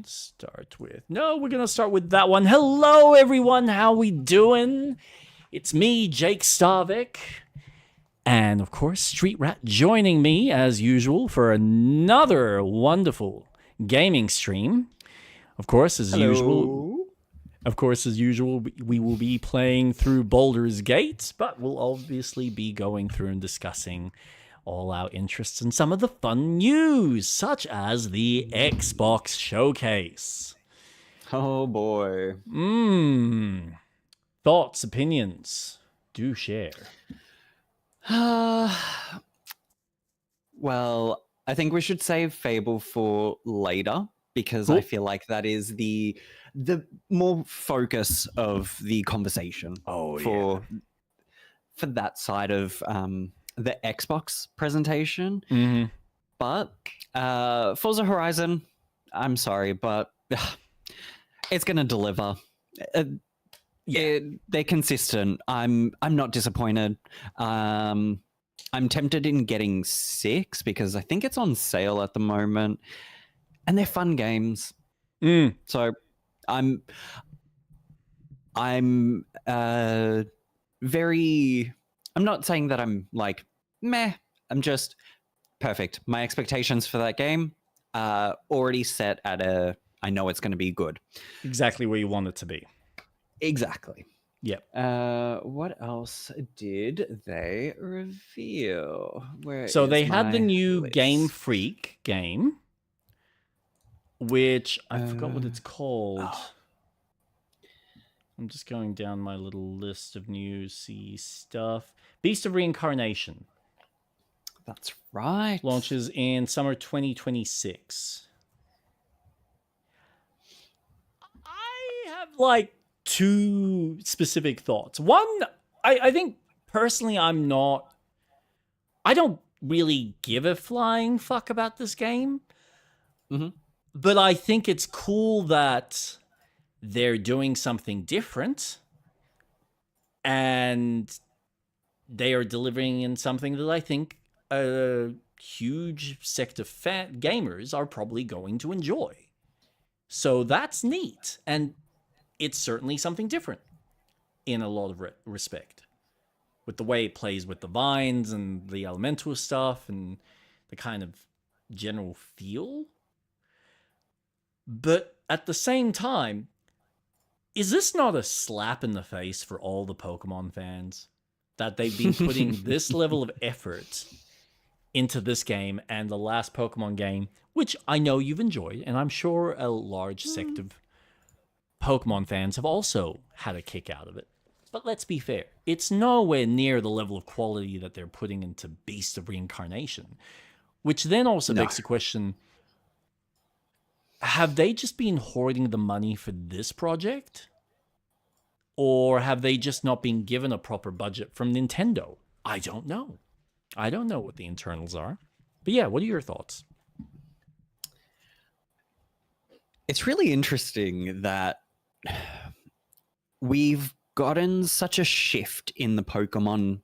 Start with we're gonna start with that one. Hello everyone, how we doing? It's me, Jake Starvik, and of course Street Rat joining me as usual for another wonderful gaming stream. Of course, as usual, we will be playing through Baldur's Gate, but we'll obviously be going through and discussing all our interests and some of the fun news, such as the Xbox Showcase. Oh boy. Thoughts, opinions, do share. Well, I think we should save Fable for later, because I feel like that is the more focus of the conversation. For that side of the Xbox presentation. Mm-hmm. But Forza Horizon, I'm sorry, but it's gonna deliver. They're consistent. I'm not disappointed. I'm tempted in getting 6 because I think it's on sale at the moment, and they're fun games. So I'm very. I'm not saying that I'm like meh. I'm just perfect. My expectations for that game are already set at I know it's going to be good. Exactly where you want it to be. Exactly. Yep. What else did they reveal? So they had the new Game Freak game, which I forgot what it's called. I'm just going down my little list of newsy stuff. Beast of Reincarnation. That's right. Launches in summer 2026. I have like 2 specific thoughts. One, I think personally I don't really give a flying fuck about this game. Mm-hmm. But I think it's cool that they're doing something different. And they are delivering in something that I think a huge sect of gamers are probably going to enjoy. So that's neat, and it's certainly something different in a lot of respect, with the way it plays with the vines and the elemental stuff and the kind of general feel. But at the same time, is this not a slap in the face for all the Pokemon fans? That they've been putting this level of effort into this game and the last Pokemon game, which I know you've enjoyed, and I'm sure a large sect of Pokemon fans have also had a kick out of it. But let's be fair, it's nowhere near the level of quality that they're putting into Beast of Reincarnation, which then also begs the question, have they just been hoarding the money for this project? Or have they just not been given a proper budget from Nintendo? I don't know. I don't know what the internals are. But yeah, what are your thoughts? It's really interesting that we've gotten such a shift in the Pokemon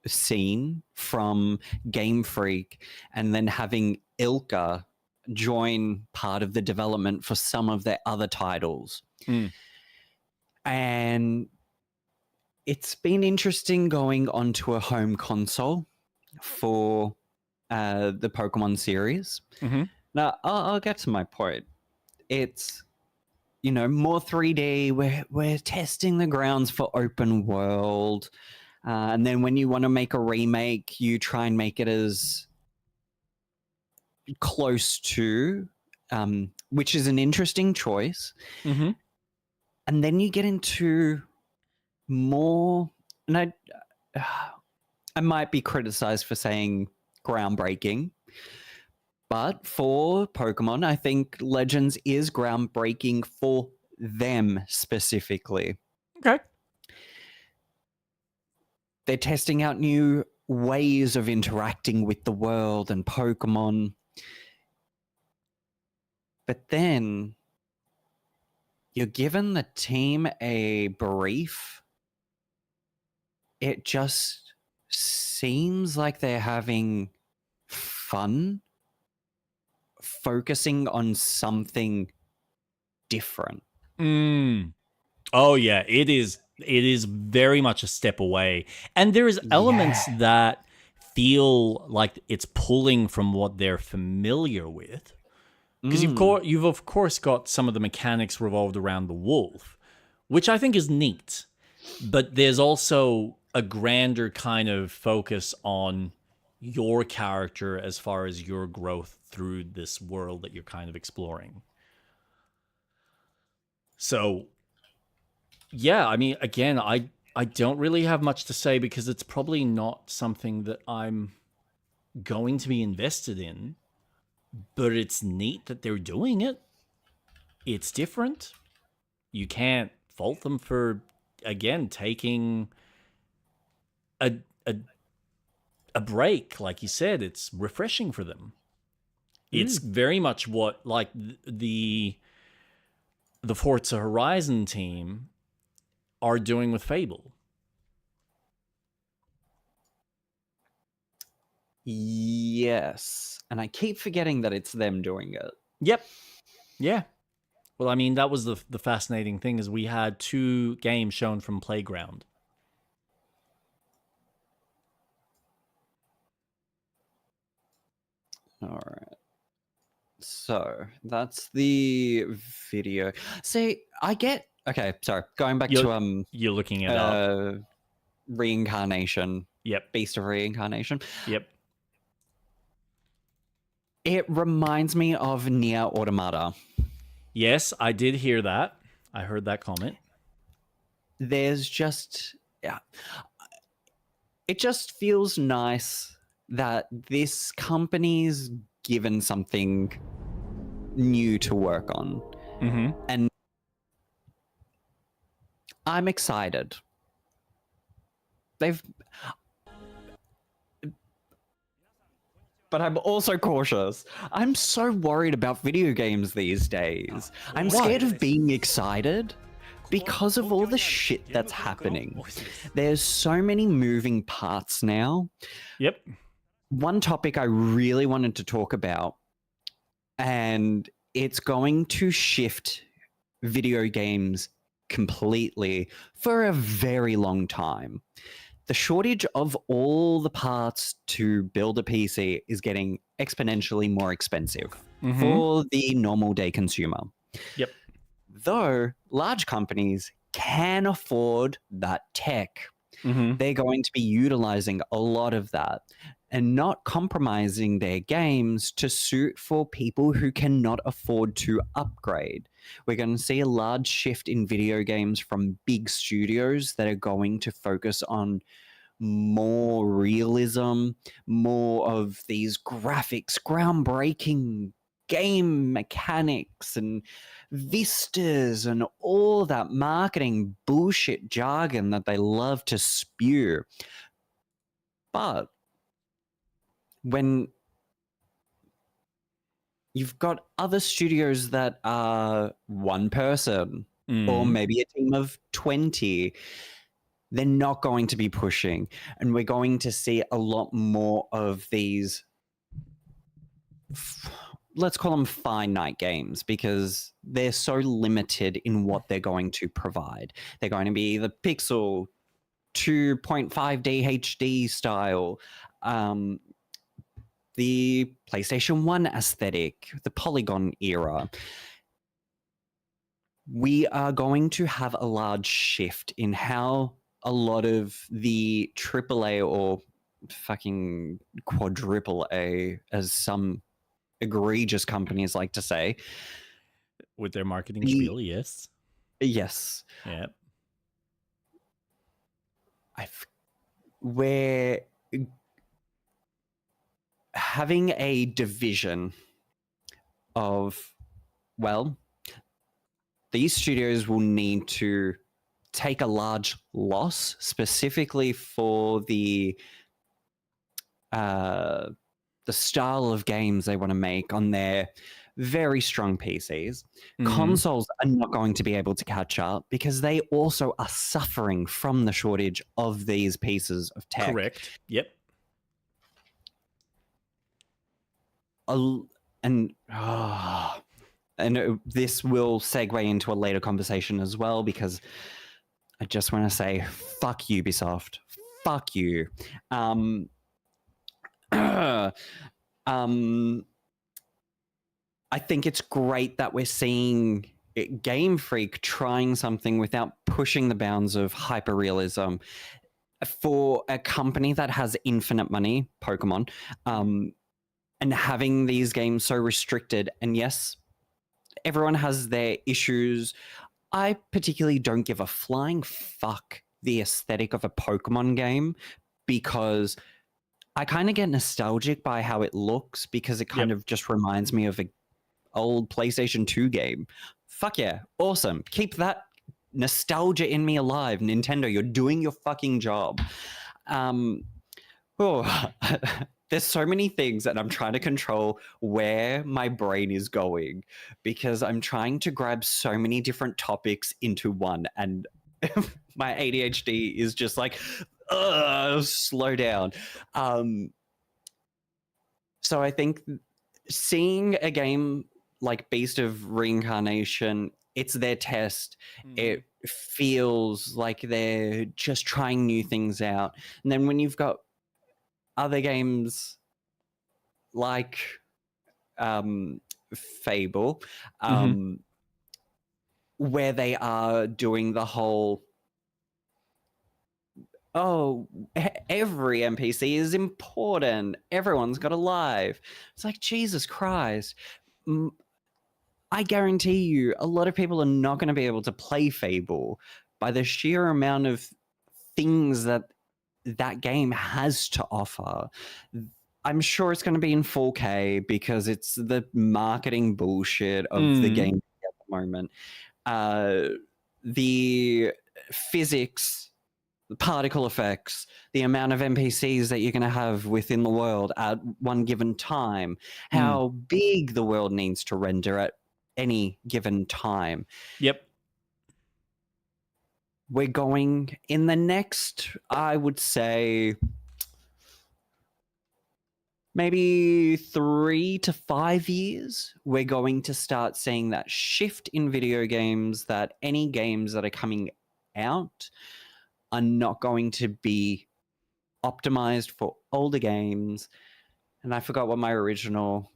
scene from Game Freak and then having Ilka join part of the development for some of their other titles. And it's been interesting going onto a home console for the Pokemon series. Now, I'll get to my point. It's, you know, more 3D. We're testing the grounds for open world. And then when you want to make a remake, you try and make it as close to, which is an interesting choice. And then you get into more, and I might be criticized for saying groundbreaking, but for Pokemon, I think Legends is groundbreaking for them specifically. Okay. They're testing out new ways of interacting with the world and Pokemon. But then you're given the team a brief. It just seems like they're having fun focusing on something different. Oh yeah, it is very much a step away. And there's elements that feel like it's pulling from what they're familiar with. Because you've of course got some of the mechanics revolved around the wolf, which I think is neat. But there's also a grander kind of focus on your character as far as your growth through this world that you're kind of exploring. So, yeah, I mean, again, I don't really have much to say because it's probably not something that I'm going to be invested in. But it's neat that they're doing it. It's different. You can't fault them for, again, taking a break. Like you said, it's refreshing for them. It's very much what, like, the Forza Horizon team are doing with Fable. Yes. And I keep forgetting that it's them doing it. Yep. Yeah. Well, I mean, that was the fascinating thing is we had 2 games shown from Playground. All right. So that's the video. See, I get... Okay, sorry. Going back to... You're looking it up. Reincarnation. Yep. Beast of Reincarnation. Yep. It reminds me of Nier Automata. Yes, I did hear that. I heard that comment. There's just... Yeah. It just feels nice that this company's given something new to work on. And I'm excited. But I'm also cautious. I'm so worried about video games these days. I'm scared of being excited because of all the shit that's happening. There's so many moving parts now. Yep. One topic I really wanted to talk about, and it's going to shift video games completely for a very long time. The shortage of all the parts to build a PC is getting exponentially more expensive for the normal day consumer. Yep. Though large companies can afford that tech, they're going to be utilizing a lot of that and not compromising their games to suit for people who cannot afford to upgrade. We're going to see a large shift in video games from big studios that are going to focus on more realism, more of these graphics, groundbreaking game mechanics and vistas and all that marketing bullshit jargon that they love to spew. But when you've got other studios that are one person or maybe a team of 20, they're not going to be pushing. And we're going to see a lot more of these, let's call them finite games, because they're so limited in what they're going to provide. They're going to be the pixel 2.5D HD style, the PlayStation 1 aesthetic, the polygon era. We are going to have a large shift in how a lot of the AAA or fucking quadruple A, as some egregious companies like to say, with their marketing spiel, yes. Yes. Yeah. We're having a division of, well, these studios will need to take a large loss specifically for the style of games they want to make on their very strong PCs. Consoles are not going to be able to catch up because they also are suffering from the shortage of these pieces of tech. Correct. Yep. And this will segue into a later conversation as well, because I just want to say, fuck Ubisoft. Fuck you. I think it's great that we're seeing Game Freak trying something without pushing the bounds of hyperrealism. For a company that has infinite money, Pokemon, and having these games so restricted, and yes, everyone has their issues. I particularly don't give a flying fuck the aesthetic of a Pokemon game, because I kind of get nostalgic by how it looks, because it kind of just reminds me of an old PlayStation 2 game. Fuck yeah, awesome. Keep that nostalgia in me alive, Nintendo. You're doing your fucking job. There's so many things, and I'm trying to control where my brain is going, because I'm trying to grab so many different topics into one, and my ADHD is just like, slow down. So I think seeing a game like Beast of Reincarnation, it's their test. It feels like they're just trying new things out. And then when you've got other games like Fable, where they are doing the whole, every NPC is important, everyone's got a life. It's like, Jesus Christ. I guarantee you a lot of people are not going to be able to play Fable by the sheer amount of things that game has to offer. I'm sure it's going to be in 4K because it's the marketing bullshit of the game at the moment. The physics, the particle effects, the amount of NPCs that you're going to have within the world at one given time, how big the world needs to render at any given time. Yep. we're going in the next, I would say, maybe 3 to 5 years, we're going to start seeing that shift in video games, that any games that are coming out are not going to be optimized for older games. And I forgot what my original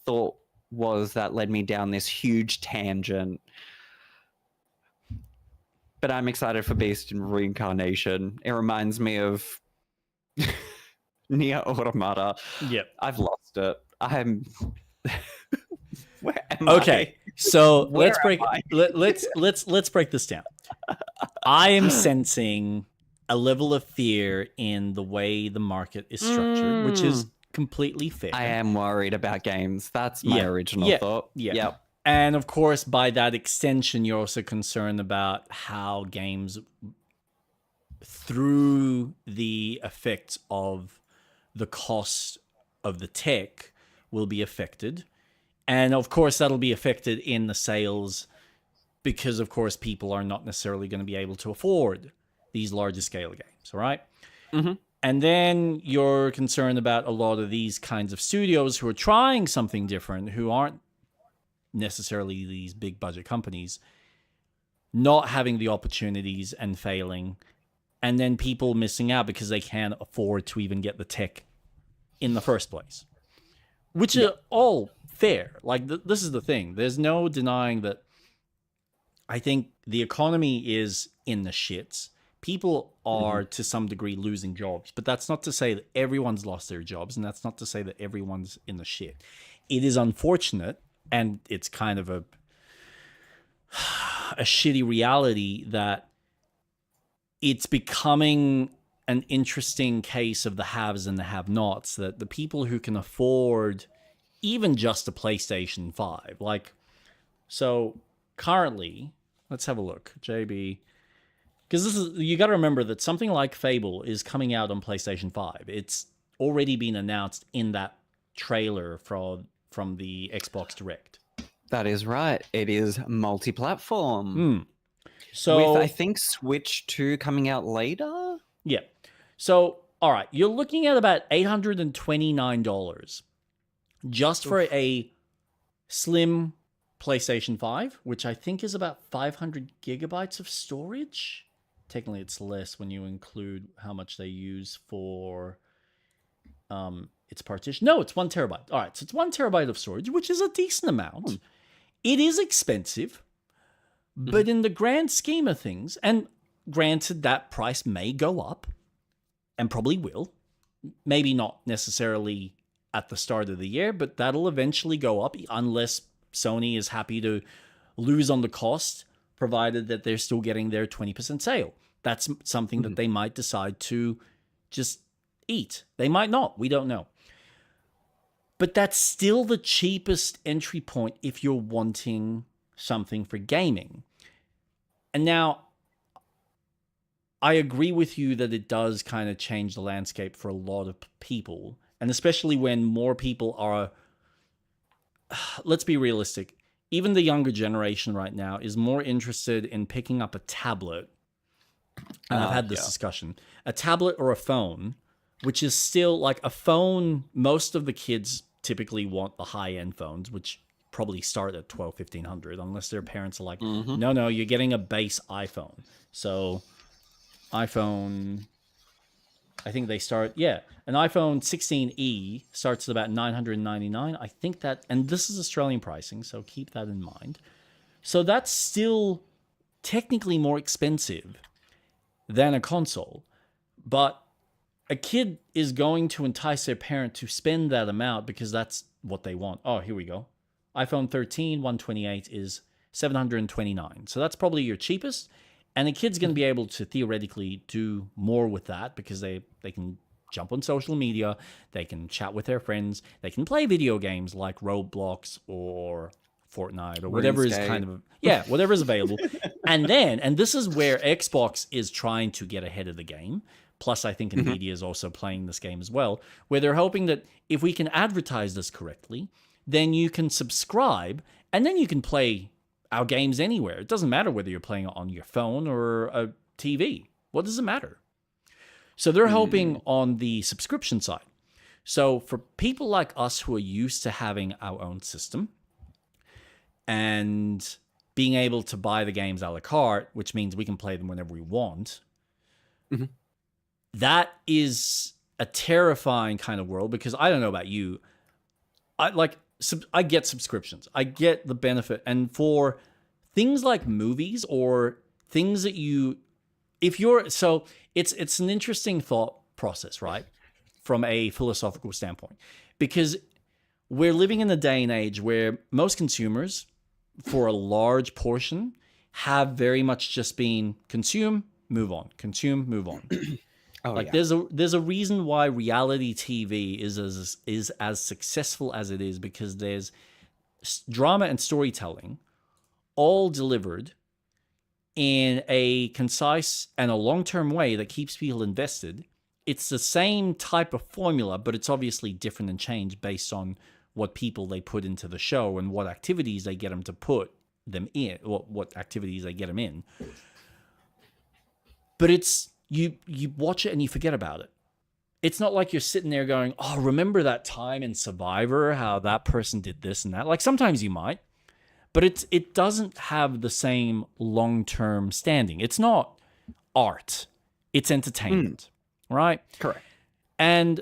thought was that led me down this huge tangent. But I'm excited for Beast and Reincarnation. It reminds me of Nier Automata. Yep. I've lost it. I'm. Where am Okay, so Where let's break. am I? Let's break this down. I am sensing a level of fear in the way the market is structured, which is completely fair. I am worried about games. That's my original thought. Yeah. Yep. And of course, by that extension, you're also concerned about how games, through the effects of the cost of the tech, will be affected. And of course, that'll be affected in the sales because, of course, people are not necessarily going to be able to afford these larger scale games, all right? Mm-hmm. And then you're concerned about a lot of these kinds of studios who are trying something different, who aren't necessarily these big budget companies, not having the opportunities and failing, and then people missing out because they can't afford to even get the tech in the first place, which are all fair. Like, this is the thing. There's no denying that I think the economy is in the shits. People are, to some degree, losing jobs. But that's not to say that everyone's lost their jobs, and that's not to say that everyone's in the shit. It is unfortunate, and it's kind of a shitty reality that it's becoming an interesting case of the haves and the have-nots, that the people who can afford even just a PlayStation 5, like, so currently, let's have a look, JB, because this is, you got to remember that something like Fable is coming out on PlayStation 5. It's already been announced in that trailer from the Xbox Direct. That is right. It is multi-platform. So with, I think, Switch 2 coming out later? Yeah. So, all right, you're looking at about $829 just for a slim PlayStation 5, which I think is about 500 gigabytes of storage. Technically, it's less when you include how much they use for its partition. No, it's 1 terabyte. All right, so it's 1 terabyte of storage, which is a decent amount. It is expensive, but in the grand scheme of things, and granted, that price may go up, and probably will. Maybe not necessarily at the start of the year, but that'll eventually go up unless Sony is happy to lose on the cost, provided that they're still getting their 20% sale. That's something that they might decide to just eat. They might not. We don't know. But that's still the cheapest entry point if you're wanting something for gaming. And now, I agree with you that it does kind of change the landscape for a lot of people. And especially when more people are, let's be realistic, even the younger generation right now is more interested in picking up a tablet. And I've had this discussion. A tablet or a phone, which is still like a phone. Most of the kids typically want the high-end phones, which probably start at $1,200, $1,500, unless their parents are like, no, you're getting a base iPhone. So iPhone, I think they start, an iPhone 16e starts at about $999. I think that, and this is Australian pricing, so keep that in mind. So that's still technically more expensive than a console, but a kid is going to entice their parent to spend that amount because that's what they want. Oh, here we go. iPhone 13, 128 is $729. So that's probably your cheapest. And the kid's going to be able to theoretically do more with that because they can jump on social media, they can chat with their friends, they can play video games like Roblox or Fortnite or whatever is kind of, whatever is available. And this is where Xbox is trying to get ahead of the game. Plus, I think Nvidia is also playing this game as well, where they're hoping that if we can advertise this correctly, then you can subscribe and then you can play our games anywhere. It doesn't matter whether you're playing it on your phone or a TV. What does it matter? So they're helping on the subscription side. So for people like us who are used to having our own system and being able to buy the games a la carte, which means we can play them whenever we want, that is a terrifying kind of world, because I don't know about you. I get subscriptions. I get the benefit. And for things like movies or things that it's an interesting thought process, right? From a philosophical standpoint, because we're living in a day and age where most consumers, for a large portion, have very much just been consume, move on, consume, move on. There's a reason why reality TV is as successful as it is, because there's drama and storytelling all delivered in a concise and a long-term way that keeps people invested. It's the same type of formula, but it's obviously different and changed based on what people they put into the show and what activities they get them to put them in, or what activities they get them in. But it's you watch it and you forget about it. It's not like you're sitting there going, oh, remember that time in Survivor, how that person did this and that. Like, sometimes you might, but it doesn't have the same long-term standing. It's not art. It's entertainment. Right? Correct. And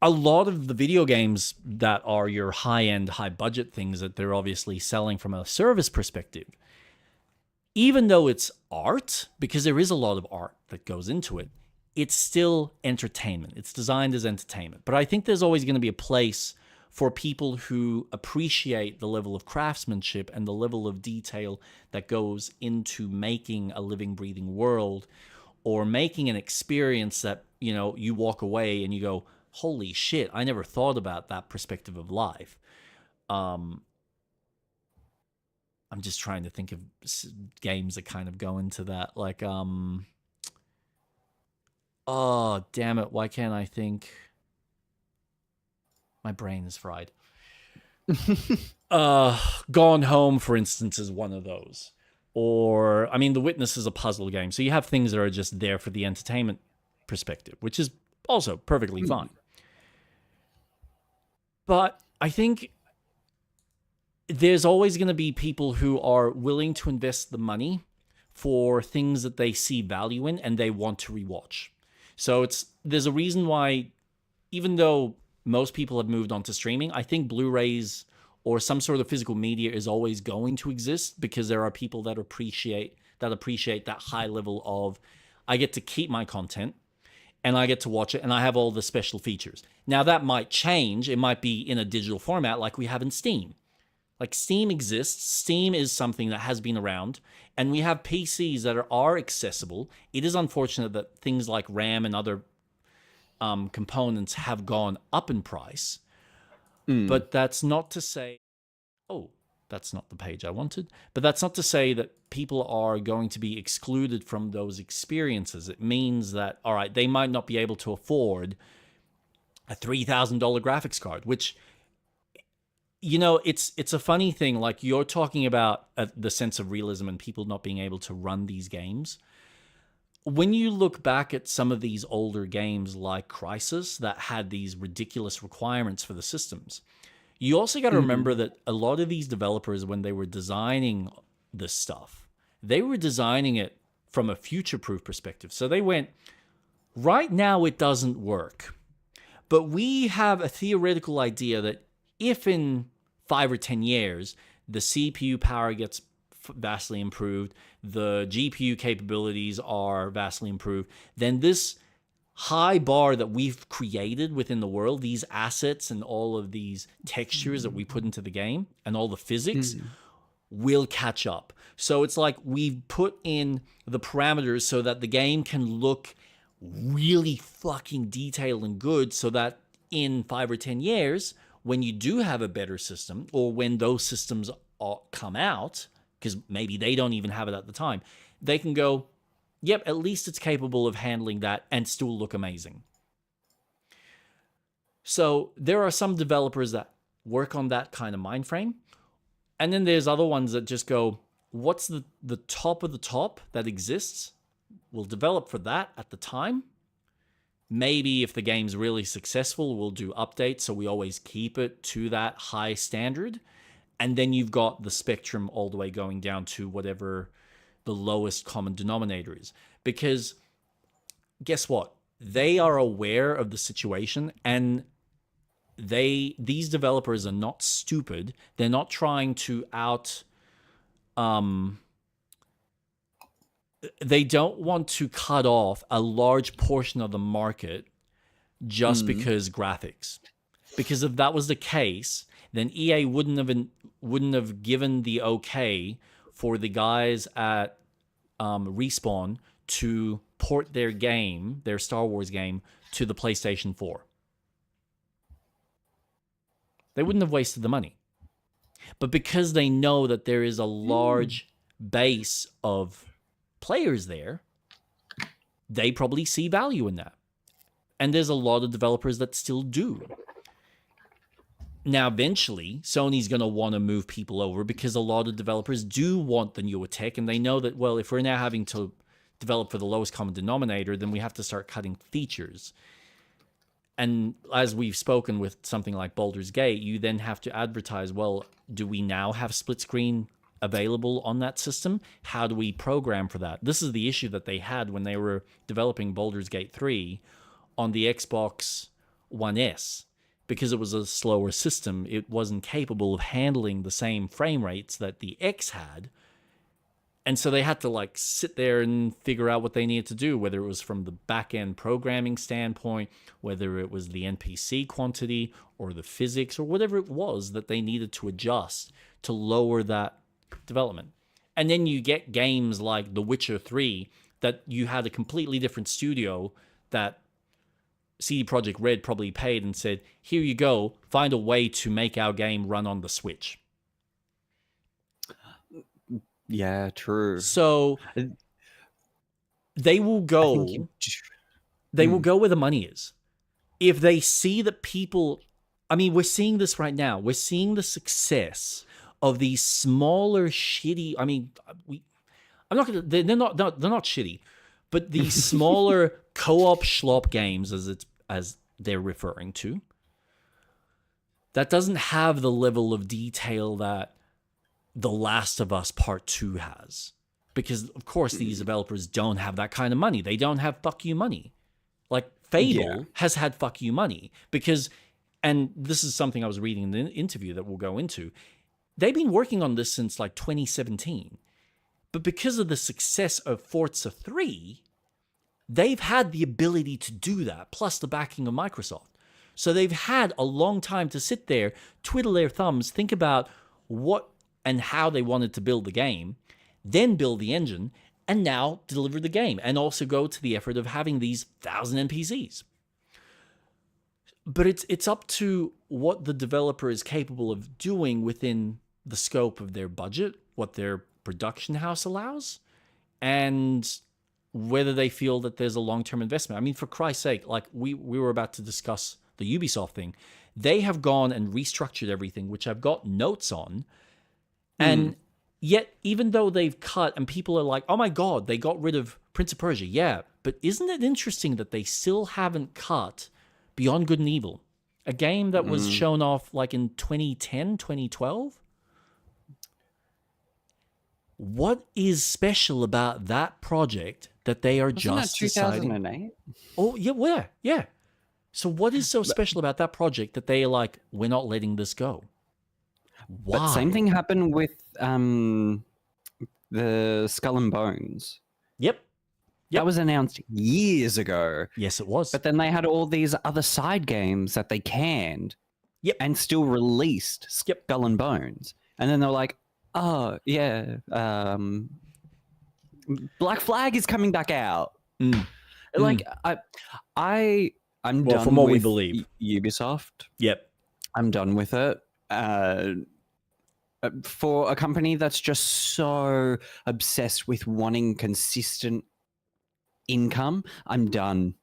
a lot of the video games that are your high-end, high-budget things that they're obviously selling from a service perspective, even though it's art, because there is a lot of art that goes into it, it's still entertainment. It's designed as entertainment. But I think there's always going to be a place for people who appreciate the level of craftsmanship and the level of detail that goes into making a living, breathing world, or making an experience that, you walk away and you go, holy shit, I never thought about that perspective of life. I'm just trying to think of games that kind of go into that. Like, oh, damn it, why can't I think? My brain is fried. Gone Home, for instance, is one of those. Or, The Witness is a puzzle game. So you have things that are just there for the entertainment perspective, which is also perfectly fine. But I think there's always going to be people who are willing to invest the money for things that they see value in and they want to rewatch. So there's a reason why, even though most people have moved on to streaming, I think Blu-rays or some sort of physical media is always going to exist, because there are people that appreciate that high level of, I get to keep my content and I get to watch it and I have all the special features. Now that might change. It might be in a digital format like we have in Steam. Like, Steam exists. Steam is something that has been around, and we have PCs that are accessible. It is unfortunate that things like RAM and other components have gone up in price. But that's not to say, that's not the page I wanted. But that's not to say that people are going to be excluded from those experiences. It means that, all right, they might not be able to afford a $3,000 graphics card, which, it's a funny thing. Like, you're talking about the sense of realism and people not being able to run these games. When you look back at some of these older games like Crysis that had these ridiculous requirements for the systems, you also got to remember that a lot of these developers, when they were designing this stuff, they were designing it from a future-proof perspective. So they went, right now it doesn't work, but we have a theoretical idea that if in 5 or 10 years the CPU power gets vastly improved, the GPU capabilities are vastly improved, then this high bar that we've created within the world, these assets and all of these textures that we put into the game and all the physics will catch up. So it's like we've put in the parameters so that the game can look really fucking detailed and good, so that in 5 or 10 years, when you do have a better system, or when those systems come out, because maybe they don't even have it at the time, they can go, yep, at least it's capable of handling that and still look amazing. So there are some developers that work on that kind of mind frame. And then there's other ones that just go, what's the top of the top that exists? We'll develop for that at the time. Maybe if the game's really successful, we'll do updates so we always keep it to that high standard. And then you've got the spectrum all the way going down to whatever the lowest common denominator is. Because guess what? They are aware of the situation, and these developers are not stupid. They're not trying to they don't want to cut off a large portion of the market just because graphics. Because if that was the case, then EA wouldn't have given the okay for the guys at Respawn to port their game, their Star Wars game, to the PlayStation 4. They wouldn't have wasted the money. But because they know that there is a large base of players there, they probably see value in that. And there's a lot of developers that still do. Now, eventually, Sony's going to want to move people over because a lot of developers do want the newer tech, and they know that, well, if we're now having to develop for the lowest common denominator, then we have to start cutting features. And as we've spoken with something like Baldur's Gate, you then have to advertise, well, do we now have split screen available on that system? How do we program for that? This is the issue that they had when they were developing Baldur's Gate 3 on the Xbox One S. Because it was a slower system, it wasn't capable of handling the same frame rates that the X had. And so they had to sit there and figure out what they needed to do, whether it was from the back-end programming standpoint, whether it was the NPC quantity or the physics or whatever it was that they needed to adjust to lower that development. And then you get games like The Witcher 3 that you had a completely different studio that CD Projekt Red probably paid and said, here you go, find a way to make our game run on the Switch. Yeah, true. So they will go will go where the money is. If they see that people, I mean, we're seeing this right now. We're seeing the success of these smaller shitty, I mean, I'm not going to, they're not shitty, but these smaller co-op schlop games as they're referring to, that doesn't have the level of detail that The Last of Us Part 2 has. Because, of course, these developers don't have that kind of money. They don't have fuck you money. Like, Fable has had fuck you money. Because, and this is something I was reading in the interview that we'll go into, they've been working on this since 2017. But because of the success of Forza 3, they've had the ability to do that, plus the backing of Microsoft. So they've had a long time to sit there, twiddle their thumbs, think about what and how they wanted to build the game, then build the engine, and now deliver the game, and also go to the effort of having these 1,000 NPCs. But it's up to what the developer is capable of doing within the scope of their budget, what their production house allows, and whether they feel that there's a long-term investment. I mean, for Christ's sake, like we were about to discuss the Ubisoft thing. They have gone and restructured everything, which I've got notes on. And yet, even though they've cut, and people are like, oh my God, they got rid of Prince of Persia. Yeah, but isn't it interesting that they still haven't cut Beyond Good and Evil? A game that was shown off in 2010, 2012? What is special about that project that they are just deciding? 2008? Oh, yeah. So what is so special about that project that they are like, we're not letting this go? Why? But same thing happened with the Skull and Bones. Yep. That was announced years ago. Yes, it was. But then they had all these other side games that they canned and still released Skull and Bones. And then they were like, oh, yeah, Black Flag is coming back out. I'm done from what with we believe. Ubisoft. Yep. I'm done with it. For a company that's just so obsessed with wanting consistent income, I'm done.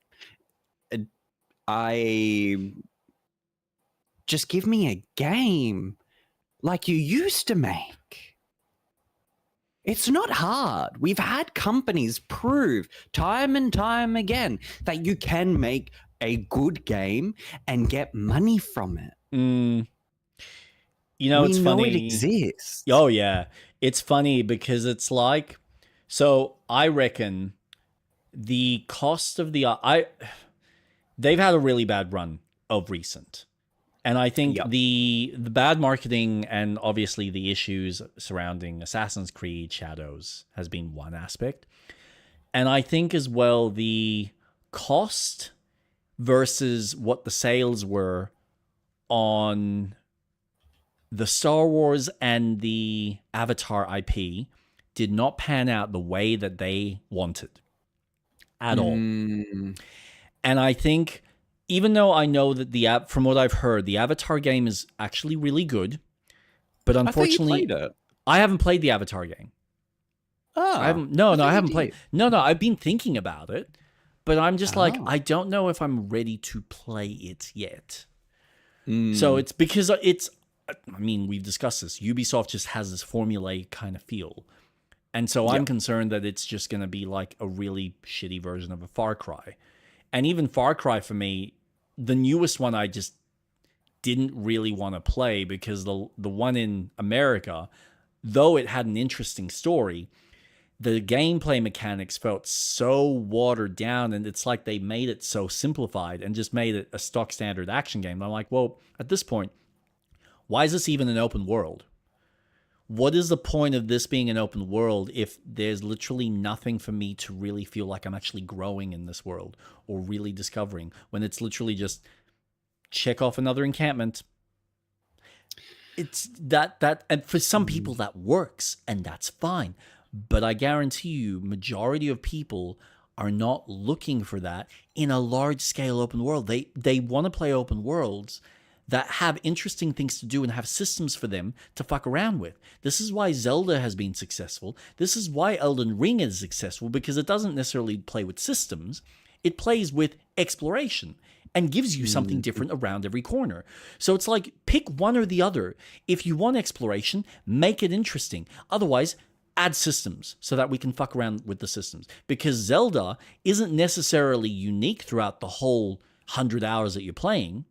I just give me a game. like you used to make. It's not hard. We've had companies prove time and time again that you can make a good game and get money from it. You know, we it's know funny. It exists. Oh, yeah. It's funny because it's like, so I reckon the cost of they've had a really bad run of recent. And I think the bad marketing and obviously the issues surrounding Assassin's Creed Shadows has been one aspect. And I think as well the cost versus what the sales were on the Star Wars and the Avatar IP did not pan out the way that they wanted at all. And I think, even though I know that from what I've heard, the Avatar game is actually really good, but unfortunately, I haven't played the Avatar game. Oh, I haven't played. No, I've been thinking about it, but I'm just like, I don't know if I'm ready to play it yet. So it's because I mean, we've discussed this. Ubisoft just has this formulaic kind of feel. And so I'm concerned that it's just going to be like a really shitty version of a Far Cry. And even Far Cry for me, the newest one I just didn't really want to play because the one in America, though it had an interesting story, the gameplay mechanics felt so watered down, and it's like they made it so simplified and just made it a stock standard action game. And I'm like, well, at this point, why is this even an open world? What is the point of this being an open world if there's literally nothing for me to really feel like I'm actually growing in this world or really discovering, when it's literally just check off another encampment? It's that and for some people that works, and that's fine. But I guarantee you, majority of people are not looking for that in a large scale open world. They want to play open worlds that have interesting things to do and have systems for them to fuck around with. This is why Zelda has been successful. This is why Elden Ring is successful, because it doesn't necessarily play with systems. It plays with exploration and gives you something different around every corner. So it's like, pick one or the other. If you want exploration, make it interesting. Otherwise, add systems so that we can fuck around with the systems. Because Zelda isn't necessarily unique throughout the whole 100 hours that you're playing.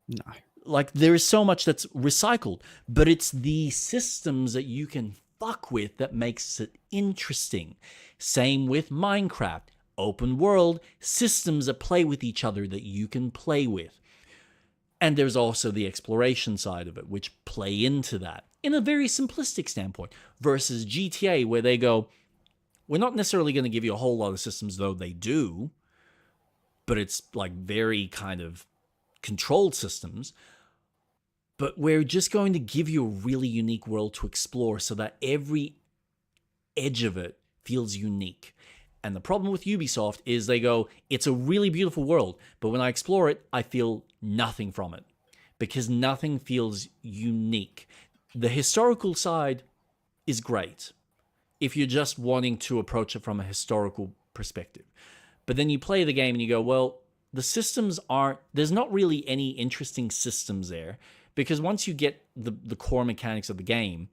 No. Like, there is so much that's recycled, but it's the systems that you can fuck with that makes it interesting. Same with Minecraft. Open world, systems that play with each other that you can play with. And there's also the exploration side of it, which play into that in a very simplistic standpoint, versus GTA, where they go, we're not necessarily going to give you a whole lot of systems, though they do, but it's like very kind of controlled systems, but we're just going to give you a really unique world to explore so that every edge of it feels unique. And the problem with Ubisoft is they go, it's a really beautiful world, but when I explore it, I feel nothing from it because nothing feels unique. The historical side is great if you're just wanting to approach it from a historical perspective. But then you play the game and you go, well, the systems there's not really any interesting systems there, because once you get the core mechanics of the game,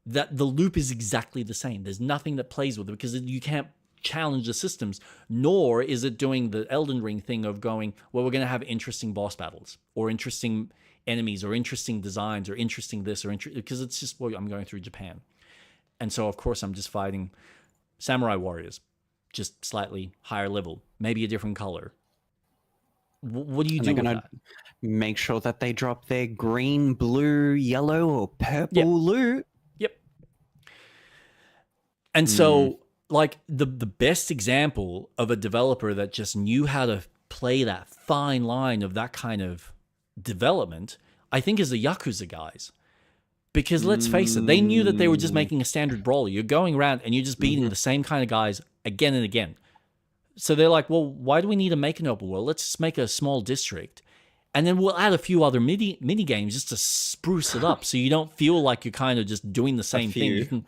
that the loop is exactly the same. There's nothing that plays with it because you can't challenge the systems, nor is it doing the Elden Ring thing of going, well, we're going to have interesting boss battles or interesting enemies or interesting designs or interesting this or because it's just, well, I'm going through Japan. And so, of course, I'm just fighting samurai warriors, just slightly higher level, maybe a different color. What do you do with that? Make sure that they drop their green, blue, yellow, or purple loot. Yep. And so, like, the best example of a developer that just knew how to play that fine line of that kind of development, I think, is the Yakuza guys. Because let's face it, they knew that they were just making a standard brawler. You're going around and you're just beating the same kind of guys again and again. So they're like, well, why do we need to make an open world? Let's just make a small district. And then we'll add a few other mini games just to spruce it up so you don't feel like you're kind of just doing the same thing. You can,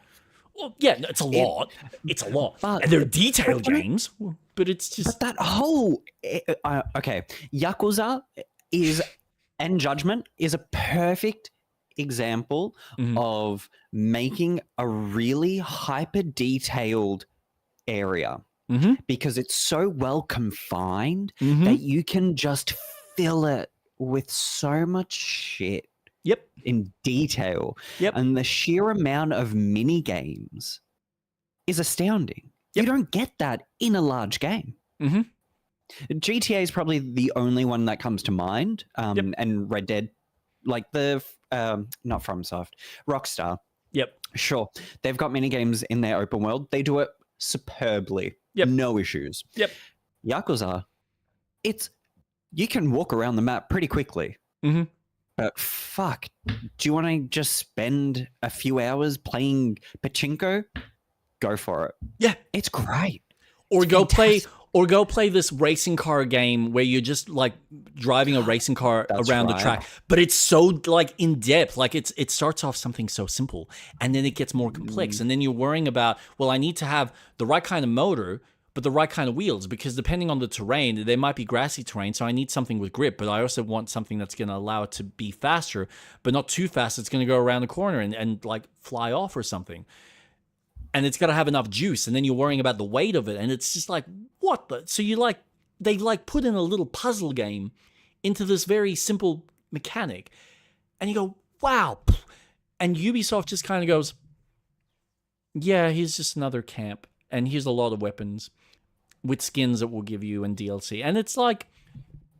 well, yeah, it's a lot. It's a lot. And they're detailed games, but it's just... But that whole... okay, Yakuza and Judgment is a perfect example Mhm. of making a really hyper detailed area Mhm. because it's so well confined Mhm. that you can just fill it with so much shit Yep. in detail. Yep. And the sheer amount of mini games is astounding. You Yep. don't get that in a large game. Mhm. GTA is probably the only one that comes to mind. Yep. And Red Dead, like the not FromSoft, Rockstar. Yep. Sure, they've got mini games in their open world. They do it superbly. Yep. No issues. Yep. Yakuza, it's you can walk around the map pretty quickly. Mhm. But fuck, do you want to just spend a few hours playing pachinko? Go for it. Yeah. It's great. Or It's go fantastic. play this racing car game where you're just like driving a racing car That's around the right. track, but it's so like in depth. Like it starts off something so simple and then it gets more complex, and then you're worrying about, well, I need to have the right kind of motor but the right kind of wheels, because depending on the terrain, there might be grassy terrain, so I need something with grip, but I also want something that's going to allow it to be faster, but not too fast. It's going to go around the corner and like fly off or something. And it's got to have enough juice, and then you're worrying about the weight of it, and it's just like, what the? So you like, they like put in a little puzzle game into this very simple mechanic, and you go, wow. And Ubisoft just kind of goes, yeah, here's just another camp, and here's a lot of weapons with skins that we'll give you and DLC. And it's like,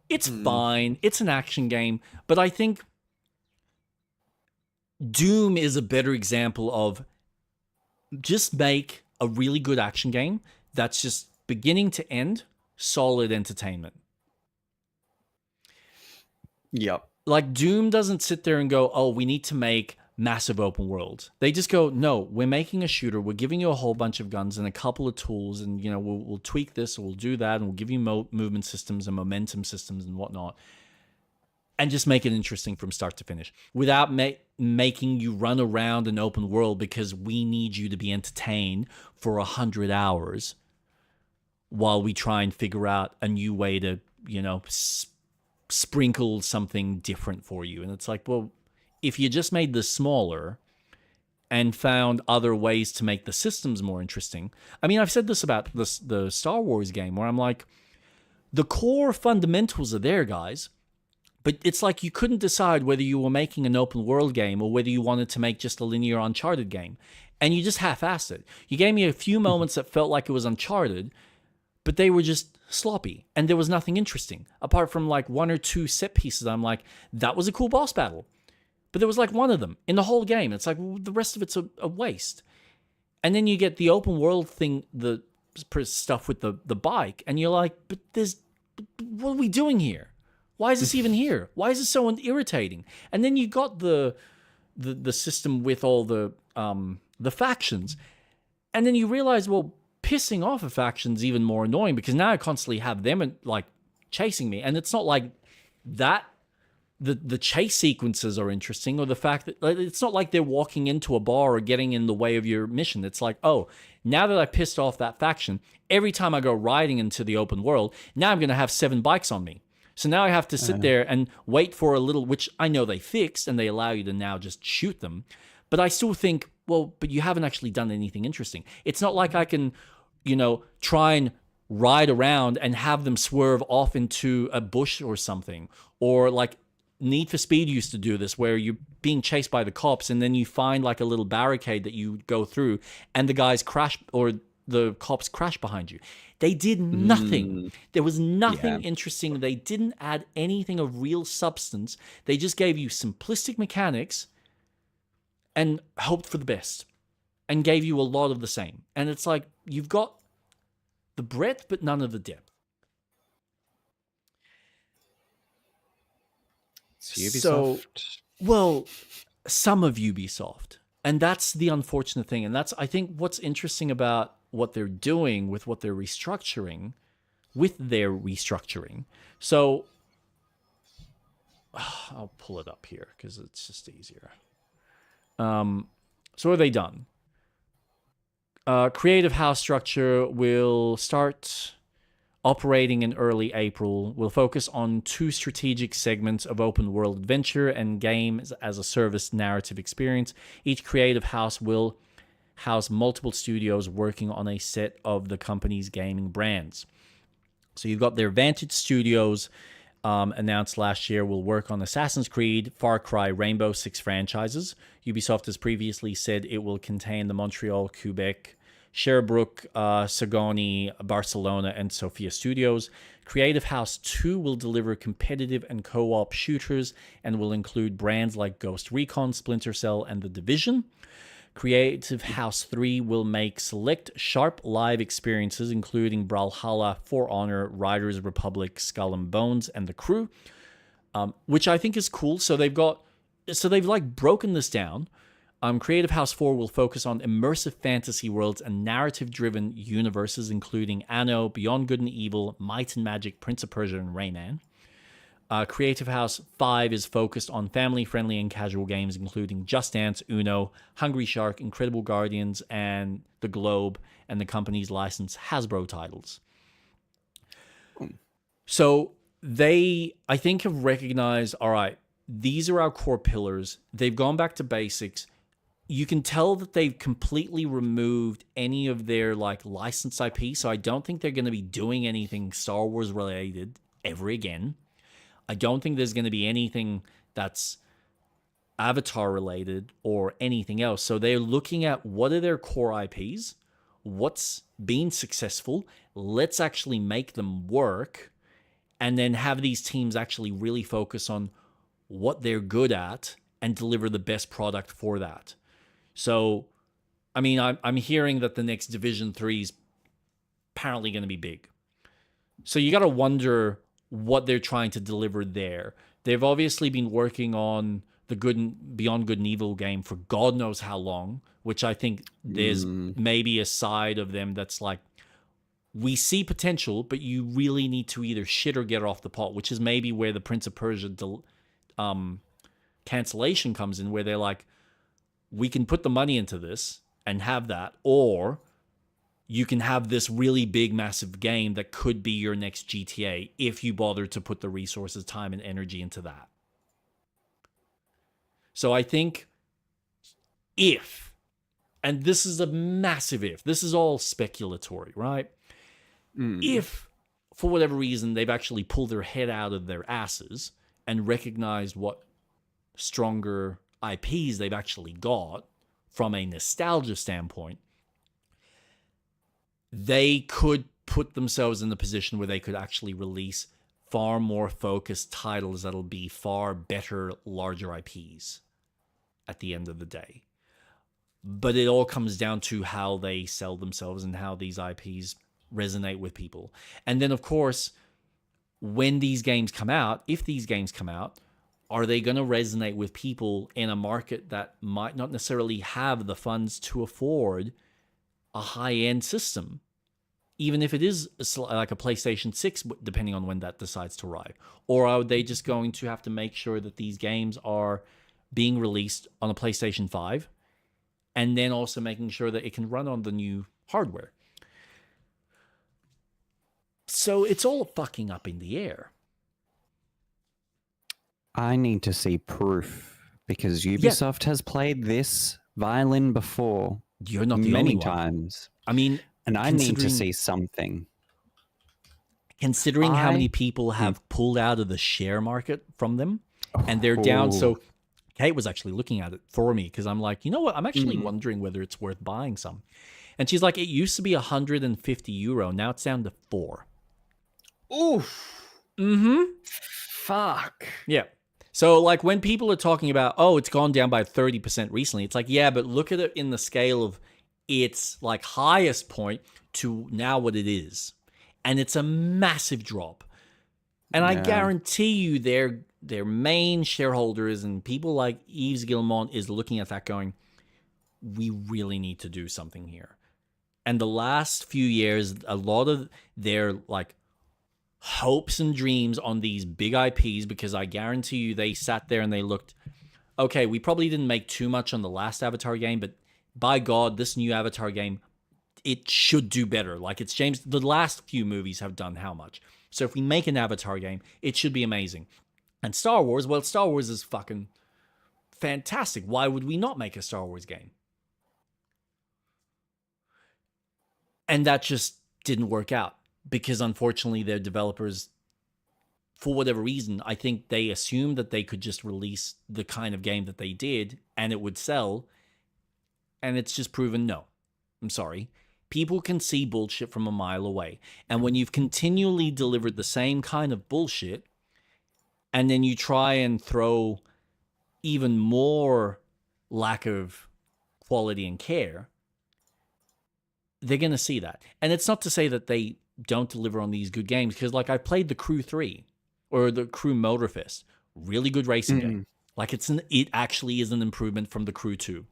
it's fine. It's an action game, but I think Doom is a better example of just make a really good action game that's just beginning to end solid entertainment. Yep. Like Doom doesn't sit there and go, oh, we need to make massive open worlds. They just go, no, we're making a shooter. We're giving you a whole bunch of guns and a couple of tools, and you know we'll tweak this, or we'll do that, and we'll give you movement systems and momentum systems and whatnot, and just make it interesting from start to finish without making you run around an open world because we need you to be entertained for 100 hours while we try and figure out a new way to, you know, sprinkle something different for you. And it's like, well, if you just made this smaller and found other ways to make the systems more interesting. I mean, I've said this about the Star Wars game where I'm like, the core fundamentals are there, guys. But it's like you couldn't decide whether you were making an open world game or whether you wanted to make just a linear Uncharted game. And you just half-assed it. You gave me a few moments that felt like it was Uncharted, but they were just sloppy. And there was nothing interesting. Apart from like one or two set pieces, I'm like, that was a cool boss battle. But there was like one of them in the whole game. It's like, well, the rest of it's a waste. And then you get the open world thing, the stuff with the bike, and you're like, but what are we doing here? Why is this even here? Why is this so irritating? And then you got the system with all the factions, and then you realize, well, pissing off a faction's even more annoying because now I constantly have them like chasing me, and it's not like that. The chase sequences are interesting, or the fact that it's not like they're walking into a bar or getting in the way of your mission. It's like, oh, now that I pissed off that faction, every time I go riding into the open world, now I'm going to have 7 bikes on me. So now I have to sit there and wait for a little, which I know they fixed and they allow you to now just shoot them. But I still think, well, but you haven't actually done anything interesting. It's not like I can, you know, try and ride around and have them swerve off into a bush or something, or like Need for Speed used to do this, where you're being chased by the cops and then you find like a little barricade that you go through and the guys crash, or the cops crash behind you. They did nothing. There was nothing interesting. They didn't add anything of real substance. They just gave you simplistic mechanics and hoped for the best and gave you a lot of the same. And it's like, you've got the breadth but none of the depth. Ubisoft. So, well, some of Ubisoft. And that's the unfortunate thing. And that's, I think, what's interesting about what they're doing with what they're restructuring, So, I'll pull it up here because it's just easier. So what have they done? Creative house structure will start operating in early April, will focus on 2 strategic segments of open world adventure and games as a service narrative experience. Each creative house will house multiple studios working on a set of the company's gaming brands. So you've got their Vantage Studios, announced last year, will work on Assassin's Creed, Far Cry, Rainbow Six franchises. Ubisoft has previously said it will contain the Montreal, Quebec, Sherbrooke, Sagoni, Barcelona, and Sofia studios. Creative House 2 will deliver competitive and co-op shooters and will include brands like Ghost Recon, Splinter Cell, and The Division. Creative House 3 will make select sharp live experiences, including Brawlhalla, For Honor, Riders Republic, Skull and Bones, and The Crew, which I think is cool. So they've like broken this down. Creative House 4 will focus on immersive fantasy worlds and narrative-driven universes, including Anno, Beyond Good and Evil, Might and Magic, Prince of Persia, and Rayman. Creative House 5 is focused on family-friendly and casual games, including Just Dance, Uno, Hungry Shark, Incredible Guardians, and The Globe, and the company's licensed Hasbro titles. So they, I think, have recognized, all right, these are our core pillars. They've gone back to basics. You can tell that they've completely removed any of their like licensed IP, so I don't think they're going to be doing anything Star Wars related ever again. I don't think there's going to be anything that's Avatar related or anything else. So they're looking at what are their core IPs, what's been successful, let's actually make them work, and then have these teams actually really focus on what they're good at and deliver the best product for that. So, I mean, I'm hearing that the next Division 3 is apparently going to be big. So you got to wonder what they're trying to deliver there. They've obviously been working on the Beyond Good and Evil game for God knows how long, which I think there's maybe a side of them that's like, we see potential, but you really need to either shit or get off the pot, which is maybe where the Prince of Persia cancellation comes in, where they're like, we can put the money into this and have that, or you can have this really big, massive game that could be your next GTA if you bother to put the resources, time, and energy into that. So I think if, and this is a massive if, this is all speculatory, right? If, for whatever reason, they've actually pulled their head out of their asses and recognized what stronger IPs they've actually got from a nostalgia standpoint, they could put themselves in the position where they could actually release far more focused titles that'll be far better, larger IPs at the end of the day. But it all comes down to how they sell themselves and how these IPs resonate with people. And then, of course, when these games come out, if these games come out, are they going to resonate with people in a market that might not necessarily have the funds to afford a high-end system, even if it is like a PlayStation 6, depending on when that decides to arrive? Or are they just going to have to make sure that these games are being released on a PlayStation 5 and then also making sure that it can run on the new hardware? So it's all fucking up in the air. I need to see proof because Ubisoft has played this violin before. You're not the only many one. times. I mean, and I need to see something. Considering how many people have pulled out of the share market from them, and they're down. So Kate was actually looking at it for me because I'm like, you know what? I'm actually wondering whether it's worth buying some. And she's like, it used to be €150. Now it's down to 4. Oof. Fuck. Yeah. So, like, when people are talking about, oh, it's gone down by 30% recently, it's like, yeah, but look at it in the scale of its, like, highest point to now what it is. And it's a massive drop. And I guarantee you their main shareholders and people like Yves Guillemot is looking at that going, we really need to do something here. And the last few years, a lot of their, like, hopes and dreams on these big IPs, because I guarantee you they sat there and they looked, okay, we probably didn't make too much on the last Avatar game, but by God, this new Avatar game, it should do better. Like it's James, the last few movies have done how much? So if we make an Avatar game, it should be amazing. And Star Wars, well, Star Wars is fucking fantastic. Why would we not make a Star Wars game? And that just didn't work out because unfortunately their developers, for whatever reason, I think they assumed that they could just release the kind of game that they did and it would sell. And it's just proven no. I'm sorry. People can see bullshit from a mile away. And when you've continually delivered the same kind of bullshit, and then you try and throw even more lack of quality and care, they're going to see that. And it's not to say that they don't deliver on these good games, because like I played the Crew 3 or the Crew Motorfest, really good racing game. Like it actually is an improvement from the Crew 2.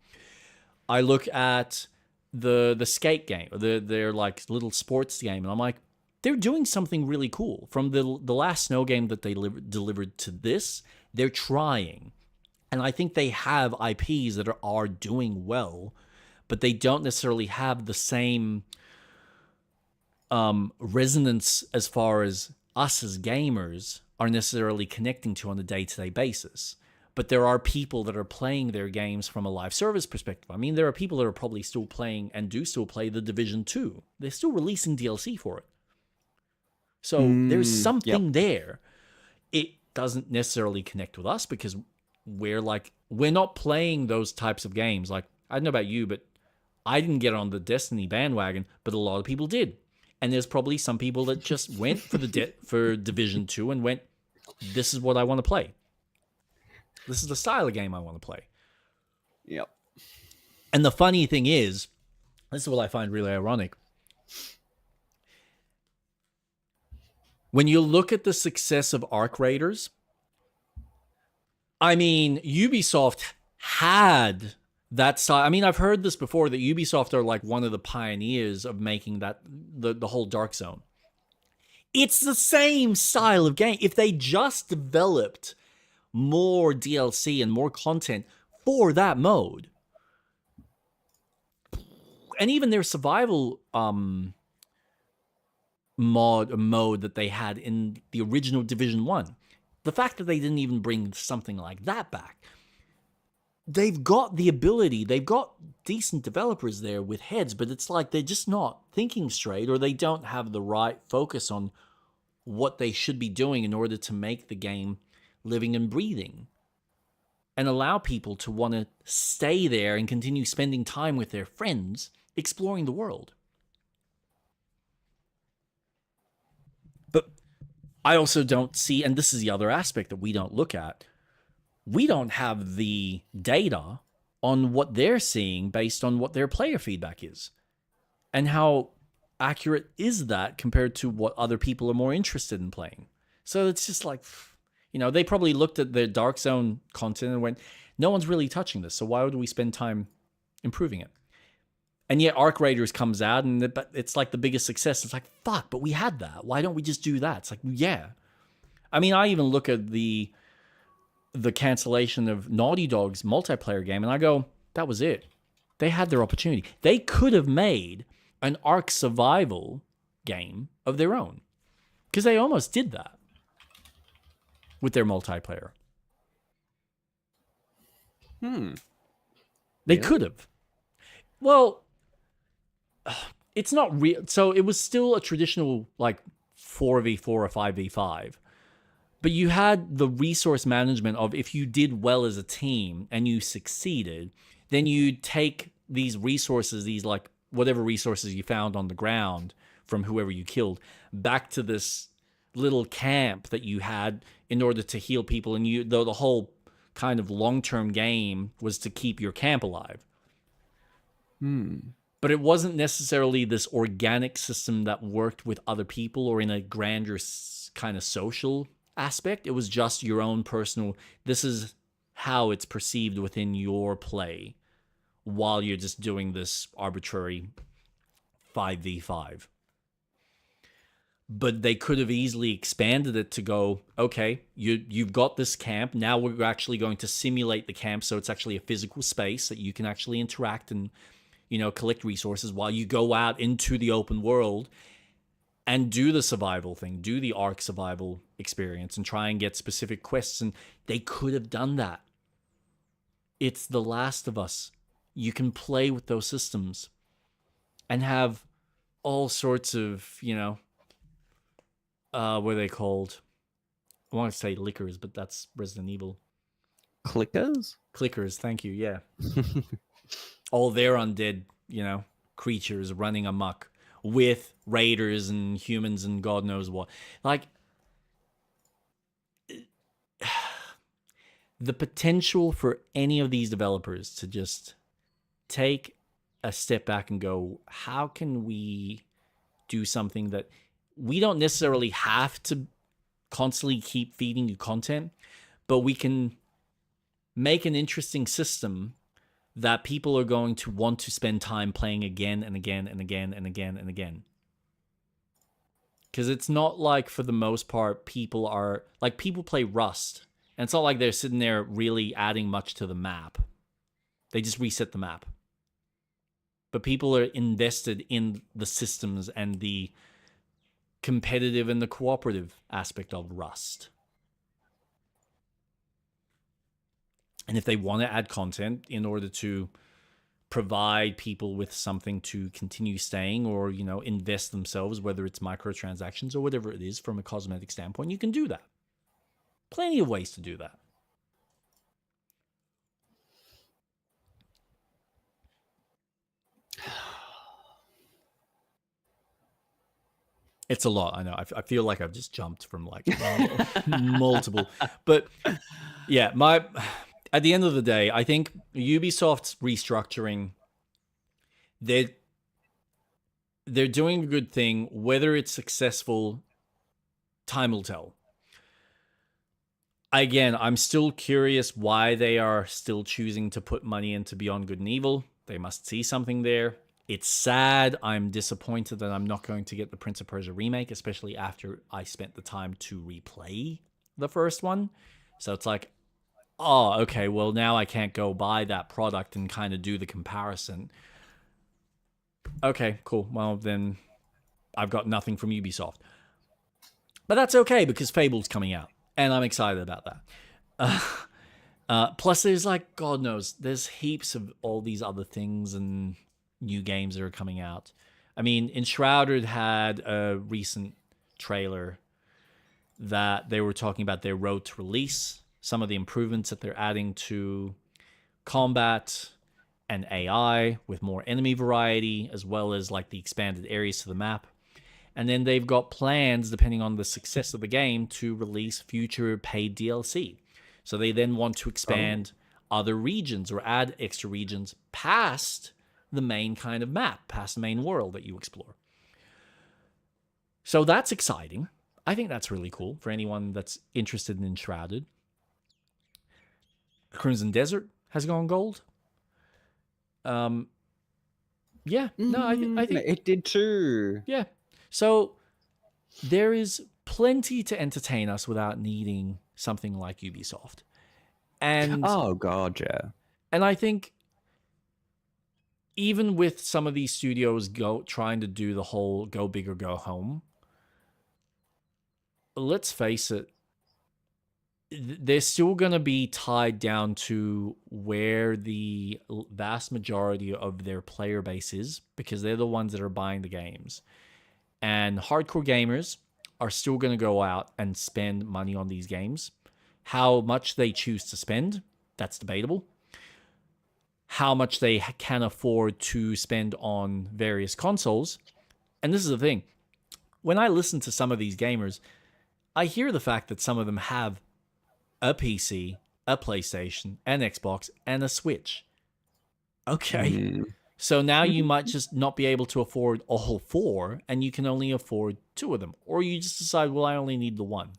I look at the skate game, or their like little sports game, and I'm like, they're doing something really cool. From the last snow game that they delivered to this, they're trying. And I think they have IPs that are doing well, but they don't necessarily have the same resonance as far as us as gamers are necessarily connecting to on a day-to-day basis. But there are people that are playing their games from a live service perspective. I mean, there are people that are probably still playing and do still play the Division 2. They're still releasing DLC for it. So there's something there. It doesn't necessarily connect with us because we're not playing those types of games. Like, I don't know about you, but I didn't get on the Destiny bandwagon, but a lot of people did. And there's probably some people that just went for for Division 2 and went, this is what I want to play. This is the style of game I want to play. Yep. And the funny thing is, this is what I find really ironic. When you look at the success of Arc Raiders, I mean, Ubisoft had that style. I mean, I've heard this before, that Ubisoft are like one of the pioneers of making that the whole Dark Zone. It's the same style of game. If they just developed more DLC and more content for that mode, and even their survival mode that they had in the original Division 1, the fact that they didn't even bring something like that back, they've got the ability, they've got decent developers there with heads, but it's like they're just not thinking straight, or they don't have the right focus on what they should be doing in order to make the game living and breathing and allow people to want to stay there and continue spending time with their friends exploring the world. But I also don't see, and this is the other aspect that we don't look at, we don't have the data on what they're seeing based on what their player feedback is. And how accurate is that compared to what other people are more interested in playing? So it's just like, you know, they probably looked at the Dark Zone content and went, no one's really touching this, so why would we spend time improving it? And yet Arc Raiders comes out and it's like the biggest success. It's like, fuck, but we had that. Why don't we just do that? It's like, yeah. I mean, I even look at the cancellation of Naughty Dog's multiplayer game and I go, that was it. They had their opportunity. They could have made an Ark survival game of their own, because they almost did that with their multiplayer. They could have. Well, it's not real. So it was still a traditional like 4v4 or 5v5. But you had the resource management of, if you did well as a team and you succeeded, then you'd take these resources, these like whatever resources you found on the ground from whoever you killed, back to this little camp that you had in order to heal people. And the whole kind of long-term game was to keep your camp alive. But it wasn't necessarily this organic system that worked with other people or in a grander kind of social aspect. It was just your own personal, this is how it's perceived within your play while you're just doing this arbitrary 5v5. But they could have easily expanded it to go, okay, you've got this camp, now we're actually going to simulate the camp so it's actually a physical space that you can actually interact and collect resources while you go out into the open world and do the survival thing, do the Ark survival experience and try and get specific quests. And they could have done that. It's The Last of Us. You can play with those systems and have all sorts of, what are they called? I want to say liquors, but that's Resident Evil. Clickers? Clickers, thank you, yeah. All their undead, creatures running amok with raiders and humans and God knows what. Like, the potential for any of these developers to just take a step back and go, how can we do something that we don't necessarily have to constantly keep feeding you content, but we can make an interesting system that people are going to want to spend time playing again and again and again and again and again. Because it's not like, for the most part, people play Rust, and it's not like they're sitting there really adding much to the map. They just reset the map. But people are invested in the systems and the competitive and the cooperative aspect of Rust. And if they want to add content in order to provide people with something to continue staying or, invest themselves, whether it's microtransactions or whatever it is from a cosmetic standpoint, you can do that. Plenty of ways to do that. It's a lot, I know. I feel like I've just jumped from multiple. But yeah, at the end of the day, I think Ubisoft's restructuring, they're doing a good thing. Whether it's successful, time will tell. Again, I'm still curious why they are still choosing to put money into Beyond Good and Evil. They must see something there. It's sad. I'm disappointed that I'm not going to get the Prince of Persia remake, especially after I spent the time to replay the first one. So it's like, oh, okay, well, now I can't go buy that product and kind of do the comparison. Okay, cool. Well, then I've got nothing from Ubisoft. But that's okay, because Fable's coming out, and I'm excited about that. Plus, there's God knows, there's heaps of all these other things and new games that are coming out. I mean, Enshrouded had a recent trailer that they were talking about their road to release, some of the improvements that they're adding to combat and AI with more enemy variety, as well as the expanded areas to the map. And then they've got plans, depending on the success of the game, to release future paid DLC. So they then want to expand other regions or add extra regions past the main kind of map, past the main world that you explore. So that's exciting. I think that's really cool for anyone that's interested in Enshrouded. Crimson Desert has gone gold. I think it did too. Yeah. So there is plenty to entertain us without needing something like Ubisoft. And oh god, yeah. And I think even with some of these studios trying to do the whole go big or go home, let's face it, they're still going to be tied down to where the vast majority of their player base is, because they're the ones that are buying the games. And hardcore gamers are still going to go out and spend money on these games. How much they choose to spend, that's debatable. How much they can afford to spend on various consoles. And this is the thing. When I listen to some of these gamers, I hear the fact that some of them have a PC, a PlayStation, an Xbox, and a Switch. Okay. So now you might just not be able to afford all four, and you can only afford two of them. Or you just decide, well, I only need the one.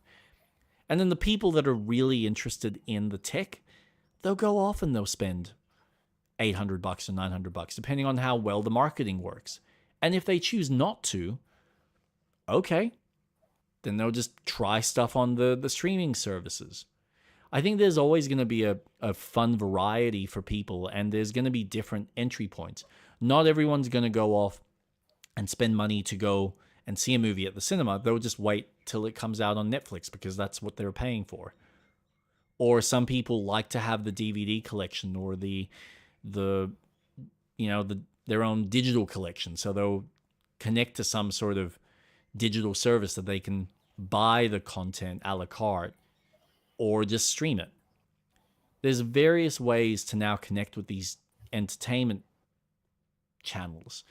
And then the people that are really interested in the tech, they'll go off and they'll spend $800 or $900, depending on how well the marketing works. And if they choose not to, okay, then they'll just try stuff on the streaming services. I think there's always going to be a fun variety for people, and there's going to be different entry points. Not everyone's going to go off and spend money to go and see a movie at the cinema. They'll just wait till it comes out on Netflix because that's what they're paying for. Or some people like to have the DVD collection or their own digital collection, so they'll connect to some sort of digital service that they can buy the content a la carte or just stream it. There's various ways to now connect with these entertainment channels.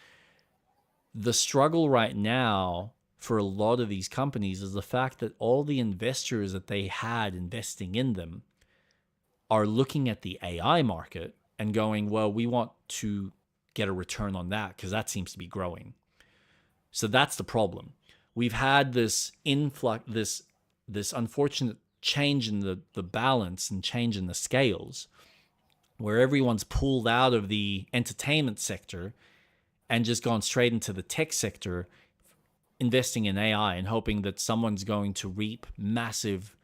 The struggle right now for a lot of these companies is the fact that all the investors that they had investing in them are looking at the AI market and going, well, we want to get a return on that because that seems to be growing. So that's the problem. We've had this influx, this unfortunate change in the balance and change in the scales, where everyone's pulled out of the entertainment sector and just gone straight into the tech sector, investing in AI and hoping that someone's going to reap massive,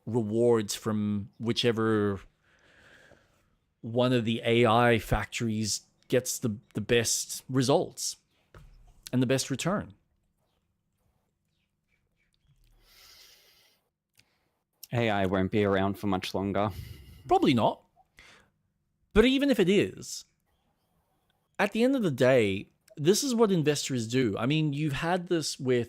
rewards from whichever one of the AI factories gets the best results and the best return. AI won't be around for much longer. Probably not. But even if it is, at the end of the day, this is what investors do. I mean, you've had this now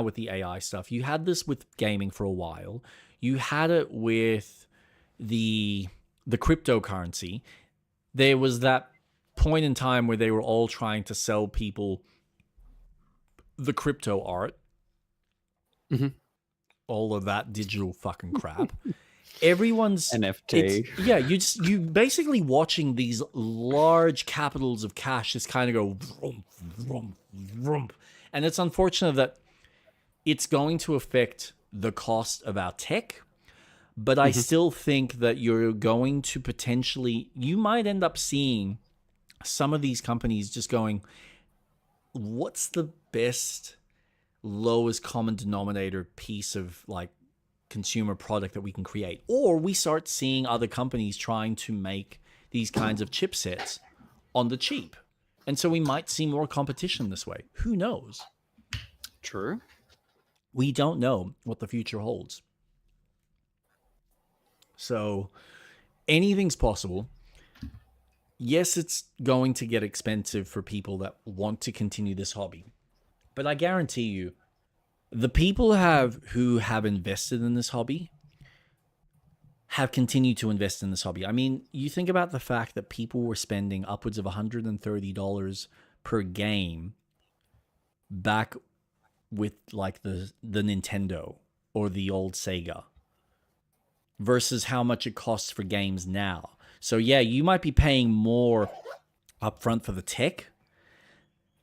with the AI stuff. You had this with gaming for a while. You had it with the cryptocurrency. There was that point in time where they were all trying to sell people the crypto art. Mm-hmm. All of that digital fucking crap. Everyone's NFT. You basically watching these large capitals of cash just kind of go vroom, vroom, vroom. And it's unfortunate that it's going to affect the cost of our tech, but I still think that you're going to you might end up seeing some of these companies just going, what's the best lowest common denominator piece of like consumer product that we can create? Or we start seeing other companies trying to make these kinds of chipsets on the cheap. And so we might see more competition this way. Who knows? True. We don't know what the future holds. So anything's possible. Yes, it's going to get expensive for people that want to continue this hobby. But I guarantee you, the people who have invested in this hobby have continued to invest in this hobby. I mean, you think about the fact that people were spending upwards of $130 per game back with like the Nintendo or the old Sega versus how much it costs for games now. So yeah, you might be paying more upfront for the tech,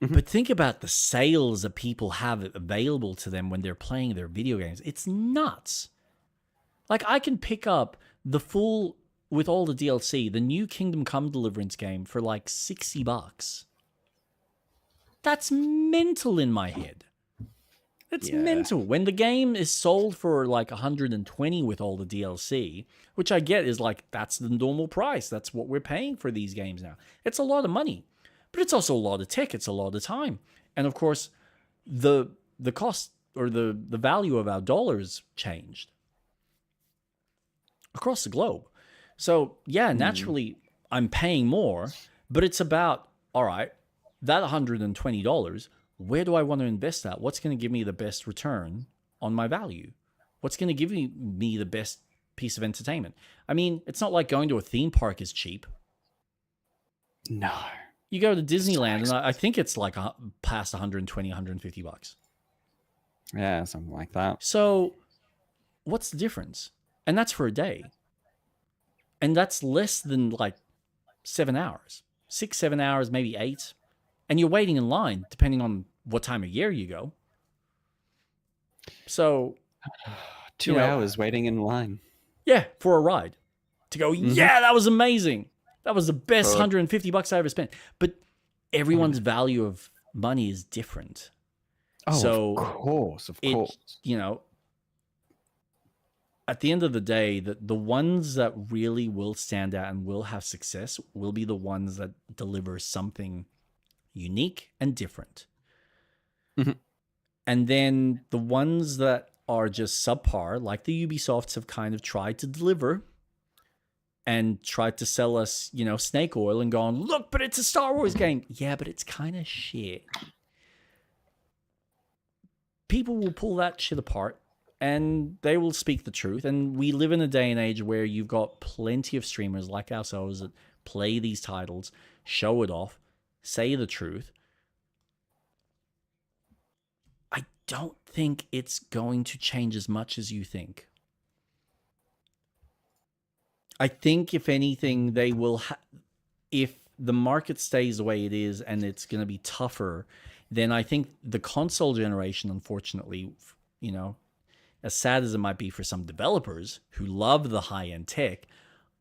but think about the sales that people have available to them when they're playing their video games. It's nuts. Like, I can pick up the full, with all the DLC, the new Kingdom Come Deliverance game for like $60. That's mental in my head. It's mental. When the game is sold for like $120 with all the DLC, which I get is like, that's the normal price. That's what we're paying for these games now. It's a lot of money. But it's also a lot of tech. It's a lot of time. And of course, the cost or the value of our dollars changed across the globe. So yeah, naturally, I'm paying more, but it's about, all right, that $120, where do I want to invest that? What's going to give me the best return on my value? What's going to give me the best piece of entertainment? I mean, it's not like going to a theme park is cheap. No. You go to Disneyland, and I think it's like past $120, $150. Yeah, something like that. So what's the difference? And that's for a day. And that's less than like 7 hours. 6, 7 hours, maybe 8. And you're waiting in line, depending on what time of year you go. So 2 hours waiting in line. Yeah, for a ride. To go, yeah, that was amazing. That was the best $150 I ever spent. But everyone's value of money is different. Oh, so of course. at the end of the day, the ones that really will stand out and will have success will be the ones that deliver something unique and different. Mhm. And then the ones that are just subpar, like the Ubisofts have kind of tried to deliver and tried to sell us, snake oil and gone, look, but it's a Star Wars game. Yeah, but it's kind of shit. People will pull that shit apart and they will speak the truth. And we live in a day and age where you've got plenty of streamers like ourselves that play these titles, show it off, say the truth. I don't think it's going to change as much as you think. I think, if anything, they will. If the market stays the way it is and it's going to be tougher, then I think the console generation, unfortunately, as sad as it might be for some developers who love the high-end tech,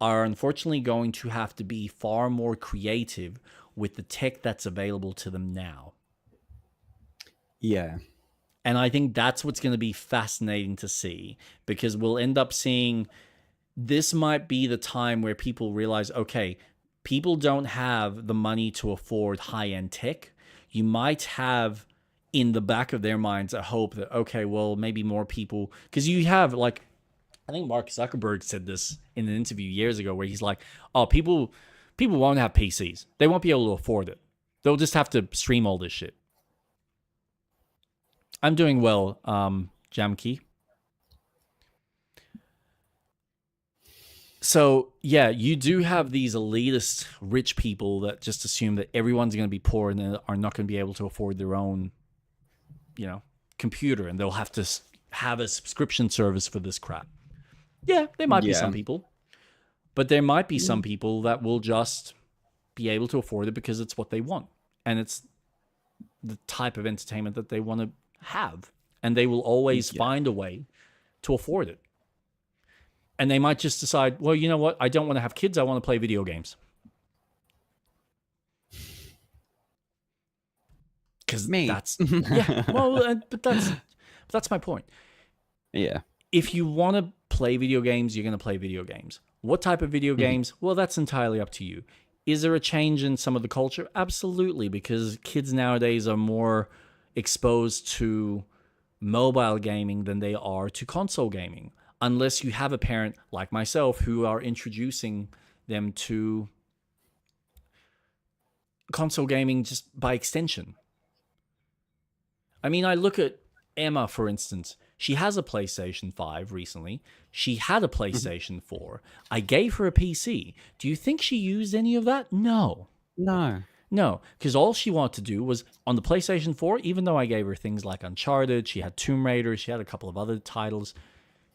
are unfortunately going to have to be far more creative with the tech that's available to them now. Yeah. And I think that's what's going to be fascinating to see, because we'll end up seeing this might be the time where people realize, okay, people don't have the money to afford high-end tech. You might have in the back of their minds a hope that, okay, well, maybe more people, because you have, like, I think Mark Zuckerberg said this in an interview years ago where he's like, oh, people won't have PCs. They won't be able to afford it. They'll just have to stream all this shit. I'm doing well, Jamkey. So, yeah, you do have these elitist rich people that just assume that everyone's going to be poor and they are not going to be able to afford their own, computer, and they'll have to have a subscription service for this crap. Yeah, there might be some people, but there might be some people that will just be able to afford it because it's what they want, and it's the type of entertainment that they want to have, and they will always find a way to afford it. And they might just decide, well, you know what? I don't want to have kids. I want to play video games. Because that's but that's my point. Yeah. If you want to play video games, you're going to play video games. What type of video games? Well, that's entirely up to you. Is there a change in some of the culture? Absolutely, because kids nowadays are more exposed to mobile gaming than they are to console gaming. Unless you have a parent like myself who are introducing them to console gaming just by extension. I mean, I look at Emma, for instance. She has a PlayStation 5 recently. She had a PlayStation 4. I gave her a PC. Do you think she used any of that? No. No, because all she wanted to do was, on the PlayStation 4, even though I gave her things like Uncharted, she had Tomb Raider, she had a couple of other titles.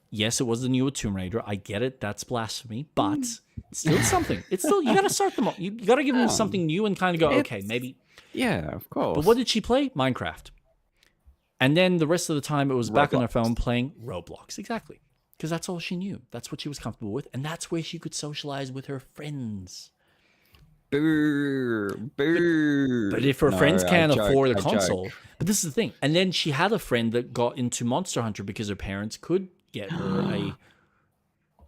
Yes, it was the newer Tomb Raider. I get it. That's blasphemy. But it's still something. It's still, you got to start them all. You got to give them something new and kind of go, okay, maybe. Yeah, of course. But what did she play? Minecraft. And then the rest of the time, it was back on her phone playing Roblox. Exactly. Because that's all she knew. That's what she was comfortable with. And that's where she could socialize with her friends. But if her friends can't afford a console. But this is the thing. And then she had a friend that got into Monster Hunter because her parents could get her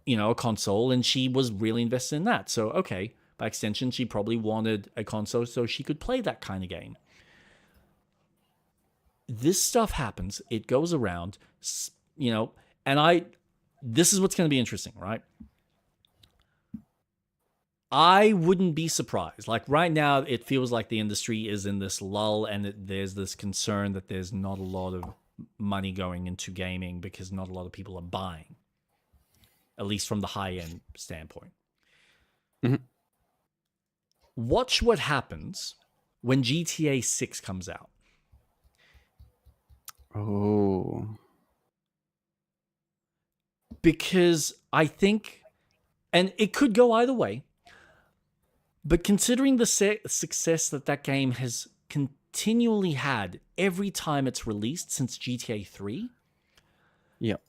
a console, and she was really invested in that. So, okay, by extension, she probably wanted a console so she could play that kind of game. This stuff happens. It goes around, and this is what's going to be interesting, right? I wouldn't be surprised. Like right now, it feels like the industry is in this lull, and there's this concern that there's not a lot of money going into gaming because not a lot of people are buying, at least from the high-end standpoint. Mm-hmm. Watch what happens when GTA 6 comes out. Oh. Because I think, and it could go either way, but considering the success that game has continually had every time it's released since GTA 3, yep,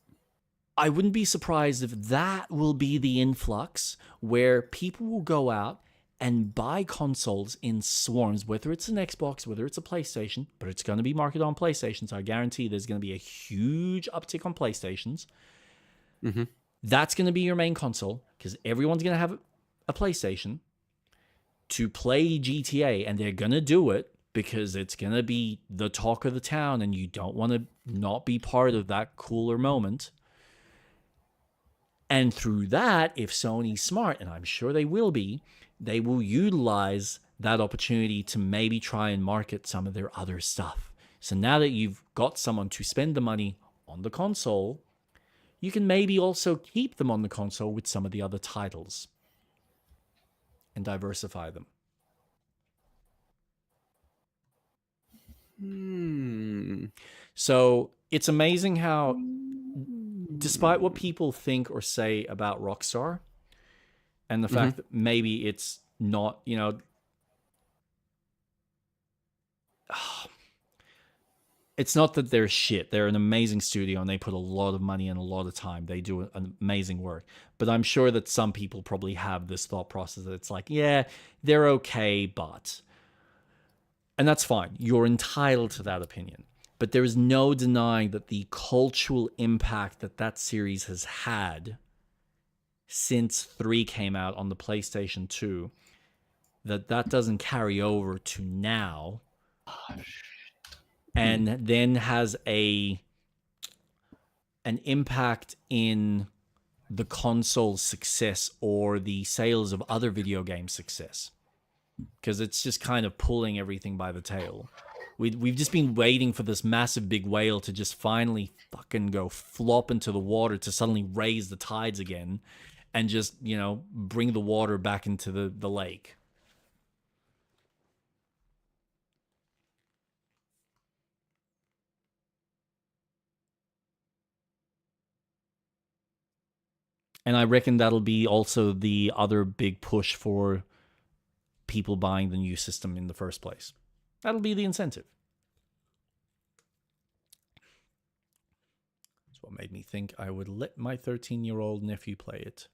I wouldn't be surprised if that will be the influx where people will go out and buy consoles in swarms, whether it's an Xbox, whether it's a PlayStation, but it's going to be marketed on PlayStation, so I guarantee there's going to be a huge uptick on PlayStations. Mm-hmm. That's going to be your main console because everyone's going to have a PlayStation to play GTA, and they're going to do it because it's going to be the talk of the town, and you don't want to not be part of that cooler moment. And through that, if Sony's smart, and I'm sure they will be, they will utilize that opportunity to maybe try and market some of their other stuff. So now that you've got someone to spend the money on the console, you can maybe also keep them on the console with some of the other titles and diversify them. So it's amazing how, despite what people think or say about Rockstar, and the fact that maybe it's not, you know, it's not that they're shit. They're an amazing studio and they put a lot of money and a lot of time. They do an amazing work. But I'm sure that some people probably have this thought process that it's like, yeah, they're okay, but... And that's fine. You're entitled to that opinion. But there is no denying that the cultural impact that that series has had since 3 came out on the PlayStation 2, that doesn't carry over to now. And then has an impact in the console's success or the sales of other video game success. Because it's just kind of pulling everything by the tail. We've just been waiting for this massive big whale to just finally fucking go flop into the water to suddenly raise the tides again and just, you know, bring the water back into the lake. And I reckon that'll be also the other big push for people buying the new system in the first place. That'll be the incentive. That's what made me think I would let my 13-year-old nephew play it.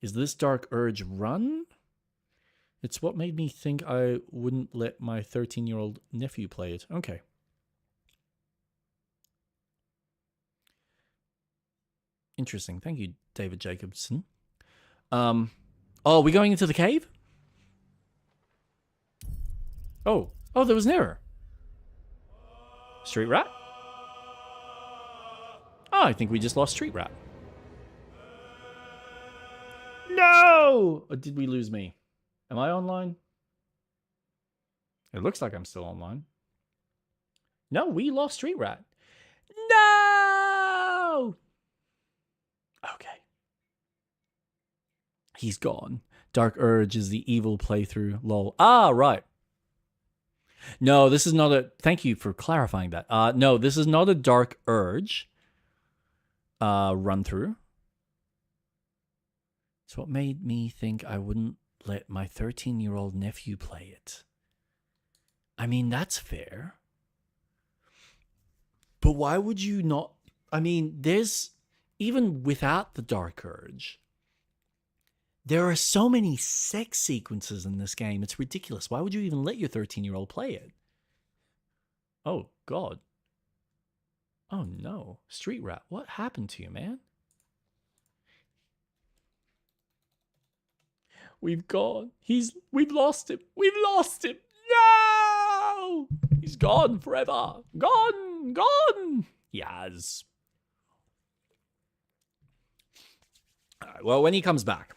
Is this Dark Urge run? It's what made me think I wouldn't let my 13-year-old nephew play it. Okay. Interesting. Thank you, David Jacobson. Oh, are we going into the cave? Oh, there was an error. Street Rat? Oh, I think we just lost Street Rat. No! Or did we lose me? Am I online? It looks like I'm still online. No, we lost Street Rat. No! Okay. He's gone. Dark Urge is the evil playthrough. Lol. Ah, right. No, this is not a... Thank you for clarifying that. No, this is not a Dark Urge run through. It's what made me think I wouldn't let my 13-year-old nephew play it. I mean, that's fair. But why would you not... I mean, there's... Even without the Dark Urge, there are so many sex sequences in this game. It's ridiculous. Why would you even let your 13-year-old play it? Oh, God. Oh, no. Street Rat, what happened to you, man? We've gone. We've lost him. We've lost him. No! He's gone forever. Gone. Yes. All right, well, when he comes back,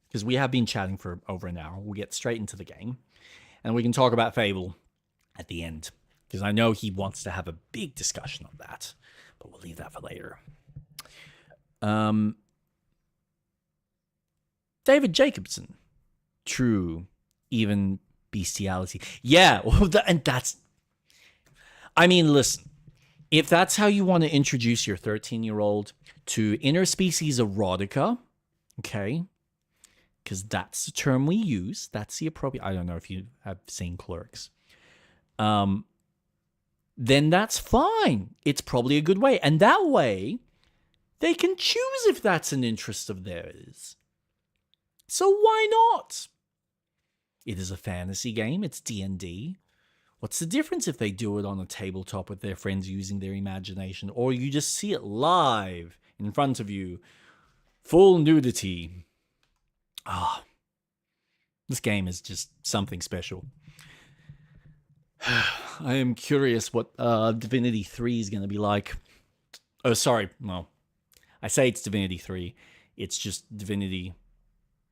because we have been chatting for over an hour, we'll get straight into the game. And we can talk about Fable at the end. Because I know he wants to have a big discussion on that. But we'll leave that for later. David Jacobson. True. Even bestiality. Yeah. And that's... I mean, listen. If that's how you want to introduce your 13-year-old to interspecies erotica, okay, because that's the term we use. That's the appropriate... I don't know if you have seen Clerks. Then that's fine. It's probably a good way. And that way, they can choose if that's an interest of theirs. So why not? It is a fantasy game. It's D&D. What's the difference if they do it on a tabletop with their friends using their imagination, or you just see it live in front of you. Full nudity. Ah, this game is just something special. I am curious what Divinity 3 is going to be like. Oh, sorry. No. I say it's Divinity 3. It's just Divinity.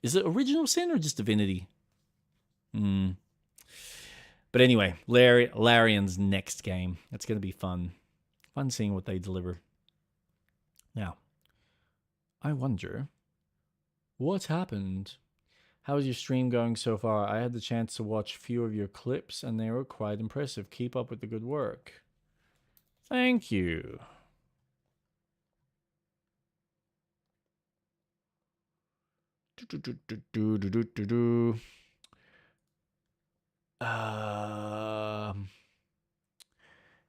Is it Original Sin or just Divinity? But anyway, Larian's next game. That's going to be fun. Fun seeing what they deliver. Now, I wonder what happened. How is your stream going so far? I had the chance to watch a few of your clips and they were quite impressive. Keep up with the good work. Thank you.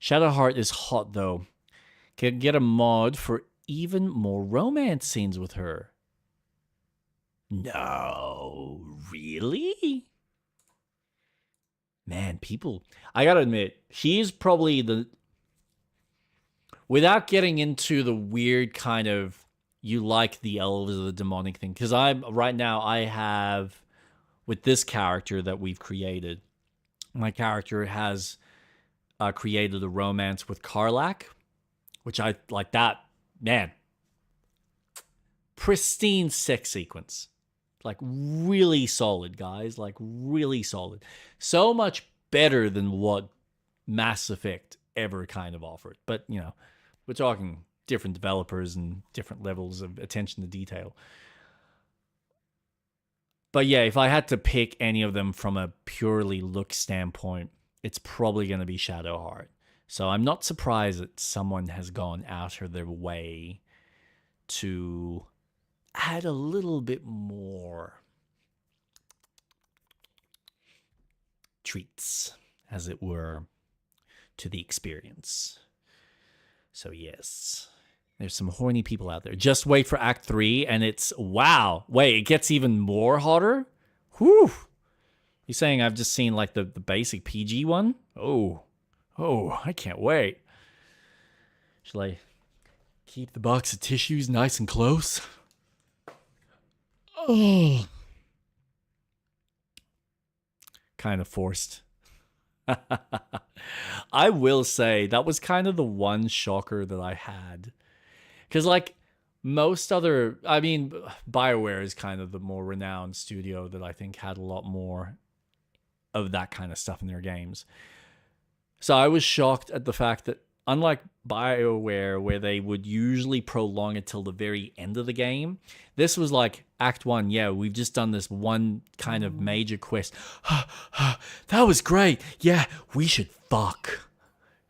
Shadowheart is hot though. Can get a mod for even more romance scenes with her. No, really? Man, people, I gotta admit, she's probably the, without getting into the weird kind of, you like the elves or the demonic thing, because right now I have, with this character that we've created, my character has created a romance with Karlach, which I like that, man. Pristine sex sequence. Like, really solid, guys. Like, really solid. So much better than what Mass Effect ever kind of offered. But, you know, we're talking different developers and different levels of attention to detail. But yeah, if I had to pick any of them from a purely look standpoint, it's probably going to be Shadowheart. So I'm not surprised that someone has gone out of their way to add a little bit more treats, as it were, to the experience. So yes, there's some horny people out there. Just wait for Act 3 and it's, wow. Wait, it gets even more hotter? Whew. You're saying I've just seen like the basic PG one? Oh, I can't wait. Shall I keep the box of tissues nice and close? Oh. Kind of forced. I will say that was kind of the one shocker that I had. Because like most other, I mean, BioWare is kind of the more renowned studio that I think had a lot more of that kind of stuff in their games. So I was shocked at the fact that unlike BioWare, where they would usually prolong it till the very end of the game, this was like Act 1. Yeah, we've just done this one kind of major quest. That was great. Yeah, we should fuck.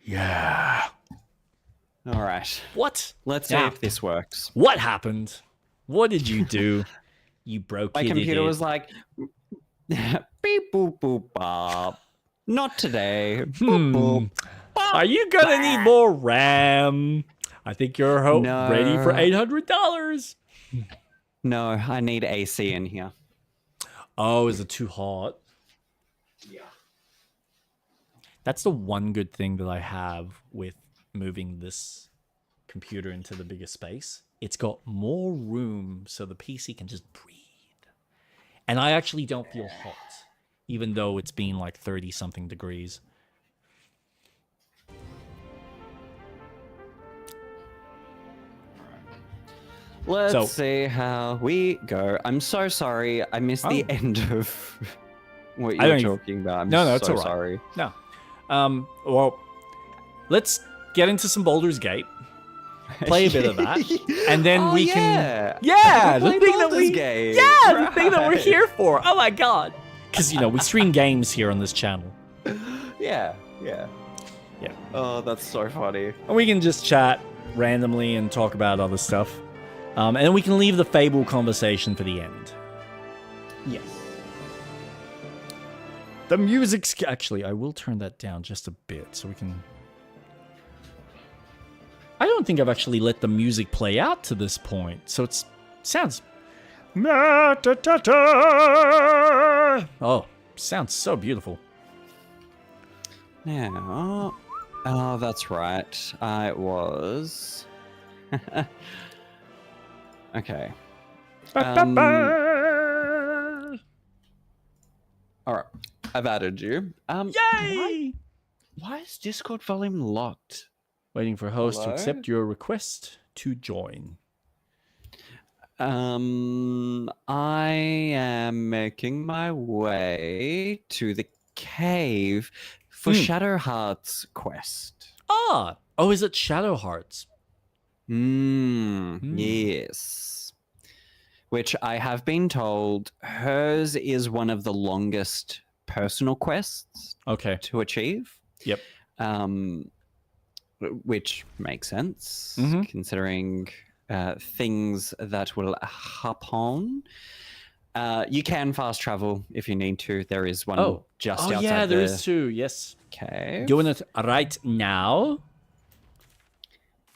Yeah. All right. What? Let's see if this works. What happened? What did you do? You broke it. My computer was like, beep, boop, boop, bop. Not today. Boop, boop. Are you gonna need more RAM? I think you're ready for $800. No, I need AC in here. Oh, is it too hot? Yeah. That's the one good thing that I have with moving this computer into the bigger space. It's got more room so the PC can just breathe. And I actually don't feel hot, even though it's been like 30-something degrees. Let's see how we go. I'm so sorry. I missed the end of what you were talking about. I'm no, it's so all right. sorry. No. Well, let's get into some Baldur's Gate. Play a bit of that. And then we can... Yeah! The thing that the thing that we're here for. Oh my god. Because, you know, we stream games here on this channel. Yeah. Oh, that's so funny. And we can just chat randomly and talk about other stuff. And then we can leave the Fable conversation for the end. Yes. The music's... Actually, I will turn that down just a bit so we can... I don't think I've actually let the music play out to this point, so it sounds... Oh, sounds so beautiful. Now... Oh, that's right. I was... Okay. Ba-ba-ba! All right. I've added you. Yay! Why is Discord volume locked? Waiting for host to Hello? accept your request to join. I am making my way to the cave for Shadowheart's quest. Ah! Oh, is it Shadow Hearts? Yes. Which I have been told hers is one of the longest personal quests Okay. to achieve. Yep. Which makes sense considering things that will happen. You can fast travel if you need to. There is one just outside yeah, there the is two. Yes. cave. Doing it right now.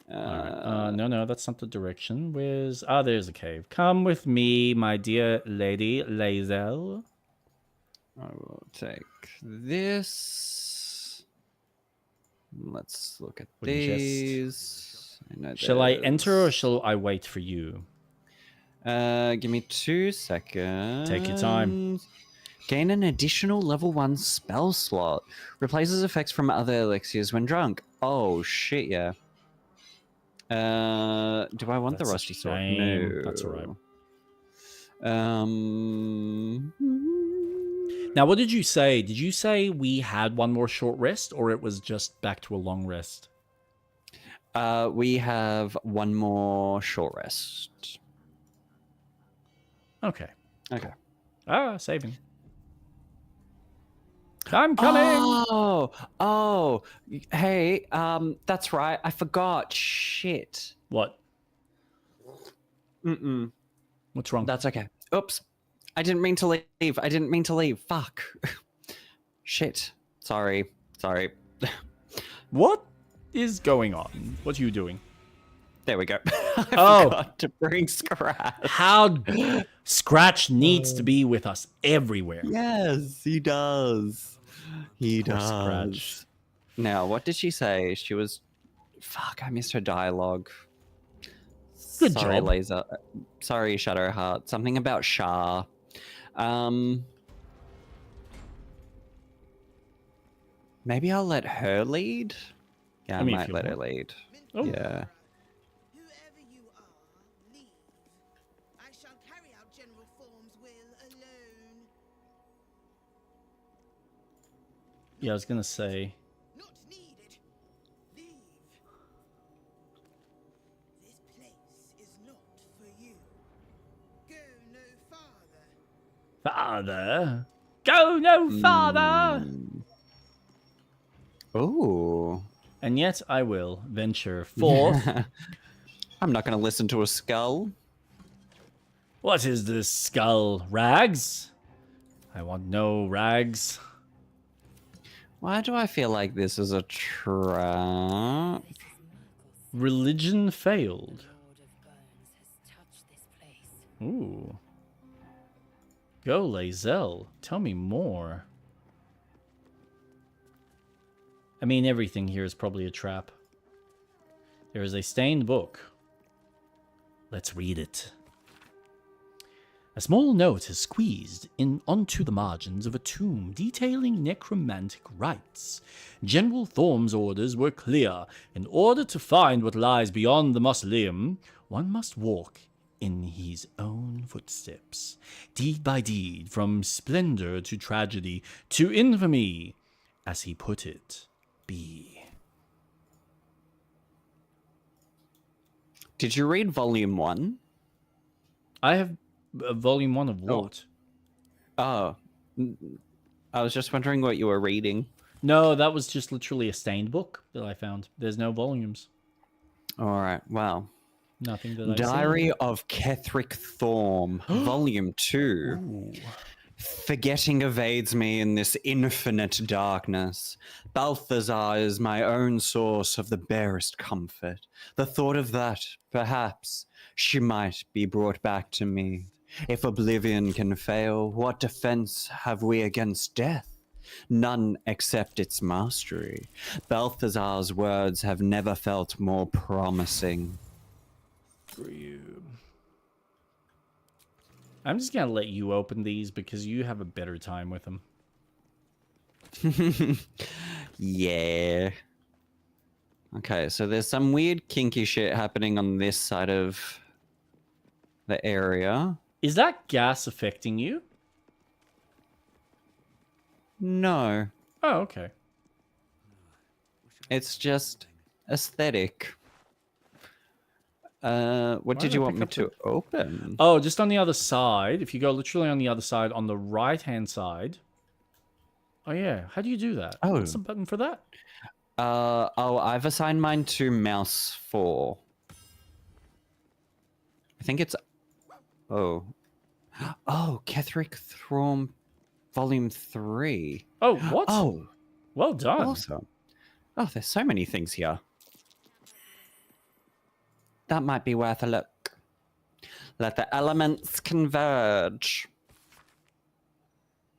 No, that's not the direction. Where's... Ah, there's a cave. Come with me, my dear lady Lazel. I will take this. Let's look at these. Shall I enter or shall I wait for you? Give me 2 seconds. Take your time. Gain an additional level 1 spell slot. Replaces effects from other elixirs when drunk. Oh, shit, yeah. Do I want the rusty sword? No. That's all right. Now, what did you say? Did you say we had one more short rest, or it was just back to a long rest? We have one more short rest. Okay. Okay. Saving. I'm coming! Oh, hey, that's right. I forgot. Shit. What? What's wrong? That's okay. Oops. I didn't mean to leave. Fuck. Shit. Sorry. What is going on? What are you doing? There we go. I forgot to bring Scratch. How Scratch needs to be with us everywhere. Yes, he does. He does. Scratch. Now, what did she say? She was... Fuck, I missed her dialogue. Good Sorry, job. Laser. Sorry, Shadowheart. Something about Shah. Maybe I'll let her lead? Yeah, I might let her lead. Oh. Yeah. Whoever you are, leave. I shall carry out General Form's will alone. Yeah, I was gonna say. Not needed. Leave. This place is not for you. Go no farther. Father? Go no farther! Oh. And yet I will venture forth. I'm not going to listen to a skull. What is this skull? Rags? I want no rags. Why do I feel like this is a trap? Religion failed. Ooh. Go, Lazel. Tell me more. I mean, everything here is probably a trap. There is a stained book. Let's read it. A small note is squeezed in onto the margins of a tomb detailing necromantic rites. General Thorm's orders were clear. In order to find what lies beyond the mausoleum, one must walk in his own footsteps, deed by deed, from splendor to tragedy to infamy, as he put it. B. Did you read volume 1? I have volume 1 of what? Oh. I was just wondering what you were reading. No, that was just literally a stained book that I found. There's no volumes. All right. Wow. Nothing that I Diary of Ketheric Thorm, volume 2. Ooh. Forgetting evades me in this infinite darkness. Balthazar is my own source of the barest comfort. The thought of that, perhaps, she might be brought back to me. If oblivion can fail, what defense have we against death? None except its mastery. Balthazar's words have never felt more promising. For you. I'm just gonna let you open these because you have a better time with them. Yeah. Okay, so there's some weird kinky shit happening on this side of the area. Is that gas affecting you? No, Oh, okay. it's just aesthetic. What Why did did you I want pick me up to open? Oh, just on the other side. If you go literally on the other side, on the right-hand side. Oh, yeah. How do you do that? Oh. What's the button for that? I've assigned mine to mouse 4. I think it's... Oh. Oh, Ketheric Thrawn Volume 3. Oh, what? Oh, Well done. awesome. Oh, there's so many things here. That might be worth a look. Let the elements converge.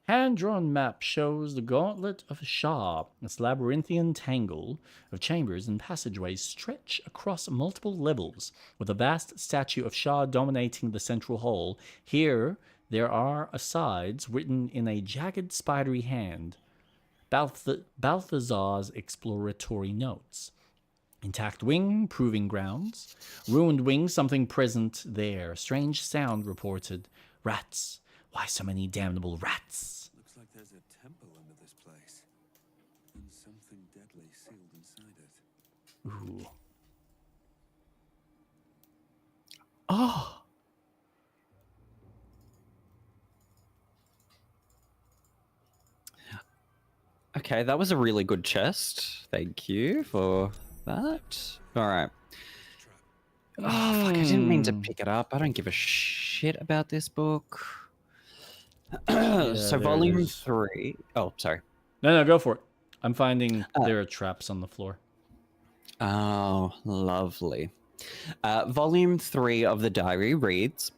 Hand-drawn map shows the gauntlet of Shah. Its labyrinthian tangle of chambers and passageways stretch across multiple levels, with a vast statue of Shah dominating the central hall. Here, there are asides written in a jagged, spidery hand. Balthazar's exploratory notes. Intact wing, proving grounds. Ruined wing, something present there. Strange sound reported. Rats. Why so many damnable rats? Looks like there's a temple under this place. And something deadly sealed inside it. Ooh. Oh. Okay, that was a really good chest. Thank you for that. All right. Oh, fuck, I didn't mean to pick it up. I don't give a shit about this book. Yeah, So there it volume is. 3. Oh, sorry. No, go for it. I'm finding there are traps on the floor. Oh, lovely. Volume 3 of the diary reads,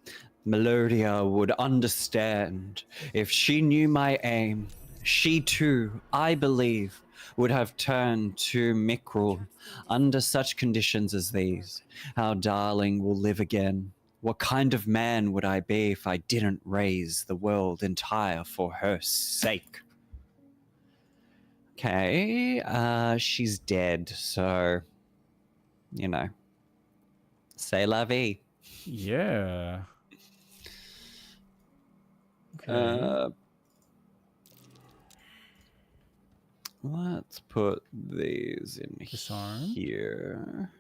Melodia would understand if she knew my aim. She too, I believe, would have turned to Mikrul under such conditions as these. Our darling will live again. What kind of man would I be if I didn't raise the world entire for her sake? Okay, she's dead, so, you know, c'est la vie. Yeah. Okay. Let's put these in Disarm. here.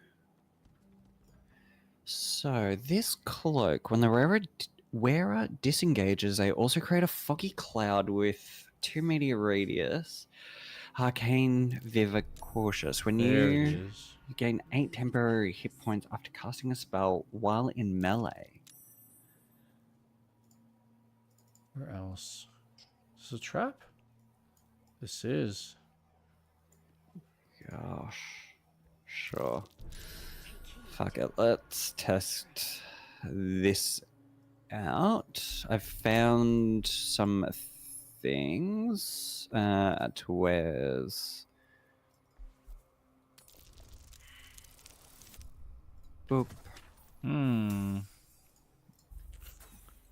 So this cloak, when the wearer disengages, they also create a foggy cloud with 2 meter radius. Arcane Viva Cautious. When There it you is. gain 8 temporary hit points after casting a spell while in melee. Where else? Is this a trap? This is. Gosh. Sure. Fuck it. Let's test this out. I've found some things. To where's... Boop.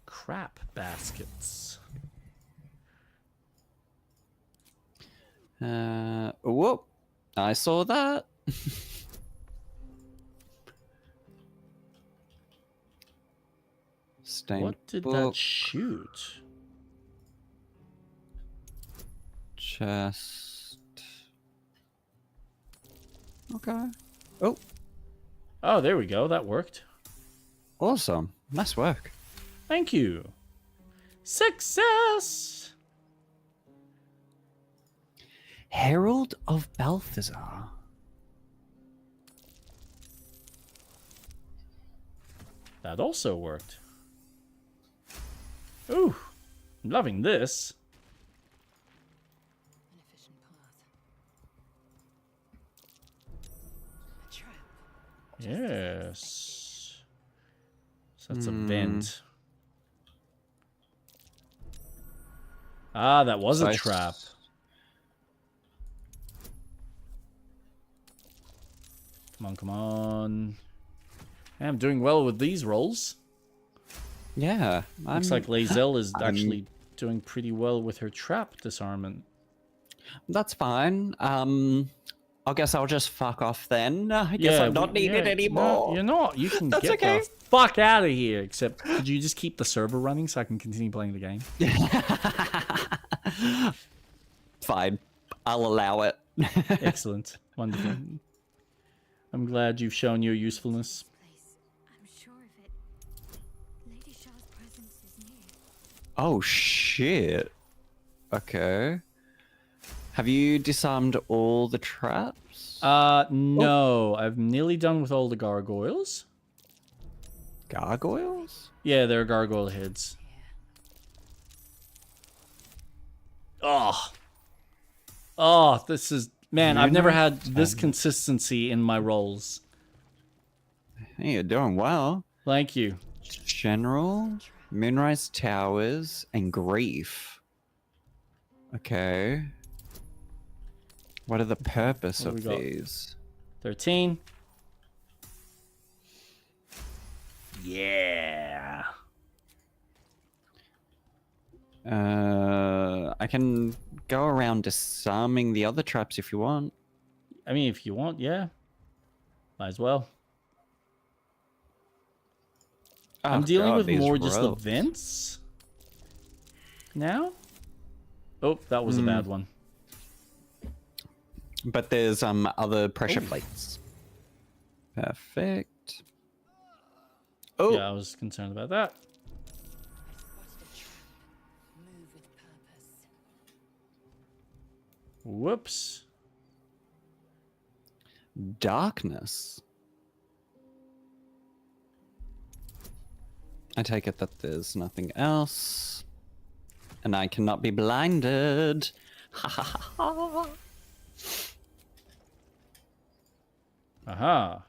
Crap baskets. Whoop. I saw that. Stained What did book, that shoot? chest. Okay. Oh, Oh, there we go. That worked. awesome. Nice work. Thank you. Success! Herald of Balthazar. That also worked. Ooh, I'm loving this. An efficient path. A trap. Yes. So that's a vent. Ah, that was a trap. Come on, come on. I'm doing well with these rolls. Yeah. Looks like Lae'zel is actually doing pretty well with her trap disarmament. That's fine. I guess I'll just fuck off then. I guess I'm not needed anymore. No, you're not. You can That's get okay. the fuck out of here. Except, could you just keep the server running so I can continue playing the game? Fine. I'll allow it. Excellent. Wonderful. I'm glad you've shown your usefulness. Place. I'm sure of it. Lady Shah's presence is near. Oh, shit. Okay. Have you disarmed all the traps? No. I'm nearly done with all the gargoyles. Gargoyles? Yeah, they're gargoyle heads. Oh, this is... Man, I've never had this consistency in my rolls. Hey, you're doing well. Thank you. General, Moonrise Towers, and Grief. Okay. What are the purpose What do of we got? these? 13. Yeah. I can go around disarming the other traps if you want. I mean, if you want, yeah. Might as well. I'm dealing with more just the vents now. Oh, that was a bad one. But there's other pressure plates. Perfect. Oh, Yeah, I was concerned about that. Move with purpose. Whoops. darkness. I take it that there's nothing else. And I cannot be blinded. Ha ha ha ha. Aha.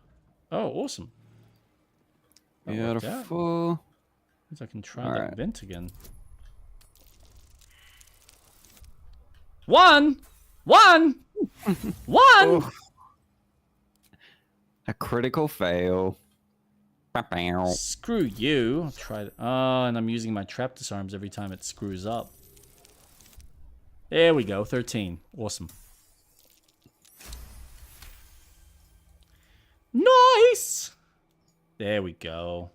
Oh, awesome. That worked out. Beautiful. Means I can try All that right. vent again. One! One! Oh. A critical fail. Ba-bow. Screw you. I'll try that. Oh, and I'm using my trap disarms every time it screws up. There we go. 13. Awesome. Nice! There we go.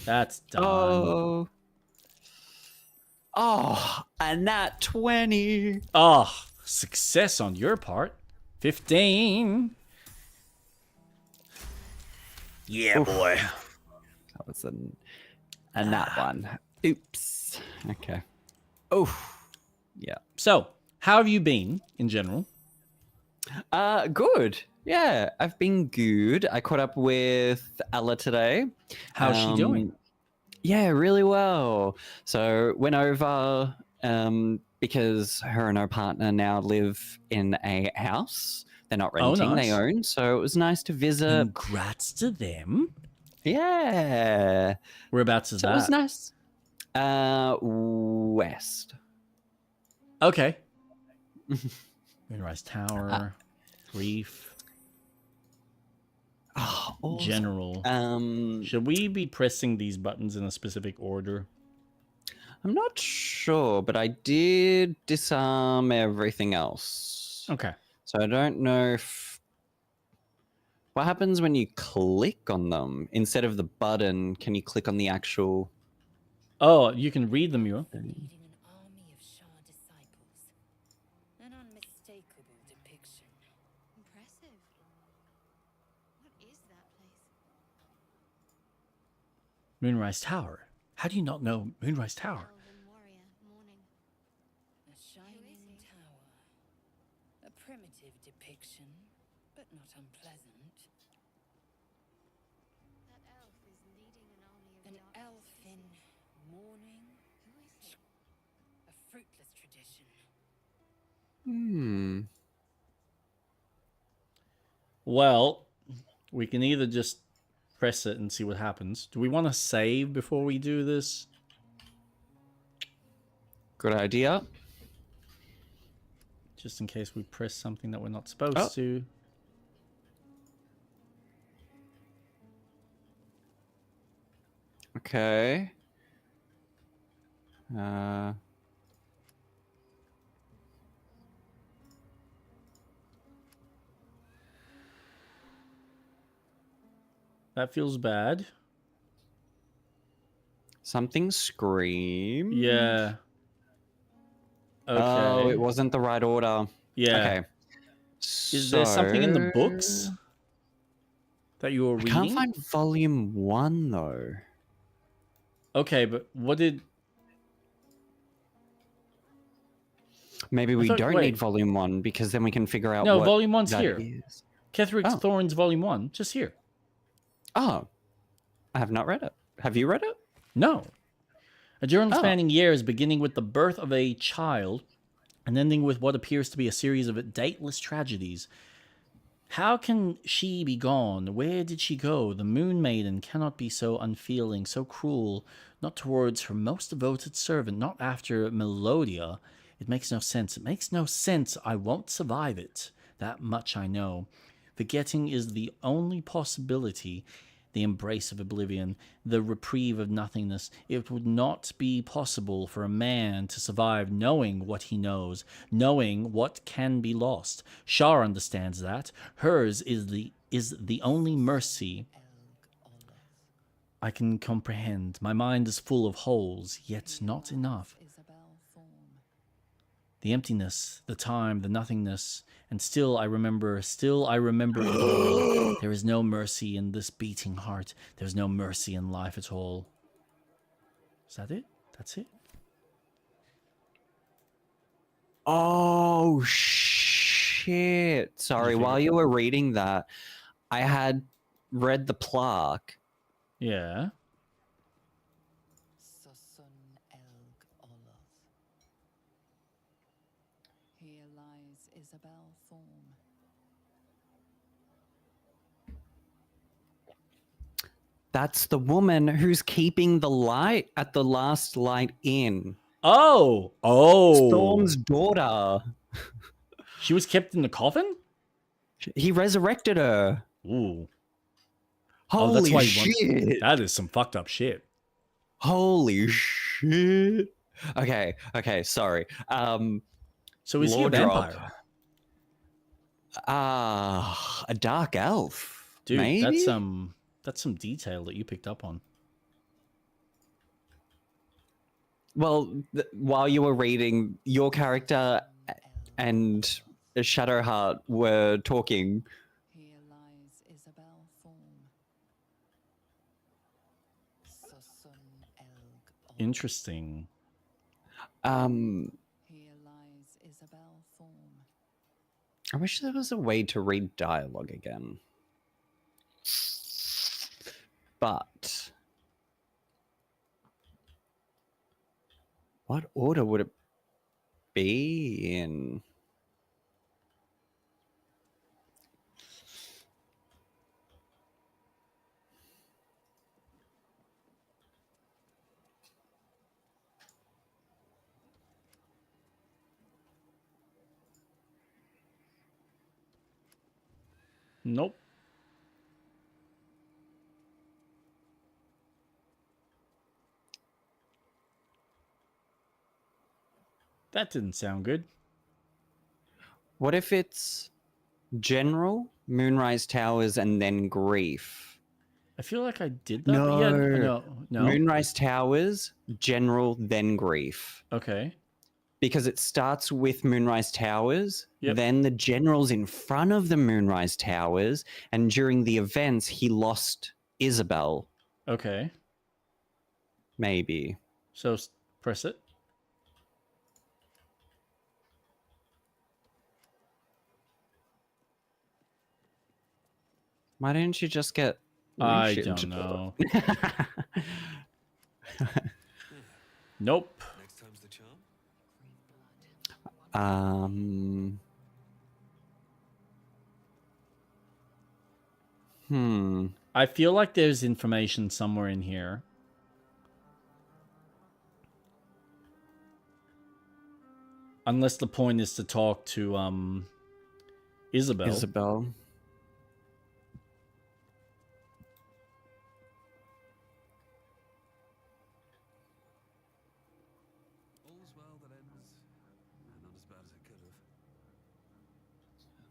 That's done. Oh. Oh, and that 20. Oh, success on your part. 15. Yeah, boy. That was a nat one. Oops. Okay. Oh. Yeah. So, how have you been in general? Good. Yeah, I've been good. I caught up with Ella today. How's she doing? Yeah, really well. So went over because her and her partner now live in a house. They're not Oh, renting, they nice. own. So it was nice to visit. Congrats to them. Yeah. Whereabouts is So it that? was nice. West. Okay. Moonrise Tower. Grief. Oh, awesome. General. Should we be pressing these buttons in a specific order? I'm not sure, but I did disarm everything else. Okay. So I don't know if... What happens when you click on them? Instead of the button, can you click on the actual... Oh, you can read them, you. Leading an army of Shah disciples. An unmistakable depiction. Impressive. What is that place? Moonrise Tower. How do you not know Moonrise Tower? Elven warrior, mourning. A shining tower. A primitive depiction, but not unpleasant. That elf is leading an army of An darkness. elf in mourning. Who is it? A fruitless tradition. Well, we can either just press it and see what happens. Do we want to save before we do this? Good idea. Just in case we press something that we're not supposed Oh. to. Okay. That feels bad. Something screamed. Yeah. Okay. Oh, it wasn't the right order. Yeah. Okay. Is there something in the books that you were I reading? can't find volume 1 though. Okay, but what did... Maybe we don't wait. need volume 1 because then we can figure out No, what volume 1's that here. is. Ketherick's Oh. Thorns Volume 1, just here. Oh, I have not read it. Have you read it? No. A journey Oh. spanning years, beginning with the birth of a child and ending with what appears to be a series of dateless tragedies. How can she be gone? Where did she go? The Moon Maiden cannot be so unfeeling, so cruel, not towards her most devoted servant, not after Melodia. It makes no sense. It makes no sense. I won't survive it. That much I know. Forgetting is the only possibility. The embrace of oblivion, the reprieve of nothingness. It would not be possible for a man to survive knowing what he knows, knowing what can be lost. Shar understands that. Hers is the only mercy I can comprehend. My mind is full of holes, yet not enough. The emptiness, the time, the nothingness, and still I remember it all. There is no mercy in this beating heart. There is no mercy in life at all. Is that it? That's it? Oh, shit. Sorry, while you were reading that, I had read the plaque. Yeah. Sosun Elg Oloth. Here lies Isabel Thorne. That's the woman who's keeping the light at the last light in. Oh! Storm's daughter. She was kept in the coffin? He resurrected her. Ooh. Holy that's why shit. That is some fucked up shit. Holy shit. Okay, sorry. So is he a Lore drop. vampire? A dark elf. Dude, maybe? that's some detail that you picked up on. Well, while you were reading, your character and Shadowheart were talking. Here lies Isabel Thorne. Sosun Elg Oloth. Interesting. Here lies Isabel Thorne. I wish there was a way to read dialogue again. But what order would it be in? Nope. That didn't sound good. What if it's General, Moonrise Towers, and then Grief? I feel like I did that. But yeah, no. Moonrise Towers, General, then Grief. Okay. Because it starts with Moonrise Towers, Yep. then the General's in front of the Moonrise Towers, and during the events, he lost Isabel. Okay. Maybe. So press it. Why didn't you just get I Lucian don't to do know. it? Nope. Next time's the charm. I feel like there's information somewhere in here. Unless the point is to talk to Isabel. Isabel. All's well that ends not as bad as it could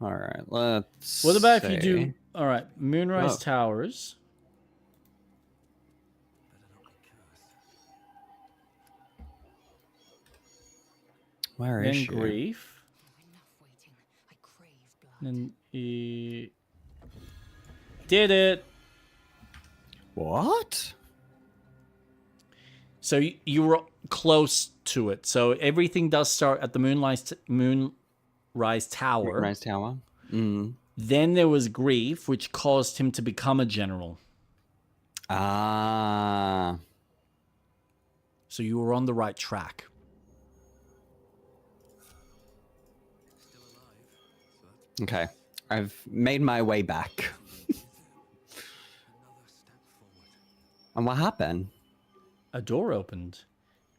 have. All right, let's. What about if you see. do? All right, Moonrise Oh. Towers. Better not be cursed. Where is Then she? Grief. Enough waiting. I crave blood. Then he did it. What? So you were close to it. So everything does start at the Moonrise Tower. Moonrise Tower. Mm. Then there was Grief, which caused him to become a general. Ah. So you were on the right track. Still alive, so that's Okay. I've made my way back. another step forward. And what happened? A door opened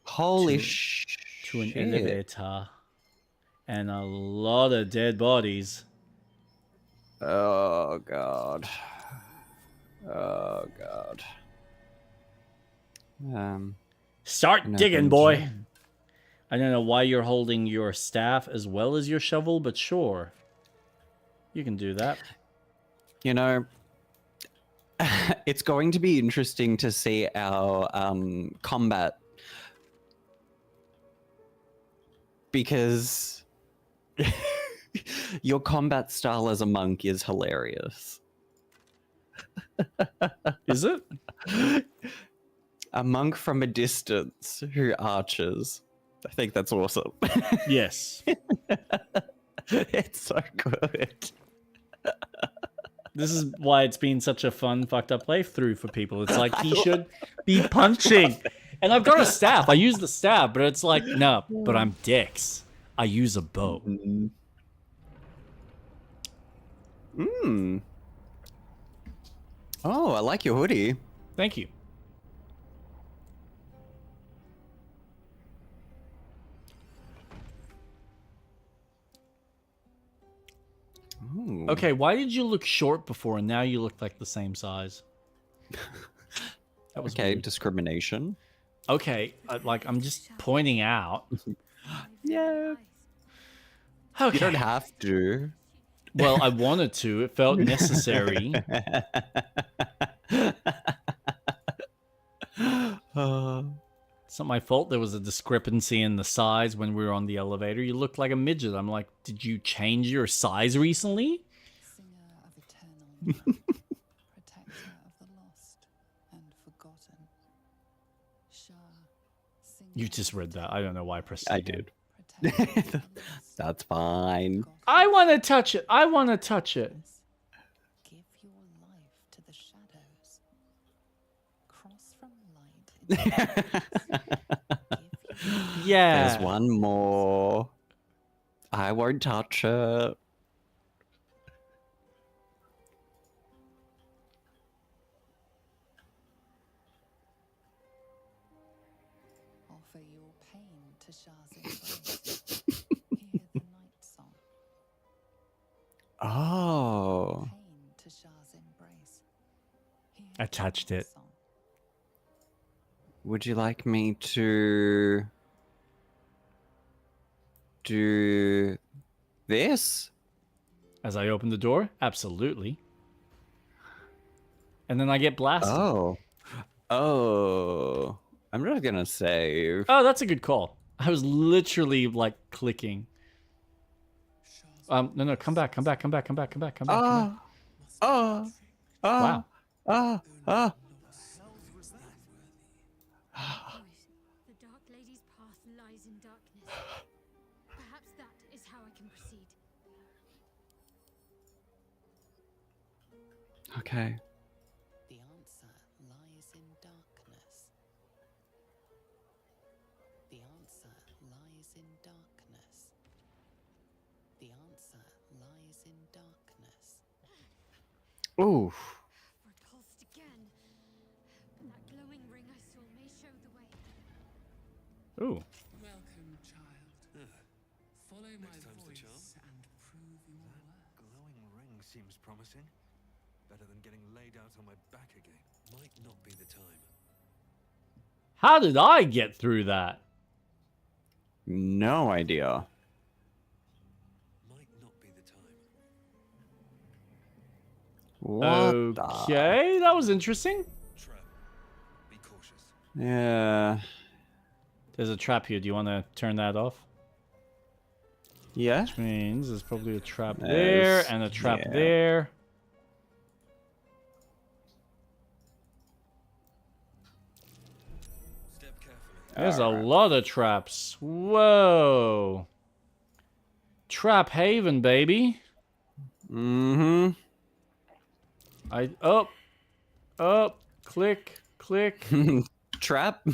Holy To- shit. to an elevator. And a lot of dead bodies. Oh, God. Oh, God. Start An digging, open boy. gym. I don't know why you're holding your staff as well as your shovel, but sure. You can do that. You know, it's going to be interesting to see our combat, because your combat style as a monk is hilarious. Is it? A monk from a distance who arches. I think that's awesome. Yes. It's so good. This is why it's been such a fun, fucked up playthrough for people. It's like he should be punching. And I've got a staff. I use the staff, but it's like, no, but I'm Dex. I use a bow. Mm. Oh, I like your hoodie. Thank you. Ooh. Okay, why did you look short before and now you look like the same size? That was Okay, weird. discrimination. Okay, I'm just pointing out. Yeah. Okay. You don't have to. Well, I wanted to. It felt necessary. It's not my fault there was a discrepancy in the size when we were on the elevator. You looked like a midget. I'm like, did you change your size recently? Singer of eternal love, protector of the lost and forgotten. Shah, singer You just read that. I don't know why I pressed it I again. did. protector of the lost, That's fine. forgotten. I want to touch it. I want to touch it. Give your life to the shadows. Cross from light into darkness. Give your Yeah. There's one more. I won't touch it. offer your pain to Shah's embrace. Hear the night song. Oh. Pain to Shah's embrace. Hear I the touched night it. song. Would you like me to do this? As I open the door, absolutely. And then I get blasted. Oh. Oh. I'm just gonna save. Oh, that's a good call. I was literally like clicking. No, come back. Oh. Oh. Wow. Oh. Oh. The Dark Lady's path lies in darkness. Perhaps that is how I can proceed. Okay. The answer lies in darkness. The answer lies in darkness. The answer lies in darkness. Ooh. Repulsed again. That glowing ring I saw may show the way. Ooh. Welcome, child. Follow my Next time's the charm. voice and prove your worth. Glowing ring seems promising. Better than getting laid out on my back again. Might not be the time. How did I get through that? No idea. Might not be the time. What the- Okay, that was interesting. Trap. Be cautious. Yeah. There's a trap here. Do you want to turn that off? Yeah? Which means there's probably a trap there There's- and a trap yeah. there. Step carefully. There's a lot of traps. Whoa. Trap Haven, baby. Mm-hmm. Up, click, click. Trap?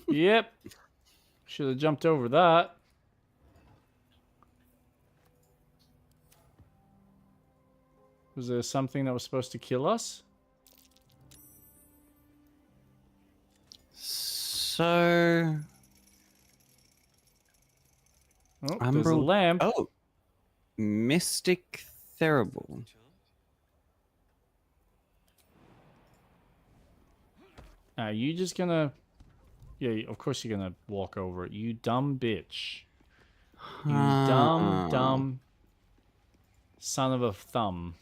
Yep. Should have jumped over that. Was there something that was supposed to kill us? So... Oh, there's a Umbral- lamp. Oh. Mystic Therible. Are you just gonna... Yeah, of course you're gonna walk over it. You dumb bitch. You dumb son of a thumb.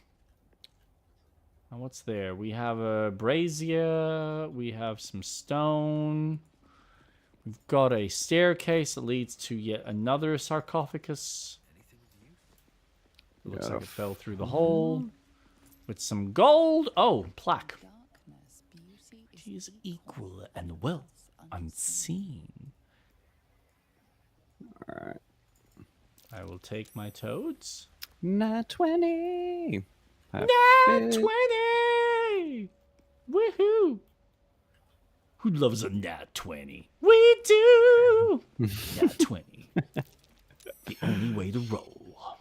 Now what's there? We have a brazier. We have some stone. We've got a staircase that leads to yet another sarcophagus. Looks like it fell through the hole. With some gold. Oh, plaque. Darkness, beauty She is equal and wealth unseen. Alright. I will take my toads. Nat 20! Nat Perfect. 20! Woohoo! Who loves a nat 20? We do! Nat 20. The only way to roll.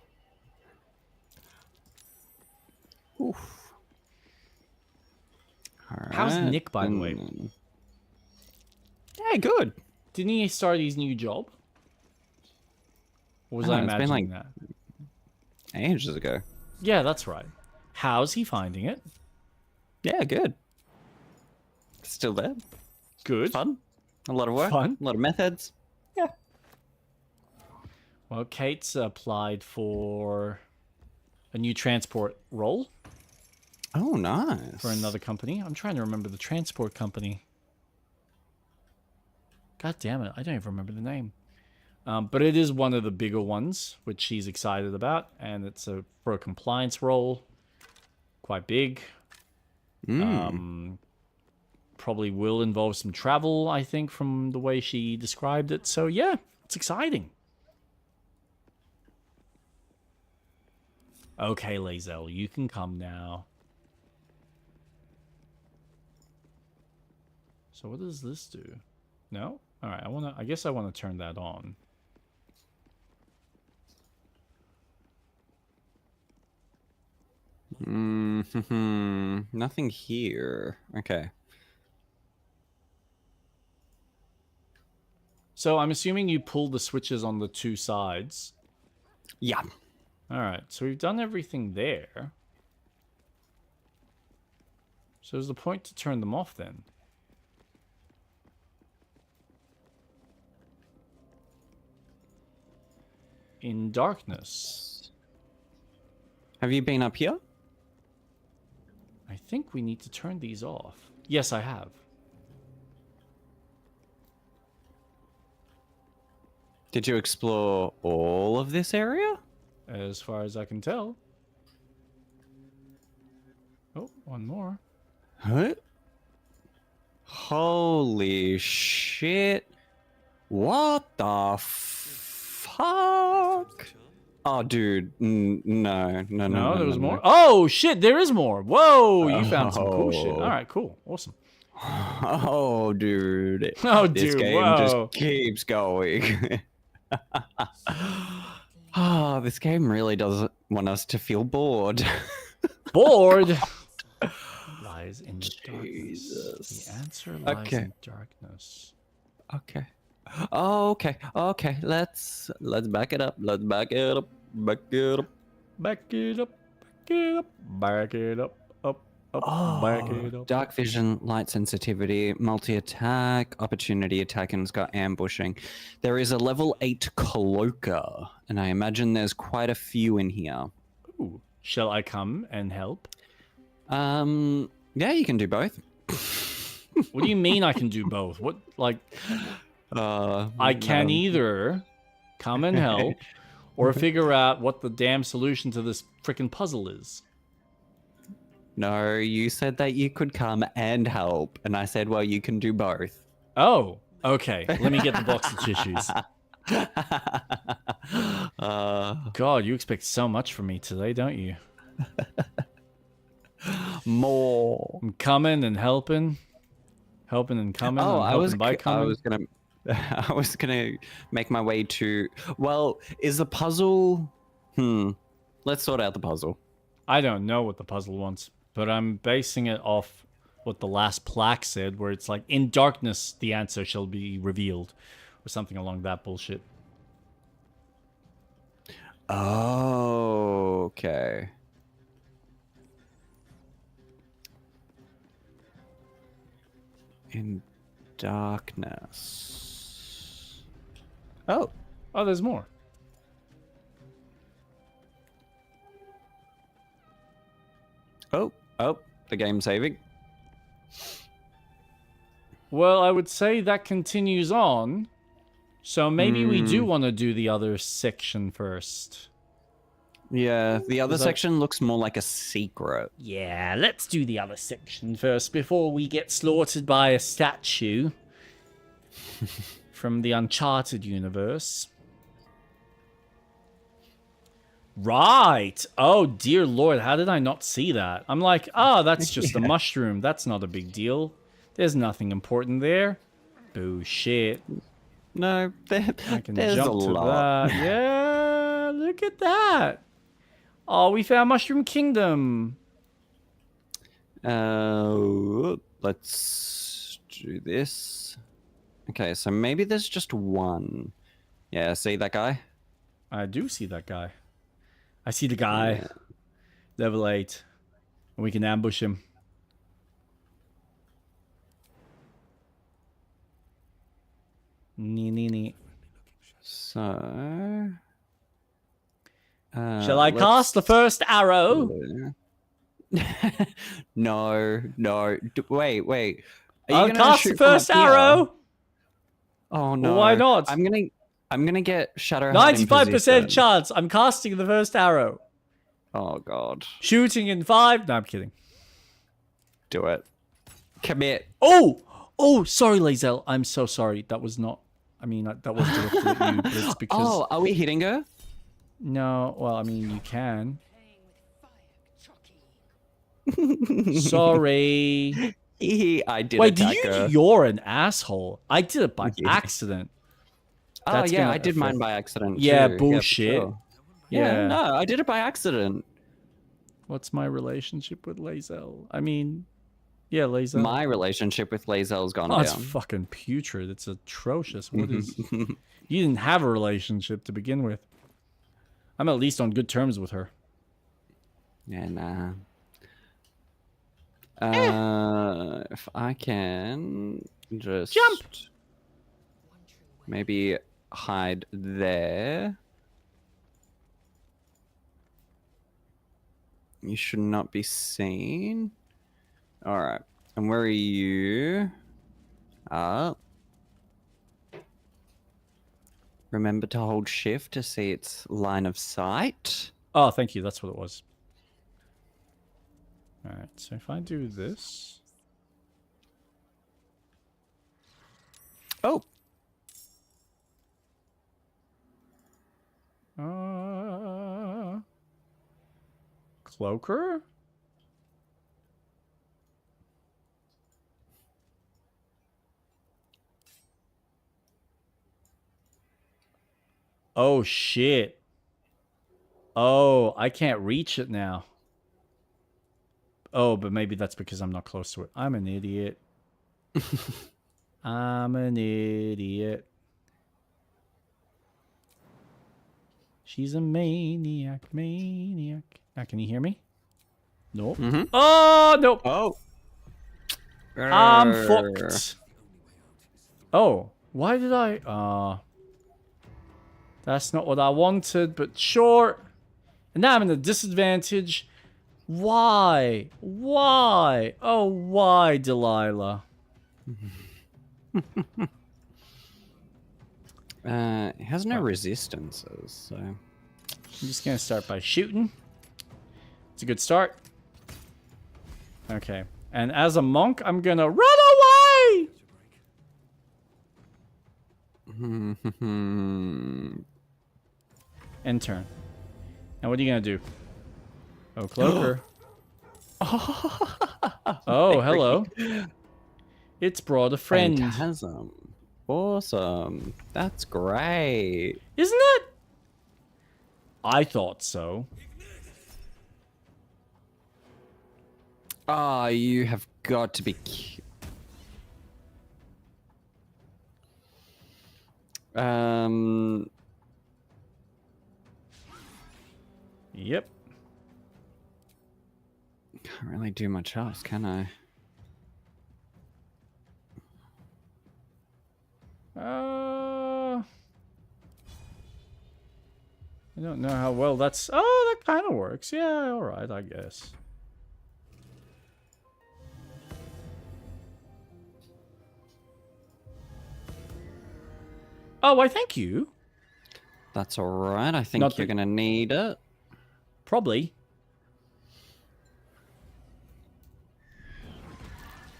Oof. How's Alright, Nick, by the way? Yeah, good. Didn't he start his new job? Or was Oh, I it's been imagining like- that? Ages ago. Yeah, that's right. How's he finding it? Yeah, good. Still there. Good. Fun. A lot of work. Fun. A lot of methods. Yeah. Well, Kate's applied for a new transport role Oh, nice. for another company. I'm trying to remember the transport company. God damn it, I don't even remember the name. But it is one of the bigger ones, which she's excited about, and it's for a compliance role. Quite big. Probably will involve some travel, I think, from the way she described it. So yeah, it's exciting. Okay, Lazel, you can come now. So what does this do? No? Alright, I guess I wanna turn that on. Nothing here. Okay. So I'm assuming you pull the switches on the two sides. Yeah. Alright, so we've done everything there. So is the point to turn them off then? In darkness. Have you been up here? I think we need to turn these off. Yes, I have. Did you explore all of this area? As far as I can tell. Oh, one more. Huh? Holy shit. What the fuck? Oh, dude. No. No, there was more. Oh, shit, there is more. Whoa, you found some cool shit. Oh. All right, cool. Awesome. Oh, dude. Oh, This dude, game whoa. just keeps going. Oh, this game really doesn't want us to feel bored. Bored. Lies in Jesus. darkness. The answer lies Okay. in darkness. Okay. Oh, okay. Let's back it up. Let's back it up. Back it up. Back it up. Back it up. Back it up. Up. Back it up. Dark vision, light sensitivity, multi-attack, opportunity attack, and it's got ambushing. There is a level 8 cloaker, and I imagine there's quite a few in here. Ooh. Shall I come and help? Yeah, you can do both. What do you mean I can do both? What, like, I can either come and help or figure out what the damn solution to this freaking puzzle is. No, you said that you could come and help, and I said, well, you can do both. Oh, okay. Let me get the box of tissues. God, you expect so much from me today, don't you? More. I'm coming and helping. Helping and coming. Oh, and helping by coming. I was gonna make my way to. Well, is the puzzle? Let's sort out the puzzle. I don't know what the puzzle wants, but I'm basing it off what the last plaque said, where it's like, in darkness, the answer shall be revealed, or something along that bullshit. Oh, okay. In darkness. Oh. Oh, there's more. Oh, the game's saving. Well, I would say that continues on. So maybe we do want to do the other section first. Yeah, the other section looks more like a secret. Yeah, let's do the other section first before we get slaughtered by a statue from the Uncharted universe. Right. Oh, dear Lord, how did I not see that? I'm like, that's just a mushroom. That's not a big deal. There's nothing important there. Bullshit. No, I can there's jump a to lot. that. Yeah, look at that. Oh, we found Mushroom Kingdom. Let's do this. Okay, so maybe there's just one. Yeah, see that guy? I do see that guy. I see the guy. Yeah. Level 8. And we can ambush him. Nee. So... Shall I cast the first arrow? No. Wait. Are you I'll gonna cast shoot the from up first here? arrow. Oh no! Why not? I'm gonna get Shadow. 95% chance. I'm casting the first arrow. Oh god! Shooting in 5. No, I'm kidding. Do it. Commit. Oh, sorry, Lazel. I'm so sorry. That was not. I mean, that was directed at you, but it's because. Oh, are we hitting her? No, well, I mean, you can. Sorry. I did. Wait, attack her. you're an asshole. I did it by accident. Oh That's yeah, gonna I did mine by accident. Yeah, too. bullshit. Yeah, for sure. Yeah. No, I did it by accident. What's my relationship with Lazel? I mean, yeah, Lazel. My relationship with Lazel's gone It's down. fucking putrid. It's atrocious. What is? You didn't have a relationship to begin with. I'm at least on good terms with her. Yeah, nah. If I can just Jump! Maybe hide there. You should not be seen. All right. And where are you? Remember to hold shift to see its line of sight. Oh, thank you. That's what it was. All right. So if I do this. Oh. Cloaker? Oh, shit. Oh, I can't reach it now. Oh, but maybe that's because I'm not close to it. I'm an idiot. I'm an idiot. She's a maniac. Now, can you hear me? Nope. Mm-hmm. Oh, nope. Oh. I'm fucked. Oh, why did I... That's not what I wanted, but sure. And now I'm in a disadvantage. Why? Why? Oh, why, Delilah? It has no resistances, so... I'm just gonna start by shooting. It's a good start. Okay. And as a monk, I'm gonna run away! End turn. Now what are you gonna do? Oh, cloaker. Oh, hello. It's brought a friend. Phantasm. Awesome. That's great. Isn't it? I thought so. Ah, you have got to be... Yep. Can't really do much else, can I? I don't know how well that's... Oh, that kind of works. Yeah, alright, I guess. Oh, why thank you. That's alright. I think Not you're the- gonna need it. Probably.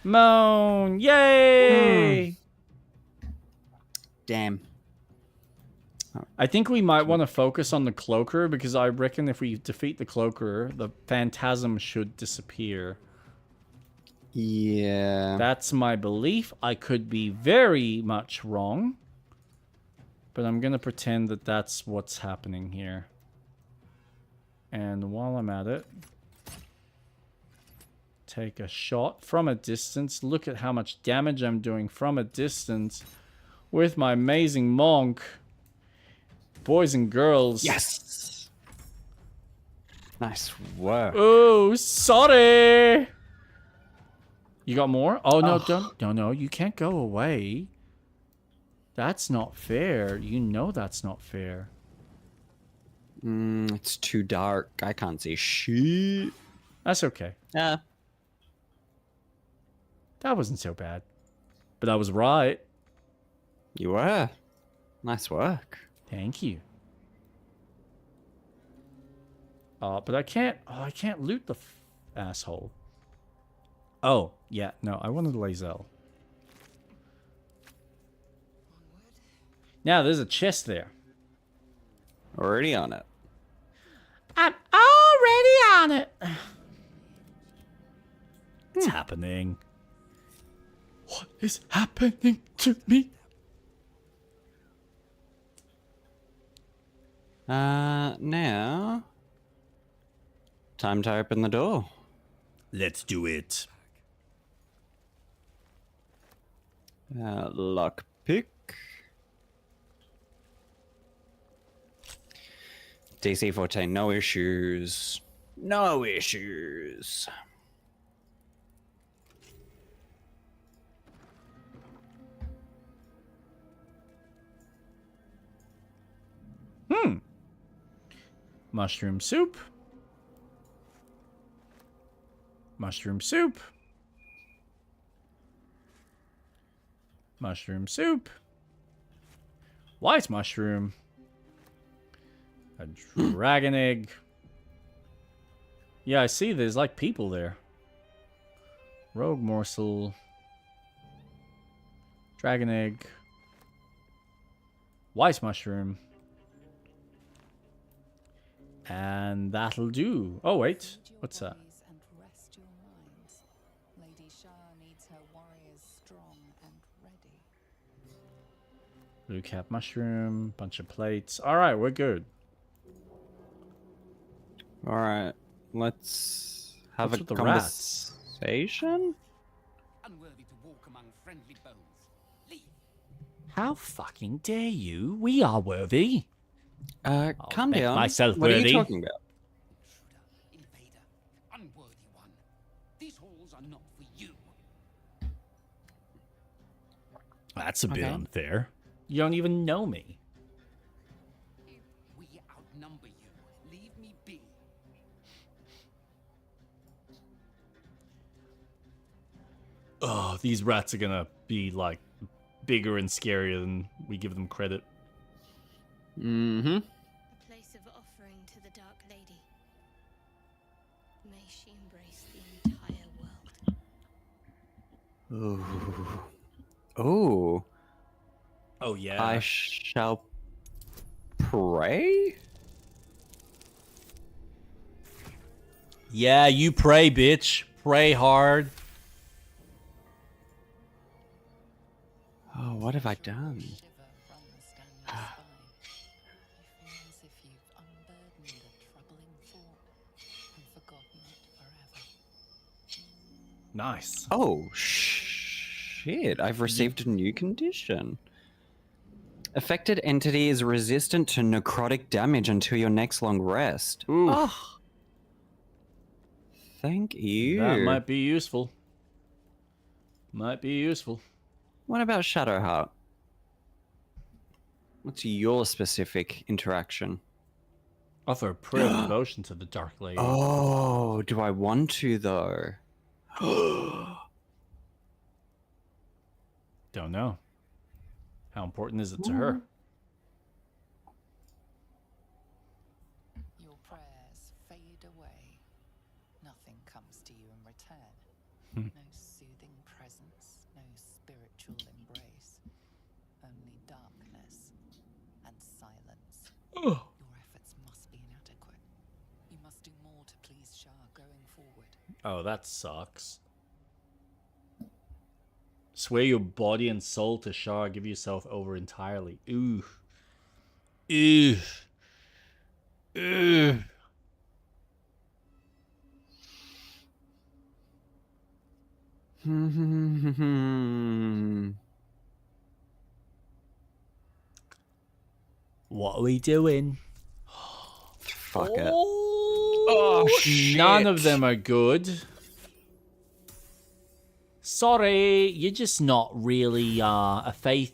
Moan! Yay! Damn. I think we might want to focus on the cloaker because I reckon if we defeat the cloaker, the phantasm should disappear. Yeah. That's my belief. I could be very much wrong. But I'm going to pretend that that's what's happening here. And while I'm at it, take a shot from a distance. Look at how much damage I'm doing from a distance with my amazing monk. Boys and girls. Yes! Nice work. Oh, sorry. You got more? Oh, no, don't. No, you can't go away. That's not fair. You know that's not fair. It's too dark. I can't see shit. That's okay. Yeah. That wasn't so bad. But I was right. You were. Nice work. Thank you. But I can't... Oh, I can't loot the asshole. Oh, yeah. No, I wanted Lae'zel. Now, there's a chest there. Already on it. I'm already on it. What's happening? What is happening to me? Now... Time to open the door. Let's do it. Lock pick. DC 14, no issues. No issues. Mushroom soup. Mushroom soup. Mushroom soup. White mushroom. A dragon egg. Yeah, I see there's like people there. Rogue morsel. Dragon egg. White mushroom. And that'll do. Oh, wait. Feed your What's that? bodies and rest your minds. Lady Shah needs her warriors strong and ready. Blue cap mushroom. Bunch of plates. Alright, we're good. Alright, let's have What's a with the rats? conversation. Unworthy to walk among friendly bones. Leave. How fucking dare you? We are worthy. Calm make down. myself what are worthy. you talking about? Intruder. Invader. Unworthy That's a bit Okay. unfair. You don't even know me. We outnumber you. Leave me be. Oh, these rats are gonna be like bigger and scarier than we give them credit. Mm-hmm. A place of offering to the Dark Lady. May she embrace the entire world. Ooh. Ooh. Oh yeah. I shall pray? Yeah, you pray, bitch. Pray hard. Oh, what have I done? Shiver runs down your spine. You feel as if you've unburdened a troubling thought and forgotten it forever. Nice. Oh, shit. I've received a new condition. Affected entity is resistant to necrotic damage until your next long rest. Ooh. Oh. Thank you. That might be useful. Might be useful. What about Shadowheart? What's your specific interaction? Offer a prayer of devotion to the Dark Lady. Oh, do I want to though? Don't know. How important is it to her? Your prayers fade away. Nothing comes to you in return. No soothing presence, no spiritual embrace. Only darkness and silence. Your efforts must be inadequate. You must do more to please Shah going forward. Oh, that sucks. Swear your body and soul to Shah. Give yourself over entirely. Ooh. Ooh. Ooh. What are we doing? Fuck it. Oh, shit. None of them are good. Sorry, you're just not really a faith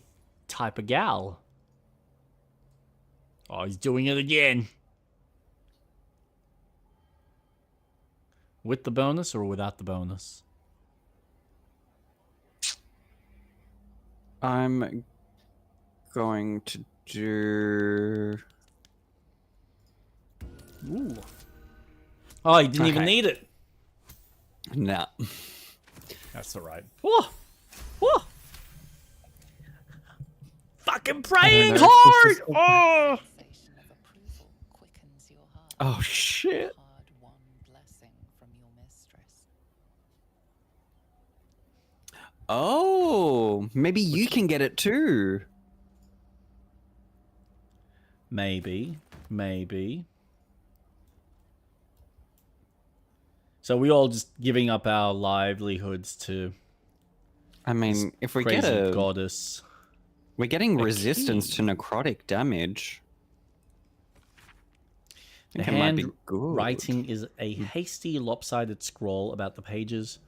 type of gal. Oh, he's doing it again. With the bonus or without the bonus? I'm going to do... Ooh. Oh, he didn't even Okay. need it. Nah. That's alright. Whoa! Whoa! Fucking praying know if hard! this is- Oh! Sensation of approval quickens your heart. Oh, shit. Hard-won blessing from your mistress. Oh, maybe you can get it too. Maybe. Maybe. So we all just giving up our livelihoods to I mean, if we crazy get a... goddess. We're getting a resistance key. to necrotic damage. The think it might be handwriting is a hasty, lopsided scroll about the pages.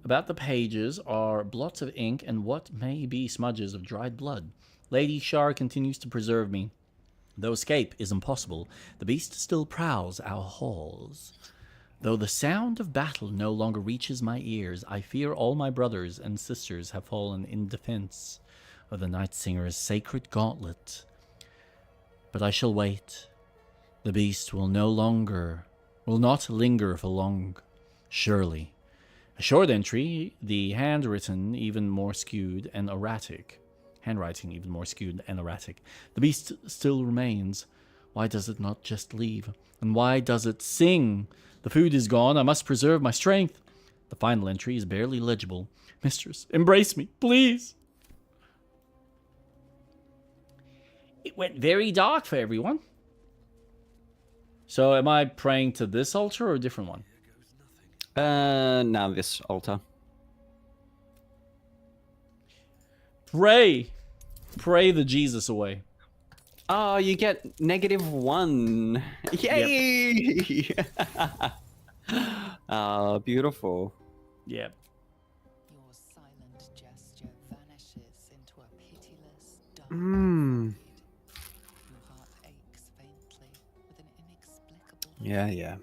About the pages are blots of ink and what may be smudges of dried blood. Lady Shar continues to preserve me. Though escape is impossible, the beast still prowls our halls. Though the sound of battle no longer reaches my ears, I fear all my brothers and sisters have fallen in defense of the Night Singer's sacred gauntlet. But I shall wait. The beast will not linger for long. Surely. A short entry, the handwriting even more skewed and erratic. The beast still remains. Why does it not just leave? And why does it sing? The food is gone. I must preserve my strength. The final entry is barely legible. Mistress, embrace me, please. It went very dark for everyone. So am I praying to this altar or a different one? Now this altar. Pray. Pray the Jesus away. Oh, you get -1. Yay! Beautiful. Yep. Your silent gesture vanishes Mm. Your heart aches faintly with an inexplicable Yeah.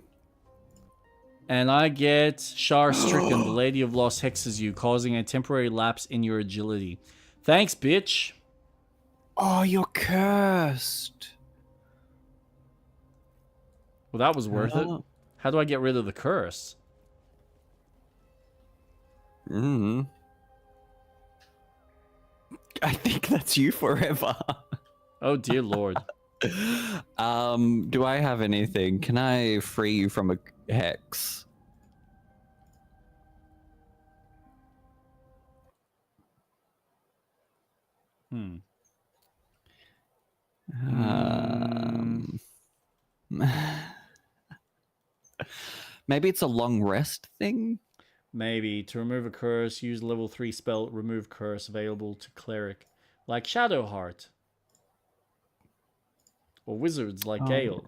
And I get Shar Stricken, the Lady of Lost hexes you, causing a temporary lapse in your agility. Thanks, bitch. Oh, you're cursed. Well, that was worth it. Oh. How do I get rid of the curse? Mm. I think that's you forever. Oh, dear Lord. Do I have anything? Can I free you from a hex? Maybe it's a long rest thing? Maybe. To remove a curse, use level 3 spell, remove curse available to cleric, like Shadowheart. Or wizards like Gale.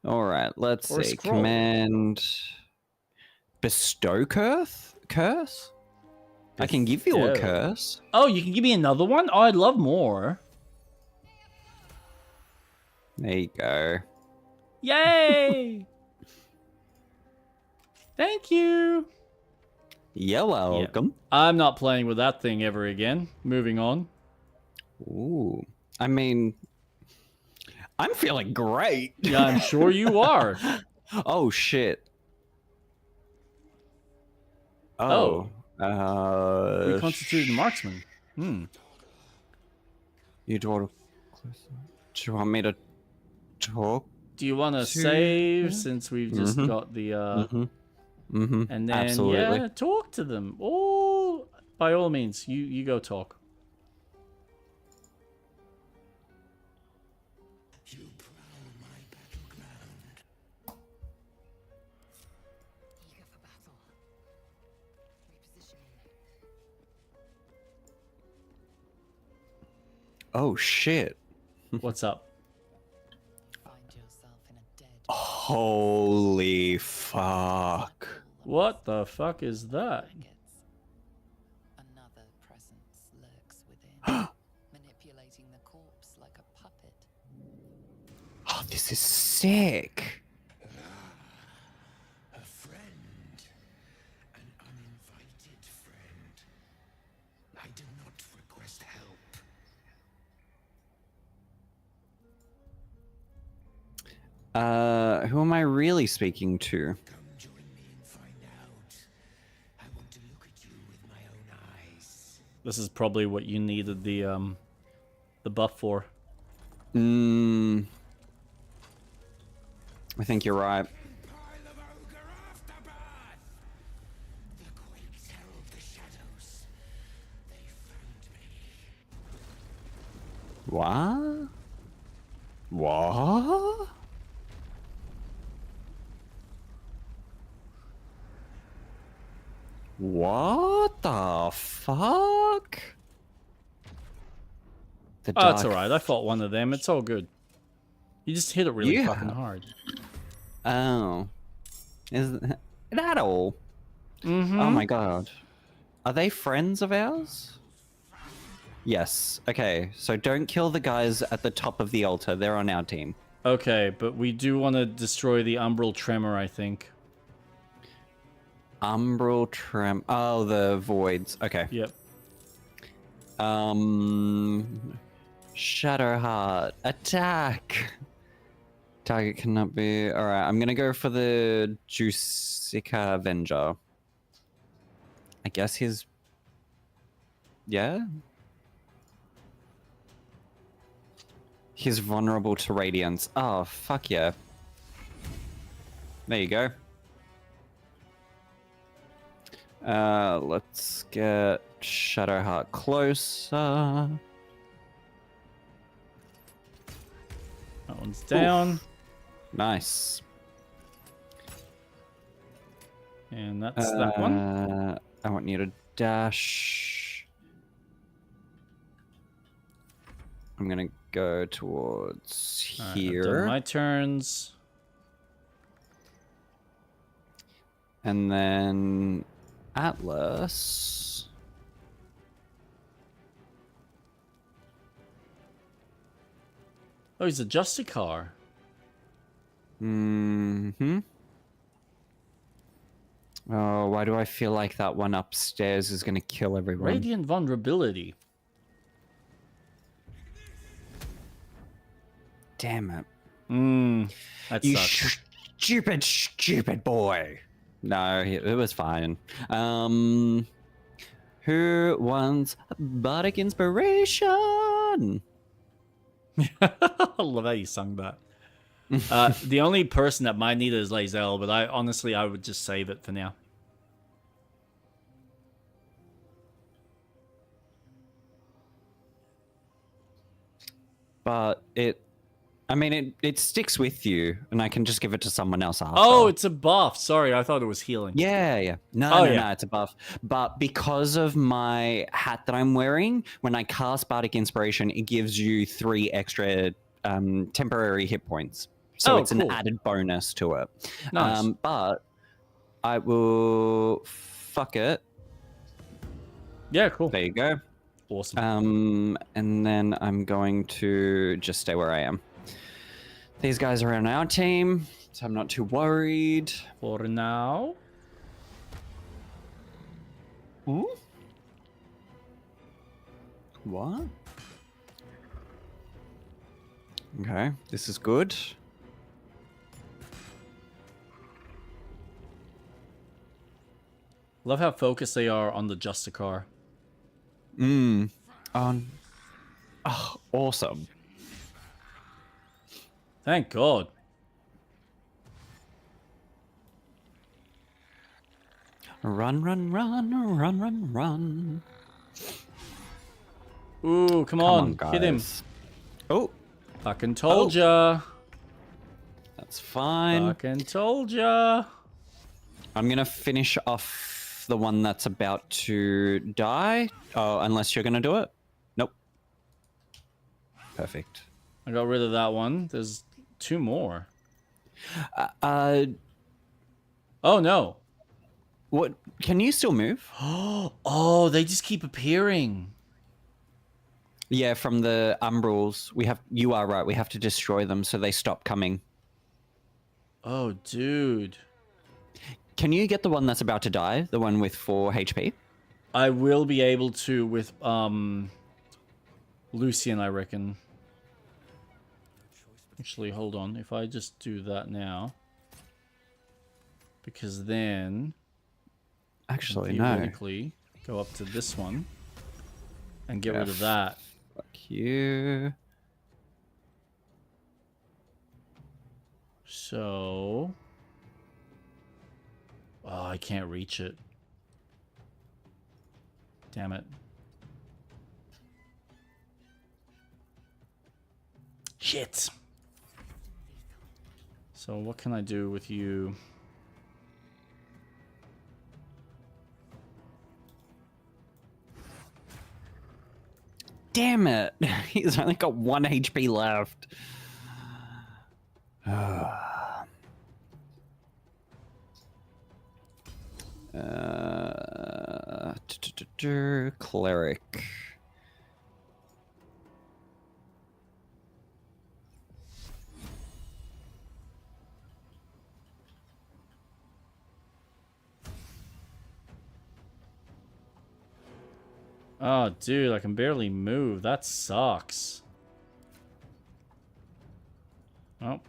Alright, let's Or a see. scroll. Command bestow curse? I can give you a Bestow. curse. Oh, you can give me another one? Oh, I'd love more. There you go. Yay! Thank you. You're welcome. I'm not playing with that thing ever again. Moving on. Ooh. I mean, I'm feeling great. Yeah, I'm sure you are. Oh, shit. Oh. Oh. Reconstituted marksman. You do you want me to talk? Do you want to save since we've just got the and then Absolutely. yeah, talk to them. Oh, by all means, you go talk. You prowl my battleground. Eager for battle. Repositioning. Oh shit. What's up? find yourself in a dead Holy fuck. What the fuck is that? Another presence lurks within, manipulating the corpse like a puppet. Oh, this is sick. A friend. An uninvited friend. I do not request help. Who am I really speaking to? Come join me and find out. I want to look at you with my own eyes. This is probably what you needed the buff for. I think you're right. Pile of ogre aftermath! The quakes herald the shadows. They found me. What? What? What the fuck? The Oh, it's dark- alright. I fought one of them. It's all good. You just hit it really Yeah. fucking hard. Oh. Is that all? Oh my god. Are they friends of ours? Yes. Okay, so don't kill the guys at the top of the altar. They're on our team. Okay, but we do want to destroy the umbral tremor, I think. Umbral Oh, the voids. Okay. Yep. Shadowheart. Attack! Target cannot be... Alright, I'm gonna go for the Jusica Avenger. I guess he's... Yeah? He's vulnerable to radiance. Oh, fuck yeah. There you go. Let's get Shadowheart closer. That one's down. Oof. Nice. And that's that one. I want you to dash. I'm gonna go towards Alright, I've here. done my turns. And then Atlas. Oh, he's a Justicar. Mm-hmm. Oh, why do I feel like that one upstairs is going to kill everyone? Radiant vulnerability. Damn it. That You sucks. stupid boy. No, it was fine. Who wants bardic inspiration? I love how you sung that. The only person that might need it is Lae'zel, but I would just save it for now. But it sticks with you, and I can just give it to someone else after. Oh, it's a buff. Sorry, I thought it was healing. Yeah. No, it's a buff. But because of my hat that I'm wearing, when I cast bardic inspiration, it gives you 3 extra temporary hit points. So it's cool. an added bonus to it. Nice. But I will fuck it. Yeah, cool. There you go. Awesome. And then I'm going to just stay where I am. These guys are on our team, so I'm not too worried. For now. Ooh. What? Okay, this is good. Love how focused they are on the Justicar. Oh, awesome. Thank God. Run. Ooh, come on, guys. hit him. Oh, Fucking told ya. that's fine. Fucking told ya. I'm gonna finish off the one that's about to die. Oh, unless you're gonna do it. Nope. Perfect. I got rid of that one. There's 2 more. Oh no. What? Can you still move? Oh, they just keep appearing. Yeah, from the umbrals. You are right. We have to destroy them so they stop coming. Oh, dude. Can you get the one that's about to die? The one with 4 HP? I will be able to with Lucian, I reckon. Actually, hold on. If I just do that now, because then Actually, no. theoretically go up to this one and get rid of that. Fuck you. So, oh, I can't reach it. Damn it. Shit. So what can I do with you? Damn it. He's only got 1 HP left. Cleric. Oh, dude, I can barely move. That sucks. Oh.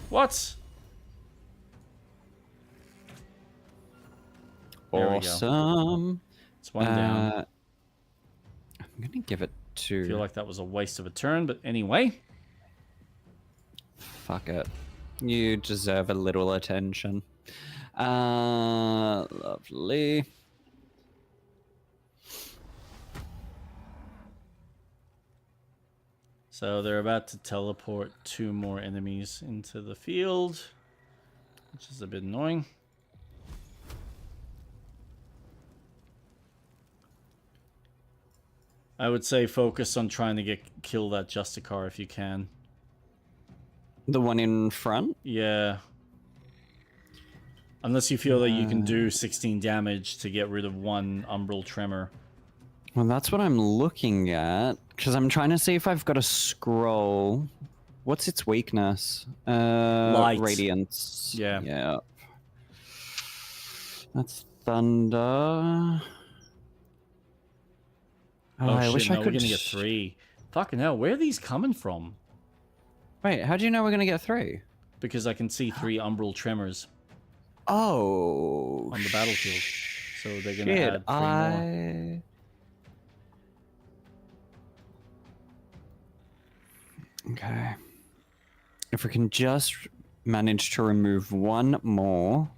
What? There we go. Awesome. It's one down. I'm going to give it to... I feel like that was a waste of a turn, but anyway. Fuck it. You deserve a little attention. Lovely. So they're about to teleport 2 more enemies into the field, which is a bit annoying. I would say focus on trying to kill that Justicar if you can. The one in front? Yeah. Unless you feel that you can do 16 damage to get rid of 1 Umbral Tremor. Well, that's what I'm looking at, because I'm trying to see if I've got a scroll. What's its weakness? Light. Radiance. Yeah. Yeah. That's thunder. Oh, I shit, wish no, I we're could. gonna get 3. Fucking hell, where are these coming from? Wait, how do you know we're gonna get 3? Because I can see 3 umbral tremors Oh. on the battlefield. So they're gonna Shit, add 3 more. Okay. If we can just manage to remove one more.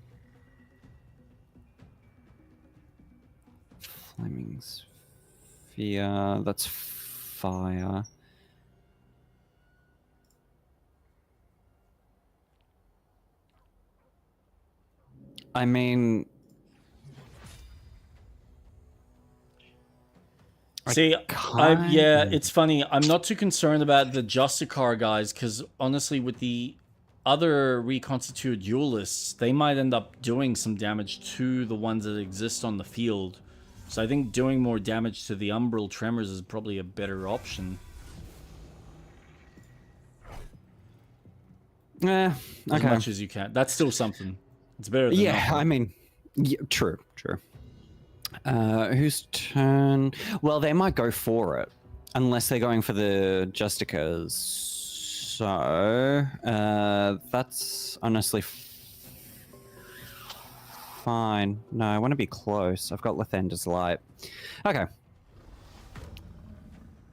Flaming sphere. That's fire. I mean... See, yeah, it's funny. I'm not too concerned about the Justicar guys, because honestly, with the other reconstituted duelists, they might end up doing some damage to the ones that exist on the field. So I think doing more damage to the umbral tremors is probably a better option. Okay. As much as you can. That's still something. It's better than nothing. I mean, yeah, true. Whose turn? Well, they might go for it, unless they're going for the Justicas. So, that's honestly fine. No, I want to be close. I've got Lathander's Light. Okay.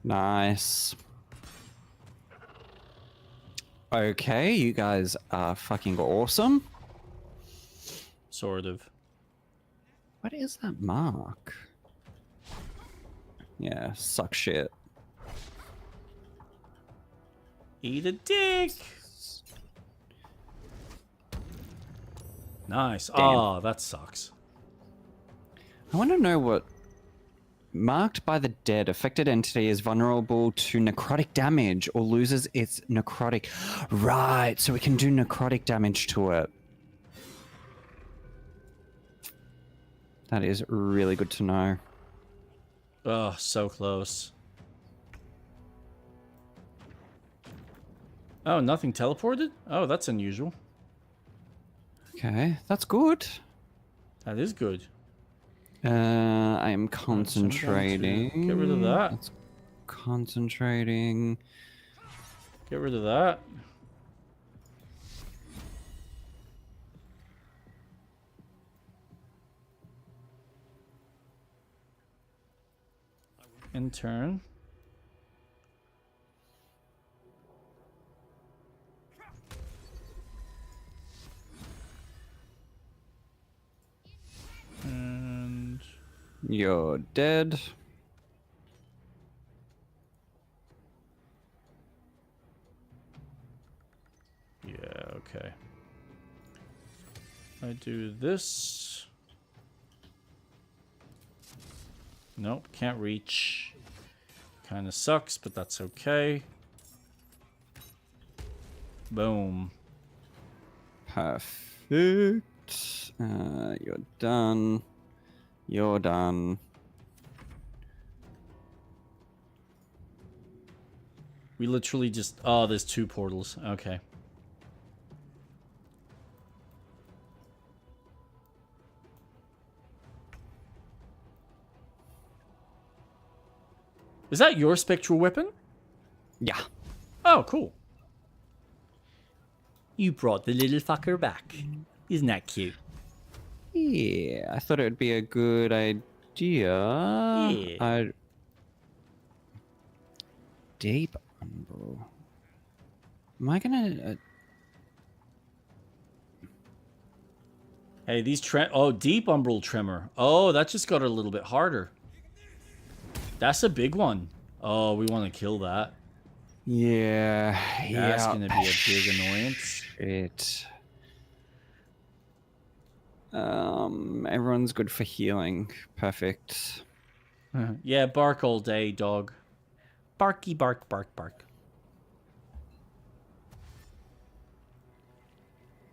Nice. Okay, you guys are fucking awesome. Sort of. What is that mark? Yeah, suck shit. Eat a dick! Nice. Damn. Oh, that sucks. I want to know what... Marked by the dead, affected entity is vulnerable to necrotic damage or loses its necrotic... Right, so we can do necrotic damage to it. That is really good to know. Oh, so close. Oh, nothing teleported? Oh, that's unusual. Okay, that's good. That is good. I am concentrating. Get rid of that. That's concentrating. Get rid of that. In turn. And You're dead. yeah, okay. I do this. Nope, can't reach. Kind of sucks, but that's okay. Boom. Perfect. You're done. You're done. We literally just... Oh, there's 2 portals. Okay. Is that your spectral weapon? Yeah. Oh, cool. You brought the little fucker back. Isn't that cute? Yeah, I thought it would be a good idea. Yeah. Deep umbral. Am I gonna... Hey, these oh, deep umbral tremor. Oh, that just got a little bit harder. That's a big one. Oh, we want to kill that. Yeah. That's gonna be a big annoyance. Shit. Everyone's good for healing. Perfect. Yeah, bark all day, dog. Barky bark, bark, bark.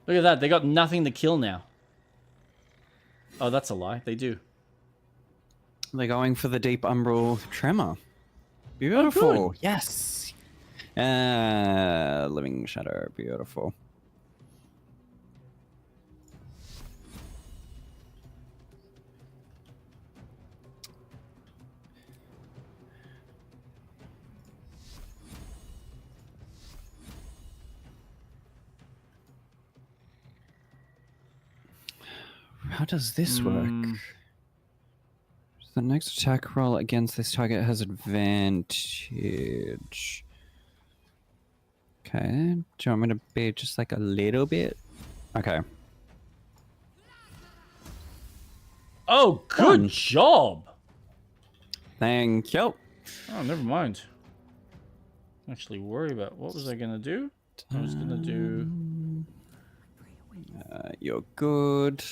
Look at that. They got nothing to kill now. Oh, that's a lie. They do. They're going for the deep umbral tremor. Beautiful. Yes. Living shadow. Beautiful. How does this work? The next attack roll against this target has advantage. Okay. Do you want me to be just like a little bit? Okay. Oh, good job. Thank you. Oh, never mind. Actually worry about what was I gonna do? I was gonna do. You're good.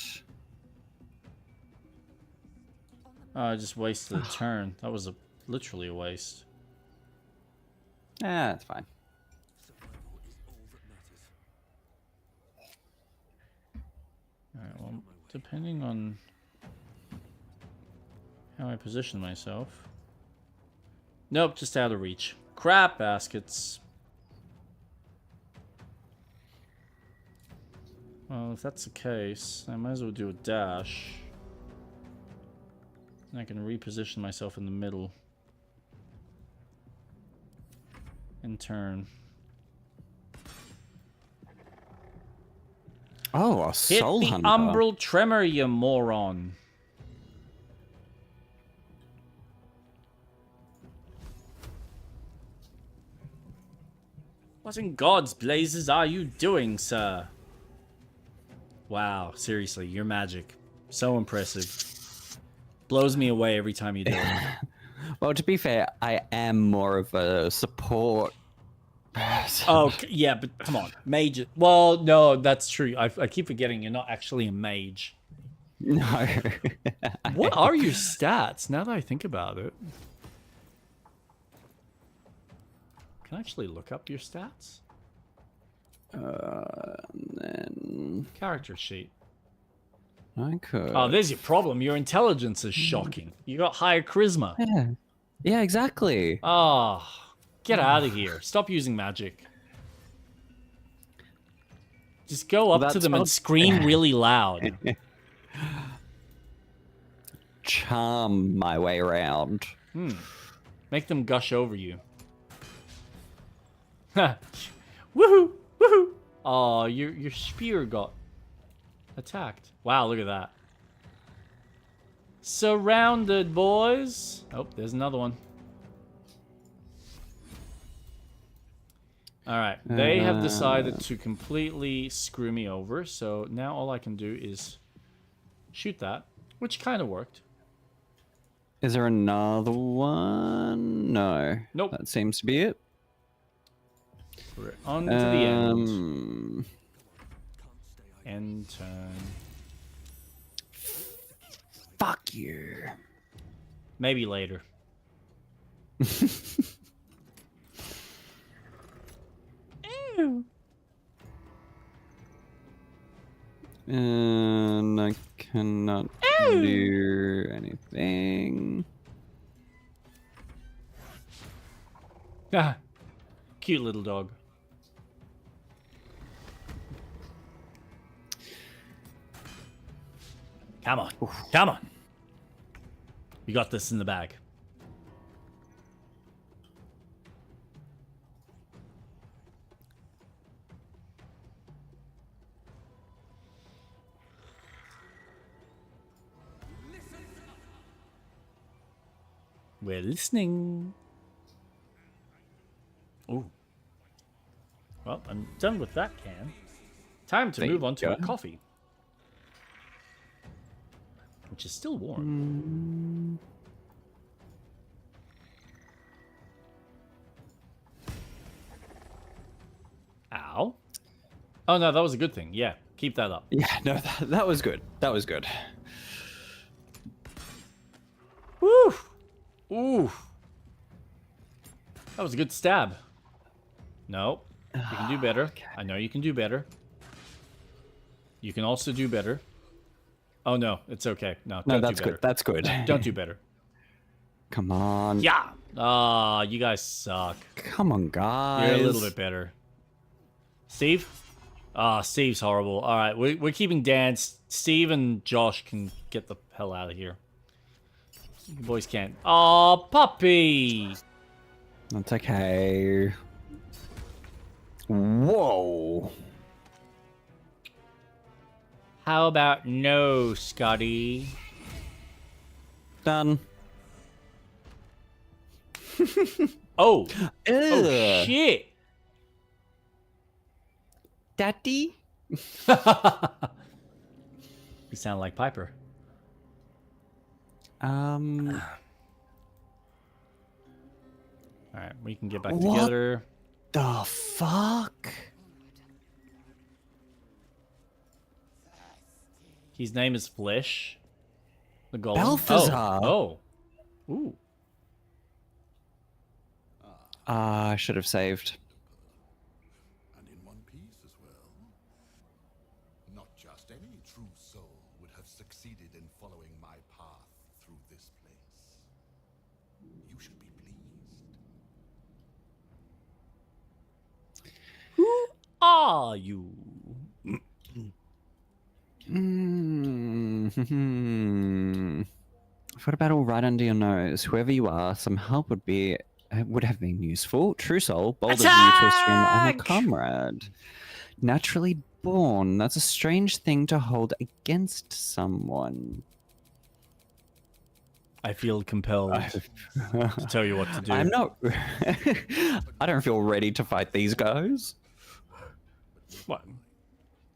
Oh, I just wasted a turn. That was literally a waste. That's fine. Alright, well, depending on how I position myself. Nope, just out of reach. Crap baskets. Well, if that's the case, I might as well do a dash. And I can reposition myself in the middle. And turn. Oh, a Hit soul the hunter. umbral tremor, you moron. What in God's blazes are you doing, sir? Wow, seriously, your magic. So impressive. Blows me away every time you do it. Well, to be fair, I am more of a support person. Oh, yeah, but come on. Mage. Well, no, that's true. I keep forgetting you're not actually a mage. No. What are your stats, now that I think about it? Can I actually look up your stats? And then Character sheet. I could. Oh, there's your problem. Your intelligence is shocking. You got higher charisma. Yeah. Yeah, exactly. Oh, get out of here. Stop using magic. Just go up to them and scream really loud. Charm my way around. Make them gush over you. Woohoo! Woohoo! Oh, your spear got attacked. Wow, look at that. Surrounded, boys. Oh, there's another one. Alright, they have decided to completely screw me over, so now all I can do is shoot that, which kind of worked. Is there another one? No. Nope. That seems to be it. We're on to the end. End turn. Fuck you. Maybe later. And I cannot do anything. Ah, cute little dog. Come on. Come on. You got this in the bag. We're listening. Ooh. Well, I'm done with that can. Time to move on to a coffee. Which is still warm. Ow. Oh no, that was a good thing. Yeah, keep that up. Yeah, no, that was good. That was good. Woo! Ooh. That was a good stab. No, you can do better. Okay. I know you can do better. You can also do better. Oh no, it's okay. No, don't that's do better. good. That's good. Don't do better. Come on. Yeah. Ah, you guys suck. Come on, guys. You're a little bit better. Steve? Ah, Steve's horrible. All right, we're keeping Dan. Steve and Josh can get the hell out of here. You boys can't. Oh, puppy! That's okay. Whoa. How about no, Scotty? Done. Oh. Ugh. Oh, shit. Daddy? You sound like Piper. All Alright, we can get back What? together. the fuck? His name is Flesh. The golem. Balthazar. Oh. Ooh. I should have saved. And in one piece as well. Not just any true soul would have succeeded in following my path through this place. You should be pleased. Who are you? What about all right under your nose? Whoever you are, some help would have been useful. True soul, bold of you to assume I'm a Attack! comrade. Naturally born. That's a strange thing to hold against someone. I feel compelled to tell you what to do. I'm not. I don't feel ready to fight these guys. What?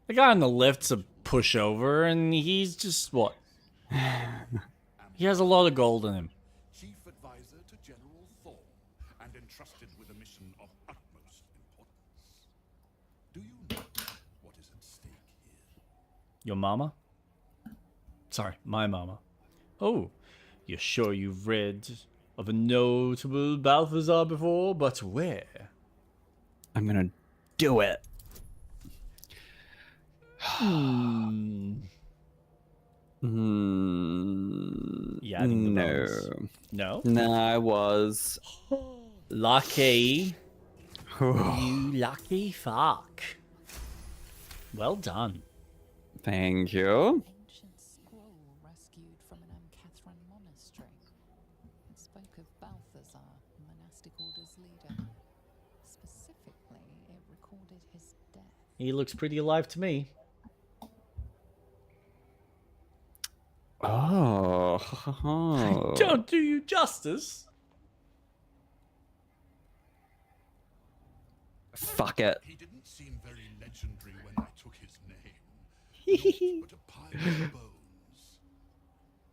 The guy on the left's a pushover, and he's just what? He has a lot of gold in him. Chief advisor to General Thorn and entrusted with a mission of utmost importance. Do you know what is at stake here? Your mama? Sorry, my mama. Oh, you're sure you've read of a notable Balthazar before? But where? I'm gonna do it. Yeah, I think the No. bonus. No? No, I was. Lucky. You lucky fuck. Well done. Thank you. Ancient scroll rescued from an Catherine monastery. It spoke of Balthazar, monastic order's leader. Specifically, it recorded his death. He looks pretty alive to me. Oh. Don't do you justice. Fuck it. He didn't seem very legendary when I took his name. But a pile of bones.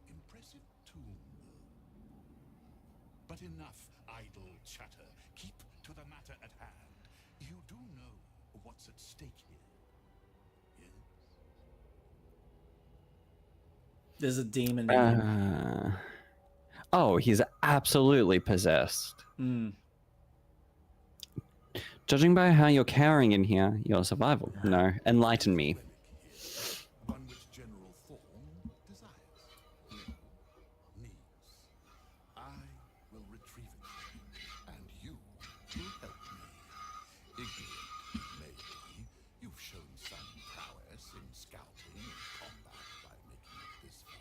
Impressive tomb, though. But enough idle chatter. Keep to the matter at hand. You do know what's at stake here. Yes? There's a demon in him. Oh, he's absolutely possessed. Judging by how you're cowering in here, your survival. No, enlighten me. One which General Thorn desires. No, needs. I will retrieve it. And you will help me. Ignorant, maybe. You've shown some prowess in scouting and combat by making it this far.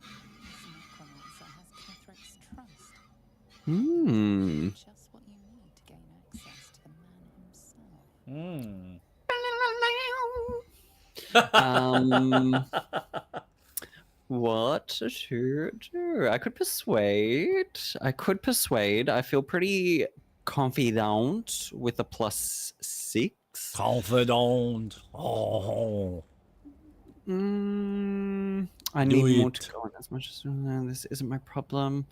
This necromancer has Catherick's trust. Just what you need to gain access to the man himself. What to do? I could persuade. I feel pretty confident with a +6. Confidant. Oh. I need more it. to go on as much as this isn't my problem.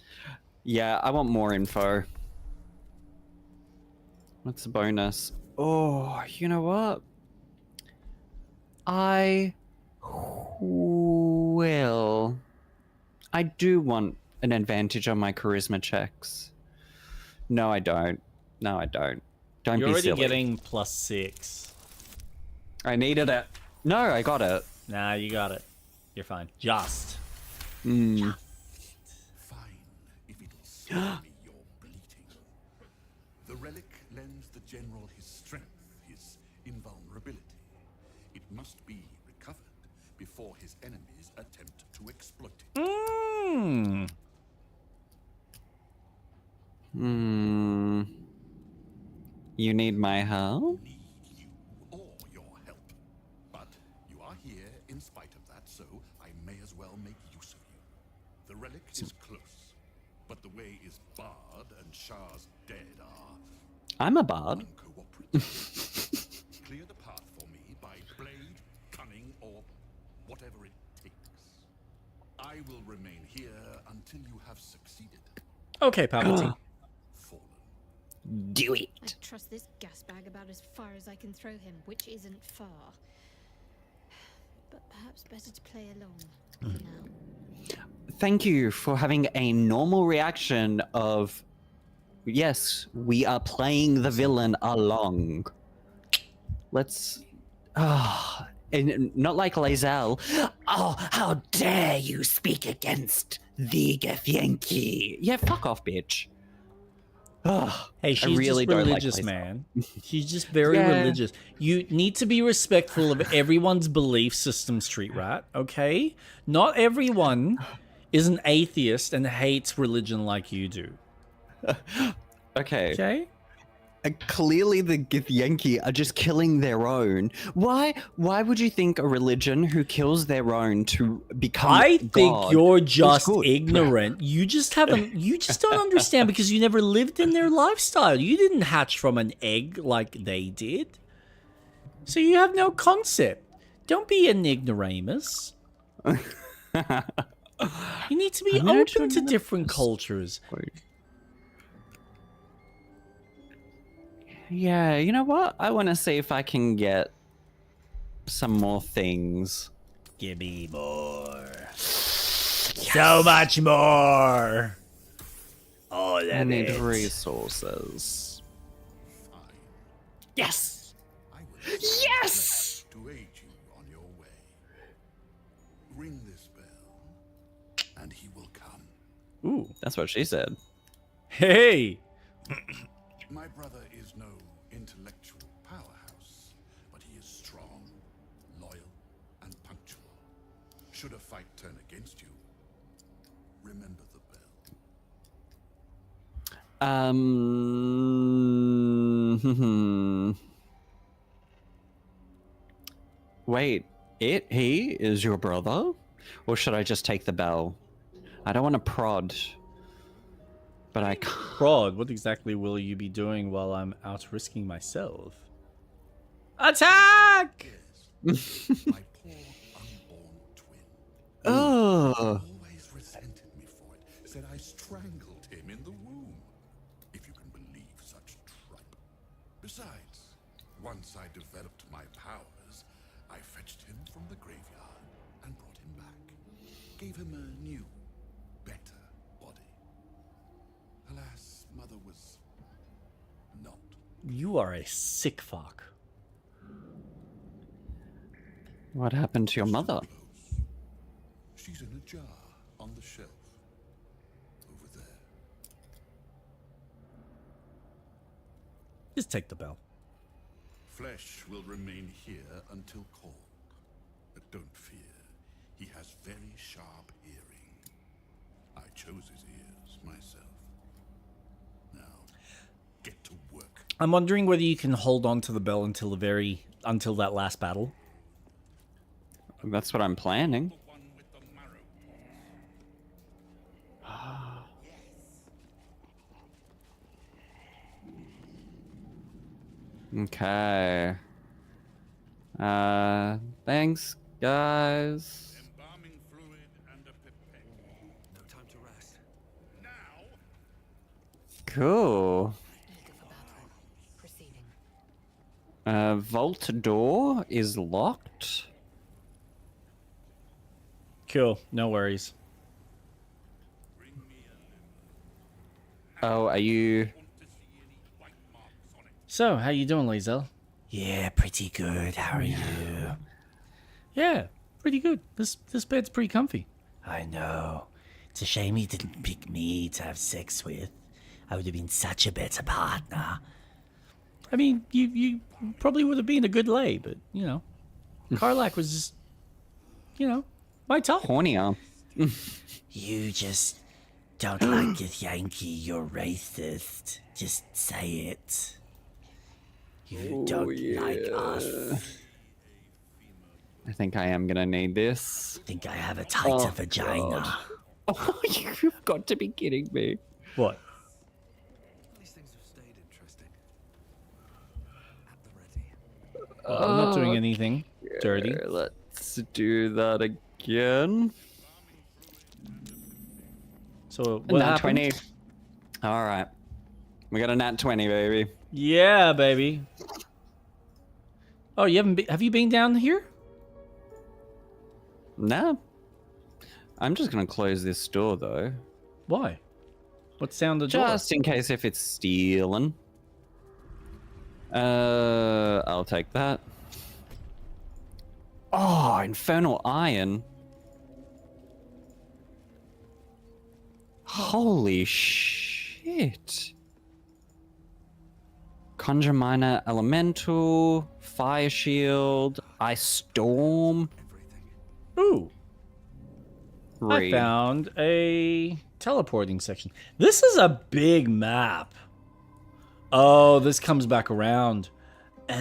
Yeah, I want more info. What's the bonus? Oh, you know what? I will. I do want an advantage on my charisma checks. No, I don't. No, I don't. Don't You're be already silly. getting +6. I needed it. No, I got it. Nah, you got it. You're fine. Just. Tell me you're bleating. The relic lends the general his strength, his invulnerability. It must be recovered before his enemies attempt to exploit it. You need my help? Need you or your help. But you are here in spite of that, so I may as well make use of you. The relic is close, but the way is barred and Shah's dead are I'm a bard. uncooperative. Clear the path for me by blade, cunning, or whatever it takes. I will remain here until you have succeeded. Okay, Palpatine. Fallen. Do it. I trust this gas bag about as far as I can throw him, which isn't far. But perhaps better to play along for now. Thank you for having a normal reaction of, yes, we are playing the villain along. Let's... and not like Lae'zel. Oh, how dare you speak against the Githyanki. Yeah, fuck off, bitch. Hey, she's really just don't like religious, Lae'zel. man. She's just very Yeah. religious. You need to be respectful of everyone's belief system, Street Rat, okay? Not everyone is an atheist and hates religion like you do. Okay. Okay? Clearly the Githyanki are just killing their own. Why would you think a religion who kills their own to become I think God you're is just good? ignorant. You just don't understand because you never lived in their lifestyle. You didn't hatch from an egg like they did. So you have no concept. Don't be an ignoramus. You need to be I'm gonna open to turn different cultures. Yeah, you know what? I want to see if I can get some more things. Give me more. So much more. Oh, I need resources. Fine. Yes! I will Yes! to aid you on your way. Ring this bell, and he will come. Ooh. That's what she said. Hey. My brother is no intellectual powerhouse, but he is strong, loyal, and punctual. Should a fight turn against you, remember the bell. Wait, he is your brother? Or should I just take the bell? I don't want to prod. But I can't. Prod, what exactly will you be doing while I'm out risking myself? Attack! My poor unborn twin. Oh. Always resented me for it. Said I strangled him in the womb. If you can believe such tripe. Besides, once I developed my powers, I fetched him from the graveyard and brought him back. Gave him a new, better body. Alas, mother was not. You are a sick fuck. What happened to your mother? Close. She's in a jar on the shelf. Over there. Just take the bell. Flesh will remain here until called. But don't fear. He has very sharp hearing. I chose his ears myself. Now, get to work. I'm wondering whether you can hold on to the bell until that last battle. That's what I'm planning. The one with the marrow. Okay. Thanks, guys. Embalming fluid and a pipette. No time to rest. Now, Cool. Eager for battle. Proceeding. Vault door is locked. Cool, no worries. Oh, are you... So, how you doing, Lae'zel? Yeah, pretty good. How are you? Yeah, pretty good. This bed's pretty comfy. I know. It's a shame he didn't pick me to have sex with. I would have been such a better partner. I mean, you probably would have been a good lay, but, you know, Karlach was just, you know, my type. Hornier. You just don't like it, Yankee. You're racist. Just say it. You don't like us. I think I am gonna need this. Think I have a tighter vagina. Oh, you've got to be kidding me. What? These things have stayed interesting. At the ready. I'm not doing anything dirty. Let's do that again. So what Nat happened? 20. All right. We got a nat 20, baby. Yeah, baby. Oh, you haven't been, have you been down here? No. I'm just going to close this door, though. Why? What's down the door? Just in case if it's stealing. I'll take that. Oh, Infernal Iron. Holy shit. Conjure Minor Elemental, Fire Shield, Ice Storm. Ooh. I Read. found a teleporting section. This is a big map. Oh, this comes back around. Oh.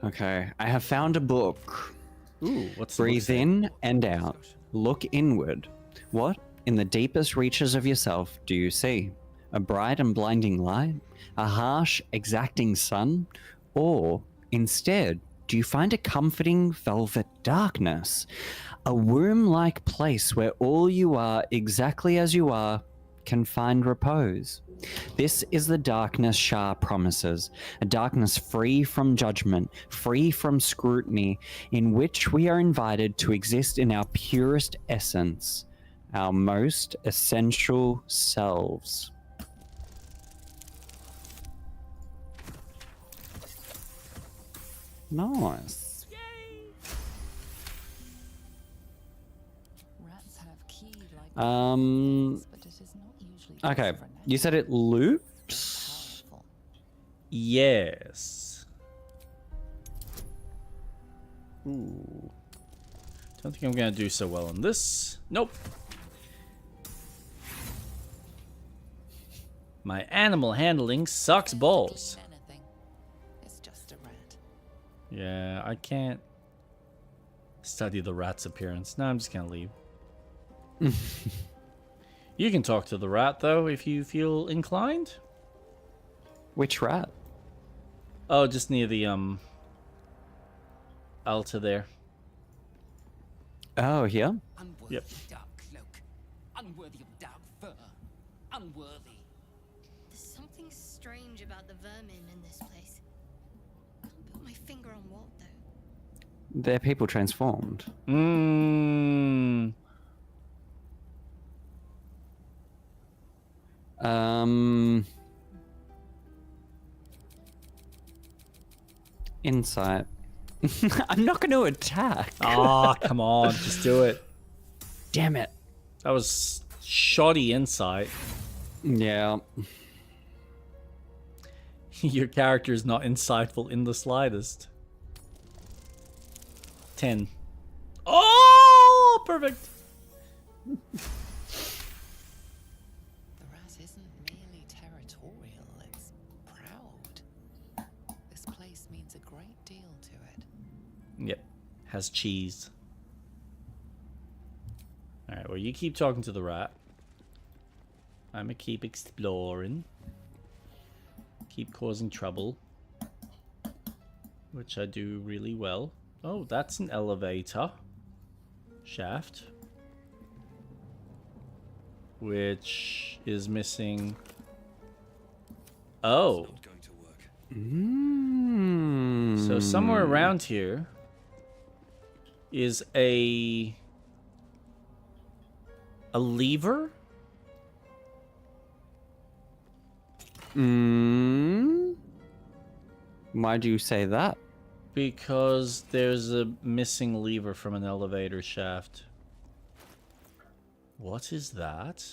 Okay, I have found a book. Ooh, what's the book Breathe say? in and out. Look inward. What, in the deepest reaches of yourself, do you see? A bright and blinding light? A harsh, exacting sun? Or, instead, do you find a comforting velvet darkness? A womb-like place where all you are, exactly as you are, can find repose. This is the darkness Shah promises, a darkness free from judgment, free from scrutiny, in which we are invited to exist in our purest essence, our most essential selves. Nice. Rats have key-like Um, but it is not usually okay, used for you said it loops? powerful. Yes. Ooh. Don't think I'm gonna do so well on this. Nope. My animal handling sucks balls. Anything. It's just a rat. Yeah, I can't study the rat's appearance. No, I'm just gonna leave. You can talk to the rat, though, if you feel inclined. Which rat? Oh, just near the, altar there. Oh, here? Unworthy Yep. dark cloak. Unworthy of dark fur. Unworthy. There's something strange about the vermin in this place. Can't put my finger on what, though. They're people transformed. Mmm. Insight. I'm not going to attack. Ah, come on, just do it. Damn it. That was shoddy insight. Yeah. Your character is not insightful in the slightest. 10. Oh, perfect. The rat isn't merely territorial, it's proud. This place means a great deal to it. Yep, has cheese. Alright, well, you keep talking to the rat. I'm gonna keep exploring. Keep causing trouble. Which I do really well. Oh, that's an elevator. Shaft. Which is missing... Oh. Not going to work. So somewhere around here is a lever? Why do you say that? Because there's a missing lever from an elevator shaft. What is that?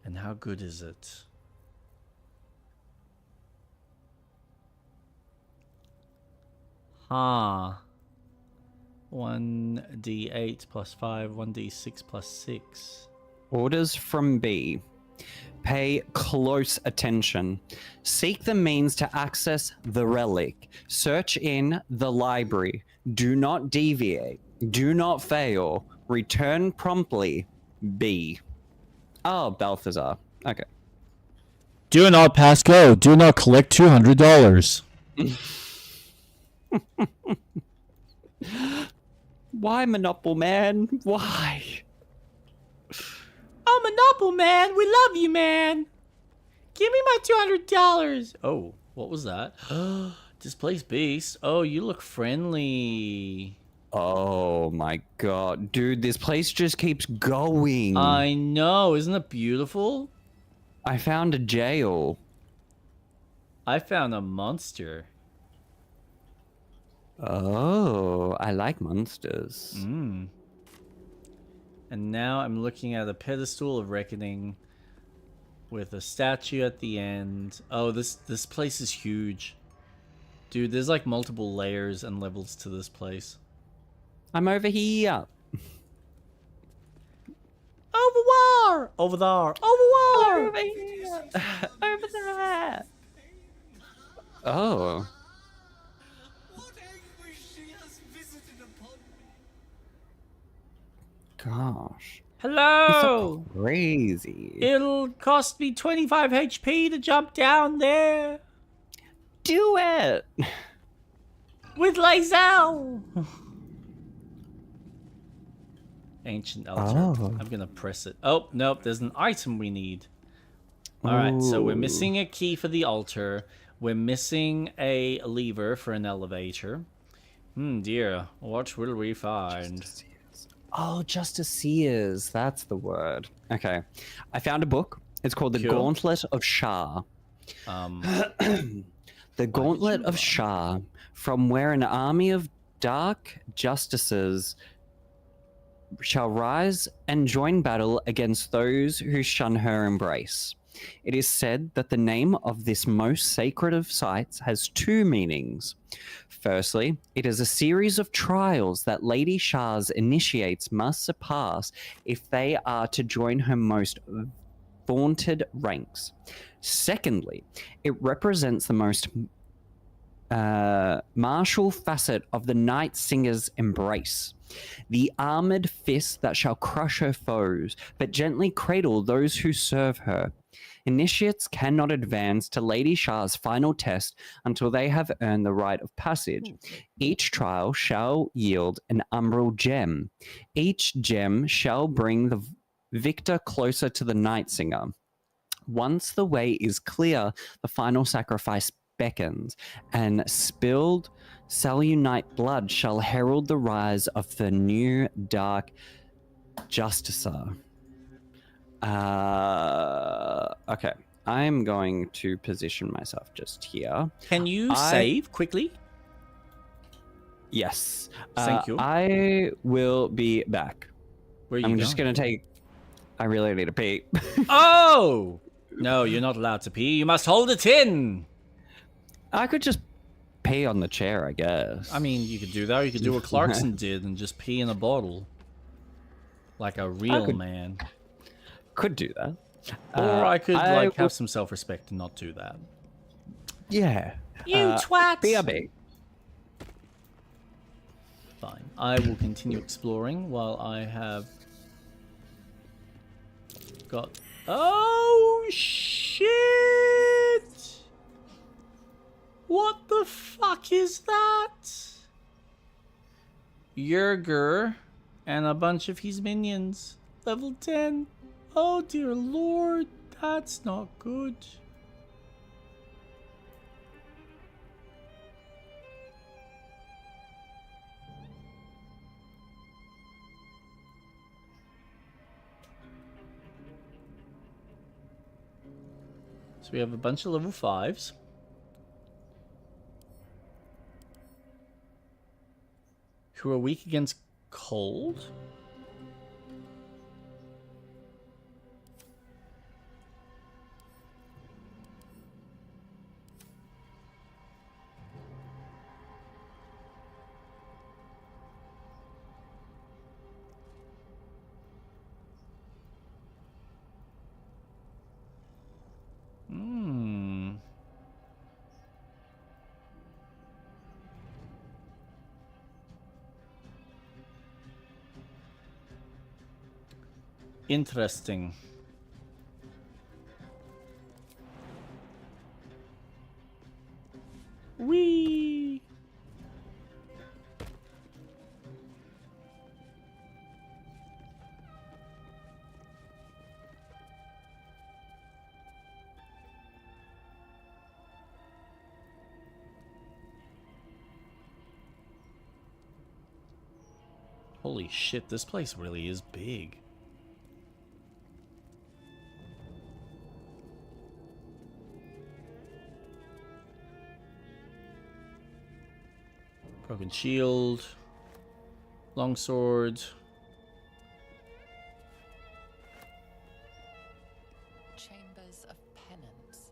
And how good is it? Huh. 1d8 plus 5, 1d6 plus 6. Orders from B. Pay close attention. Seek the means to access the relic. Search in the library. Do not deviate. Do not fail. Return promptly. B. Oh, Balthazar. Okay. Do not pass go. Do not collect $200. Why, Monopoly Man? Why? Oh, Monopoly Man, we love you, man. Give me my $200. Oh, what was that? Displaced beast. Oh, you look friendly. Oh my god. Dude, this place just keeps going. I know. Isn't it beautiful? I found a jail. I found a monster. Oh, I like monsters. And now I'm looking at a pedestal of reckoning with a statue at the end. Oh, this place is huge. Dude, there's like multiple layers and levels to this place. I'm over here. Over there! Over there! Over there! Over here. Over there. Oh. What anguish she has visited upon me. Gosh. Hello! It's so crazy. It'll cost me 25 HP to jump down there. Do it. With Lae'zel! Ancient altar. Oh. I'm gonna press it. Oh, nope, there's an item we need. Alright, so we're missing a key for the altar. We're missing a lever for an elevator. Dear, what will we find? Oh, Justiciars. That's the word. Okay. I found a book. It's called The Cool. Gauntlet of Shah. The Gauntlet of Shah, from where an army of dark justices shall rise and join battle against those who shun her embrace. It is said that the name of this most sacred of sites has two meanings. Firstly, it is a series of trials that Lady Shah's initiates must surpass if they are to join her most vaunted ranks. Secondly, it represents the most martial facet of the Night Singer's embrace. The armored fist that shall crush her foes, but gently cradle those who serve her. Initiates cannot advance to Lady Shah's final test until they have earned the rite of passage. Each trial shall yield an umbral gem. Each gem shall bring the victor closer to the Night Singer. Once the way is clear, the final sacrifice beckons, and spilled Salunite blood shall herald the rise of the new dark Justicer. Okay, I'm going to position myself just here. Can you save quickly? Yes. Thank you. I will be back. Where are you I'm going? just going to take... I really need to pee. Oh! No, you're not allowed to pee. You must hold it in. I could just pee on the chair, I guess. I mean, you could do that. Or you could do what Clarkson did and just pee in a bottle. Like a real man. Could do that. Or I could have some self-respect and not do that. Yeah. You twat! BRB. Fine. I will continue exploring while I have got... Oh, shit! What the fuck is that? Yerger and a bunch of his minions. Level 10. Oh dear lord, that's not good. So we have a bunch of level 5s. Who are weak against cold? Interesting. Whee! Holy shit, this place really is big. Broken shield. Longsword. Chambers of penance.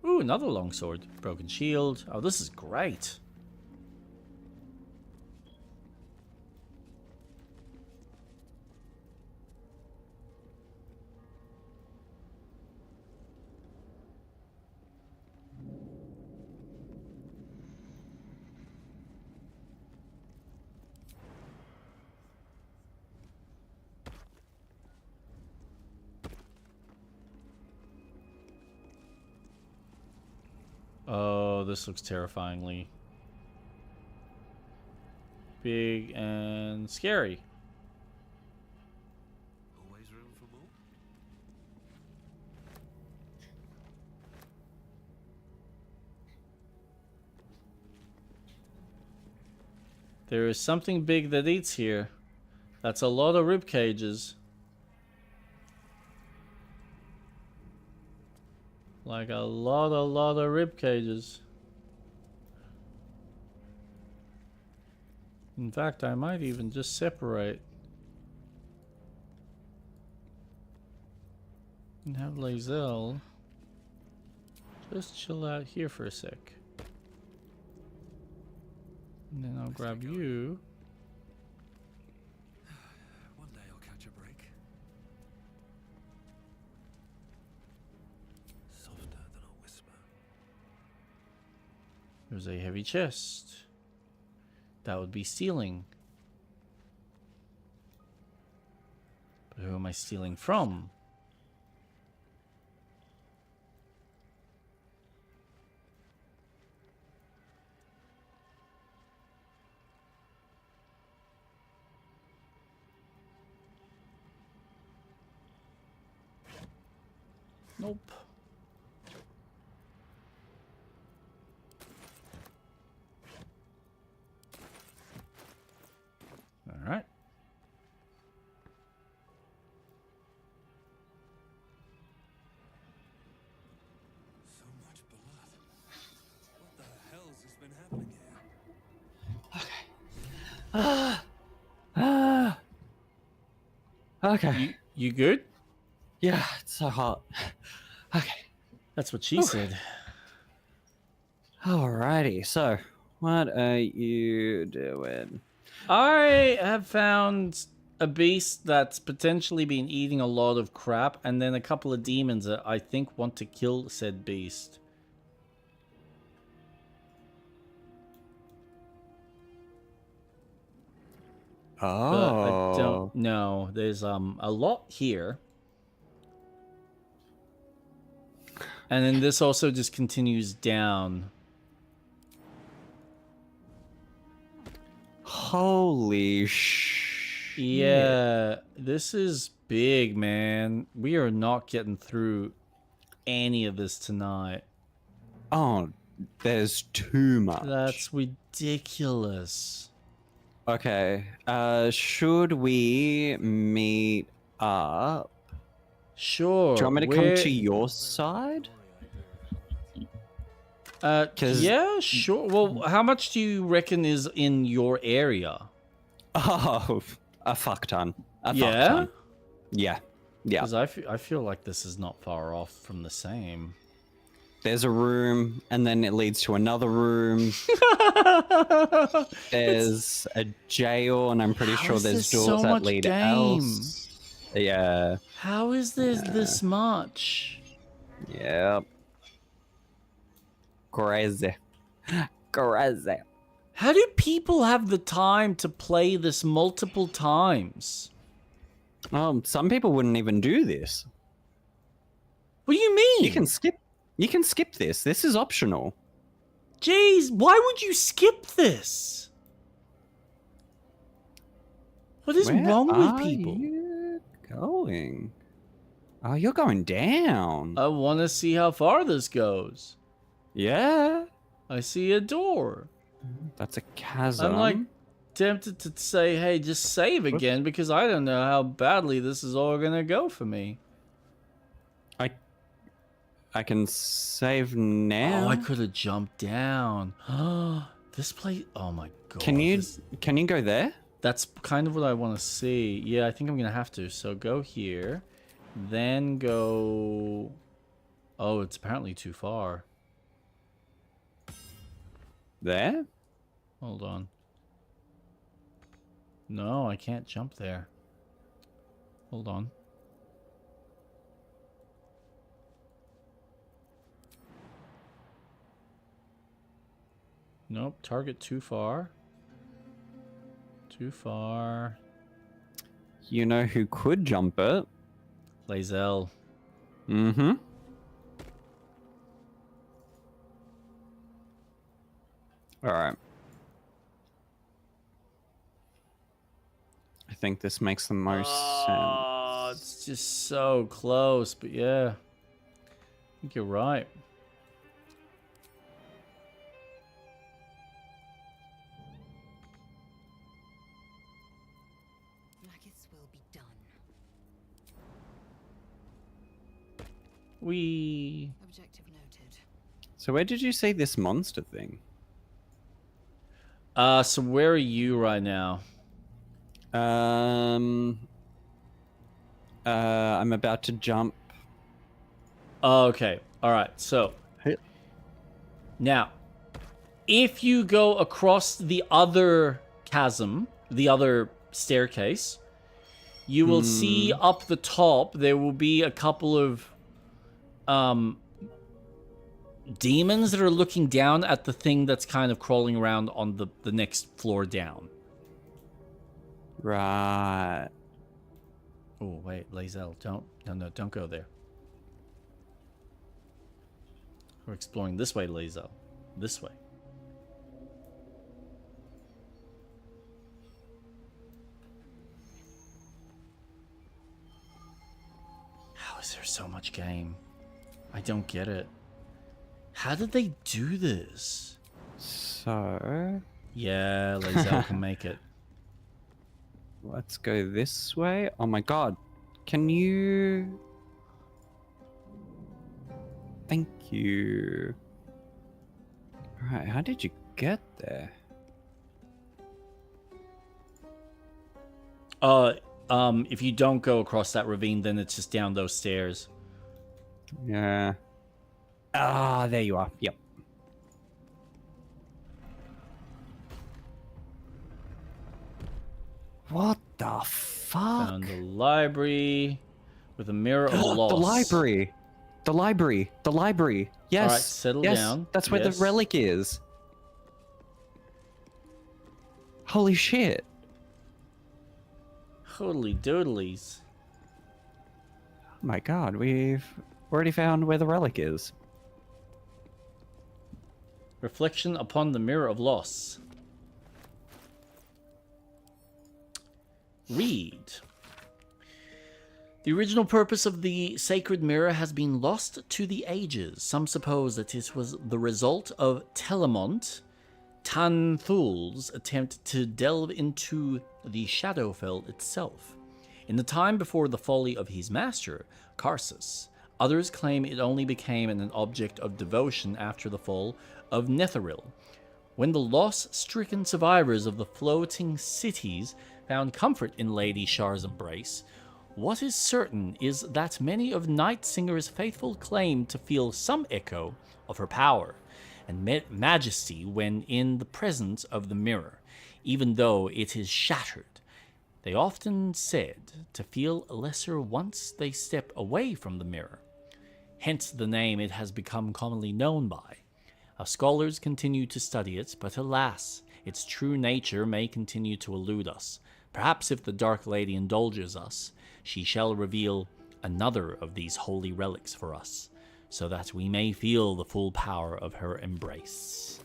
Ooh, another longsword. Broken shield. Oh, this is great. Oh, this looks terrifyingly big and scary. Always room for more? There is something big that eats here. That's a lot of rib cages. Like a lot of rib cages. In fact, I might even just separate. And have Lae'zel just chill out here for a sec. And then I'll grab you. One day I'll catch a break. Softer than a whisper. There's a heavy chest. That would be stealing. But who am I stealing from? Nope. All right. So much blood. What the hell's has been happening here? Okay. You good? Yeah, it's so hot. Okay. That's what she said. Alrighty, so what are you doing? I have found a beast that's potentially been eating a lot of crap, and then a couple of demons that I think want to kill said beast. But I don't know. There's a lot here. And then this also just continues down. Holy sh! Yeah, this is big, man. We are not getting through any of this tonight. Oh, there's too much. That's ridiculous. Okay. Should we meet up? Sure. Do you want me to come to your side? Yeah, sure. Well, how much do you reckon is in your area? Oh, a fuck ton. A Yeah? fuck ton. Yeah. Yeah. Because I feel like this is not far off from the same. There's a room, and then it leads to another room. There's a jail, and I'm pretty sure there's doors so that much lead game? else. Yeah. How is there this much? Yep. Crazy. Crazy. How do people have the time to play this multiple times? Some people wouldn't even do this. What do you mean? You can skip. You can skip this. This is optional. Jeez, why would you skip this? What is wrong with people? Where are you going? Oh, you're going down. I want to see how far this goes. Yeah. I see a door. That's a chasm. I'm like tempted to say, hey, just save again, because I don't know how badly this is all gonna go for me. I can save now. Oh, I could have jumped down. This place. Oh my god. Can you go there? That's kind of what I want to see. Yeah, I think I'm gonna have to. So go here, then go. Oh, it's apparently too far. There? Hold on. No, I can't jump there. Hold on. Nope, target too far. Too far. You know who could jump it? Lae'zel. Mm-hmm. Alright. I think this makes the most Oh, sense. it's just so close, but yeah. I think you're right. Nuggets will be done. Objective noted. So where did you see this monster thing? So where are you right now? I'm about to jump. Okay. All right. So now, if you go across the other chasm, the other staircase, you will see up the top there will be a couple of demons that are looking down at the thing that's kind of crawling around on the next floor down. Right. Oh, wait, Lae'zel, don't go there. We're exploring this way, Lae'zel. This way. How is there so much game? I don't get it. How did they do this? So Yeah, Lae'zel can make it. let's go this way. Oh my god. Can you... Thank you. Alright, how did you get there? If you don't go across that ravine, then it's just down those stairs. Yeah. Ah, there you are. Yep. What the fuck? Found the library with a mirror of loss. The library. The library. The library. Yes. All right, settle yes. down. That's where Yes. the relic is. Holy shit. Holy doodlies. Oh my god, we've already found where the relic is. Reflection upon the mirror of loss. Read. The original purpose of the sacred mirror has been lost to the ages. Some suppose that it was the result of Telamont Tanthul's attempt to delve into the Shadowfell itself. In the time before the folly of his master, Karsus, others claim it only became an object of devotion after the fall of Netheril, when the loss-stricken survivors of the floating cities found comfort in Lady Shar's embrace. What is certain is that many of Night Singer's faithful claim to feel some echo of her power and majesty when in the presence of the mirror, even though it is shattered. They often said to feel lesser once they step away from the mirror, hence the name it has become commonly known by. Our scholars continue to study it, but alas, its true nature may continue to elude us. Perhaps if the Dark Lady indulges us, she shall reveal another of these holy relics for us, so that we may feel the full power of her embrace.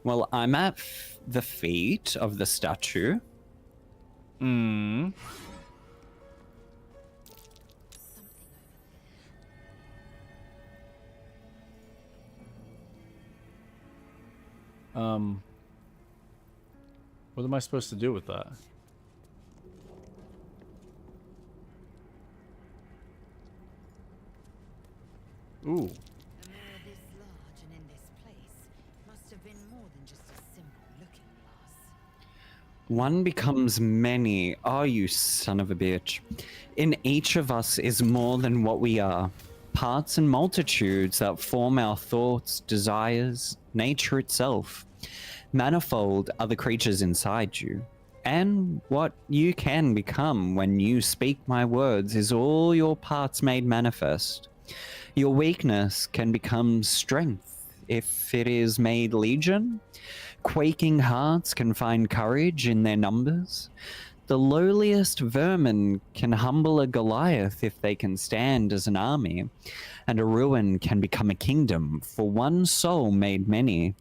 Well, I'm at the feet of the statue. What am I supposed to do with that? Ooh. A mirror this large and in this place must have been more than just a simple looking glass. One becomes many. Oh, you son of a bitch. In each of us is more than what we are. Parts and multitudes that form our thoughts, desires, nature itself. Manifold are the creatures inside you. And what you can become when you speak my words is all your parts made manifest. Your weakness can become strength if it is made legion. Quaking hearts can find courage in their numbers. The lowliest vermin can humble a Goliath if they can stand as an army. And a ruin can become a kingdom, for one soul made many.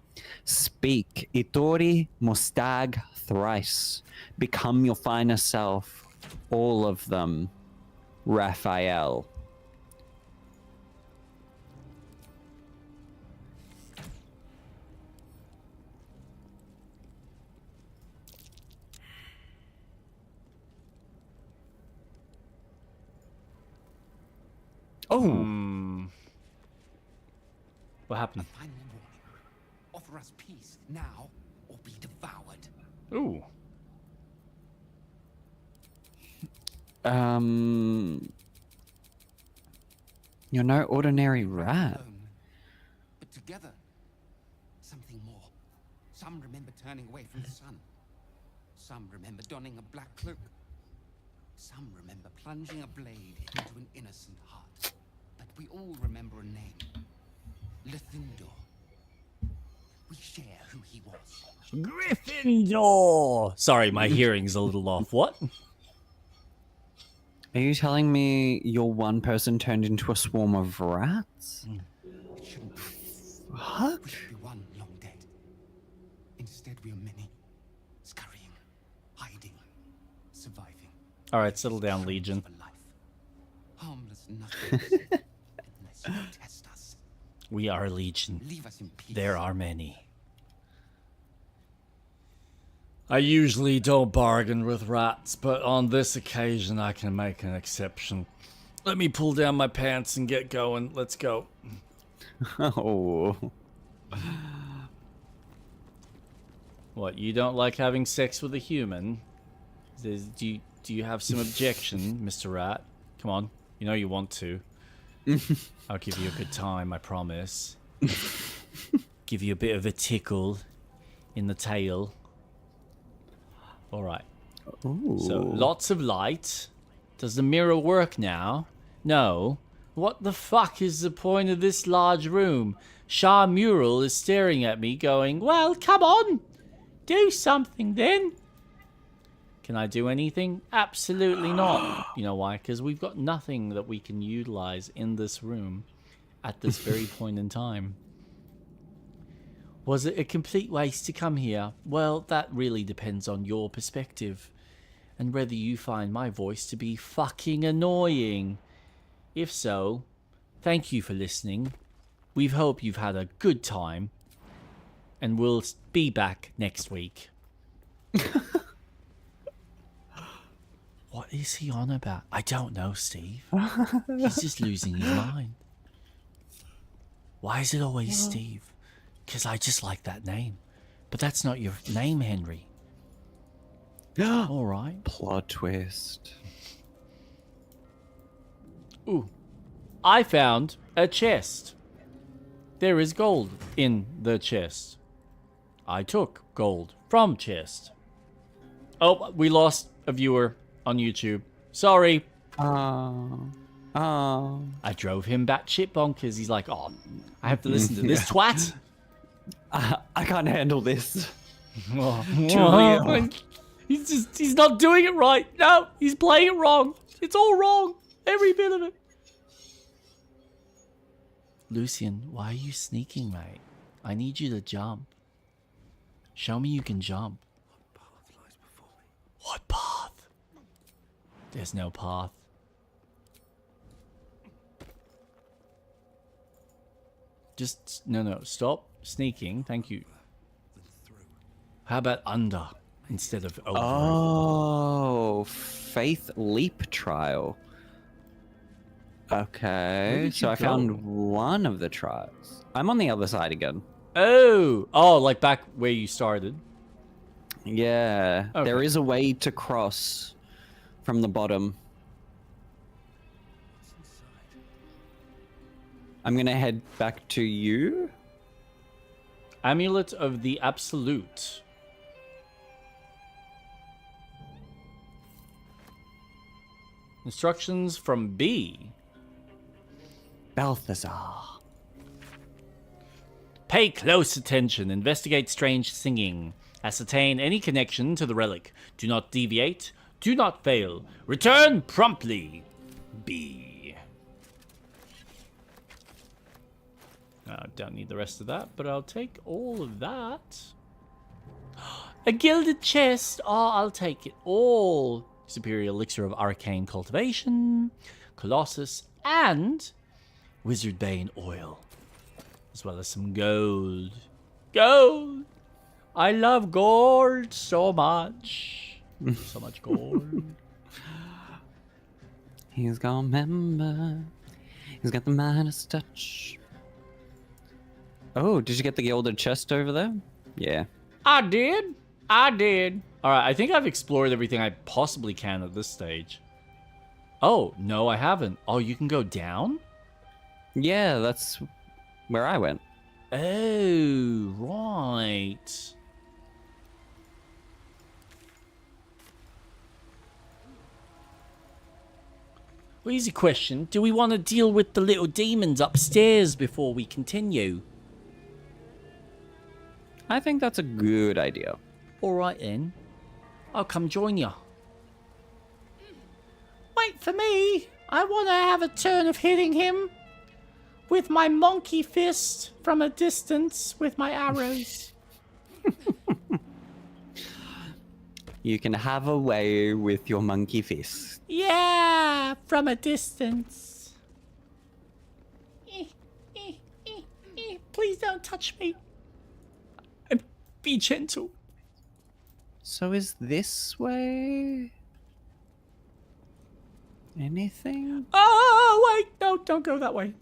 Speak, Itori Mustag thrice. Become your finest self, all of them. Raphael. Oh. What happened? A final warning. Offer us peace now, or be devoured. Ooh. You're no ordinary rat. Alone, but together, something more. Some remember turning away from the sun. Some remember donning a black cloak. Some remember plunging a blade into an innocent heart. But we all remember a name. Lithindor. We share who he was. Gryffindor! Sorry, my hearing's a little off. What? Are you telling me you're one person turned into a swarm of rats? It shouldn't be. What? We should be one long dead. Instead, we are many. Scurrying, hiding, surviving. Alright, settle down, Legion. For life. Harmless nothing. Unless you test us. We are Legion. Leave us in peace. There are many. I usually don't bargain with rats, but on this occasion I can make an exception. Let me pull down my pants and get going. Let's go. Oh. What, you don't like having sex with a human? Do you have some objection, Mr. Rat? Come on, you know you want to. I'll give you a good time, I promise. Give you a bit of a tickle in the tail. Alright. So, lots of light. Does the mirror work now? No. What the fuck is the point of this large room? Shah Mural is staring at me going, well, come on! Do something then! Can I do anything? Absolutely not. You know why? Because we've got nothing that we can utilize in this room at this very point in time. Was it a complete waste to come here? Well, that really depends on your perspective and whether you find my voice to be fucking annoying. If so, thank you for listening. We hope you've had a good time and we'll be back next week. What is he on about? I don't know, Steve. He's just losing his mind. Why is it always Steve? Because I just like that name. But that's not your name, Henry. Alright. Plot twist. Ooh. I found a chest. There is gold in the chest. I took gold from chest. Oh, we lost a viewer. on YouTube. Sorry. Oh. I drove him batshit bonkers. He's like, oh, I have to listen to this twat. I can't handle this. Oh, he's not doing it right. No, he's playing it wrong. It's all wrong. Every bit of it. Lucian, why are you sneaking, mate? I need you to jump. Show me you can jump. What path lies before me? What path? There's no path. Just, no, stop sneaking. Thank you. How about under instead of over? Oh, faith leap trial. Okay, so I found one of the trials. I'm on the other side again. Oh, like back where you started. Yeah, Okay. there is a way to cross from the bottom. I'm gonna head back to you. Amulet of the Absolute. Instructions from B. Balthazar. Pay close attention. Investigate strange singing. Ascertain any connection to the relic. Do not deviate. Do not fail. Return promptly. B. I don't need the rest of that, but I'll take all of that. A gilded chest. Oh, I'll take it all. Superior elixir of arcane cultivation. Colossus and Wizard Bane oil. As well as some gold. Gold! I love gold so much. So much gold. He's gonna remember. He's got the Midas touch. Oh, did you get the gilded chest over there? Yeah. I did. Alright, I think I've explored everything I possibly can at this stage. Oh, no, I haven't. Oh, you can go down? Yeah, that's where I went. Oh, right. Well, easy question. Do we want to deal with the little demons upstairs before we continue? I think that's a good idea. Alright then. I'll come join you. Wait for me. I want to have a turn of hitting him with my monkey fist from a distance with my arrows. You can have a way with your monkey fist. Yeah, from a distance. Please don't touch me. Be gentle. So is this way? Anything? Oh, wait. No, don't go that way.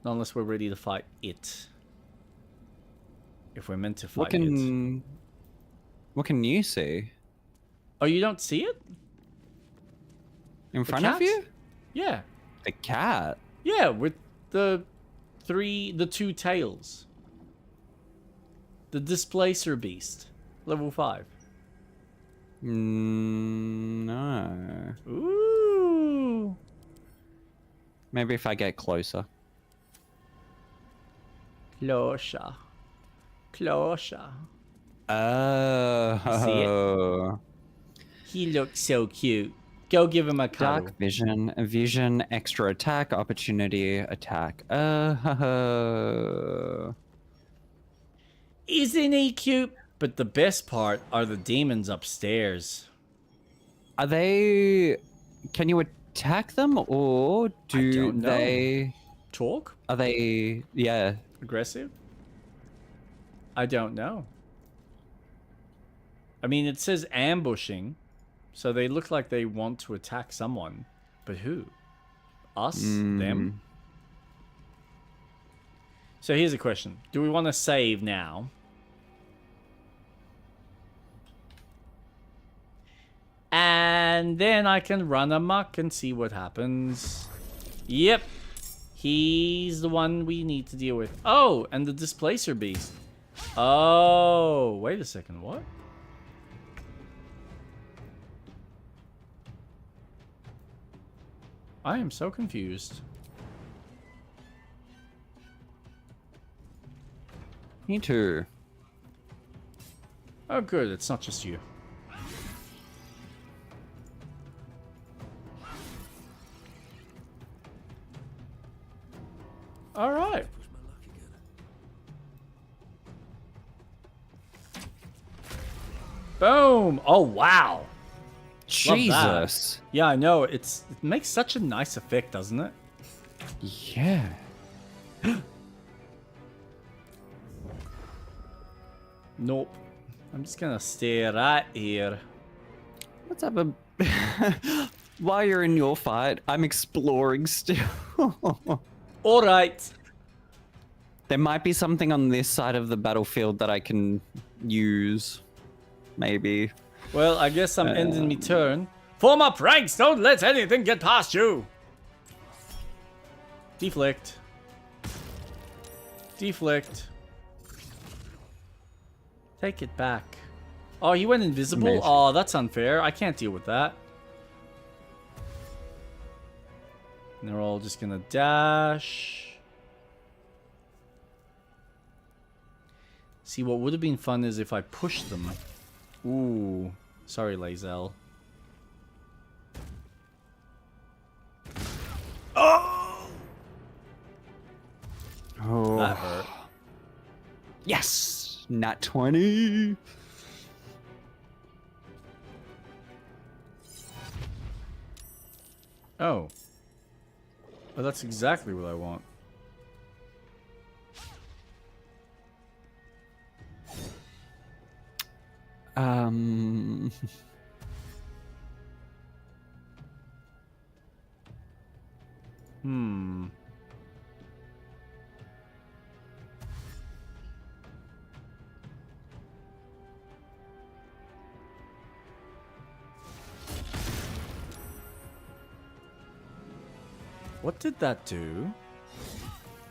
Not unless we're ready to fight it. If we're meant to fight it. What can you see? Oh, you don't see it? In front cat? of you? Yeah. The cat? Yeah, with the two tails. The Displacer Beast. Level 5. No. Ooh. Maybe if I get closer. Closer. Closer. Oh. He looks so cute. Go give him a cuddle. Dark vision, extra attack, opportunity, attack. Isn't he cute? But the best part are the demons upstairs. Are they... Can you attack them, or do they... Talk? Are they... Yeah. Aggressive? I don't know. I mean, it says ambushing, so they look like they want to attack someone. But who? Us? Them? So here's a question. Do we want to save now? And then I can run amok and see what happens. Yep. He's the one we need to deal with. Oh, and the Displacer Beast. Oh, wait a second. What? I am so confused. Me too. Oh, good. It's not just you. All right. Push my luck again. Boom. Oh, wow. Jesus. Yeah, I know. It makes such a nice effect, doesn't it? Yeah. Nope. I'm just gonna stay right here. Let's have a... While you're in your fight, I'm exploring still. All right. There might be something on this side of the battlefield that I can use. Maybe. Well, I guess I'm ending me turn. Form up ranks. Don't let anything get past you. Deflect. Deflect. Take it back. Oh, he went invisible? Amazing. Oh, that's unfair. I can't deal with that. And they're all just gonna dash. See, what would have been fun is if I pushed them. Ooh. Sorry, Lae'zel. Oh. That hurt. Yes! Nat 20! Oh. Oh, that's exactly what I want. Hmm. What did that do?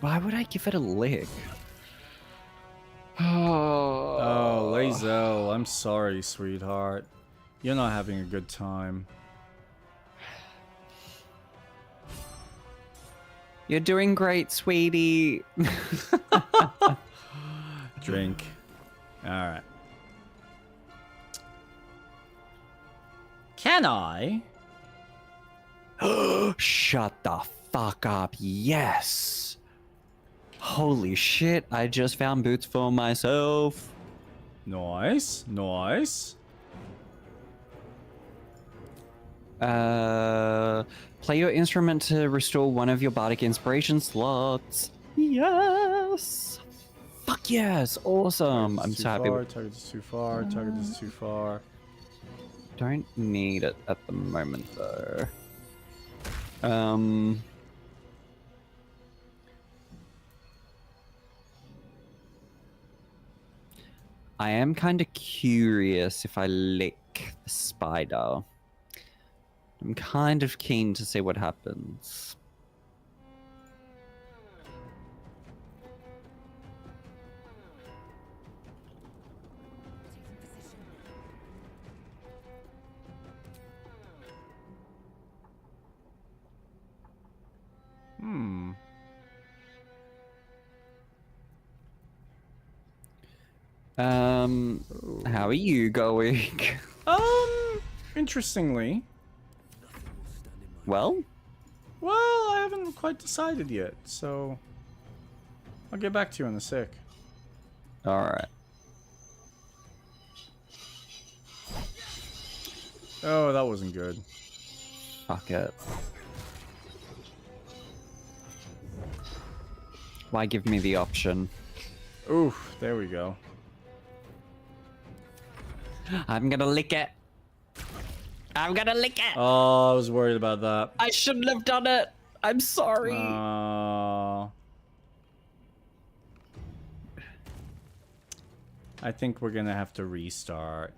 Why would I give it a lick? Oh, Lae'zel, I'm sorry, sweetheart. You're not having a good time. You're doing great, sweetie. Drink. Alright. Can I? Shut the fuck up. Yes. Holy shit, I just found boots for myself. Nice. Nice. Play your instrument to restore one of your bardic inspiration slots. Yes. Fuck yes. Awesome. I'm so happy. Target is too far. Target is too far. Don't need it at the moment though. I am kind of curious if I lick the spider. I'm kind of keen to see what happens. Hmm. How are you going? Interestingly. Well? Well, I haven't quite decided yet, so I'll get back to you in a sec. Alright. Oh, that wasn't good. Fuck it. Why give me the option? Oof, there we go. I'm gonna lick it. I'm gonna lick it. Oh, I was worried about that. I shouldn't have done it. I'm sorry. I think we're gonna have to restart.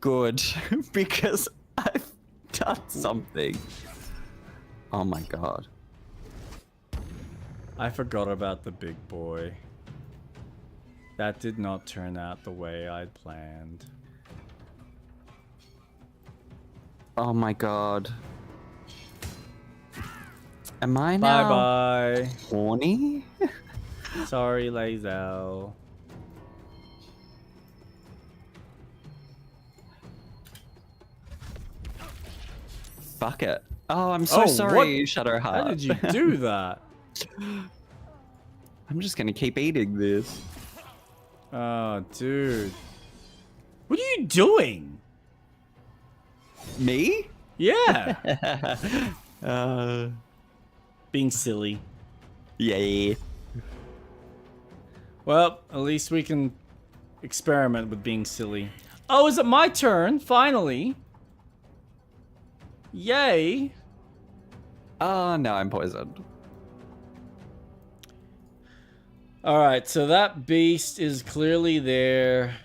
Good, because I've done something. Oh my god. I forgot about the big boy. That did not turn out the way I'd planned. Oh my god. Am I Bye now bye. horny? Sorry, Lazel. Fuck it. Oh, I'm so sorry, Shadowheart. How did you do that? I'm just gonna keep eating this. Oh, dude. What are you doing? Me? Yeah. uh, Being silly. yeah. Well, at least we can experiment with being silly. Oh, is it my turn? Finally. Yay. Oh, no, I'm poisoned. Alright, so that beast is clearly there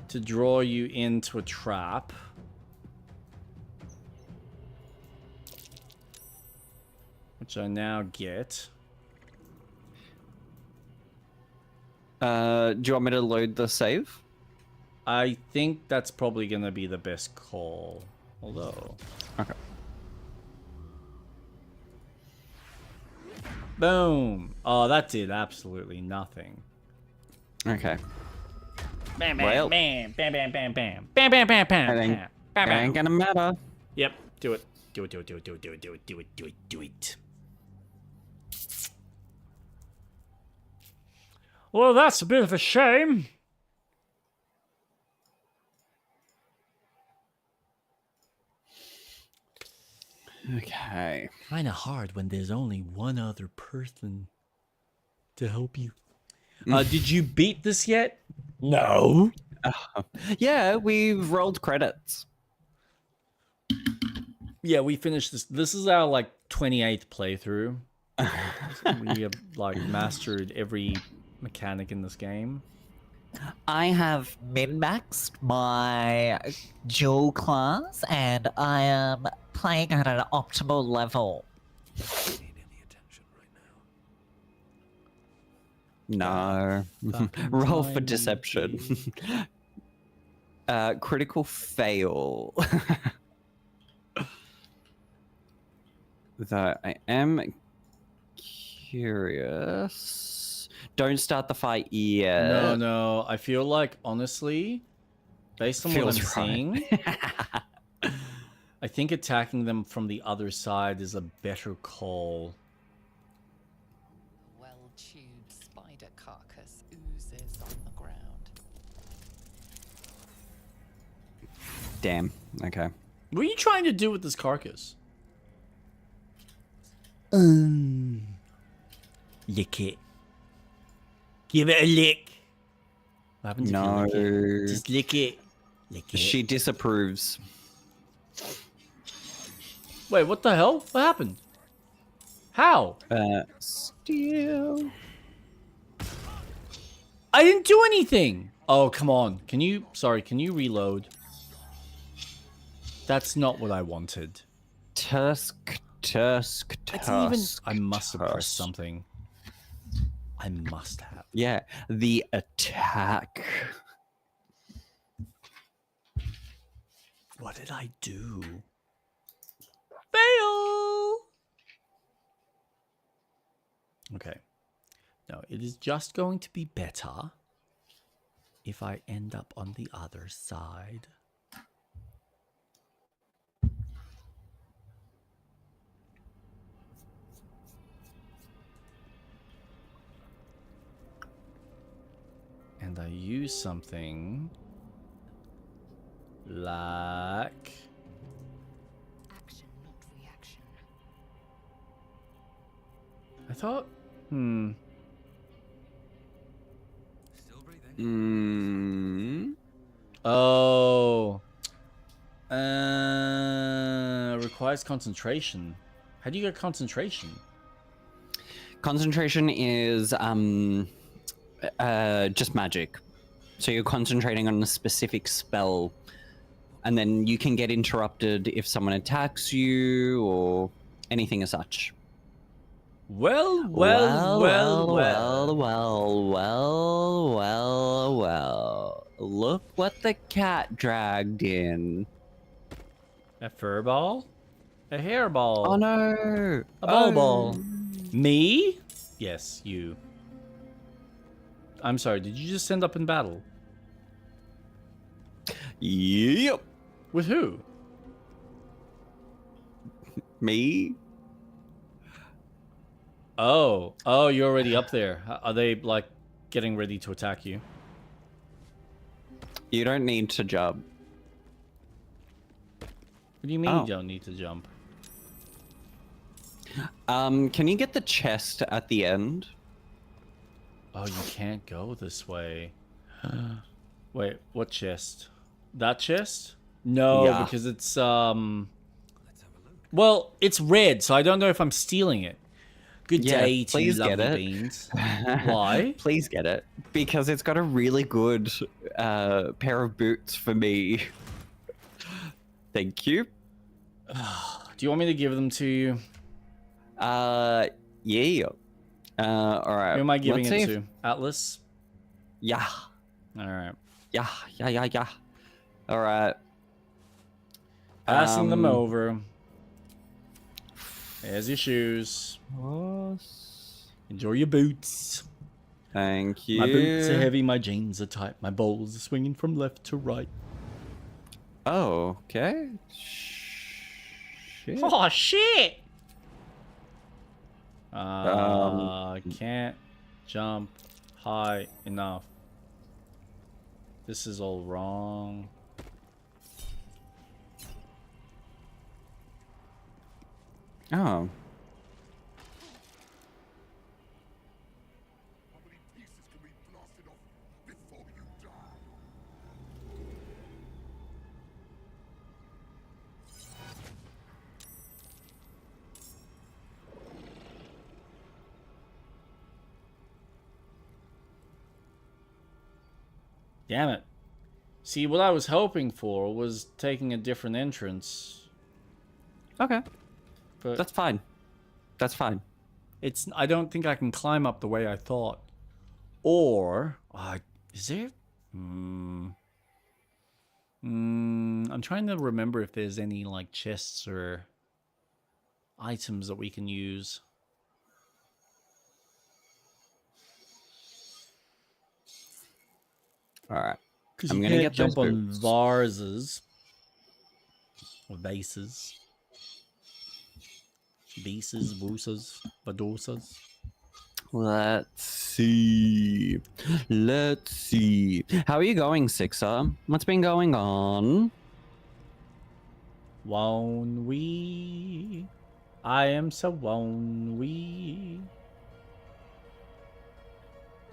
to draw you into a trap. Which I now get. Do you want me to load the save? I think that's probably going to be the best call. Although... Okay. Boom! Oh, that did absolutely nothing. Okay. Bam, bam, Well, bam, bam, bam, bam, bam, bam, bam, bam, bam, It ain't, bam, bam, it ain't gonna matter. Yep, do it. Do it, do it, do it, do it, do it, do it, do it, do it, do it. Well, that's a bit of a shame. Okay. Kinda hard when there's only one other person to help you. Did you beat this yet? No. Yeah, we've rolled credits. Yeah, we finished this. This is our like 28th playthrough. We have like mastered every mechanic in this game. I have min-maxed my dual class and I am playing at an optimal level. Don't need any attention right now. No. Roll for deception. Critical fail. Though I am curious. Don't start the fight yet. No. I feel like, honestly, based on what I'm Feels right. seeing, I think attacking them from the other side is a better call. A well-chewed spider carcass oozes on the ground. Damn. Okay. What are you trying to do with this carcass? Lick it. Give it a lick. What happens if you lick it? No. Just lick it. Lick it. She disapproves. Wait, what the hell? What happened? How? Steal. I didn't do anything. Oh, come on. Can you reload? That's not what I wanted. Tusk. I didn't even... I must have pressed something. I must have. Yeah, the attack. What did I do? Fail! Okay. No, it is just going to be better if I end up on the other side. And I use something like... Action, not reaction. I thought... Still breathing. Oh. Requires concentration. How do you get concentration? Concentration is just magic. So you're concentrating on a specific spell, and then you can get interrupted if someone attacks you or anything as such. Well. Look what the cat dragged in. A furball? A hairball. Oh no! A ball. Me? Yes, you. I'm sorry, did you just end up in battle? Yep. With who? Me? Oh, you're already up there. Are they like getting ready to attack you? You don't need to jump. What do you mean you don't need to jump? Can you get the chest at the end? Oh, you can't go this way. Wait, what chest? That chest? No, Yeah. because it's well, it's red, so I don't know if I'm stealing it. Good Yeah, day to you, please get lovely it. beans. Why? Please get it. Because it's got a really good pair of boots for me. Thank you. Do you want me to give them to you? Yeah. Alright. Who am I giving let's it see to? Atlas? Yeah. Alright. Yeah. Alright. Passing them over. There's your shoes. Enjoy your boots. Thank you. My boots are heavy, my jeans are tight, my bowls are swinging from left to right. Oh, okay. Shit. Oh, shit! Can't jump high enough. This is all wrong. Oh. How many pieces can we blast it off before you die? Damn it. See, what I was hoping for was taking a different entrance. Okay. But That's fine. That's fine. it's I don't think I can climb up the way I thought. Or is there? I'm trying to remember if there's any like chests or items that we can use. Alright. Because I'm you gonna can't get those jump on boots. vases or bases. Bases, boosas, badosas. Let's see. Let's see. How are you going, Sixer? What's been going on? Won't we? I am so lonely.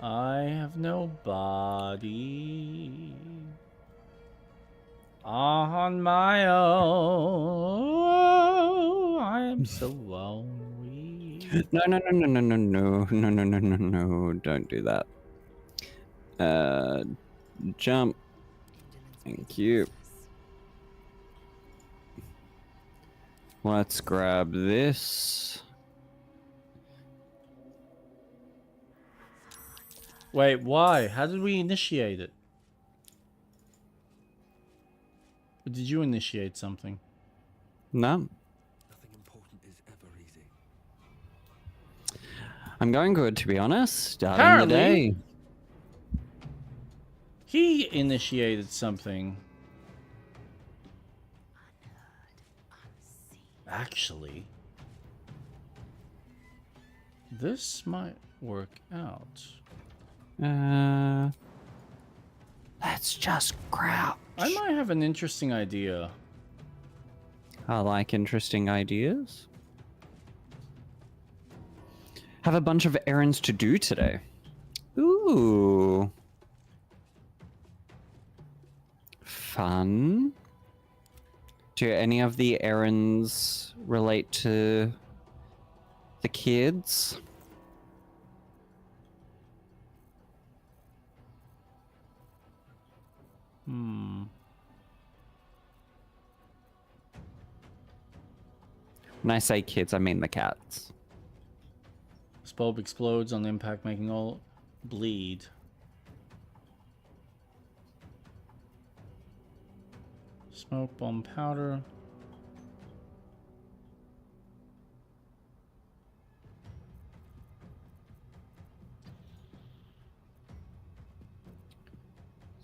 I have nobody on my own. I am so lonely. No. Don't do that. Jump. Thank you. Let's grab this. Wait, why? How did we initiate it? Or did you initiate something? No. Nothing important is ever easy. I'm going good, to be honest. Starting Apparently. the day. He initiated something. Actually, this might work out. Let's just crouch. I might have an interesting idea. I like interesting ideas. Have a bunch of errands to do today. Ooh. Fun. Do any of the errands relate to the kids? When I say kids, I mean the cats. This bulb explodes on impact, making all bleed. Smoke bomb powder.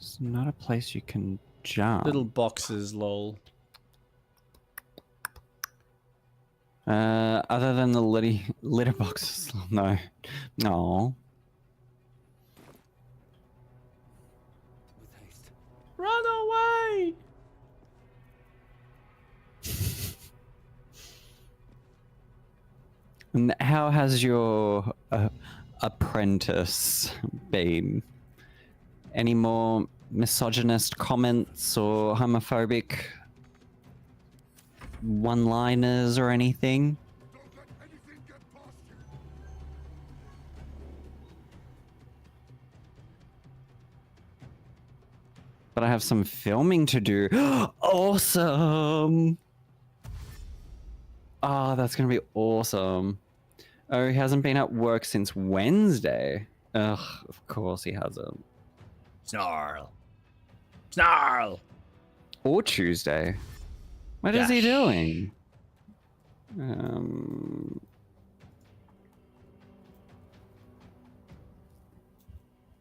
It's not a place you can jump. Little boxes, lol. Other than the litter boxes, no. No. With haste. Run away! And how has your apprentice been? Any more misogynist comments or homophobic one-liners or anything? Don't let anything get past you. But I have some filming to do. Awesome! Oh, that's gonna be awesome. Oh, he hasn't been at work since Wednesday. Ugh, of course he hasn't. Snarl. Snarl! Or Tuesday. What is he Gosh. doing?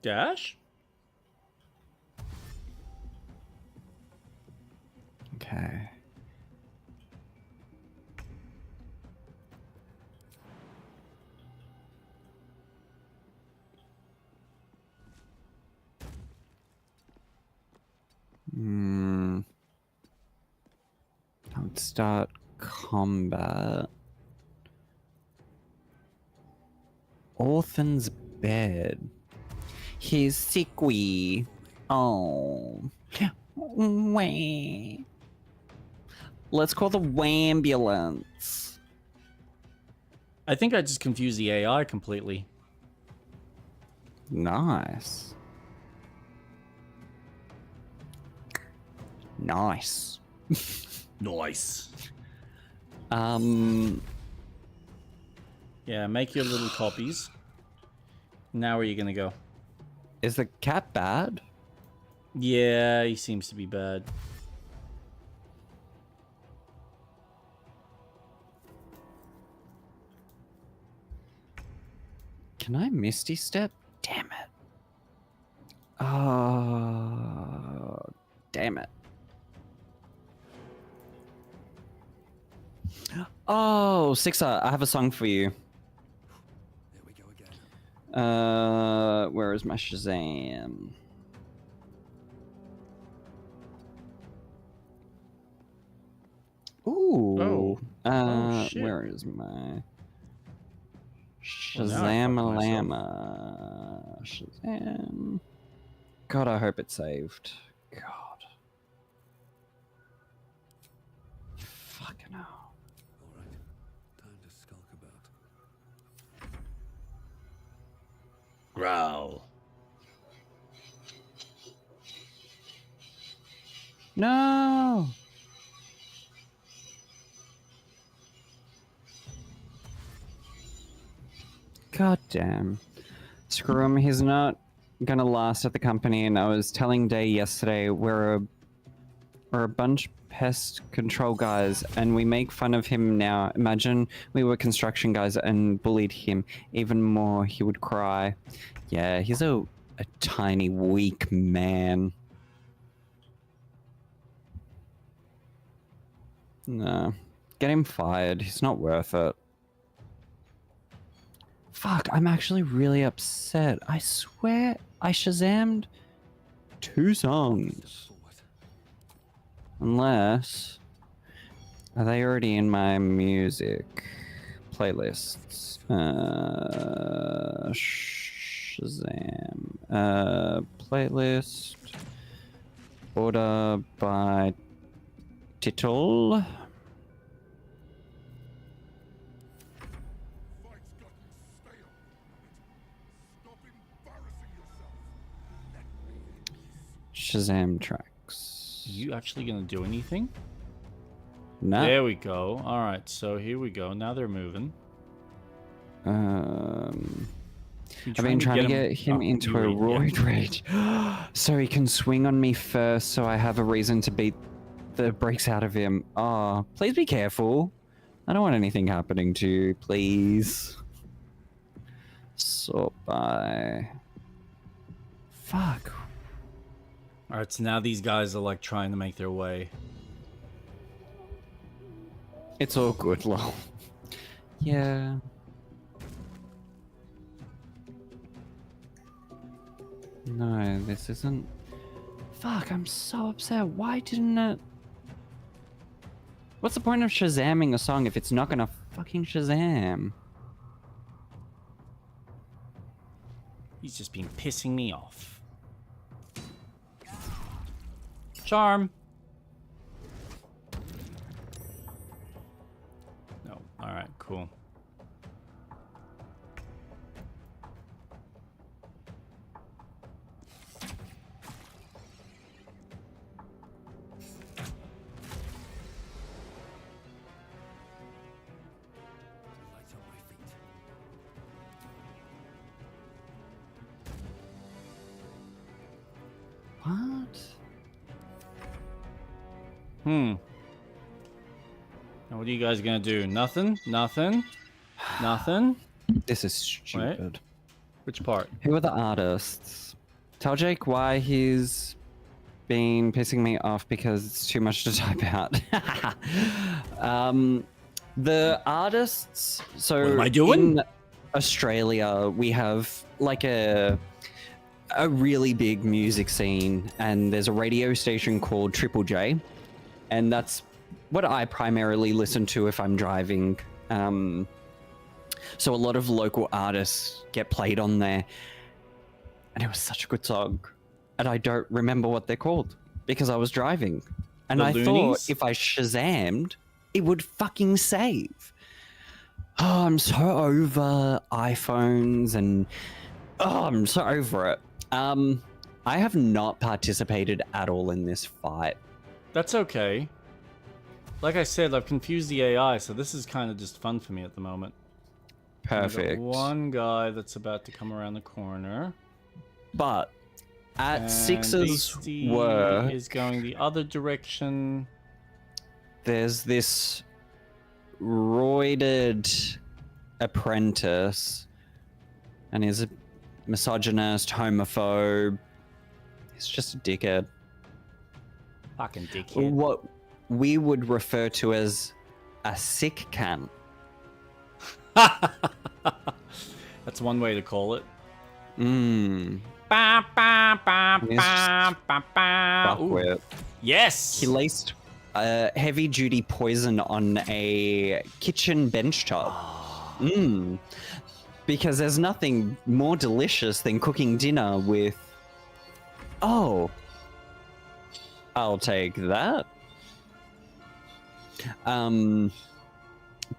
Dash? Okay. I would start combat. Orphan's bed. He's sickly. Oh. Wait. Let's call the wambulance. I think I just confused the AI completely. Nice. Nice. Nice. Yeah, make your little copies. Now where are you gonna go? Is the cat bad? Yeah, he seems to be bad. Can I Misty Step? Damn it. Damn it. Oh, Sixer, I have a song for you. There we go again. Where is my Shazam? Ooh. Oh, shit. Where is my Well, now I fucked myself. Shazam-a-lama? Shazam. God, I hope it's saved. God. Fucking hell. All right. Time to skulk about. Growl. No! God damn. Screw him, he's not gonna last at the company, and I was telling Day yesterday we're a bunch pest control guys, and we make fun of him now. Imagine we were construction guys and bullied him even more, he would cry. Yeah, he's a tiny, weak man. No. Get him fired. He's not worth it. Fuck, I'm actually really upset. I swear I Shazammed 2 songs. Unless... Are they already in my music playlists? Shazam. Playlist. Order by title. Fight's gotten stale. Stop embarrassing yourself. Let me in peace. Shazam tracks. You actually gonna do anything? No. There we go. Alright, so here we go. Now they're moving. I've been trying to get him into a roid rage so he can swing on me first so I have a reason to beat the brakes out of him. Oh, please be careful. I don't want anything happening to you, please. Sort by... Fuck. Alright, so now these guys are like trying to make their way. It's all good, lol. Yeah. No, this isn't. Fuck, I'm so upset. Why didn't it? What's the point of Shazamming a song if it's not gonna fucking Shazam? He's just been pissing me off. Charm. No. Alright, cool. What? Now what are you guys gonna do? Nothing? Nothing? Nothing? This is stupid. Which part? Who are the artists? Tell Jake why he's been pissing me off because it's too much to type out. The artists. So what am I doing? In Australia, we have like a really big music scene, and there's a radio station called Triple J, and that's what I primarily listen to if I'm driving. So a lot of local artists get played on there, and it was such a good song, and I don't remember what they're called because I was driving, and The I Loonies? thought if I Shazammed, it would fucking save. Oh, I'm so over iPhones, and I'm so over it. I have not participated at all in this fight. That's okay. Like I said, I've confused the AI, so this is kind of just fun for me at the moment. Perfect. I've got one guy that's about to come around the corner. But at And sixes Beastie were is going the other direction. there's this roided apprentice, and he's a misogynist, homophobe. He's just a dickhead. Fucking dickhead. What we would refer to as a sick can. That's one way to call it. Mmm. Ba, ba, ba, Yes. ba, ba, ba. Ooh. Fuckwit. Yes! He laced heavy duty poison on a kitchen bench top. Mmm. Because there's nothing more delicious than cooking dinner with. Oh. I'll take that.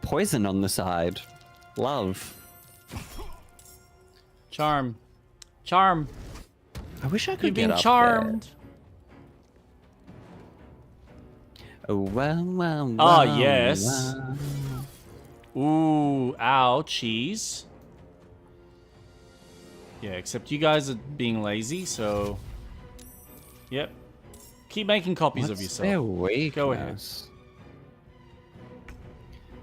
Poison on the side. Love. Charm. Charm. I wish I could You've get been up charmed. there. Oh, wow, wow, Ah, wow, yes. wow. Ooh, ouchies. Yeah, except you guys are being lazy, so... Yep. Keep making copies of What's yourself. their weakness? Go ahead.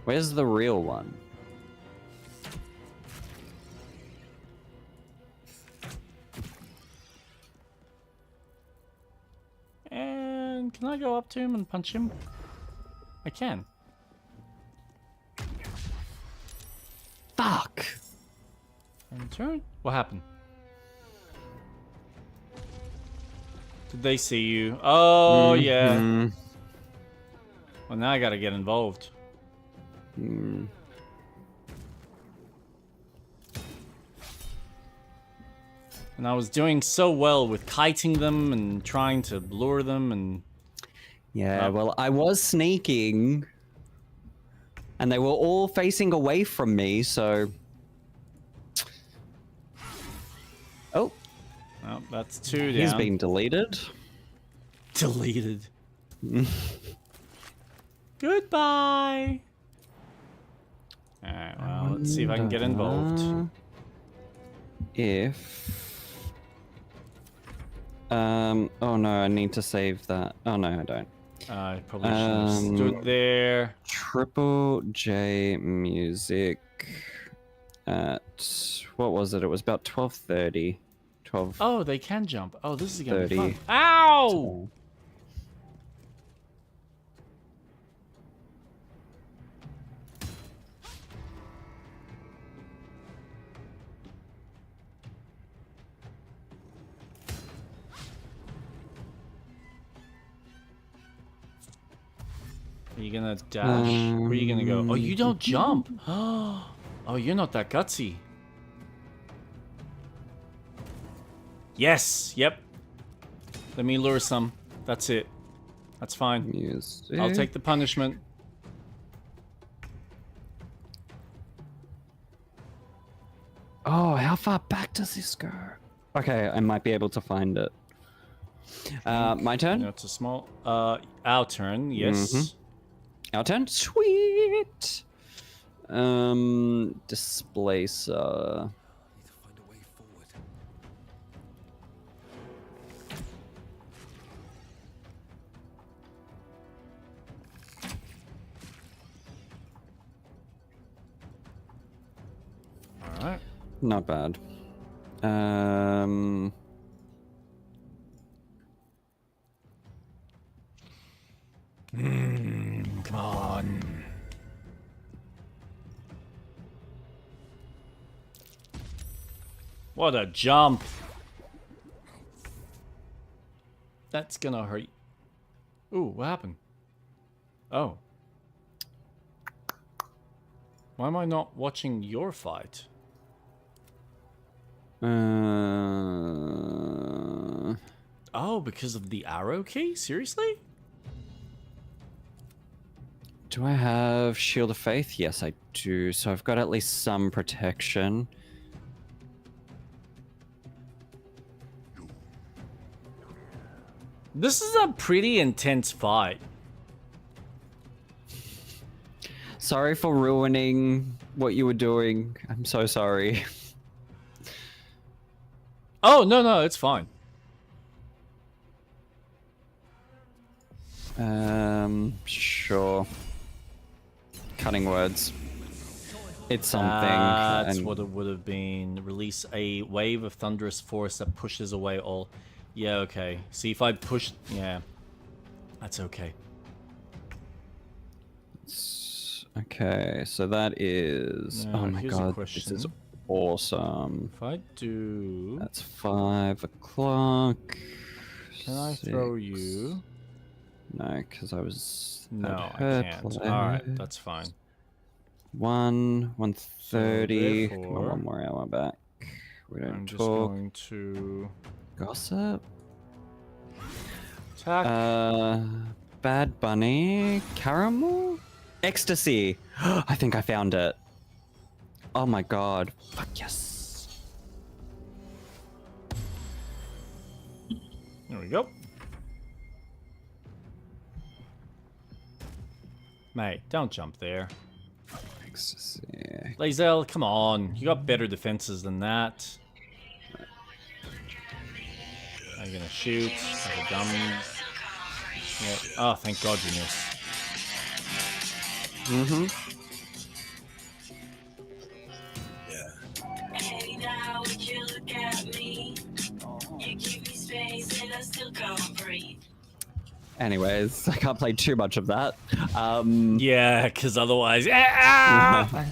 Where's the real one? And can I go up to him and punch him? I can. Fuck! And turn. What happened? Did they see you? Oh, yeah. Mhm. Well, now I gotta get involved. Mm. And I was doing so well with kiting them and trying to lure them and... Yeah, well, I was sneaking. And they were all facing away from me, so... Oh. Oh, that's two He's down. been deleted. Deleted. Goodbye! Alright, well, let's see if I can get involved. If... oh no, I need to save that. Oh no, I don't. I probably should have stood there. Triple J music at... What was it? It was about 12:30. 12. Oh, they can jump. Oh, this is gonna be 30. fun. Ow! Are you gonna dash? Where are you gonna go? Oh, you don't jump. Oh, you're not that gutsy. Yes. Yep. Let me lure some. That's it. That's fine. Music. I'll take the punishment. Oh, how far back does this go? Okay, I might be able to find it. My turn? No, it's a small... our turn, yes. Our turn? Sweet! Displacer. Need to find a way forward. Alright. Not bad. Come on. What a jump. That's gonna hurt. Ooh, what happened? Oh. Why am I not watching your fight? Oh, because of the arrow key? Seriously? Do I have Shield of Faith? Yes, I do. So I've got at least some protection. This is a pretty intense fight. Sorry for ruining what you were doing. I'm so sorry. Oh, no, it's fine. Sure. Cutting words. It's something. That's and what it would have been. Release a wave of thunderous force that pushes away all... Yeah, okay. See, if I push... Yeah. That's okay. Okay, so that is... Now, oh my here's a god, this is question. awesome. If I do... That's 5 o'clock. Can I throw you? No, because I was... No, I hurt can't. place. Alright, that's fine. 1:30. So therefore, Come on, 1 more hour back. We don't I'm just talk. going to... Gossip? Attack. Bad Bunny? Caramel? Ecstasy! I think I found it. Oh my god. Fuck yes. There we go. Mate, don't jump there. Ecstasy. Lazel, come on. You got better defenses than that. Are you gonna shoot? Like a dumb... Yeah. Oh, thank God you missed. Hey, now would you look at me? You give me space and I still can't breathe. Anyways, I can't play too much of that. Yeah, because otherwise... Ah!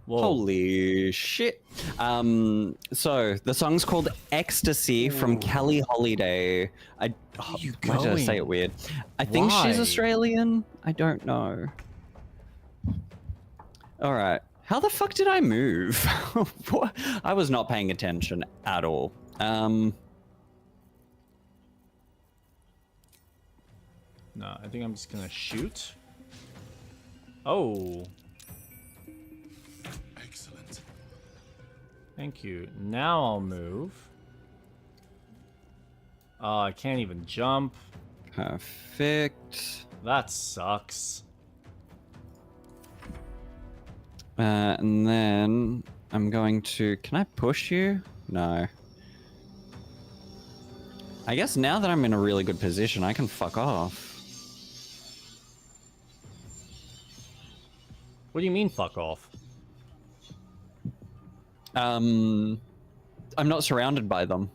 Whoa. Holy shit. So, the song's called Ecstasy from Kelly Holiday. Why did I say it weird? I think she's Why? Australian. I don't know. Alright. How the fuck did I move? What? I was not paying attention at all. No, I think I'm just gonna shoot. Oh. Excellent. Thank you. Now I'll move. Oh, I can't even jump. Perfect. That sucks. And then I'm going to... Can I push you? No. I guess now that I'm in a really good position, I can fuck off. What do you mean, fuck off? I'm not surrounded by them.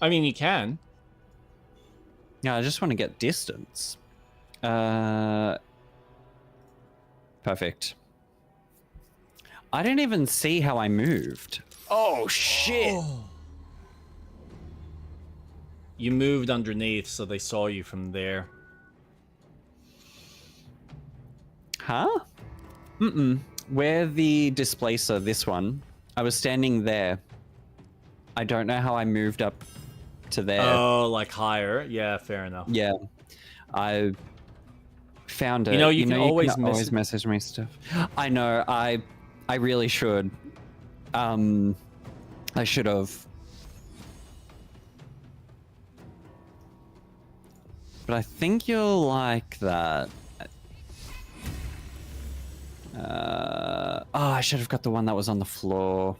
I mean, you can. Yeah, I just want to get distance. Perfect. I didn't even see how I moved. Oh, shit. You moved underneath, so they saw you from there. Huh? Mm-mm. Where the displacer, this one, I was standing there. I don't know how I moved up to there. Oh, like higher? Yeah, fair enough. Yeah. I found it. You know, you can always message me stuff. I know. I really should. I should have. But I think you'll like that. I should have got the one that was on the floor.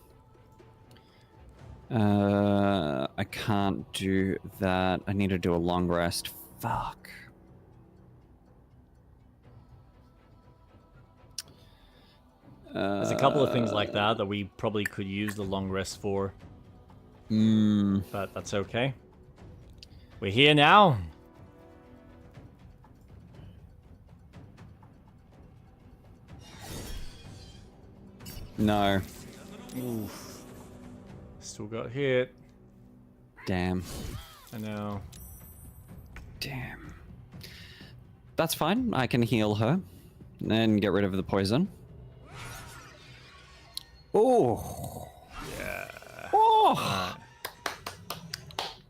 I can't do that. I need to do a long rest. Fuck. There's a couple of things like that we probably could use the long rest for. But that's okay. We're here now. No. Oof. Still got hit. Damn. I know. Damn. That's fine. I can heal her and get rid of the poison. Oh. Yeah. Oh. Right.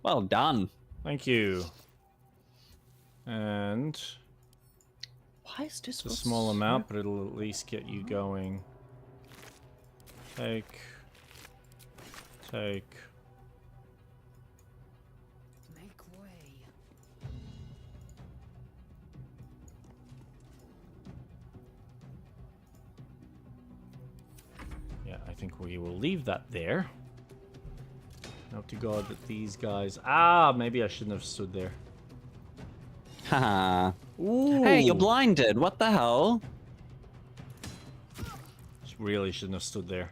Well done. Thank you. And why is this a small amount, but it'll at least get you going. Take. Make way. Yeah, I think we will leave that there. Hope to God that these guys... Ah, maybe I shouldn't have stood there. Haha. Hey, you're blinded. What the hell? Really shouldn't have stood there.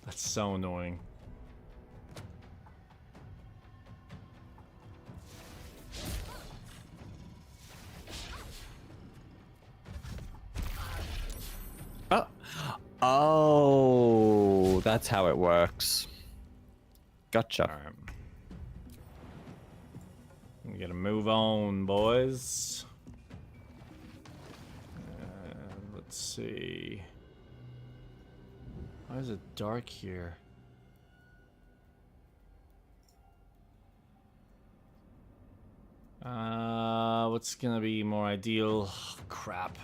That's so annoying. Oh, that's how it works. Gotcha. We gotta move on, boys. Let's see. Why is it dark here? What's gonna be more ideal? Oh, crap.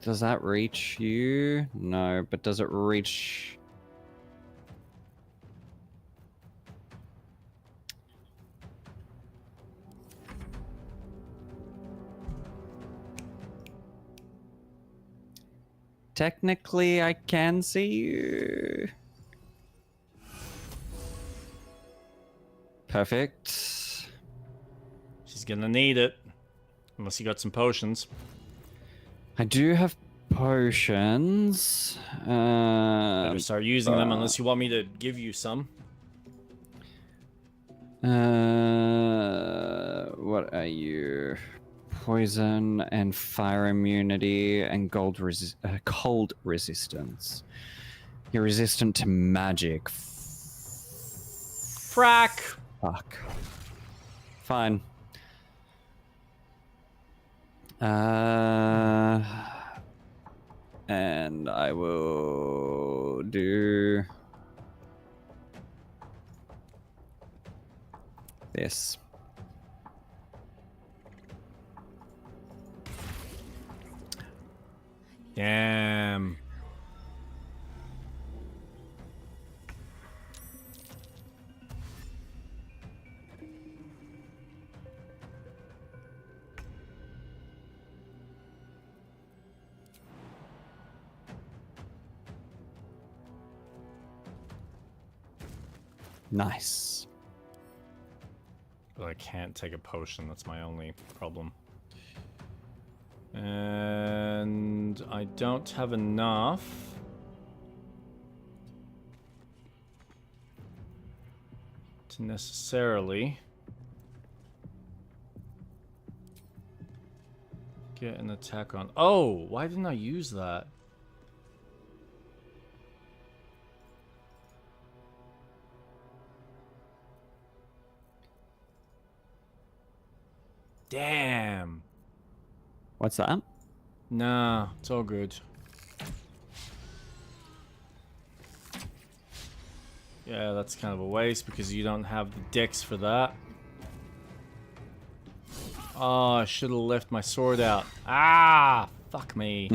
Does that reach you? No, but does it reach... Technically, I can see you. Perfect. She's gonna need it. Unless you got some potions. I do have potions. Better start using them unless you want me to give you some. What are you? Poison and fire immunity and cold resistance. You're resistant to magic. Frack. Fuck. Fine. And I will do this. Damn. Nice. But I can't take a potion, that's my only problem. And I don't have enough. To necessarily get an attack on. Oh, why didn't I use that? Damn. What's that? Nah, it's all good. Yeah, that's kind of a waste because you don't have the dex for that. Oh, I should have left my sword out. Ah, fuck me.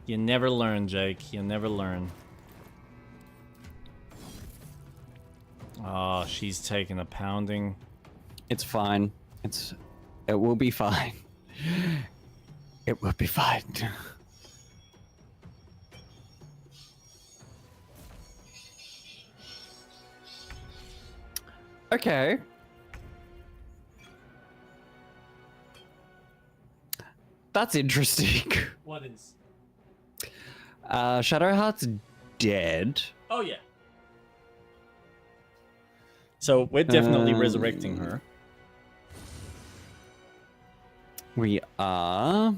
You never learn, Jake. You never learn. Oh, she's taking a pounding. It's fine. It will be fine. It will be fine. Okay. That's interesting. What is? Shadowheart's dead. Oh, yeah. So we're definitely resurrecting her. We are.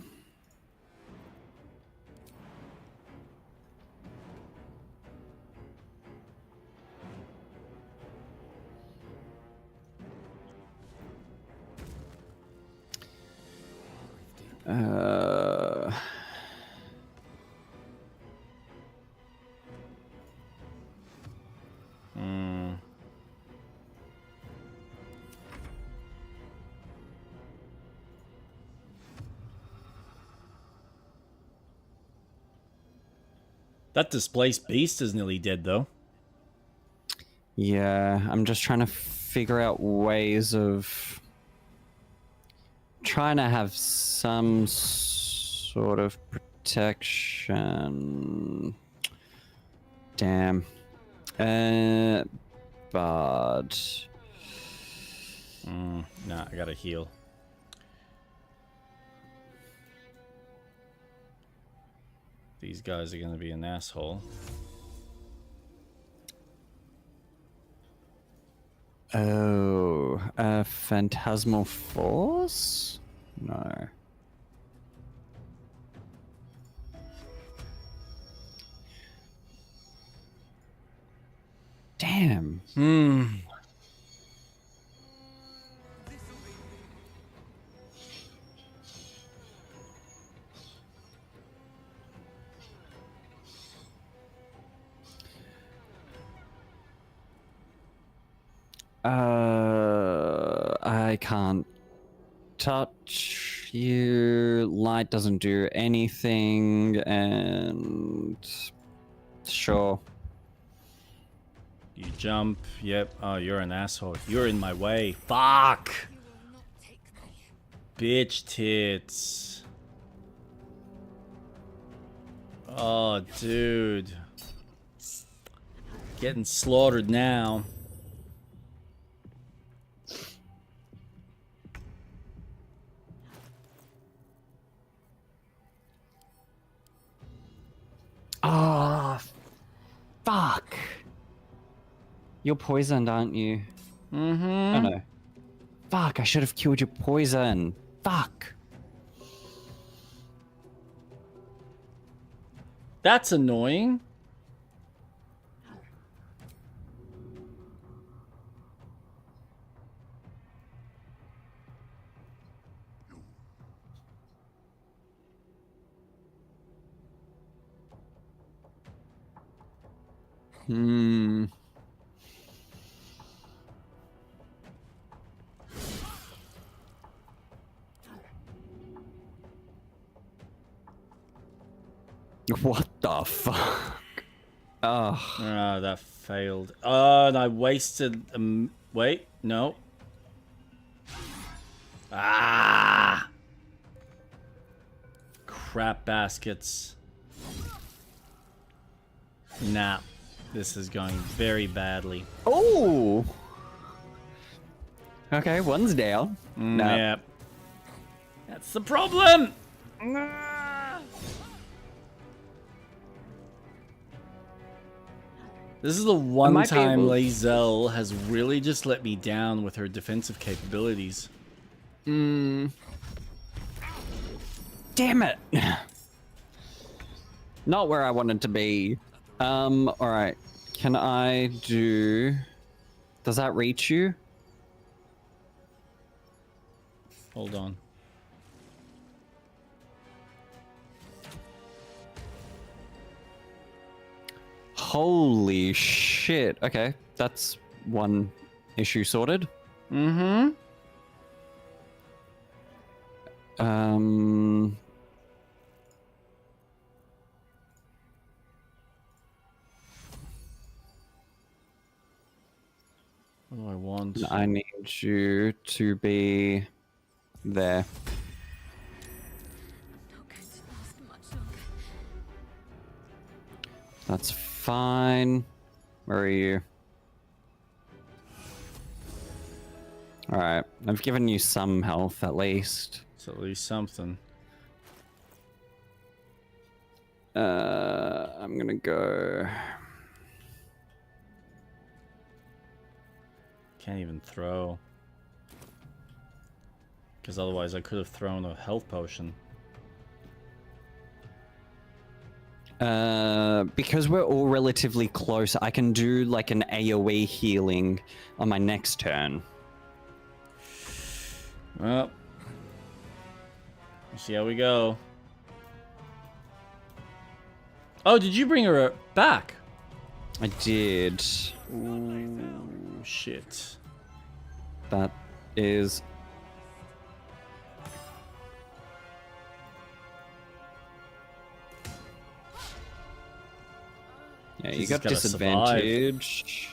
That displaced beast is nearly dead, though. Yeah, I'm just trying to figure out ways of trying to have some sort of protection. Damn. But Nah, I gotta heal. These guys are gonna be an asshole. Oh, phantasmal force? No. Damn. I can't touch you. Light doesn't do anything, and sure. You jump. Yep. Oh, you're an asshole. You're in my way. Fuck. Bitch tits. Oh, dude. Getting slaughtered now. Oh, fuck. You're poisoned, aren't you? Mm-hmm. Oh, no. Fuck, I should have killed your poison. Fuck. That's annoying. What the fuck? Oh. Ah, that failed. Oh, and I wasted... wait, no. Ah! Crap baskets. Nah, this is going very badly. Oh! Okay, one's down. No. Yeah. That's the problem! This is the one might be time able- Lae'zel has really just let me down with her defensive capabilities. Damn it! Not where I wanted to be. Alright. Can I do... Does that reach you? Hold on. Holy shit. Okay, that's one issue sorted. Mm-hmm. What do I want? I need you to be there. Not going to last much longer. That's fine. Where are you? Alright, I've given you some health at least. It's at least something. I'm gonna go... Can't even throw. Because otherwise I could have thrown a health potion. Because we're all relatively close, I can do like an AoE healing on my next turn. Well, we'll see how we go. Oh, did you bring her back? I did. Ooh, shit. That is... Yeah, you She's got gotta disadvantage.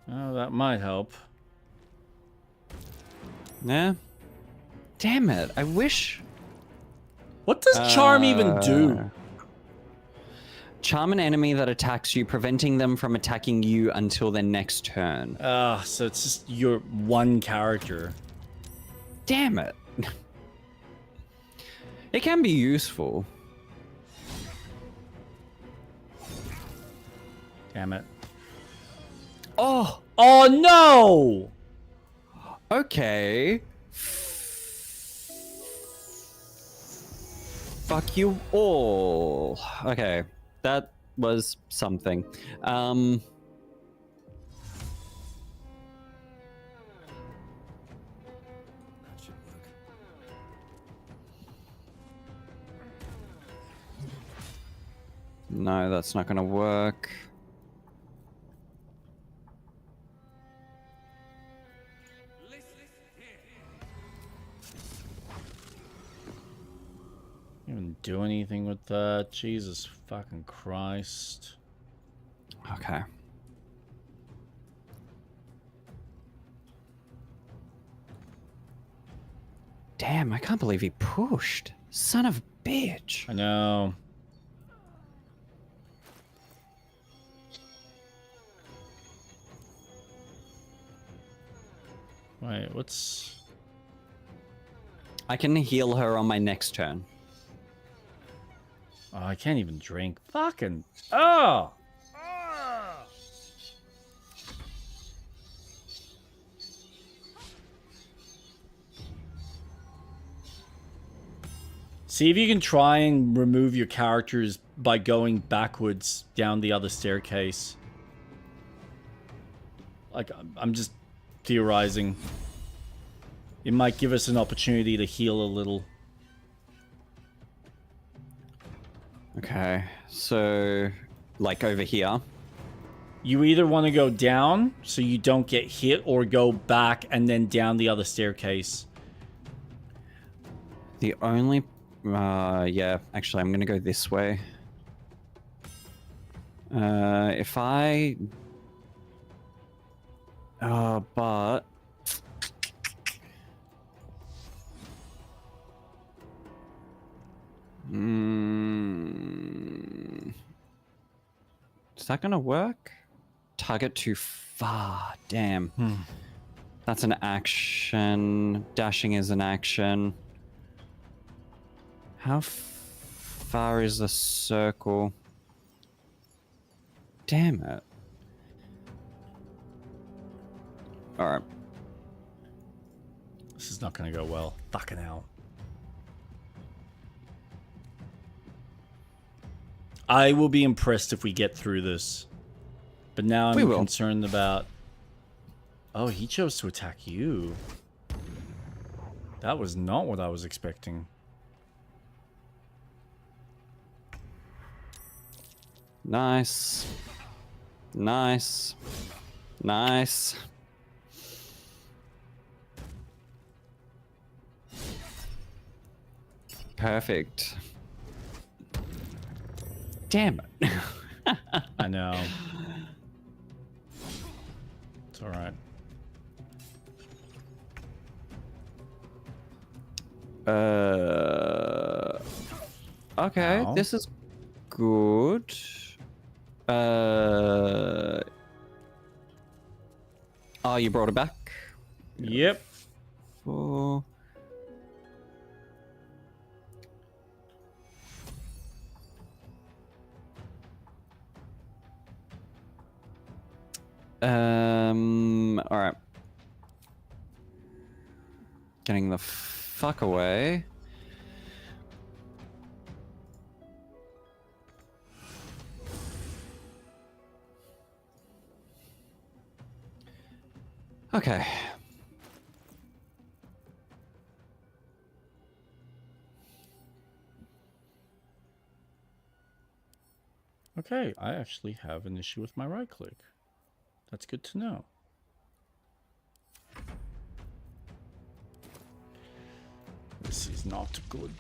Oh, that might help. Yeah. Damn it, I wish... What does charm even do? Charm an enemy that attacks you, preventing them from attacking you until their next turn. So it's just your one character. Damn it. It can be useful. Damn it. Oh! Oh no! Okay. Fuck you all. Okay, that was something. That should work. No, that's not gonna work. Even do anything with that? Jesus fucking Christ. Okay. Damn, I can't believe he pushed. Son of a bitch. I know. Wait, what's... I can heal her on my next turn. Oh, I can't even drink. Fucking... Oh! See if you can try and remove your characters by going backwards down the other staircase. Like, I'm just theorizing. It might give us an opportunity to heal a little. Okay, so like over here. You either want to go down so you don't get hit or go back and then down the other staircase. The only... yeah, actually, I'm gonna go this way. If I... but... Is that gonna work? Target too far. Damn. That's an action. Dashing is an action. How far is the circle? Damn it. Alright. This is not going to go well. Fucking hell. I will be impressed if we get through this. But now I'm concerned about... Oh, he chose to attack you. That was not what I was expecting. Nice. Nice. Nice. Perfect. Damn it. I know. It's alright. Okay, Ow. this is good. Oh, you brought it back? Yep. Four. All right. Getting the fuck away. Okay. Okay, I actually have an issue with my right click. That's good to know. This is not good.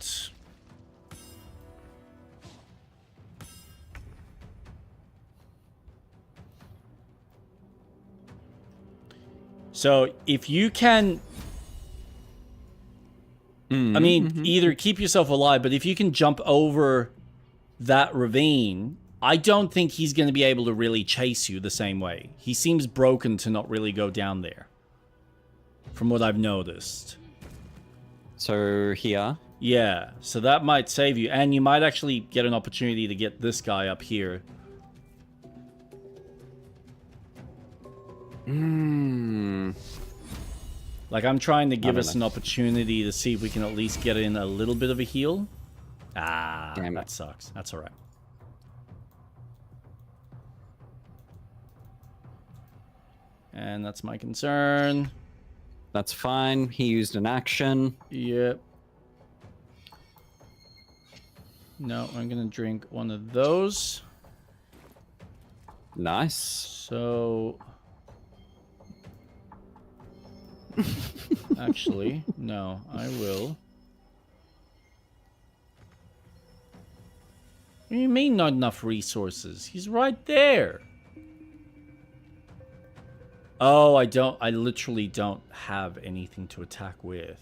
So if you can, I mean, either keep yourself alive, but if you can jump over that ravine, I don't think he's going to be able to really chase you the same way. He seems broken to not really go down there, from what I've noticed. So here? Yeah, so that might save you, and you might actually get an opportunity to get this guy up here. Like, I'm trying to give us an opportunity to see if we can at least get in a little bit of a heal. Ah, damn, that sucks. That's alright. And that's my concern. That's fine. He used an action. Yep. No, I'm gonna drink one of those. Nice. So... Actually, no, I will. What do you mean not enough resources? He's right there. Oh, I literally don't have anything to attack with.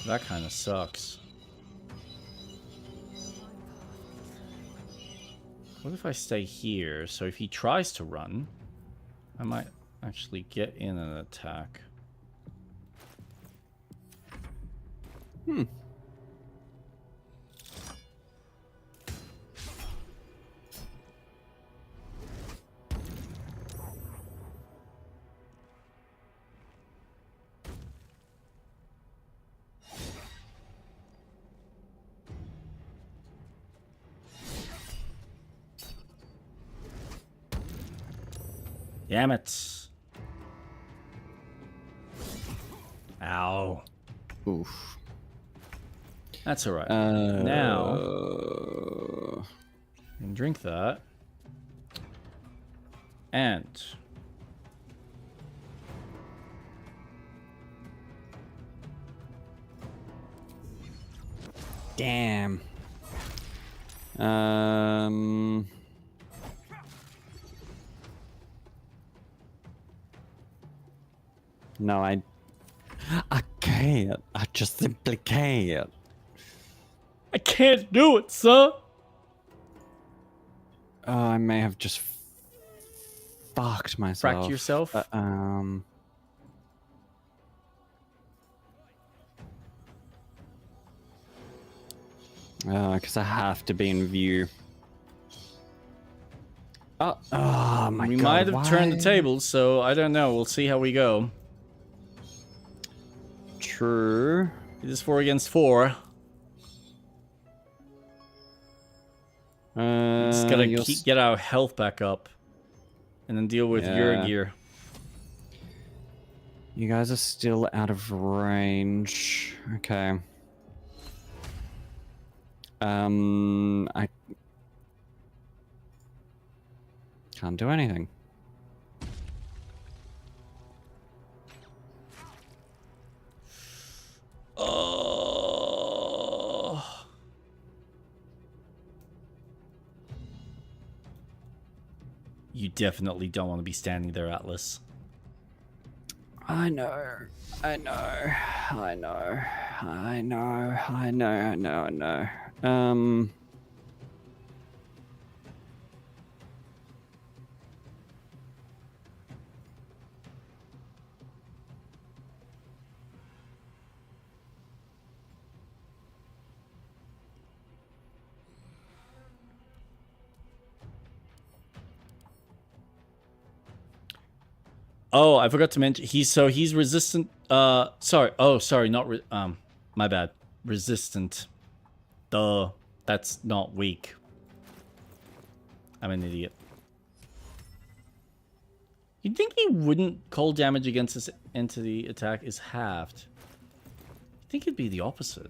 That kind of sucks. What if I stay here? So if he tries to run, I might actually get in an attack. Damn it. Ow. Oof. That's alright. Now, you can drink that. And... Damn. No, I can't. I just simply can't. I can't do it, sir. Oh, I may have just fucked myself. Fracked yourself? Because I have to be in view. Oh my god. We might have turned the tables, so I don't know. We'll see how we go. True. It is 4 against 4. Just gotta get our health back up. And then deal with your gear. You guys are still out of range. Okay. I can't do anything. Oh. You definitely don't want to be standing there, Atlas. I know. Oh, I forgot to mention he's resistant. Sorry. Oh, sorry. Not my bad. Resistant. Duh. That's not weak. I'm an idiot. You'd think he wouldn't cold damage against this entity attack is halved. You'd think it'd be the opposite.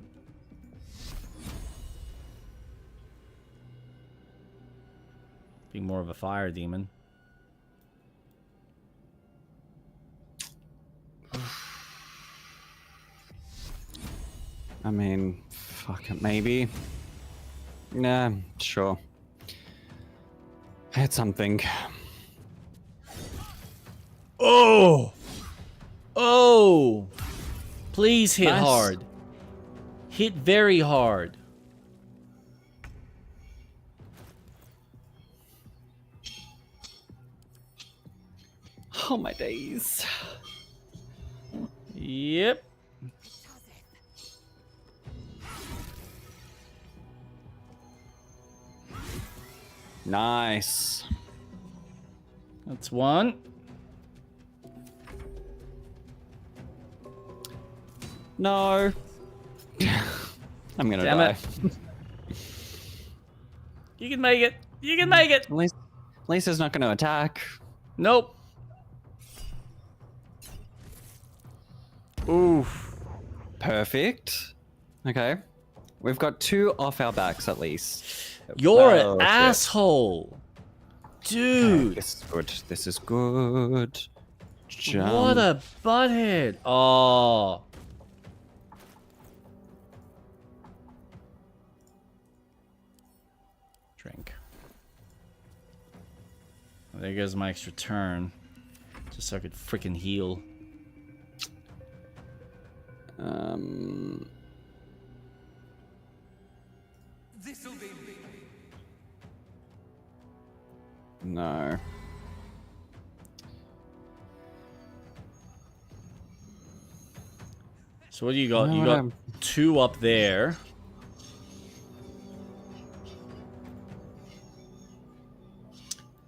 Being more of a fire demon. I mean, fuck it, maybe. Nah, sure. Hit something. Oh! Oh! Please hit hard. Hit very hard. Oh my days. Yep. Nice. That's one. No. I'm gonna Damn die. it. You can make it. You can make it. At least Lisa's not gonna attack. Nope. Oof. Perfect. Okay. We've got 2 off our backs at least. You're an Okay. asshole. Dude. Okay, this is good. This is good. Jump. What a butthead. Oh. Drink. There goes my extra turn. Just so I could freaking heal. This'll be No. So what do you got? You got 2 up there.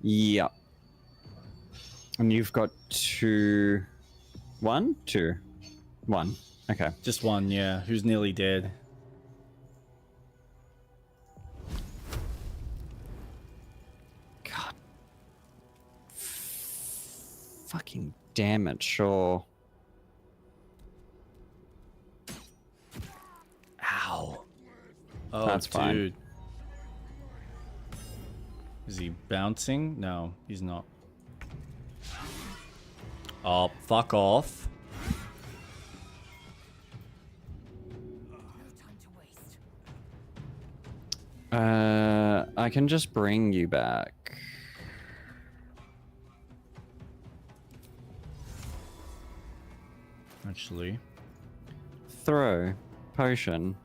Yeah. And you've got 2... 1? 2? 1. Okay. Just 1, yeah. Who's nearly dead. God. Fucking damn it, sure. Ow. Oh, That's fine. dude. Is he bouncing? No, he's not. Oh, fuck off. I can just bring you back. Actually. Throw. Potion.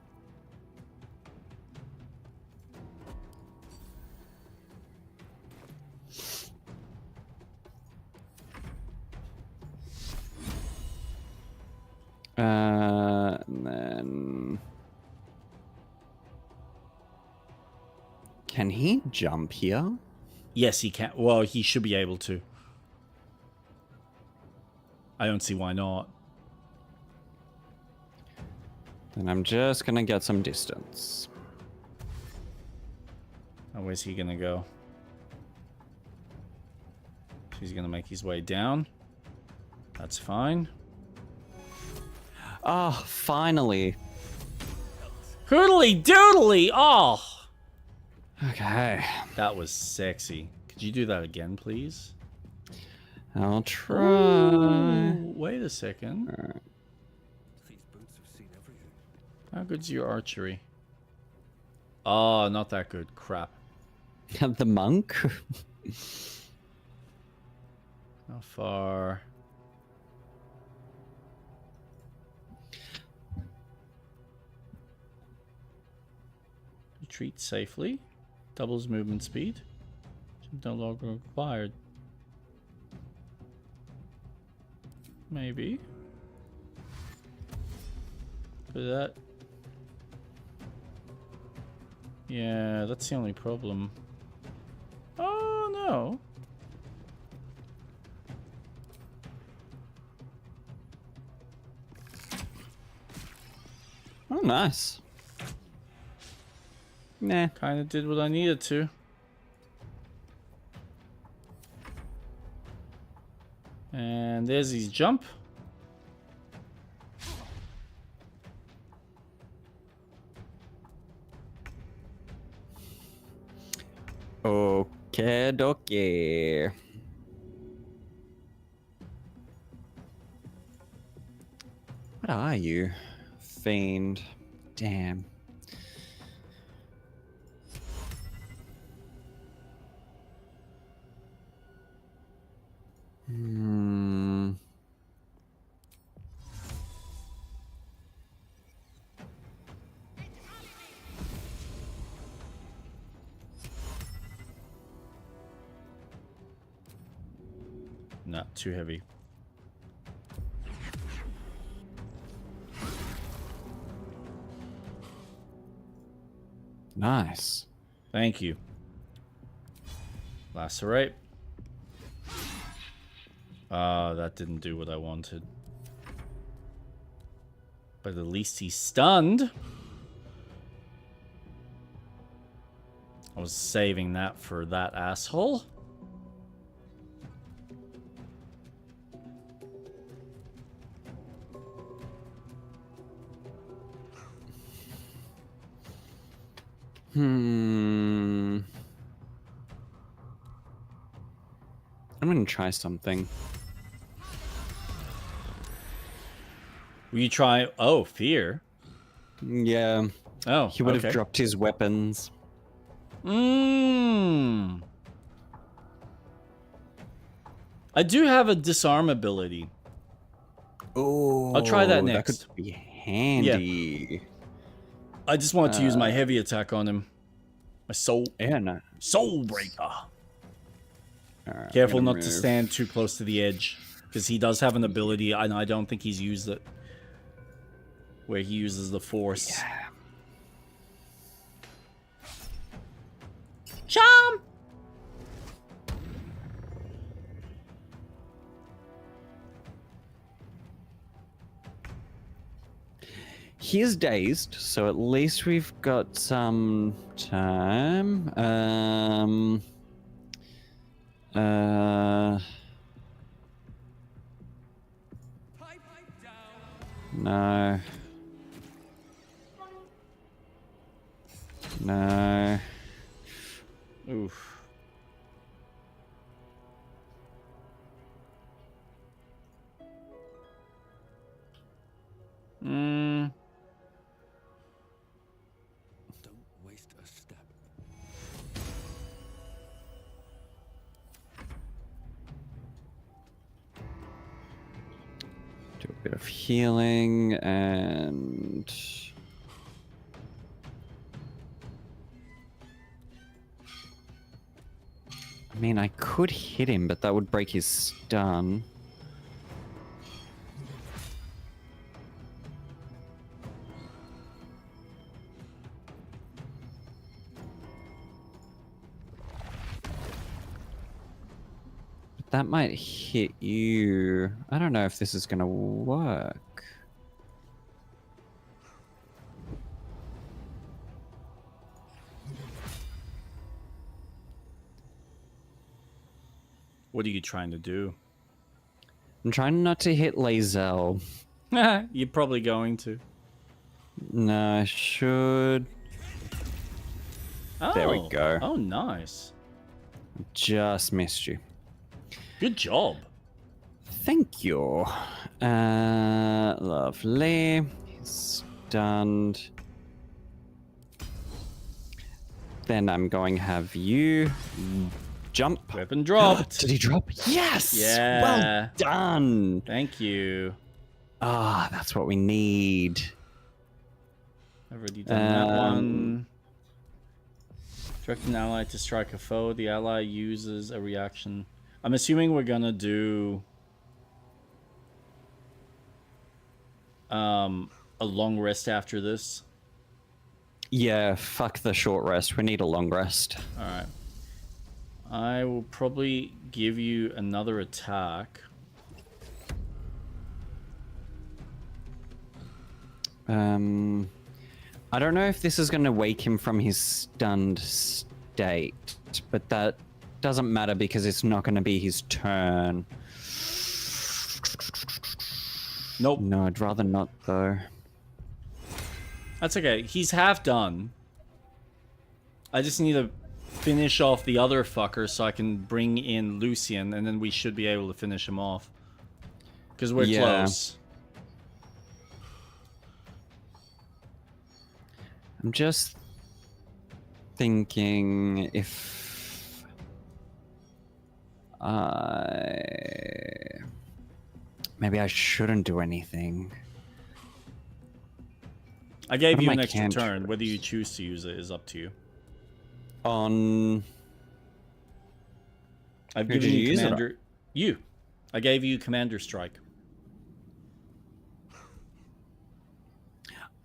And then... Can he jump here? Yes, he can. Well, he should be able to. I don't see why not. Then I'm just gonna get some distance. Oh, where's he gonna go? He's gonna make his way down. That's fine. Ah, finally. Hoodly doodly! Oh! Okay. That was sexy. Could you do that again, please? I'll try. Ooh, wait a second. These boots have seen everything. How good's your archery? Oh, not that good. Crap. The monk? How far? Retreat safely. Doubles movement speed. No longer required. Maybe. But that... Yeah, that's the only problem. Oh, no. Oh, nice. Nah. Kind of did what I needed to. And there's his jump. Okay, dokie. What are you? Fiend. Damn. Hmm. Not too heavy. Nice. Thank you. Lacerate. That didn't do what I wanted. But at least he's stunned. I was saving that for that asshole. I'm gonna try something. Will you try? Oh, fear. Yeah. Oh, he would have okay. dropped his weapons. I do have a disarm ability. Oh, I'll try that next. That could be handy. Yeah. I just wanted to use my heavy attack on him. My soul. Yeah, no. Soul breaker. Right, Careful not to stand too close to the edge, because he does have an ability, and I don't think he's used it, where he uses the force. Yeah. Charm! He is dazed, so at least we've got some time. No. No. Oof. Don't waste a step. Do a bit of healing and... I mean, I could hit him, but that would break his stun. But that might hit you. I don't know if this is going to work. What are you trying to do? I'm trying not to hit Lae'zel. You're probably going to. No, I should. Oh, There we go. Oh, nice. Just missed you. Good job. Thank you. Lovely. He's stunned. Then I'm going to have you jump. Weapon dropped. Did he drop? Yes! Yeah. Well done. Thank you. Ah, that's what we need. I've already done that one. Direct an ally to strike a foe. The ally uses a reaction. I'm assuming we're gonna do a long rest after this. Yeah, fuck the short rest. We need a long rest. Alright. I will probably give you another attack. I don't know if this is going to wake him from his stunned state, but that doesn't matter because it's not going to be his turn. Nope. No, I'd rather not, though. That's okay. He's half done. I just need to finish off the other fucker so I can bring in Lucian, and then we should be able to finish him off. Because we're close. I'm just thinking if maybe I shouldn't do anything. I gave What you am an I extra turn. Whether you choose to use it is up to you. On I've Who given did you you use it on? commander. You. I gave you commander strike.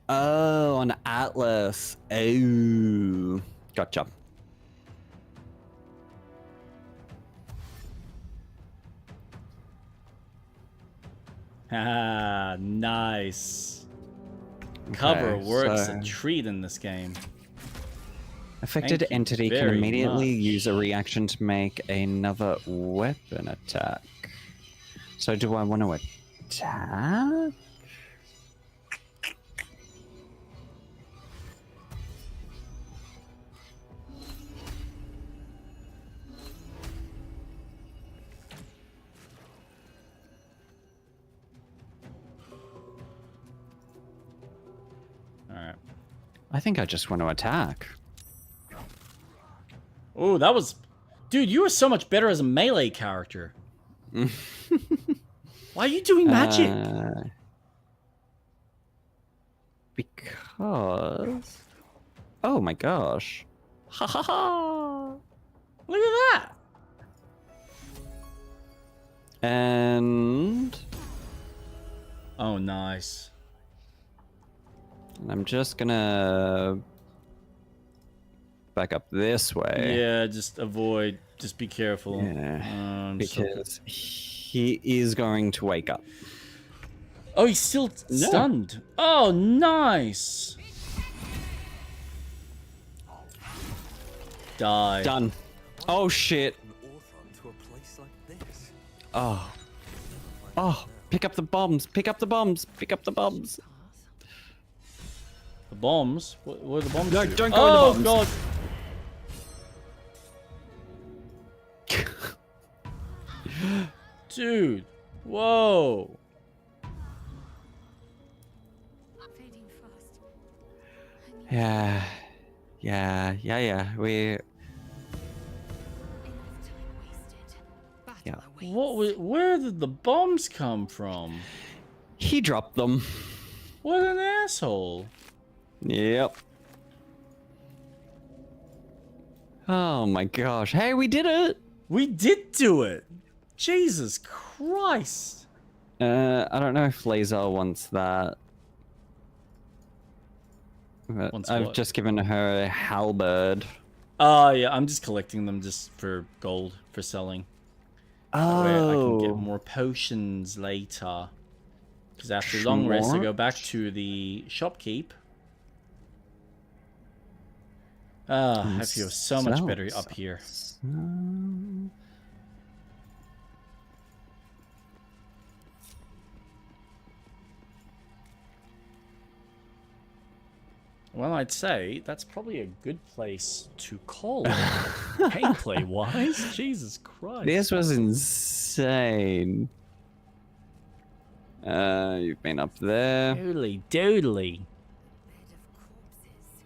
Oh, on Atlas. Oh, gotcha. Ah, nice. Cover Okay, works so- a treat in this game. Affected Thank you entity can very immediately much. use a reaction to make another weapon attack. So do I want to attack? Alright. I think I just want to attack. Oh, that was... Dude, you were so much better as a melee character. Why are you doing magic? Because... Oh my gosh. Ha ha ha! Look at that! And... Oh, nice. I'm just gonna... back up this way. Yeah, just avoid. Just be careful. Yeah, so- because he is going to wake up. Oh, he's still No. stunned. Oh, nice. Die. Done. Oh shit. An Orthron to a place like this. Oh. Oh, pick up the bombs. Pick up the bombs. Pick up the bombs. The bombs? What are the bombs? No, do? don't go in the Oh, bombs. God. Dude. Whoa. Fading fast. Yeah. We... Enough time wasted. Battle Yeah. awaits. Where did the bombs come from? He dropped them. What an asshole. Yep. Oh my gosh. Hey, we did it! We did do it. Jesus Christ. I don't know if Laser wants that. But Wants I've what? just given her a halberd. Yeah, I'm just collecting them just for gold, for selling. That way I can get more potions later. Because after long rest, I go back to the shopkeep. I feel so much better up here. Well, I'd say that's probably a good place to call it. Gameplay-wise, Jesus Christ. This was insane. You've been up there. Doodly doodly. Bed of corpses.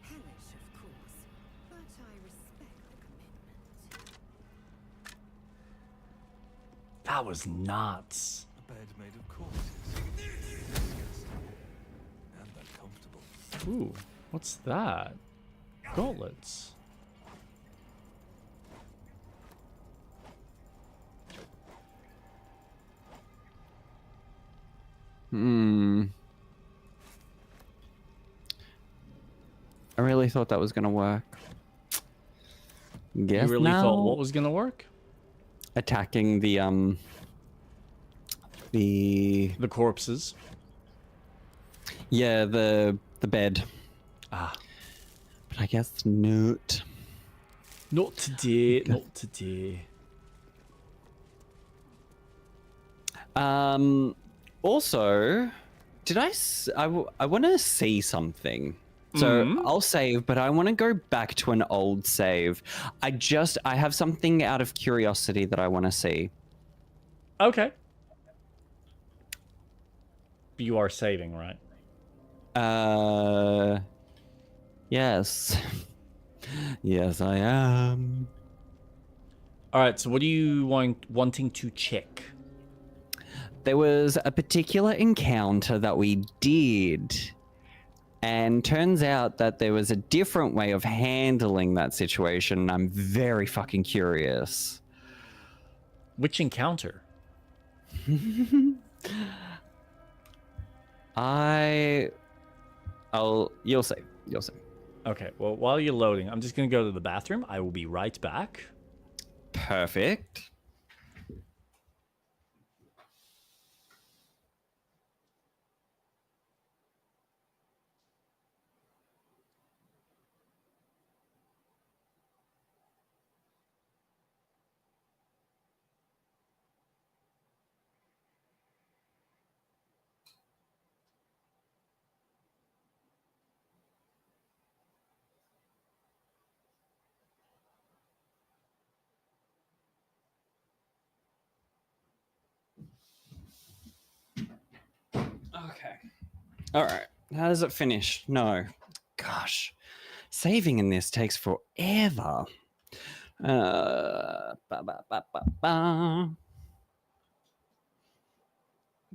Hellish, of course, but I respect the commitment. That was nuts. A bed made of corpses. Disgusting. And uncomfortable. Ooh, what's that? Gauntlets. I really thought that was gonna work. Guess You really thought now. what was gonna work? Attacking the corpses. Yeah, the bed. Ah. But I guess not. Not today, not today. Also, did I want to see something. So I'll save, but I want to go back to an old save. I have something out of curiosity that I want to see. Okay. You are saving, right? Yes. Yes, I am. All right, so what are you wanting to check? There was a particular encounter that we did, and turns out that there was a different way of handling that situation, and I'm very fucking curious. Which encounter? You'll see. You'll see. Okay, well, while you're loading, I'm just going to go to the bathroom. I will be right back. Perfect. Okay. All right. How does it finish? No. Gosh. Saving in this takes forever.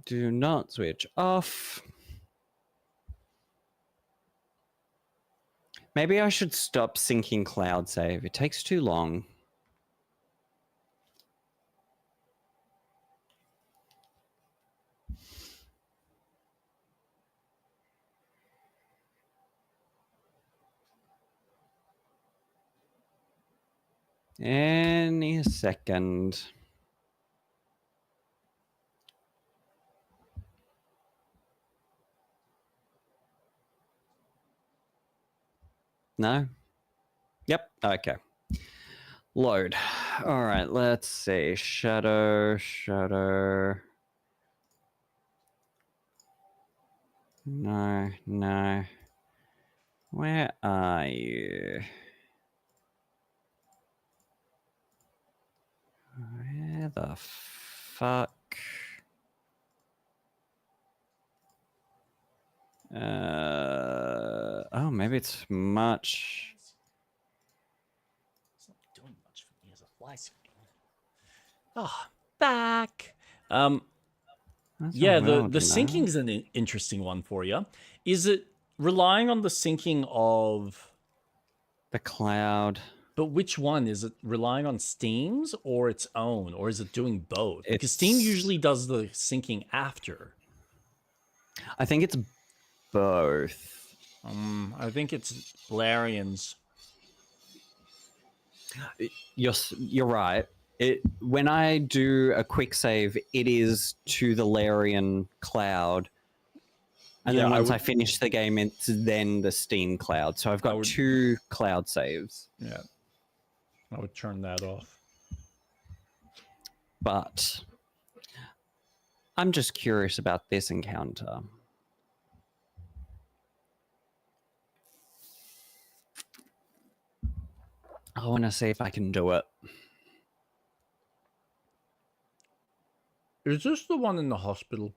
Do not switch off. Maybe I should stop syncing cloud save. It takes too long. Any second. No? Yep. Okay. Load. All right. Let's see. Shadow. No. Where are you? Where the fuck? Oh, maybe it's much. It's not doing much for me as a fly screen. Ah, back. That's Yeah, not wild, the you know? syncing's an interesting one for you. Is it relying on the syncing of... The cloud. But which one? Is it relying on Steam's or its own? Or is it doing both? Because Steam It's- usually does the syncing after. I think it's both. I think it's Larian's. You're right. When I do a quick save, it is to the Larian cloud. And Yeah, then I once I would- finish the game, it's then the Steam cloud. So I've got would- 2 cloud saves. Yeah. I would turn that off. But I'm just curious about this encounter. I want to see if I can do it. Is this the one in the hospital?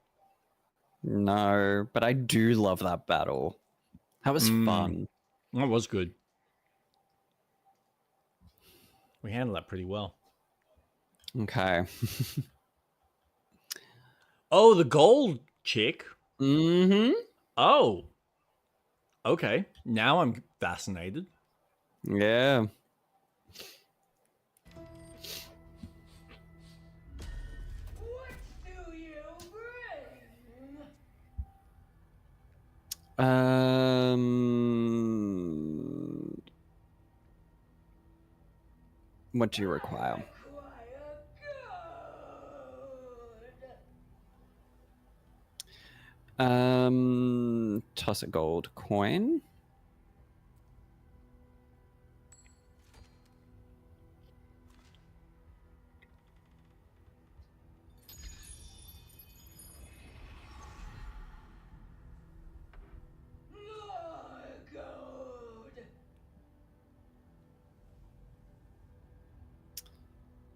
No, but I do love that battle. That was fun. That was good. We handled that pretty well. Okay. Oh, the gold chick. Mm-hmm. Oh. Okay. Now I'm fascinated. Yeah. What do you require? Toss a gold coin.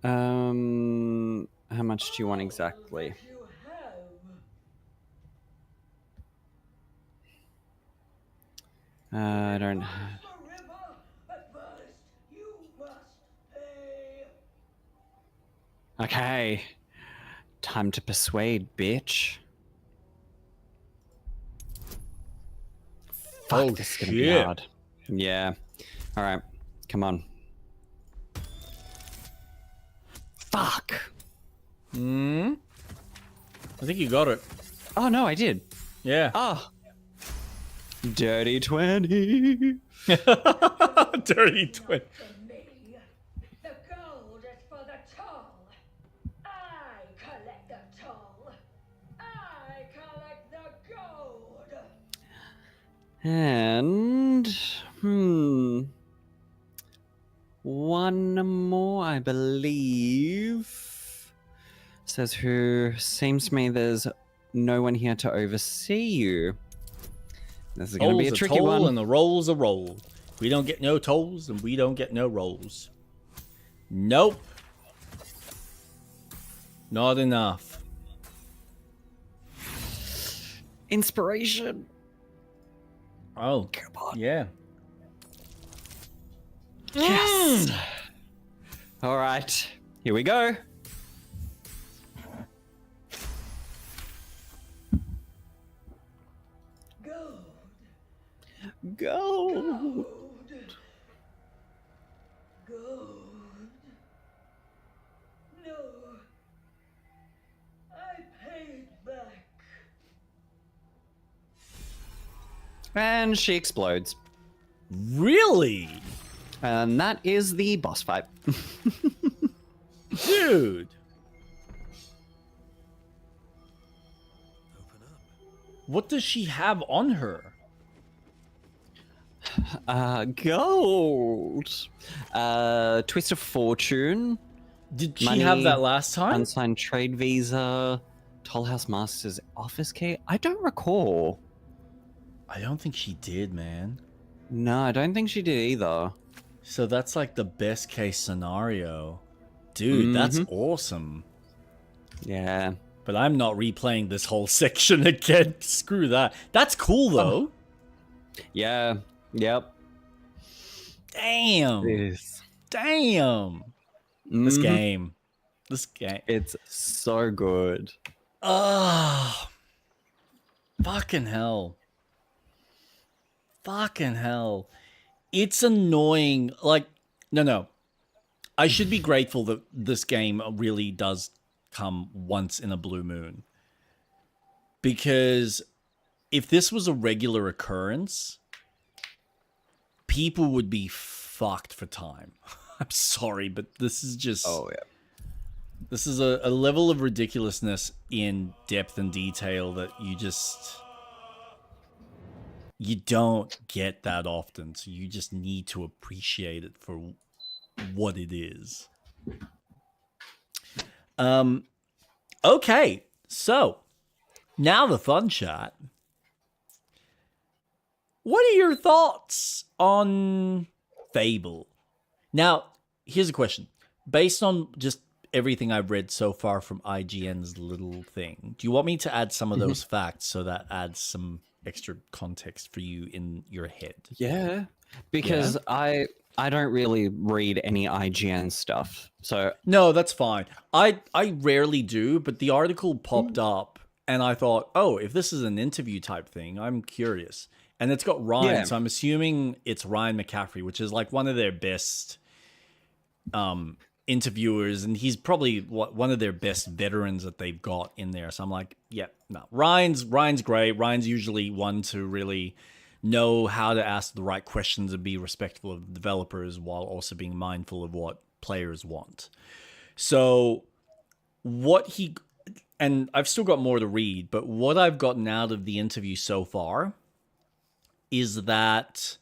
How much do you want exactly? I don't. Okay. Time to persuade, bitch. Fuck, Oh, this is gonna be shit. hard. Yeah. All right. Come on. Fuck. I think you got it. Oh no, I did. Yeah. Oh. Dirty 20. Dirty twin. The gold is for the toll. I collect the toll. I collect the gold. And one more, I believe. Says who seems to me there's no one here to oversee you. This is going to be a tricky toll one. and the roll's a roll. We don't get no tolls and we don't get no rolls. Nope. Not enough. Inspiration. Oh, Come on. yeah. Yes. All right. Here we go. Go. Gold. No. I paid back. And she explodes. Really? And that is the boss fight. Dude. What does she have on her? Gold. Twist of Fortune. Did she Money, have that last time? Unsigned trade visa. Tollhouse Master's office key. I don't recall. I don't think she did, man. No, I don't think she did either. So that's like the best case scenario. Dude, that's awesome. Yeah. But I'm not replaying this whole section again. Screw that. That's cool, though. Yeah. Yep. Damn. Yes. Damn. This game. This game. It's so good. Fucking hell. Fucking hell. It's annoying. Like, no. I should be grateful that this game really does come once in a blue moon. Because if this was a regular occurrence, people would be fucked for time. I'm sorry, but this is just... Oh, yeah. This is a level of ridiculousness in depth and detail that you don't get that often. So you just need to appreciate it for what it is. Okay, so now the fun chat. What are your thoughts on Fable? Now, here's a question. Based on just everything I've read so far from IGN's little thing, do you want me to add some of those facts so that adds some extra context for you in your head? Yeah, because I don't really read any IGN stuff, so no, that's fine. I rarely do, but the article popped up, and I thought, oh, if this is an interview type thing, I'm curious. And it's got Ryan, so I'm assuming it's Ryan McCaffrey, which is like one of their best interviewers, and he's probably one of their best veterans that they've got in there. So I'm like, yeah, no, Ryan's great. Ryan's usually one to really know how to ask the right questions and be respectful of developers while also being mindful of what players want. So and I've still got more to read, but what I've gotten out of the interview so far is that,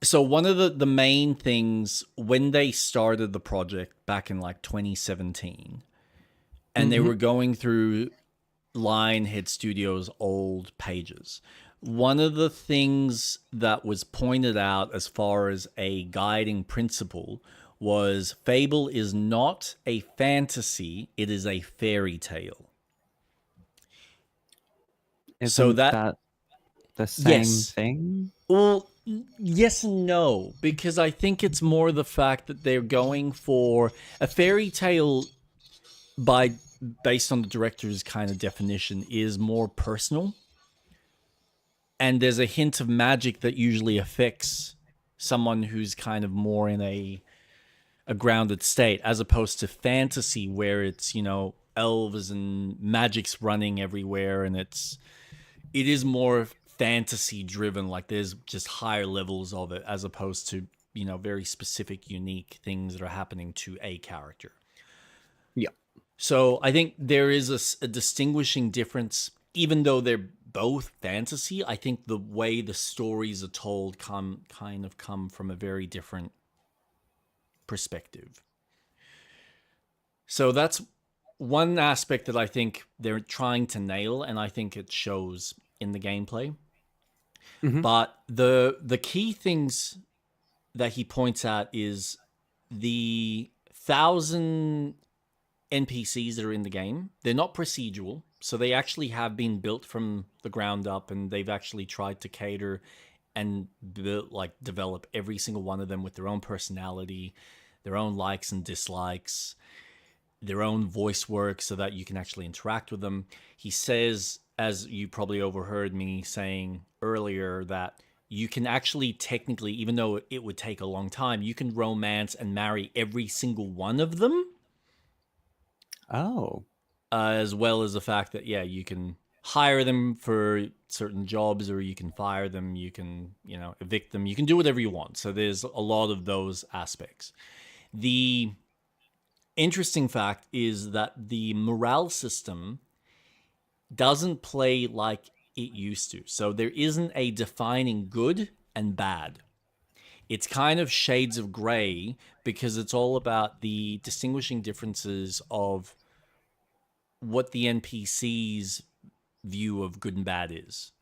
so one of the main things when they started the project back in like 2017, and they were going through Lionhead Studios' old pages, one of the things that was pointed out as far as a guiding principle was Fable is not a fantasy, it is a fairy tale. Isn't that the same thing? Well, yes and no, because I think it's more the fact that they're going for a fairy tale based on the director's kind of definition is more personal. And there's a hint of magic that usually affects someone who's kind of more in a grounded state, as opposed to fantasy where it's, elves and magic's running everywhere, and it is more fantasy driven, like there's just higher levels of it as opposed to, very specific, unique things that are happening to a character. Yeah. So I think there is a distinguishing difference, even though they're both fantasy. I think the way the stories are told come from a very different perspective. So that's one aspect that I think they're trying to nail, and I think it shows in the gameplay. But the key things that he points out is the 1,000 NPCs that are in the game. They're not procedural, so they actually have been built from the ground up, and they've actually tried to cater and develop every single one of them with their own personality, their own likes and dislikes, their own voice work, so that you can actually interact with them. He says, as you probably overheard me saying earlier, that you can actually technically, even though it would take a long time, you can romance and marry every single one of them. Oh. As well as the fact that, you can hire them for certain jobs, or you can fire them, you can, evict them, you can do whatever you want. So there's a lot of those aspects. The interesting fact is that the morale system doesn't play like it used to. So there isn't a defining good and bad. It's kind of shades of gray, because it's all about the distinguishing differences of what the NPC's view of good and bad is.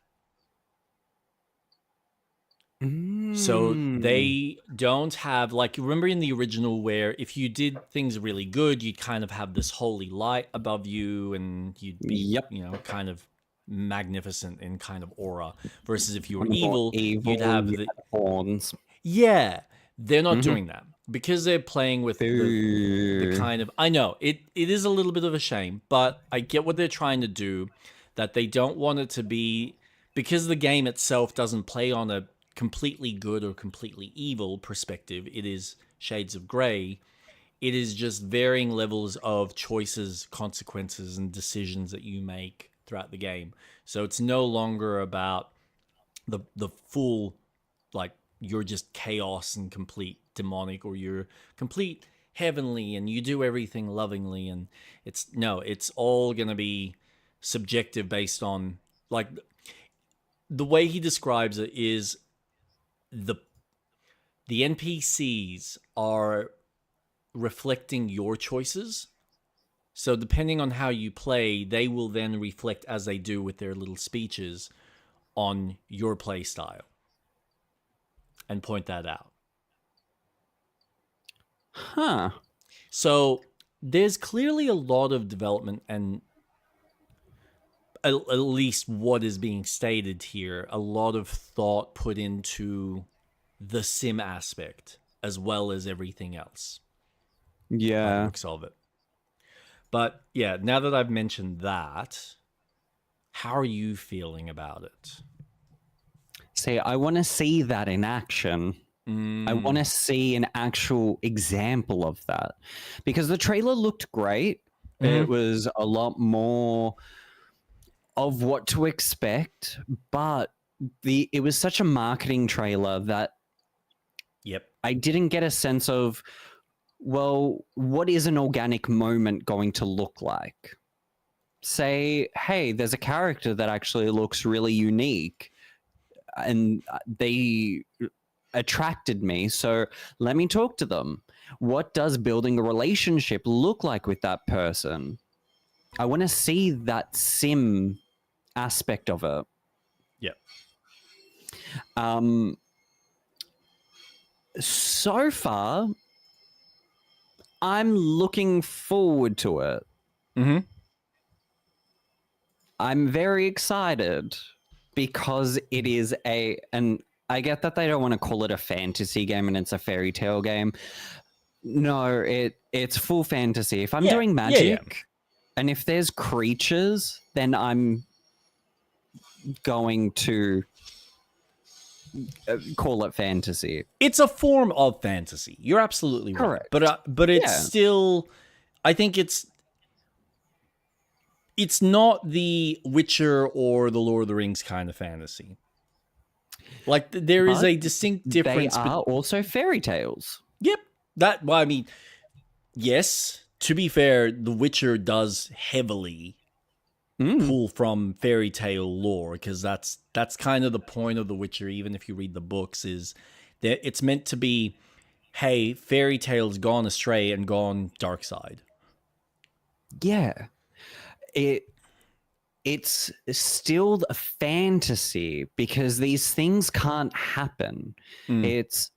So they don't have, like, you remember in the original where if you did things really good, you'd kind of have this holy light above you, and you'd be, kind of magnificent in kind of aura, versus if you were evil, you'd have the horns. Yeah, They're not doing that because they're playing with the kind of. I know it is a little bit of a shame, but I get what they're trying to do. That they don't want it to be because the game itself doesn't play on a completely good or completely evil perspective. It is shades of gray. It is just varying levels of choices, consequences, and decisions that you make throughout the game. So it's no longer about the full, like, you're just chaos and complete demonic, or you're complete heavenly and you do everything lovingly. And it's all going to be subjective based on, like, the way he describes it is the NPCs are reflecting your choices. So depending on how you play, they will then reflect, as they do with their little speeches, on your play style and point that out. Huh. So there's clearly a lot of development, and at least what is being stated here, a lot of thought put into the sim aspect as well as everything else. Yeah. Looks of it. But yeah, now that I've mentioned that, how are you feeling about it? See, I want to see that in action. I want to see an actual example of that, because the trailer looked great. It was a lot more of what to expect, but it was such a marketing trailer that I didn't get a sense of, well, what is an organic moment going to look like? Say, hey, there's a character that actually looks really unique and they attracted me, so let me talk to them. What does building a relationship look like with that person? I want to see that sim aspect of it. So far, I'm looking forward to it. I'm very excited because it is and I get that they don't want to call it a fantasy game and it's a fairy tale game. No, it's full fantasy. If I'm doing magic and if there's creatures, then I'm going to call it fantasy. It's a form of fantasy. You're absolutely right. Correct. But it's still, I think it's not the Witcher or the Lord of the Rings kind of fantasy. Like, there is a distinct difference. They are also fairy tales. Yep. I mean, yes, to be fair, The Witcher does heavily pull from fairy tale lore, because that's kind of the point of The Witcher, even if you read the books, is that it's meant to be, hey, fairy tales gone astray and gone dark side. Yeah. It's still a fantasy because these things can't happen. It's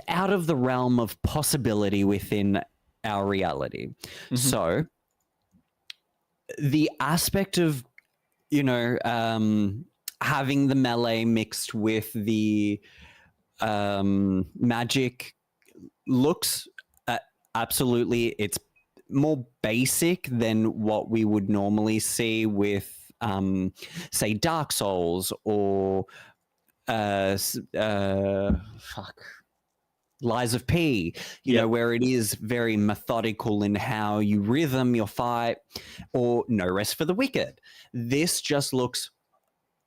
out of the realm of possibility within our reality. So the aspect of, having the melee mixed with the magic looks absolutely, it's more basic than what we would normally see with, say, Dark Souls or Lies of P, you know, where it is very methodical in how you rhythm your fight, or No Rest for the Wicked. This just looks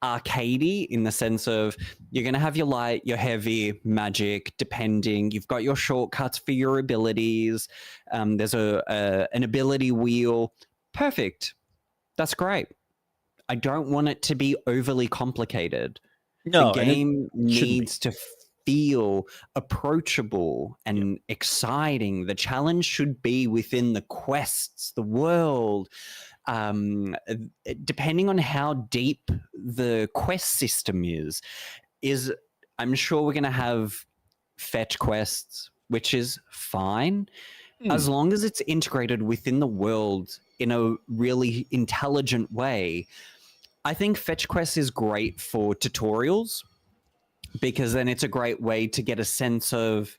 arcadey in the sense of you're going to have your light, your heavy, magic, depending. You've got your shortcuts for your abilities. There's an ability wheel. Perfect. That's great. I don't want it to be overly complicated. No, the game needs to feel approachable and exciting. The challenge should be within the quests, the world. Depending on how deep the quest system is I'm sure we're going to have fetch quests, which is fine, as long as it's integrated within the world in a really intelligent way. I think fetch quests is great for tutorials. because then it's a great way to get a sense of,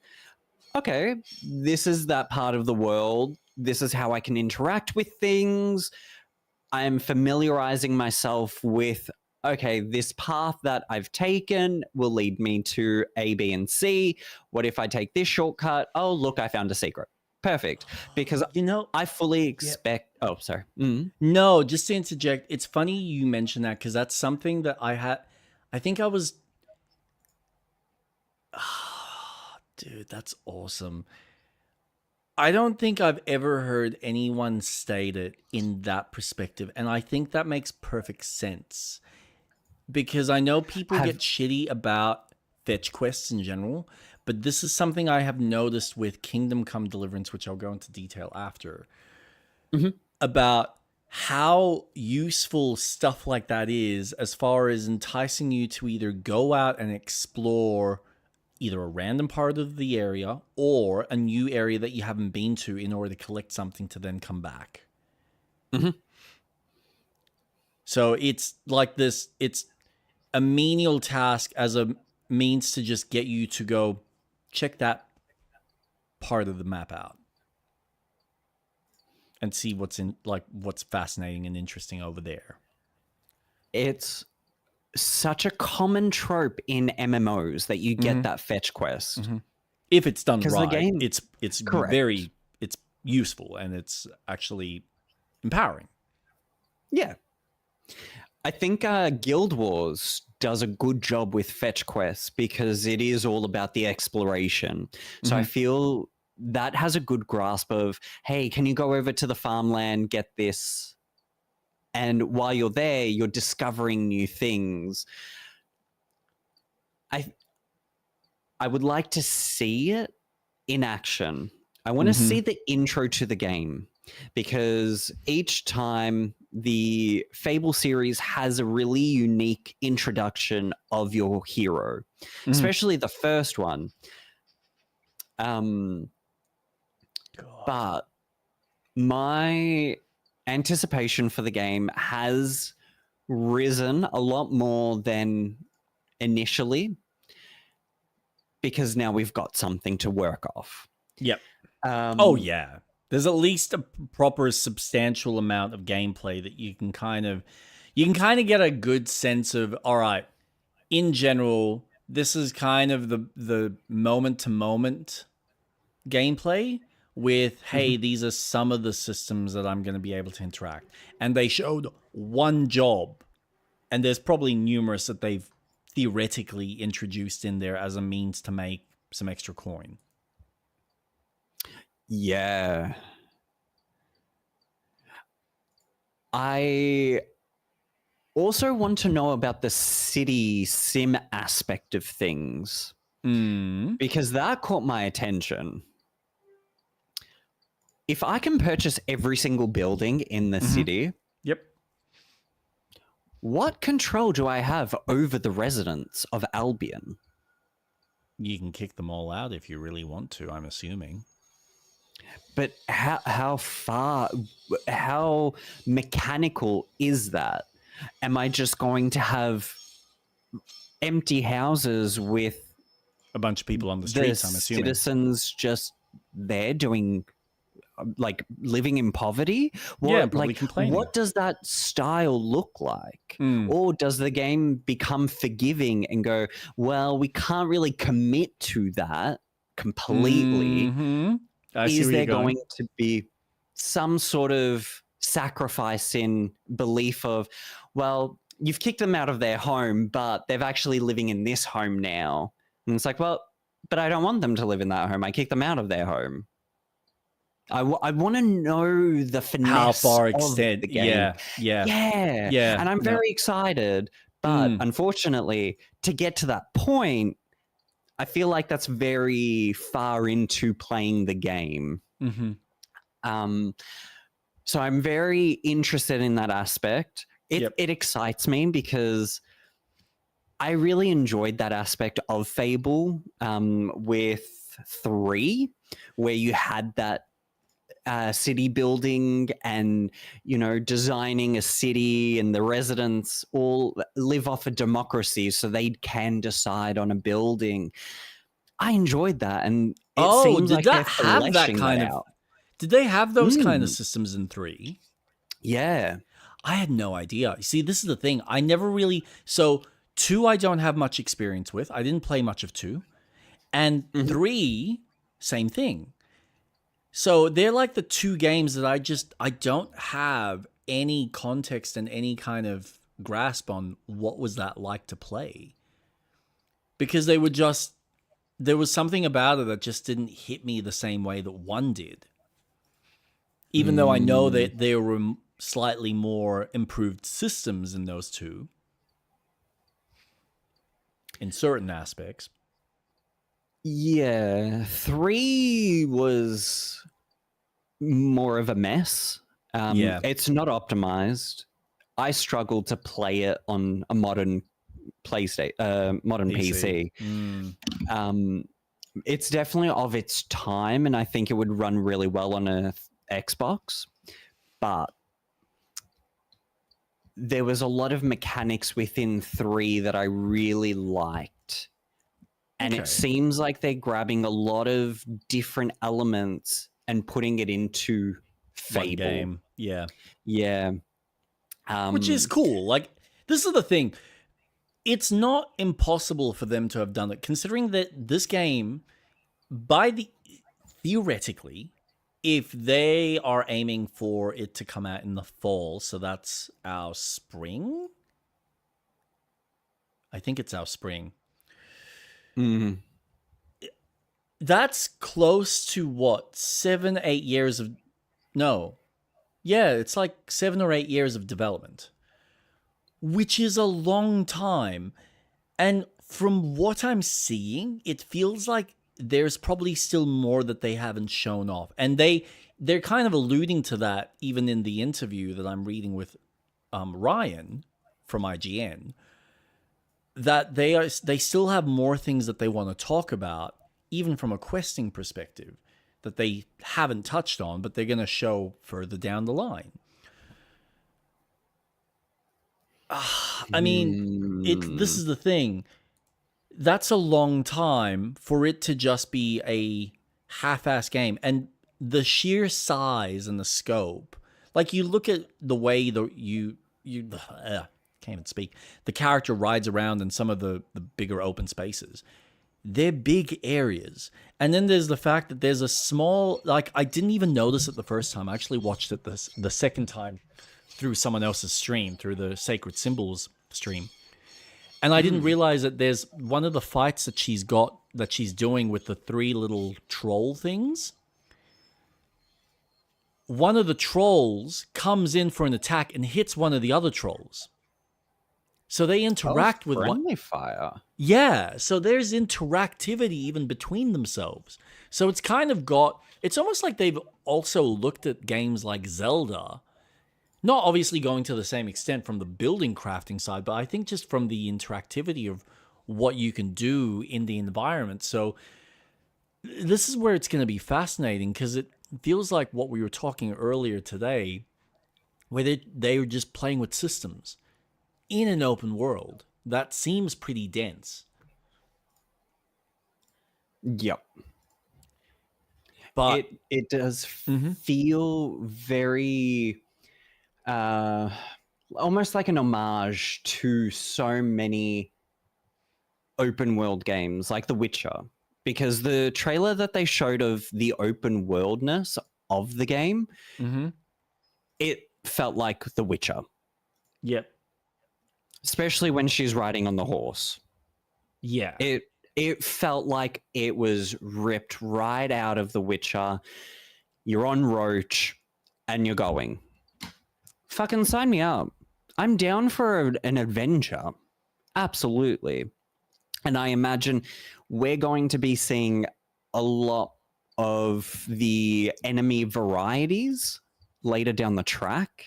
okay, this is that part of the world. This is how I can interact with things. I am familiarizing myself with, okay, this path that I've taken will lead me to A, B, and C. What if I take this shortcut? Oh, look, I found a secret. Perfect. Because I fully expect. Oh, sorry. No, just to interject, it's funny you mention that because that's something that I think I was. Dude, that's awesome. I don't think I've ever heard anyone state it in that perspective, and I think that makes perfect sense. Because I know people get shitty about fetch quests in general, but this is something I have noticed with Kingdom Come Deliverance, which I'll go into detail after, about how useful stuff like that is as far as enticing you to either go out and explore either a random part of the area or a new area that you haven't been to in order to collect something to then come back. So it's like this, it's a menial task as a means to just get you to go check that part of the map out and see what's fascinating and interesting over there. It's such a common trope in MMOs that you get that fetch quest. If it's done right, the game, it's correct. it's useful and it's actually empowering. Yeah. I think Guild Wars does a good job with fetch quests because it is all about the exploration. So I feel that has a good grasp of, hey, can you go over to the farmland, get this? And while you're there, you're discovering new things. I would like to see it in action. I want to see the intro to the game because each time the Fable series has a really unique introduction of your hero, especially the first one. But my anticipation for the game has risen a lot more than initially because now we've got something to work off. Yep. Oh yeah. There's at least a proper substantial amount of gameplay that you can kind of get a good sense of, all right, in general, this is kind of the moment to moment gameplay with, hey, these are some of the systems that I'm going to be able to interact. And they showed one job, and there's probably numerous that they've theoretically introduced in there as a means to make some extra coin. Yeah. I also want to know about the city sim aspect of things because that caught my attention. If I can purchase every single building in the city, what control do I have over the residents of Albion? You can kick them all out if you really want to, I'm assuming. But how mechanical is that? Am I just going to have empty houses with a bunch of people on the streets, I'm assuming? Citizens just there doing, like, living in poverty? Probably complaining. What does that style look like? Or does the game become forgiving and go, well, we can't really commit to that completely? Is there going to be some sort of sacrifice in belief of, well, you've kicked them out of their home, but they're actually living in this home now? And it's like, well, but I don't want them to live in that home. I kicked them out of their home. I want to know the finesse how far extent of the game. Yeah. And I'm very excited, but unfortunately, to get to that point, I feel like that's very far into playing the game. So I'm very interested in that aspect. It excites me because I really enjoyed that aspect of Fable with 3, where you had that city building and, designing a city, and the residents all live off a democracy so they can decide on a building. I enjoyed that, and it seems did like that they're have that fleshing kind that of? out. Did they have those kind of systems in 3? Yeah. I had no idea. See, this is the thing. I never really. So 2, I don't have much experience with. I didn't play much of 2, and 3, same thing. So they're like the 2 games that I don't have any context and any kind of grasp on what was that like to play, because they were just, there was something about it that just didn't hit me the same way that 1 did. Even though I know that there were slightly more improved systems in those 2 in certain aspects. Yeah, 3 was more of a mess. It's not optimized. I struggled to play it on a modern modern PC. It's definitely of its time, and I think it would run really well on a Xbox, but there was a lot of mechanics within 3 that I really liked. And it seems like they're grabbing a lot of different elements and putting it into Fable. One game. Yeah. Yeah. Which is cool. Like, this is the thing. It's not impossible for them to have done it, considering that this game, theoretically, if they are aiming for it to come out in the fall, so that's our spring? I think it's our spring. That's close to what? 7, 8 years of... No. Yeah, it's like 7 or 8 years of development, which is a long time. And from what I'm seeing, it feels like there's probably still more that they haven't shown off. And they're kind of alluding to that even in the interview that I'm reading with Ryan from IGN, that they still have more things that they want to talk about, even from a questing perspective, that they haven't touched on, but they're going to show further down the line. I mean, this is the thing. That's a long time for it to just be a half-ass game. And the sheer size and the scope, like, you look at the way can't even speak. The character rides around in some of the bigger open spaces. They're big areas. And then there's the fact that there's a small, like, I didn't even notice it the first time. I actually watched it the second time through someone else's stream, through the Sacred Symbols stream. And I didn't realize that there's one of the fights that she's doing with the 3 little troll things. One of the trolls comes in for an attack and hits one of the other trolls. So they interact with friendly fire. Yeah, so there's interactivity even between themselves. So it's kind of it's almost like they've also looked at games like Zelda, not obviously going to the same extent from the building crafting side, but I think just from the interactivity of what you can do in the environment. So this is where it's going to be fascinating, because it feels like what we were talking earlier today, where they were just playing with systems in an open world that seems pretty dense. Yep. But it does feel very almost like an homage to so many open world games like The Witcher, because the trailer that they showed of the open worldness of the game, it felt like The Witcher. Yep. Especially when she's riding on the horse. Yeah. It felt like it was ripped right out of The Witcher. You're on Roach and you're going. Fucking sign me up. I'm down for an adventure. Absolutely. And I imagine we're going to be seeing a lot of the enemy varieties later down the track.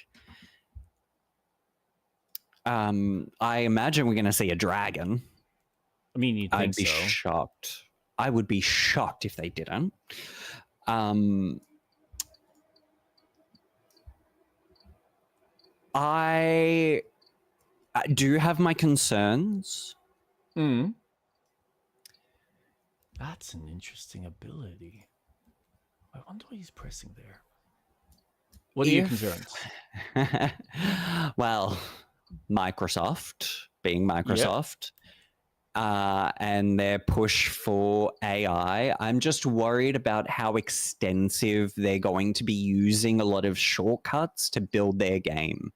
I imagine we're going to see a dragon. I mean, you'd think I'd be shocked. I would be shocked if they didn't. I do have my concerns. That's an interesting ability. I wonder what he's pressing there. What are your concerns? Well, Microsoft, being Microsoft, and their push for AI, I'm just worried about how extensive they're going to be using a lot of shortcuts to build their game.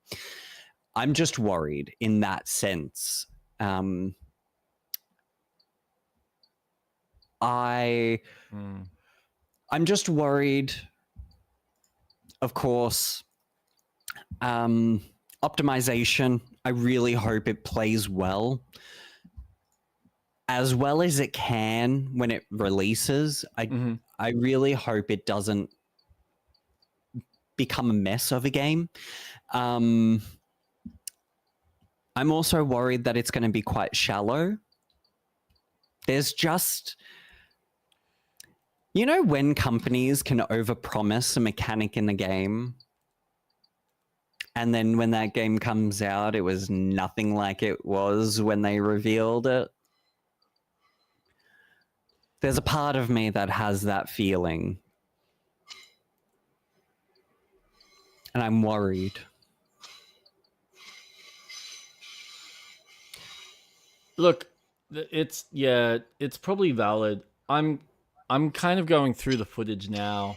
I'm just worried in that sense. I'm just worried, of course, optimization. I really hope it plays well as it can when it releases. I really hope it doesn't become a mess of a game. I'm also worried that it's going to be quite shallow. There's just, you know, when companies can overpromise a mechanic in the game, and then when that game comes out, it was nothing like it was when they revealed it. There's a part of me that has that feeling. And I'm worried. Look, it's probably valid. I'm kind of going through the footage now.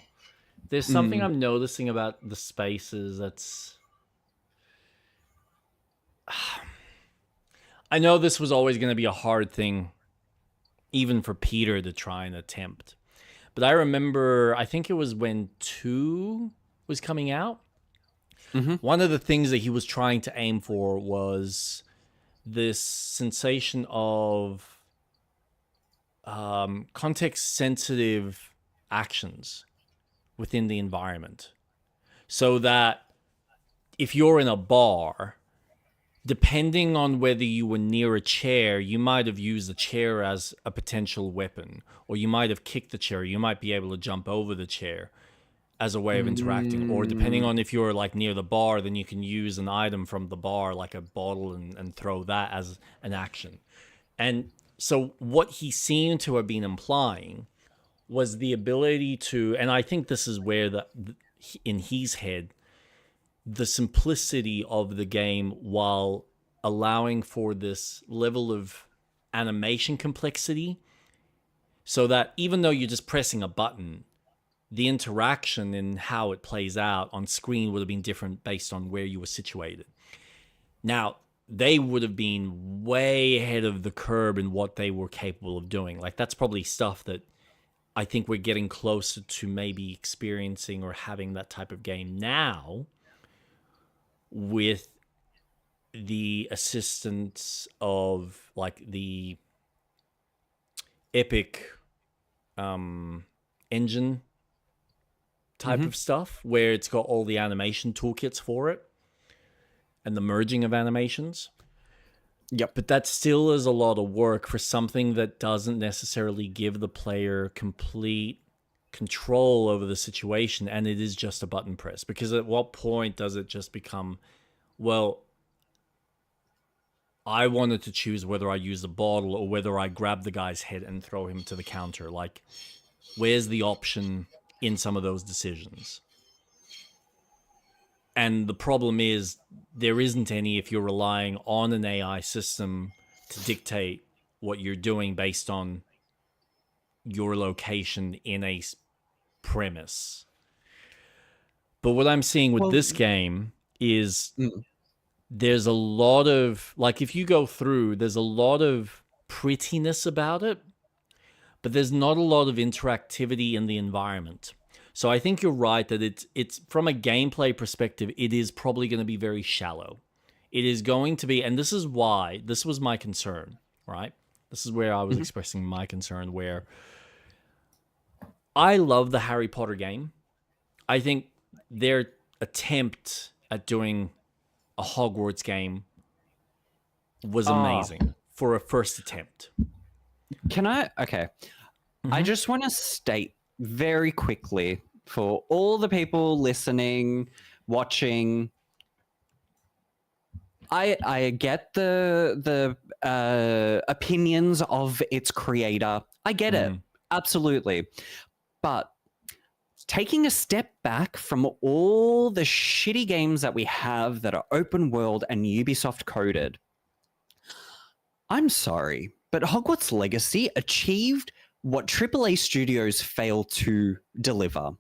There's something I'm noticing about the spaces that's... I know this was always going to be a hard thing, even for Peter to try and attempt. But I remember, I think it was when 2 was coming out. One of the things that he was trying to aim for was this sensation of context-sensitive actions within the environment. So that if you're in a bar, depending on whether you were near a chair, you might have used the chair as a potential weapon, or you might have kicked the chair. You might be able to jump over the chair as a way of interacting. Or depending on if you're like near the bar, then you can use an item from the bar, like a bottle, and throw that as an action. And so what he seemed to have been implying was the ability to, and I think this is where in his head, the simplicity of the game while allowing for this level of animation complexity, so that even though you're just pressing a button, the interaction and how it plays out on screen would have been different based on where you were situated. Now, they would have been way ahead of the curve in what they were capable of doing. Like, that's probably stuff that I think we're getting closer to maybe experiencing or having that type of game now, with the assistance of like the Epic engine type of stuff, where it's got all the animation toolkits for it and the merging of animations. Yep. But that still is a lot of work for something that doesn't necessarily give the player complete control over the situation, and it is just a button press. Because at what point does it just become, well, I wanted to choose whether I use the bottle or whether I grab the guy's head and throw him to the counter? Like, where's the option in some of those decisions? And the problem is there isn't any if you're relying on an AI system to dictate what you're doing based on your location in a premise. But what I'm seeing with this game is there's a lot of, like, if you go through, there's a lot of prettiness about it, but there's not a lot of interactivity in the environment. So I think you're right that it's from a gameplay perspective, it is probably going to be very shallow. It is going to be, and this is why, this was my concern, right? This is where I was expressing my concern, where I love the Harry Potter game. I think their attempt at doing a Hogwarts game was amazing for a first attempt. Can I? Okay. I just want to state very quickly for all the people listening, watching, I get the opinions of its creator. I get it. Absolutely. But taking a step back from all the shitty games that we have that are open world and Ubisoft coded, I'm sorry, but Hogwarts Legacy achieved what AAA studios fail to deliver.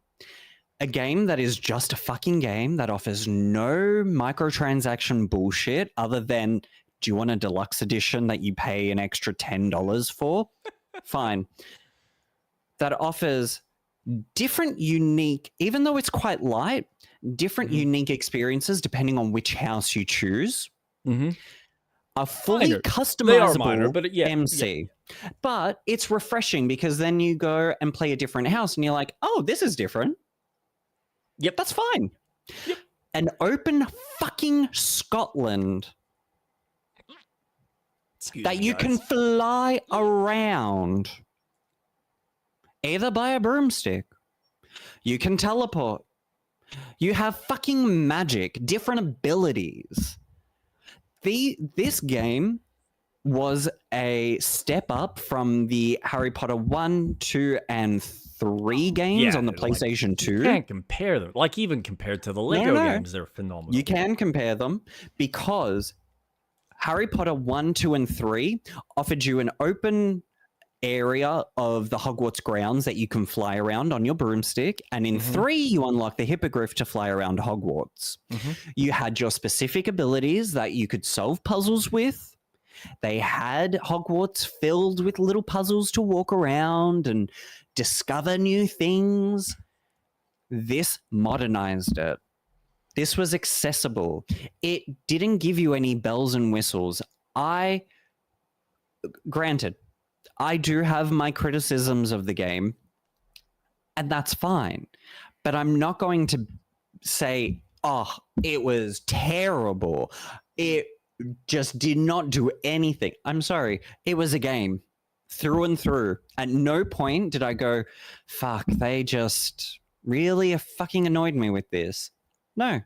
A game that is just a fucking game that offers no microtransaction bullshit other than, do you want a deluxe edition that you pay an extra $10 for? Fine. That offers different, unique, even though it's quite light, different unique experiences depending on which house you choose. A fully customizable minor, but MC. But it's refreshing because then you go and play a different house and you're like, oh, this is different. Yep. That's fine. Yep. An open fucking Scotland that you can fly around either by a broomstick. You can teleport. You have fucking magic, different abilities. This game was a step up from the Harry Potter 1, 2, and 3 games on the PlayStation 2. You can't compare them. Like, even compared to the Lego games, they're phenomenal. You can compare them because Harry Potter 1, 2, and 3 offered you an open area of the Hogwarts grounds that you can fly around on your broomstick. And in 3, you unlock the hippogriff to fly around Hogwarts. You had your specific abilities that you could solve puzzles with. They had Hogwarts filled with little puzzles to walk around and discover new things. This modernized it. This was accessible. It didn't give you any bells and whistles. Granted, I do have my criticisms of the game, and that's fine. But I'm not going to say, oh, it was terrible. It just did not do anything. I'm sorry. It was a game through and through. At no point did I go, fuck, they just really fucking annoyed me with this. No.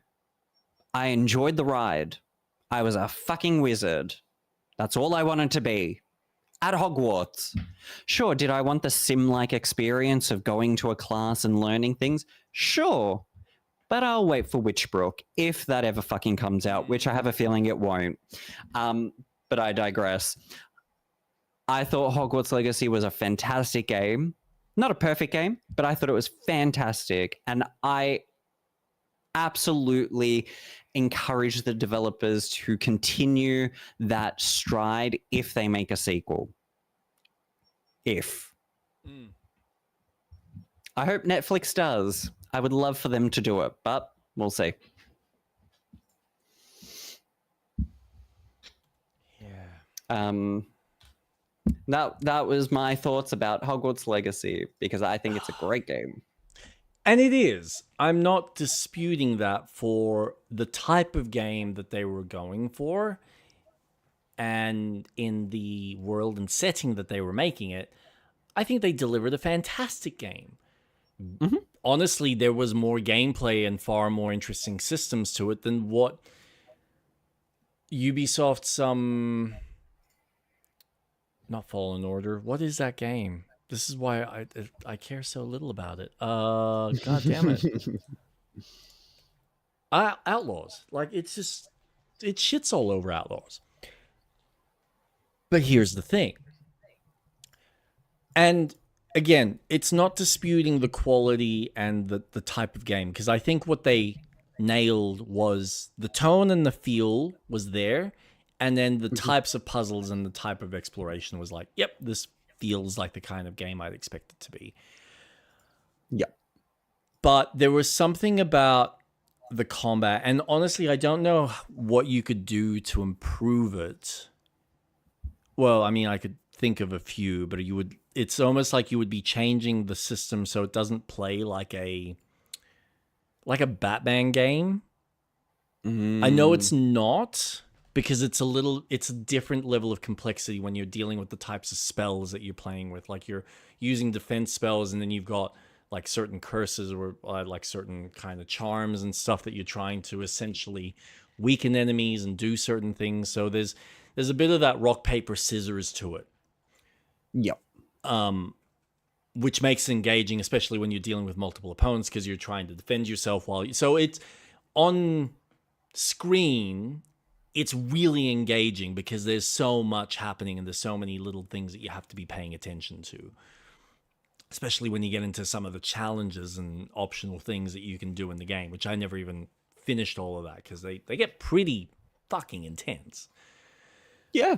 I enjoyed the ride. I was a fucking wizard. That's all I wanted to be. At Hogwarts. Sure, did I want the sim-like experience of going to a class and learning things? Sure. But I'll wait for Witchbrook, if that ever fucking comes out, which I have a feeling it won't. But I digress. I thought Hogwarts Legacy was a fantastic game. Not a perfect game, but I thought it was fantastic. And I absolutely encourage the developers to continue that stride if they make a sequel. If. I hope Netflix does. I would love for them to do it, but we'll see. Yeah. That was my thoughts about Hogwarts Legacy, because I think it's a great game. And it is. I'm not disputing that for the type of game that they were going for and in the world and setting that they were making it. I think they delivered a fantastic game. Honestly, there was more gameplay and far more interesting systems to it than what Ubisoft's not Fallen Order. What is that game? This is why I care so little about it. God damn it. Outlaws. Like, it's just, it shits all over Outlaws. But here's the thing. And again, it's not disputing the quality and the type of game, because I think what they nailed was the tone and the feel was there, and then the types of puzzles and the type of exploration was like, yep, this feels like the kind of game I'd expect it to be. Yep. But there was something about the combat, and honestly, I don't know what you could do to improve it. Well, I mean, I could think of a few, but it's almost like you would be changing the system so it doesn't play like a Batman game. I know it's not, because it's a different level of complexity when you're dealing with the types of spells that you're playing with. Like, you're using defense spells, and then you've got like certain curses or like certain kind of charms and stuff that you're trying to essentially weaken enemies and do certain things. So there's a bit of that rock, paper, scissors to it. Yep. Which makes it engaging, especially when you're dealing with multiple opponents because you're trying to defend yourself so it's on screen. It's really engaging because there's so much happening and there's so many little things that you have to be paying attention to, especially when you get into some of the challenges and optional things that you can do in the game, which I never even finished all of that because they get pretty fucking intense. Yeah.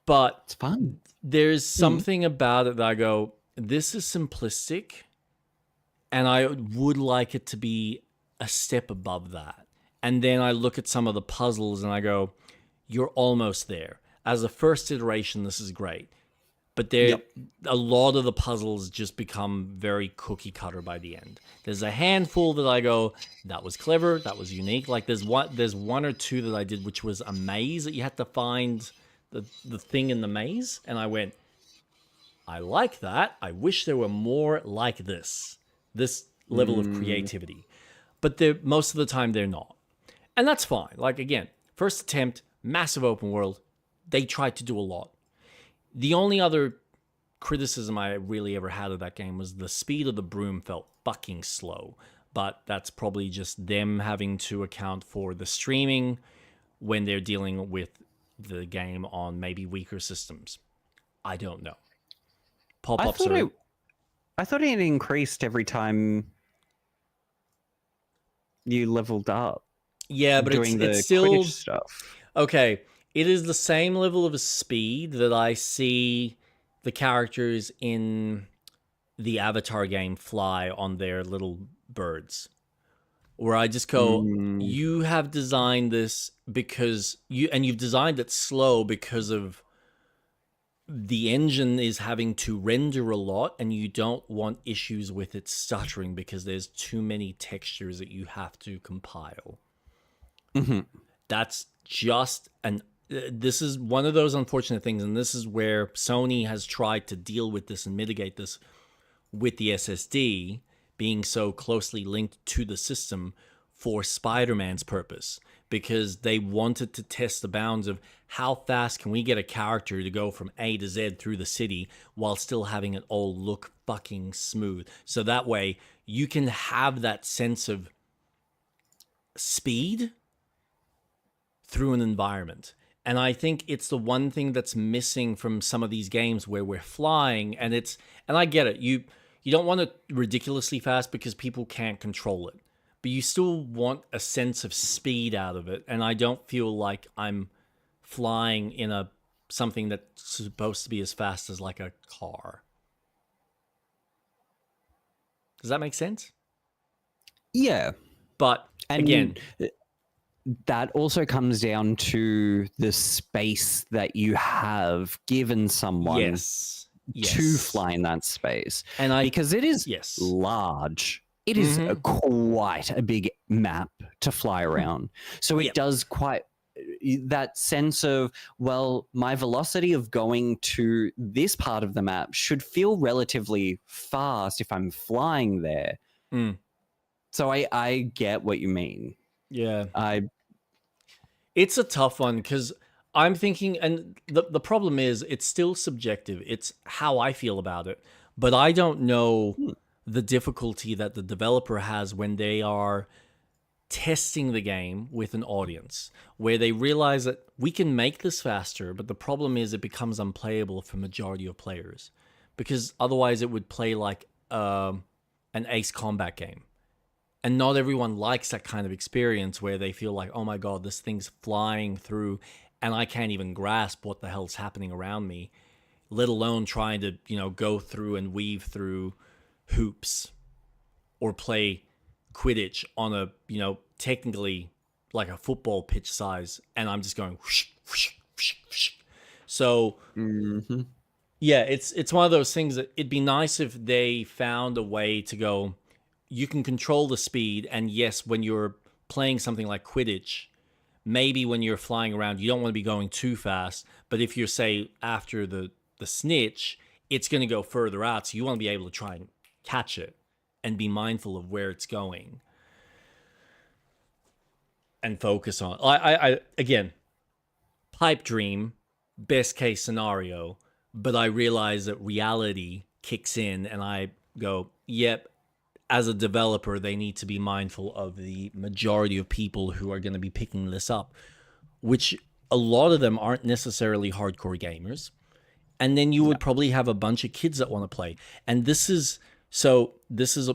But it's fun. There's something about it that I go, this is simplistic, and I would like it to be a step above that. And then I look at some of the puzzles and I go, you're almost there. As a first iteration, this is great. But a lot of the puzzles just become very cookie cutter by the end. There's a handful that I go, that was clever, that was unique. Like there's one or two that I did, which was a maze that you had to find the thing in the maze. And I went, I like that. I wish there were more like this level of creativity. But most of the time they're not. And that's fine. Like, again, first attempt, massive open world. They tried to do a lot. The only other criticism I really ever had of that game was the speed of the broom felt fucking slow. But that's probably just them having to account for the streaming when they're dealing with the game on maybe weaker systems. I don't know. Pop-ups I thought it increased every time you leveled up. Yeah, but it's still Quidditch stuff. Okay. It is the same level of speed that I see the characters in the Avatar game fly on their little birds. Where I just go, you have designed this because you've designed it slow because of the engine is having to render a lot, and you don't want issues with it stuttering because there's too many textures that you have to compile. That's just this is one of those unfortunate things, and this is where Sony has tried to deal with this and mitigate this with the SSD being so closely linked to the system for Spider-Man's purpose, because they wanted to test the bounds of how fast can we get a character to go from A to Z through the city while still having it all look fucking smooth. So that way you can have that sense of speed through an environment. And I think it's the one thing that's missing from some of these games where we're flying, and I get it. You don't want it ridiculously fast because people can't control it, but you still want a sense of speed out of it. And I don't feel like I'm flying in something that's supposed to be as fast as like a car. Does that make sense? Yeah. But again, that also comes down to the space that you have given someone to fly in that space. Because it is large. It is quite a big map to fly around. So it does quite that sense of, well, my velocity of going to this part of the map should feel relatively fast if I'm flying there. So I get what you mean. Yeah. It's a tough one because I'm thinking, and the problem is it's still subjective. It's how I feel about it. But I don't know the difficulty that the developer has when they are testing the game with an audience, where they realize that we can make this faster, but the problem is it becomes unplayable for majority of players, because otherwise it would play like an Ace Combat game. And not everyone likes that kind of experience where they feel like, oh my God, this thing's flying through and I can't even grasp what the hell's happening around me, let alone trying to, go through and weave through hoops or play Quidditch on a, technically like a football pitch size. And I'm just going, whoosh, whoosh, whoosh, whoosh. So, yeah, it's one of those things that it'd be nice if they found a way to go, you can control the speed, and yes, when you're playing something like Quidditch, maybe when you're flying around, you don't want to be going too fast, but if you're, say, after the snitch, it's going to go further out, so you want to be able to try and catch it and be mindful of where it's going. and focus on. I again, pipe dream, best case scenario, but I realize that reality kicks in, and I go, yep. As a developer, they need to be mindful of the majority of people who are going to be picking this up, which a lot of them aren't necessarily hardcore gamers. And then you would probably have a bunch of kids that want to play. And this is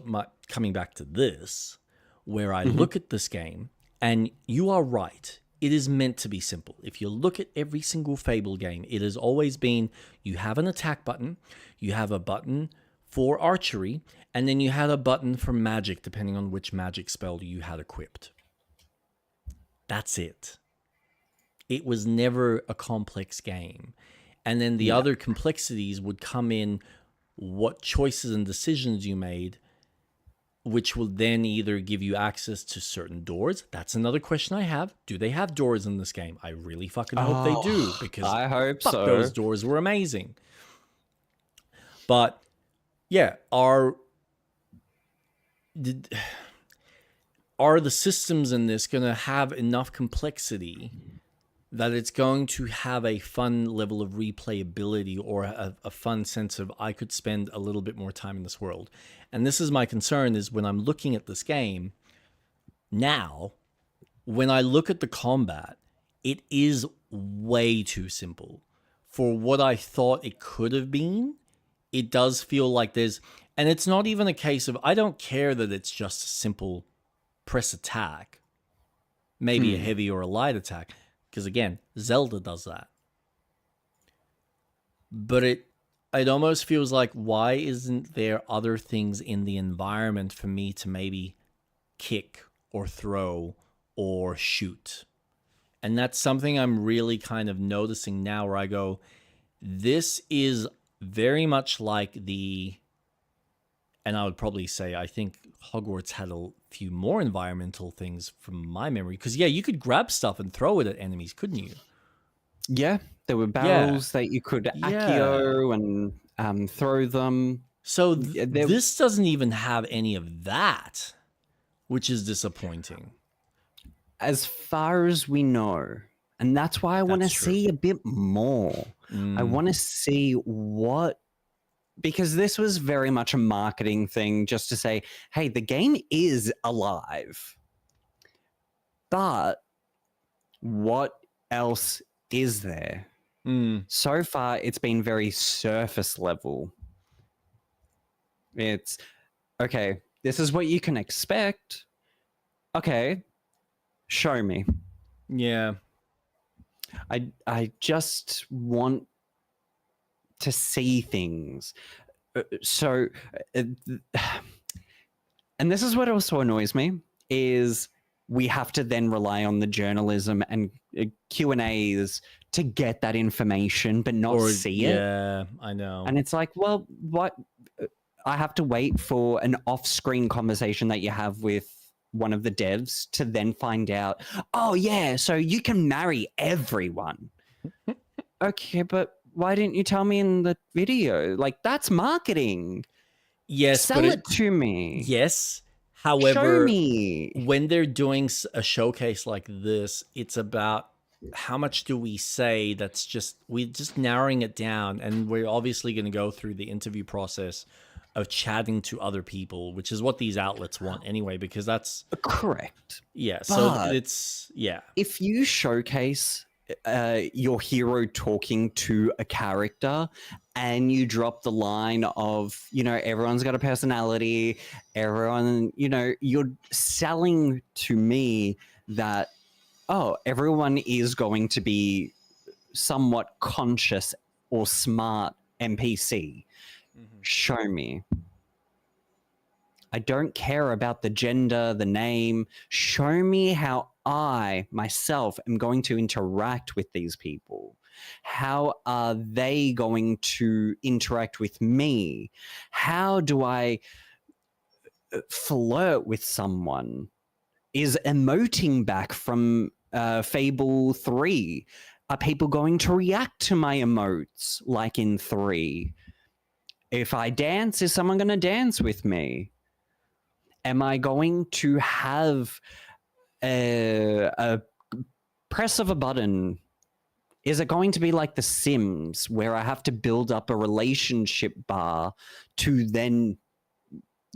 my, coming back to this, where I look at this game, and you are right. It is meant to be simple. If you look at every single Fable game, it has always been, you have an attack button, you have a button for archery, and then you had a button for magic, depending on which magic spell you had equipped. That's it. It was never a complex game. And then the other complexities would come in what choices and decisions you made, which will then either give you access to certain doors. That's another question I have. Do they have doors in this game? I really fucking hope they do, because I hope so. Those doors were amazing. But yeah, are the systems in this going to have enough complexity that it's going to have a fun level of replayability, or a fun sense of, I could spend a little bit more time in this world? And this is my concern, is when I'm looking at this game now, when I look at the combat, it is way too simple for what I thought it could have been. It does feel like and it's not even a case of, I don't care that it's just a simple press attack, maybe a heavy or a light attack, because again, Zelda does that. But it almost feels like, why isn't there other things in the environment for me to maybe kick or throw or shoot? And that's something I'm really kind of noticing now, where I go, this is very much like and I would probably say, I think Hogwarts had a few more environmental things from my memory. Because, yeah, you could grab stuff and throw it at enemies, couldn't you? Yeah, there were barrels that you could accio and throw them. So this doesn't even have any of that, which is disappointing. As far as we know. And that's why I want to see a bit more. I want to see because this was very much a marketing thing, just to say, hey, the game is alive. But what else is there? So far, it's been very surface level. It's, okay, this is what you can expect. Okay, show me. Yeah. I just want to see things. So, and this is what also annoys me, is we have to then rely on the journalism and Q&As to get that information, but not see it. Yeah, I know. And it's like, well, what? I have to wait for an off-screen conversation that you have with one of the devs to then find out, oh yeah, so you can marry everyone. Okay, but why didn't you tell me in the video? Like, that's marketing. Yes, sell it to me. Yes. However, show me. When they're doing a showcase like this, it's about how much do we say that's we're just narrowing it down, and we're obviously going to go through the interview process of chatting to other people, which is what these outlets want anyway, because that's correct. Yeah, but so it's if you showcase your hero talking to a character and you drop the line of, everyone's got a personality, everyone, you're selling to me that, oh, everyone is going to be somewhat conscious or smart NPC. Show me. I don't care about the gender, the name. Show me how I, myself, am going to interact with these people. How are they going to interact with me? How do I flirt with someone? Is emoting back from Fable 3? Are people going to react to my emotes like in 3? If I dance, is someone going to dance with me? Am I going to have a press of a button, is it going to be like The Sims, where I have to build up a relationship bar to then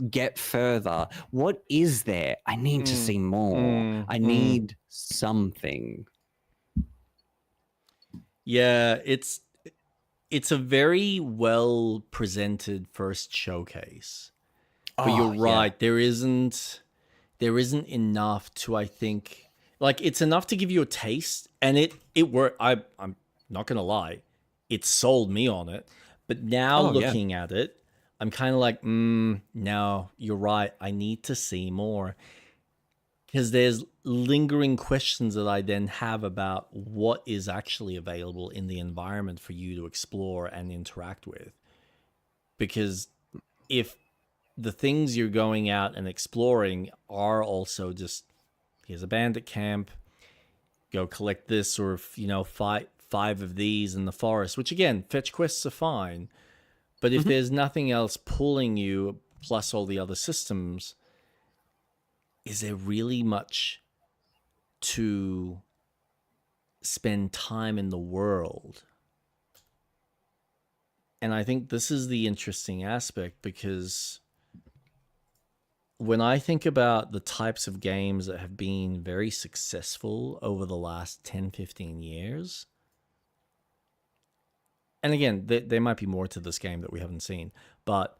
get further? What is there? I need to see more. I need something. Yeah, it's a very well presented first showcase. But you're right, there isn't enough to, I think, like, it's enough to give you a taste, and it worked. I'm not gonna lie, it sold me on it. But now looking at it, I'm kind of like, no, you're right. I need to see more, because there's lingering questions that I then have about what is actually available in the environment for you to explore and interact with. Because if the things you're going out and exploring are also just, here's a bandit camp, go collect this, or, you know, five of these in the forest, which again, fetch quests are fine. But if there's nothing else pulling you, plus all the other systems, is there really much to spend time in the world? And I think this is the interesting aspect, because when I think about the types of games that have been very successful over the last 10, 15 years, and again, there might be more to this game that we haven't seen, but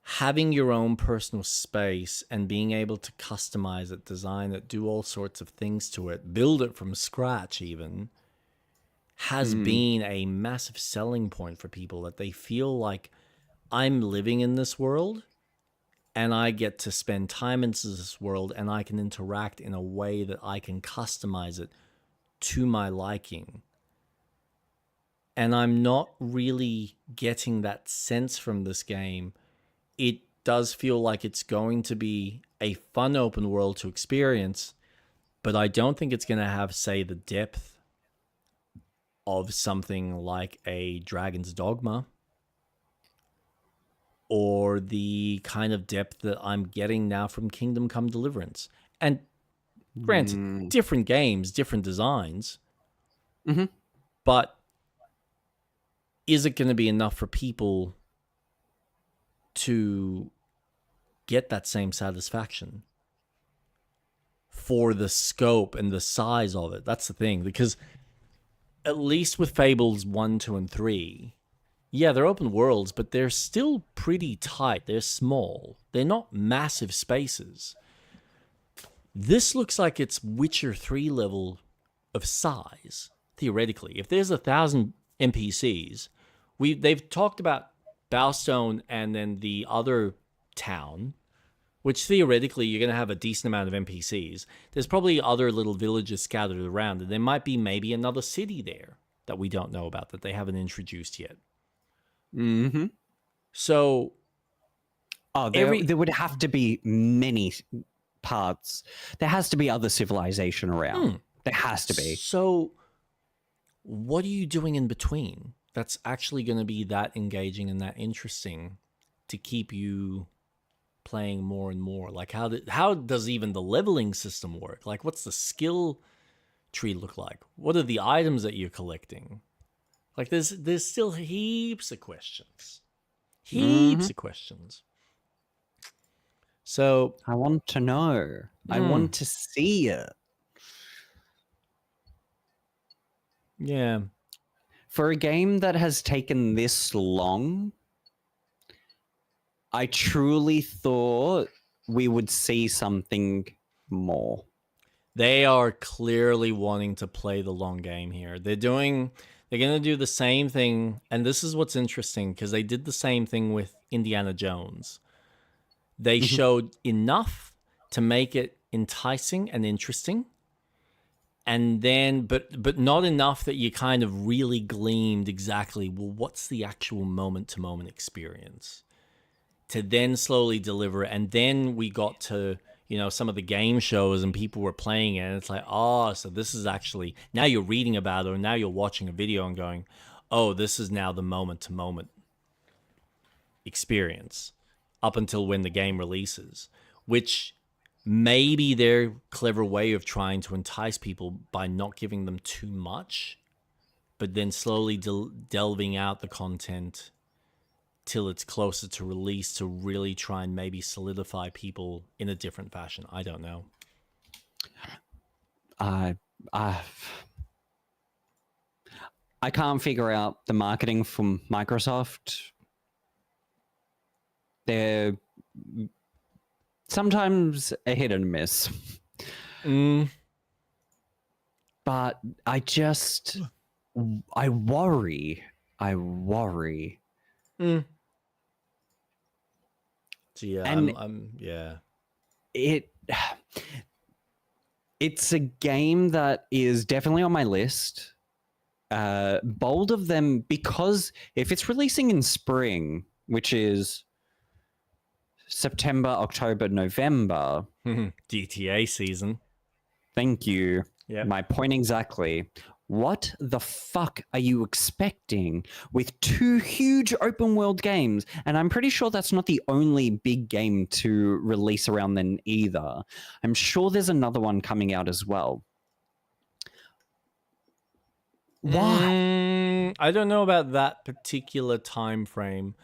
having your own personal space and being able to customize it, design it, do all sorts of things to it, build it from scratch even, has been a massive selling point for people, that they feel like, I'm living in this world and I get to spend time into this world, and I can interact in a way that I can customize it to my liking. And I'm not really getting that sense from this game. It does feel like it's going to be a fun open world to experience, but I don't think it's going to have, say, the depth of something like a Dragon's Dogma, or the kind of depth that I'm getting now from Kingdom Come Deliverance. And granted, different games, different designs, but is it going to be enough for people to get that same satisfaction for the scope and the size of it? That's the thing, because at least with Fables 1, 2, and 3, yeah, they're open worlds, but they're still pretty tight. They're small. They're not massive spaces. This looks like it's Witcher 3 level of size, theoretically. If there's 1,000 NPCs, they've talked about Bowstone and then the other town, which theoretically you're going to have a decent amount of NPCs. There's probably other little villages scattered around, and there might be maybe another city there that we don't know about, that they haven't introduced yet. So, there would have to be many parts. There has to be other civilization around. There has to be. So, what are you doing in between that's actually going to be that engaging and that interesting to keep you playing more and more? Like, how does even the leveling system work? Like, what's the skill tree look like? What are the items that you're collecting? Like, there's still heaps of questions. Heaps of questions. So I want to know. I want to see it. Yeah. For a game that has taken this long, I truly thought we would see something more. They are clearly wanting to play the long game here. They're going to do the same thing, and this is what's interesting, because they did the same thing with Indiana Jones. They showed enough to make it enticing and interesting, and then, but not enough that you kind of really gleamed exactly, well, what's the actual moment-to-moment experience? To then slowly deliver, and then we got to, you know, some of the game shows and people were playing it, and it's like, oh, so this is actually, now you're reading about it, or now you're watching a video and going, oh, this is now the moment-to-moment experience, up until when the game releases, which maybe their clever way of trying to entice people by not giving them too much, but then slowly delving out the content till it's closer to release to really try and maybe solidify people in a different fashion. I don't know. I can't figure out the marketing from Microsoft. They're sometimes a hit and miss. But I worry. So yeah, And yeah. It's a game that is definitely on my list. Bold of them, because if it's releasing in spring, which is September, October, November. GTA season. Thank you. Yep. My point exactly. What the fuck are you expecting with 2 huge open world games? And I'm pretty sure that's not the only big game to release around then either. I'm sure there's another one coming out as well. Why? I don't know about that particular time frame.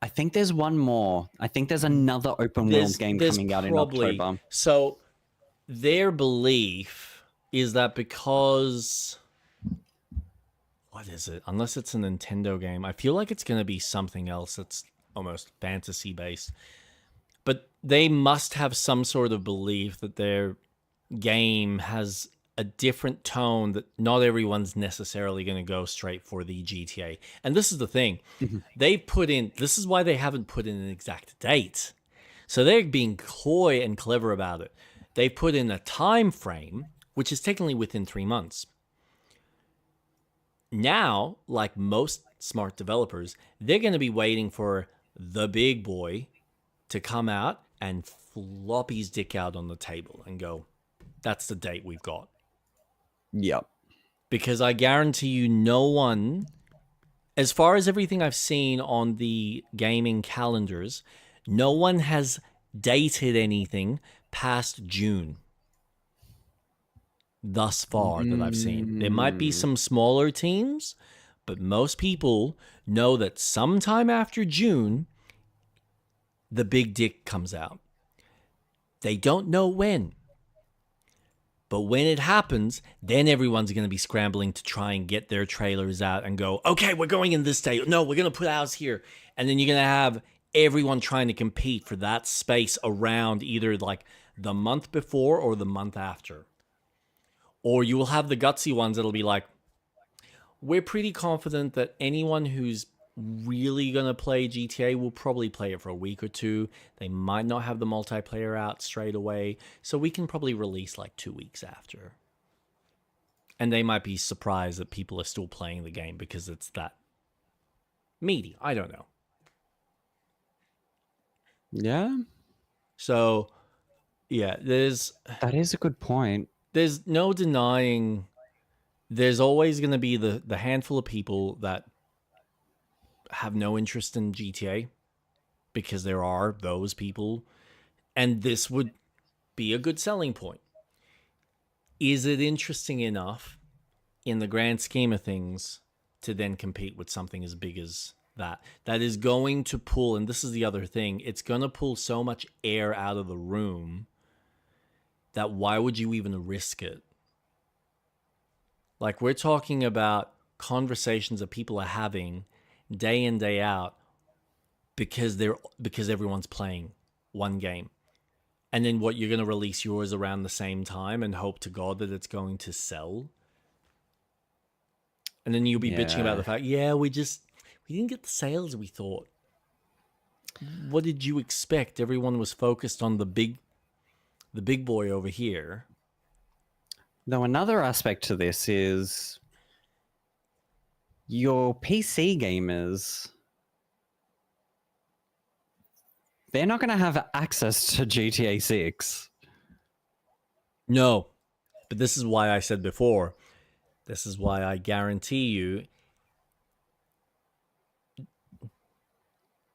I think there's one more. I think there's another open world game coming out in October. So their belief is that because... What is it? Unless it's a Nintendo game. I feel like it's going to be something else that's almost fantasy-based. But they must have some sort of belief that their game has a different tone that not everyone's necessarily going to go straight for the GTA. And this is the thing. They've put in... This is why they haven't put in an exact date. So they're being coy and clever about it. They put in a time frame, which is technically within 3 months. Now, like most smart developers, they're going to be waiting for the big boy to come out and flop his dick out on the table and go, that's the date we've got. Yep. Because I guarantee you no one, as far as everything I've seen on the gaming calendars, no one has dated anything past June. Thus far that I've seen. There might be some smaller teams, but most people know that sometime after June, the big dick comes out. They don't know when. But when it happens, then everyone's going to be scrambling to try and get their trailers out and go, okay, we're going in this day. No, we're going to put ours here. And then you're going to have everyone trying to compete for that space around either like the month before or the month after. Or you will have the gutsy ones that'll be like, we're pretty confident that anyone who's really going to play GTA will probably play it for a week or two. They might not have the multiplayer out straight away, so we can probably release like 2 weeks after. And they might be surprised that people are still playing the game because it's that meaty. I don't know. Yeah. So, yeah, that is a good point. There's no denying there's always going to be the handful of people that have no interest in GTA, because there are those people, and this would be a good selling point. Is it interesting enough in the grand scheme of things to then compete with something as big as that? That is going to pull, and this is the other thing, it's going to pull so much air out of the room that why would you even risk it? Like, we're talking about conversations that people are having day in, day out because everyone's playing one game. And then what, you're going to release yours around the same time and hope to God that it's going to sell? And then you'll be bitching about the fact, we didn't get the sales we thought. What did you expect? Everyone was focused on the big boy over here. Now, another aspect to this is your PC gamers. They're not going to have access to GTA 6. No, but this is why I said before. This is why I guarantee you.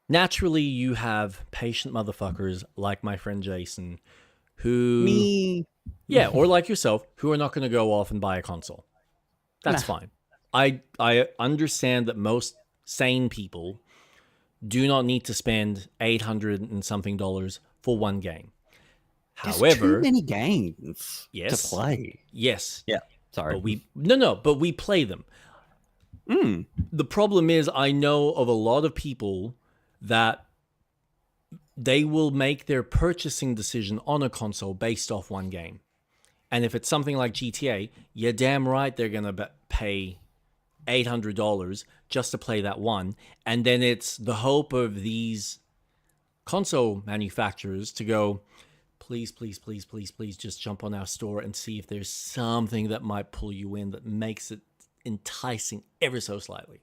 Naturally, you have patient motherfuckers like my friend Jason who Me. yeah, or like yourself, who are not going to go off and buy a console. That's fine. I understand that most sane people do not need to spend $800 and something for one game. There's However, too many games yes, to play. Yes. Yeah. Sorry. But we play them. The problem is I know of a lot of people that they will make their purchasing decision on a console based off one game. And if it's something like GTA, you're damn right they're going to pay $800 just to play that one. And then it's the hope of these console manufacturers to go, please, please, please, please, please just jump on our store and see if there's something that might pull you in that makes it enticing ever so slightly.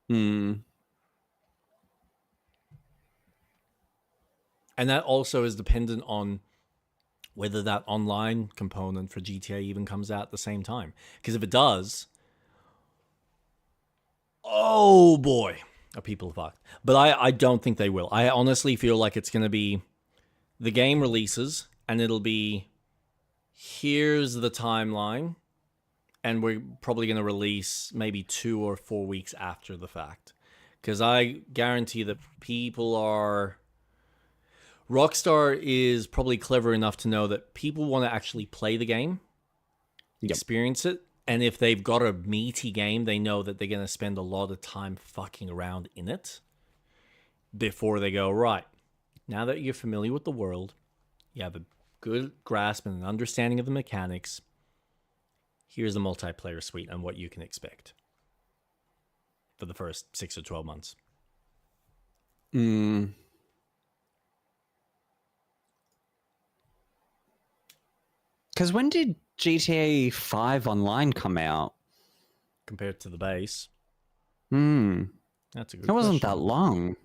And that also is dependent on whether that online component for GTA even comes out at the same time. Because if it does, oh boy, are people fucked. But I don't think they will. I honestly feel like it's going to be the game releases and it'll be, here's the timeline, and we're probably going to release maybe 2 or 4 weeks after the fact. Because I guarantee that people are... Rockstar is probably clever enough to know that people want to actually play the game, experience it, and if they've got a meaty game, they know that they're going to spend a lot of time fucking around in it before they go, right, now that you're familiar with the world, you have a good grasp and an understanding of the mechanics, here's the multiplayer suite and what you can expect for the first 6 or 12 months. Because when did GTA 5 Online come out? Compared to the base? That's a good question. It wasn't that long.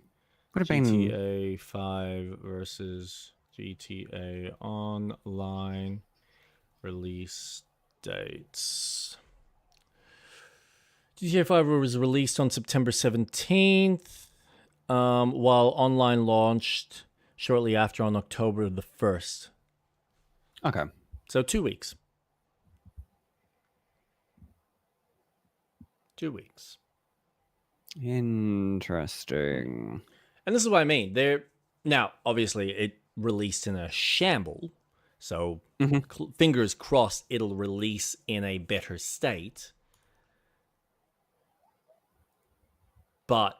Would have been... GTA 5 versus GTA Online release dates. GTA 5 was released on September 17th, while online launched shortly after on October the 1st. Okay. So 2 weeks. 2 weeks. Interesting. And this is what I mean. Now, obviously, it released in a shamble. So fingers crossed it'll release in a better state. But,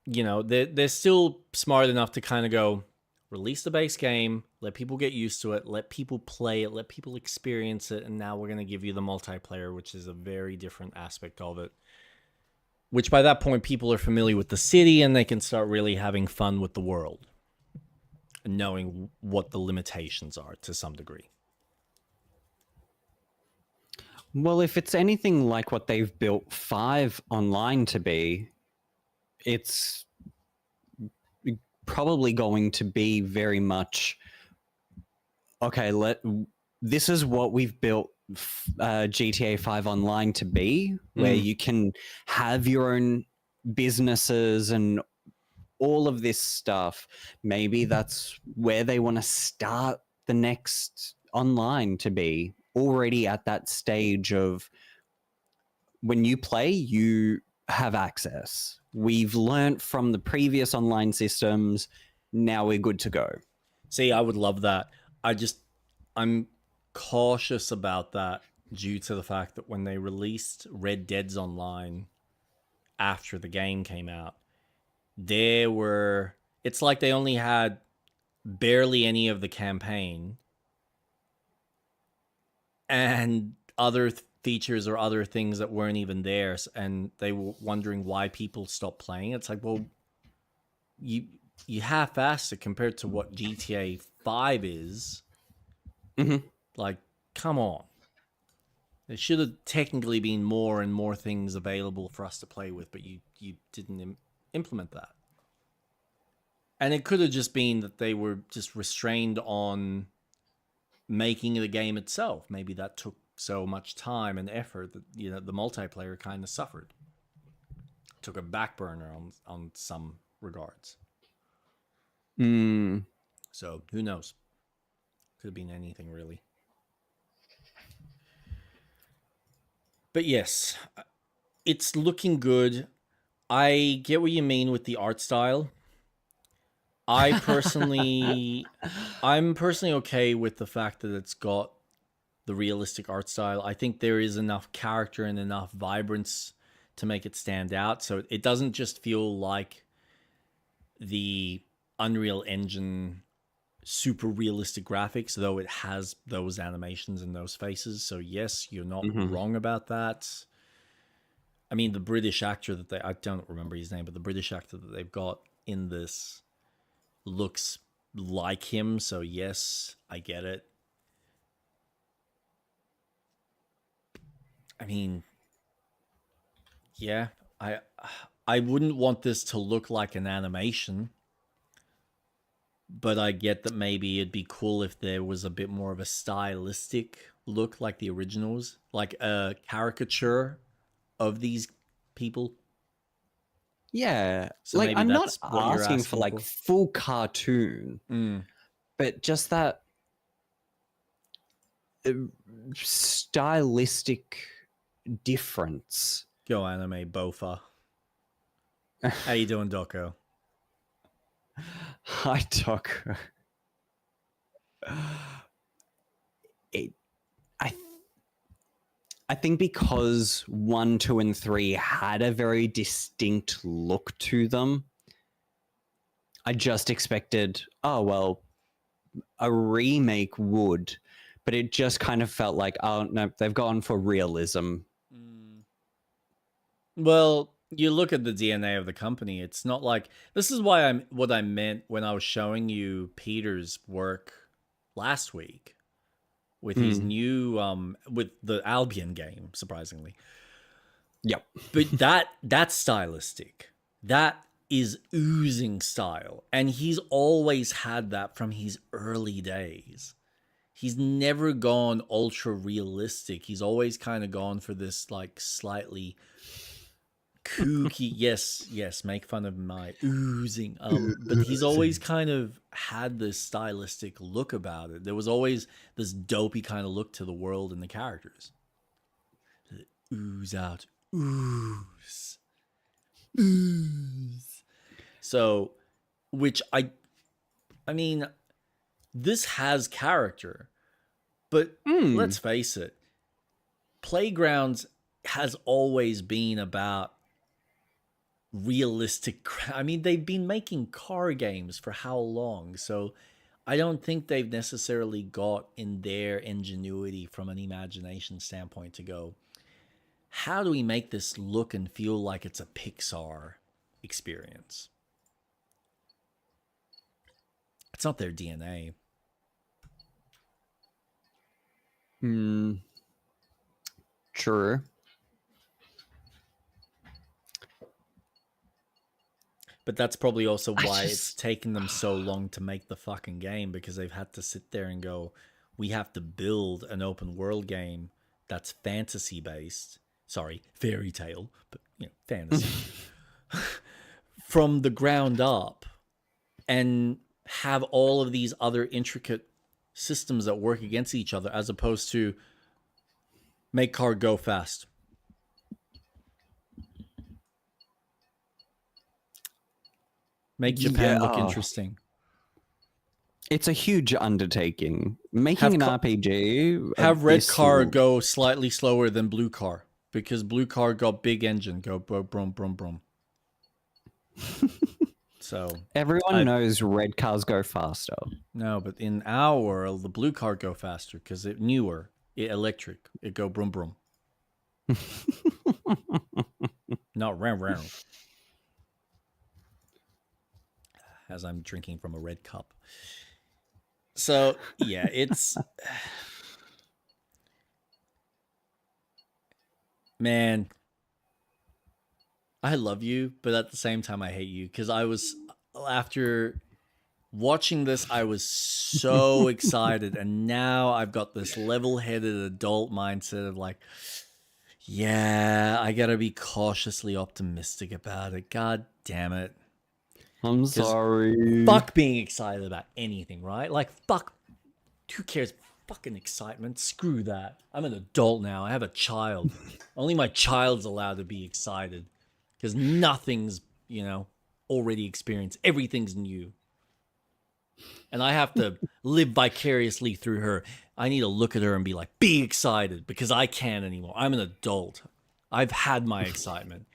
you know, they're still smart enough to kind of go, release the base game, let people get used to it, let people play it, let people experience it, and now we're going to give you the multiplayer, which is a very different aspect of it. Which by that point, people are familiar with the city and they can start really having fun with the world. And knowing what the limitations are to some degree. Well, if it's anything like what they've built 5 Online to be, it's probably going to be very much, okay, this is what we've built GTA 5 Online to be, where you can have your own businesses and all of this stuff. Maybe that's where they want to start the next online to be, already at that stage of when you play, you have access. We've learnt from the previous online systems. Now we're good to go. See, I would love that. I'm cautious about that due to the fact that when they released Red Dead's Online after the game came out, it's like they only had barely any of the campaign and other features or other things that weren't even there, and they were wondering why people stopped playing. It's like, well, you half-assed it compared to what GTA 5 is. Like, come on. There should have technically been more and more things available for us to play with, but you didn't implement that. And it could have just been that they were just restrained on making the game itself. Maybe that took so much time and effort that, you know, the multiplayer kind of suffered. Took a back burner on some regards. So who knows? Could have been anything, really. But yes, it's looking good. I get what you mean with the art style. I'm personally okay with the fact that it's got the realistic art style. I think there is enough character and enough vibrance to make it stand out. So it doesn't just feel like the Unreal Engine super realistic graphics, though it has those animations and those faces. So yes, you're not wrong about that. I mean, the British actor that I don't remember his name, but the British actor that they've got in this looks like him. So yes, I get it. I mean, yeah, I wouldn't want this to look like an animation, but I get that maybe it'd be cool if there was a bit more of a stylistic look like the originals, like a caricature of these people. Yeah, So like maybe I'm not that's what you're asking for asking like for. full cartoon, but just that stylistic difference. Go anime bofa. How you doing, Doko? Hi, Doc. I think because 1, 2, and 3 had a very distinct look to them, I just expected, oh, well, a remake would, but it just kind of felt like, oh, no, they've gone for realism. Well, you look at the DNA of the company. It's not like, this is why what I meant when I was showing you Peter's work last week with his new with the Albion game, surprisingly. Yep. But that's stylistic. That is oozing style, and he's always had that from his early days. He's never gone ultra realistic. He's always kind of gone for this like slightly kooky, yes, make fun of my oozing. But he's always kind of had this stylistic look about it. There was always this dopey kind of look to the world and the characters. Ooze out, ooze. So, which I mean, this has character, but let's face it, Playgrounds has always been about realistic. I mean, they've been making car games for how long? So I don't think they've necessarily got in their ingenuity from an imagination standpoint to go, how do we make this look and feel like it's a Pixar experience? It's not their DNA. True. But that's probably also why it's taken them so long to make the fucking game, because they've had to sit there and go, we have to build an open world game that's fantasy based. Sorry, fairy tale, but fantasy. From the ground up, and have all of these other intricate systems that work against each other, as opposed to make car go fast. Make Japan look interesting. It's a huge undertaking. Making an RPG. Have red car go slightly slower than blue car, because blue car got big engine, go brum brum brum. So everyone knows red cars go faster. No, but in our world, the blue car go faster because it newer, it electric, it go brum brum. Not ram ram. As I'm drinking from a red cup. So yeah, it's man. I love you, but at the same time, I hate you, because after watching this, I was so excited, and now I've got this level-headed adult mindset of like, yeah, I gotta be cautiously optimistic about it. God damn it. I'm sorry. Fuck being excited about anything, right? Like, fuck Who cares? Fucking excitement. Screw that. I'm an adult now. I have a child. Only my child's allowed to be excited. Because nothing's, already experienced. Everything's new. And I have to live vicariously through her. I need to look at her and be like, be excited. Because I can't anymore. I'm an adult. I've had my excitement.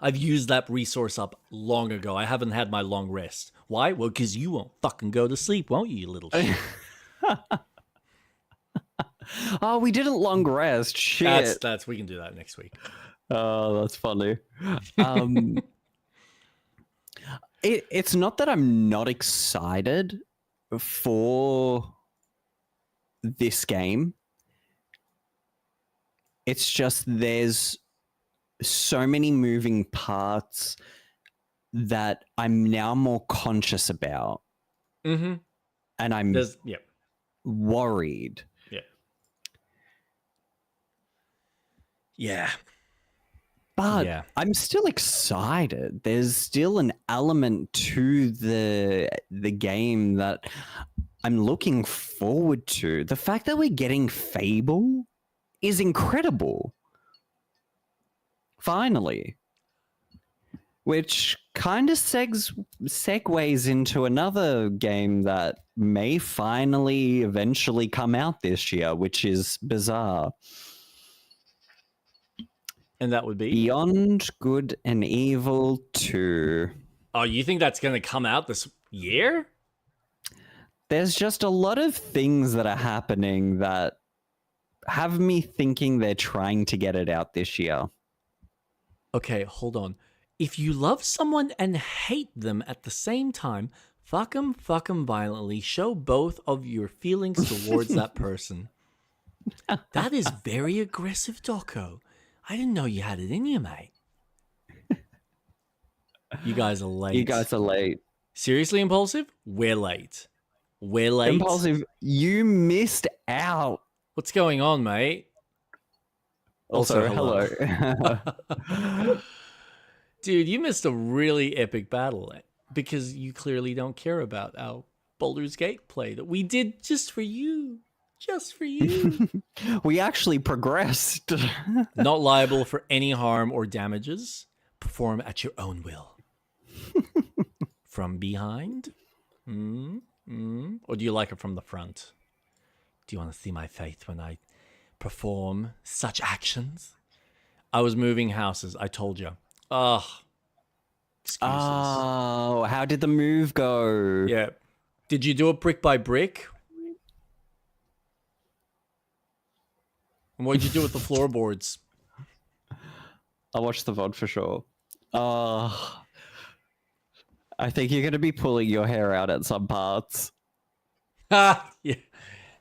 I've used that resource up long ago. I haven't had my long rest. Why? Well, because you won't fucking go to sleep, won't you, you little shit? Oh, we didn't long rest. Shit. That's we can do that next week. Oh, that's funny. It's not that I'm not excited for this game. It's just there's so many moving parts that I'm now more conscious about. Mm-hmm. And I'm worried. Yeah. Yeah. But I'm still excited. There's still an element to the game that I'm looking forward to. The fact that we're getting Fable is incredible. Finally. Which kind of segues into another game that may finally eventually come out this year, which is Bizarre. And that would be? Beyond Good and Evil 2. Oh, you think that's going to come out this year? There's just a lot of things that are happening that have me thinking they're trying to get it out this year. Okay, hold on. If you love someone and hate them at the same time, fuck them violently. Show both of your feelings towards that person. That is very aggressive, Doco. I didn't know you had it in you, mate. You guys are late. You guys are late. Seriously, Impulsive? We're late. We're late. Impulsive, you missed out. What's going on, mate? Also hello. Dude, you missed a really epic battle because you clearly don't care about our Baldur's Gate play that we did just for you. Just for you. We actually progressed. Not liable for any harm or damages. Perform at your own will. From behind? Or do you like it from the front? Do you want to see my face when I perform such actions? I was moving houses, I told you. Ugh. Excuses. Oh, how did the move go? Yeah. Did you do it brick by brick? And what did you do with the floorboards? I'll watch the VOD for sure. I think you're going to be pulling your hair out at some parts. Yeah.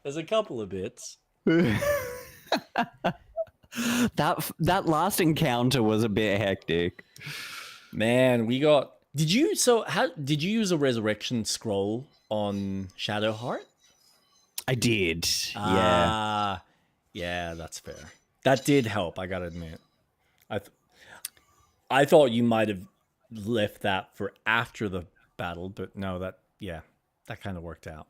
There's a couple of bits. That last encounter was a bit hectic. Man, we got... Did you use a resurrection scroll on Shadowheart? I did. Yeah. Yeah, that's fair. That did help, I gotta admit. I thought you might have left that for after the battle, but no, that kind of worked out.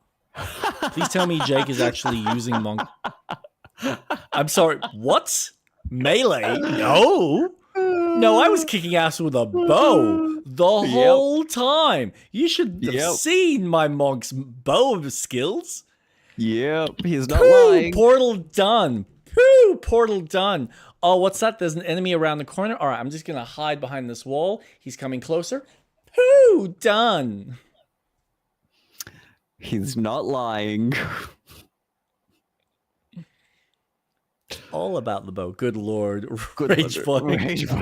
Please tell me Jake is actually using monk. I'm sorry, what? Melee? No, I was kicking ass with a bow the whole time. You should have seen my monk's bow skills. Yep, he's not lying. Portal done. Portal done. Oh, what's that? There's an enemy around the corner. All right, I'm just going to hide behind this wall. He's coming closer. Done. He's not lying. All about the bow. Good lord. Rage going. He's a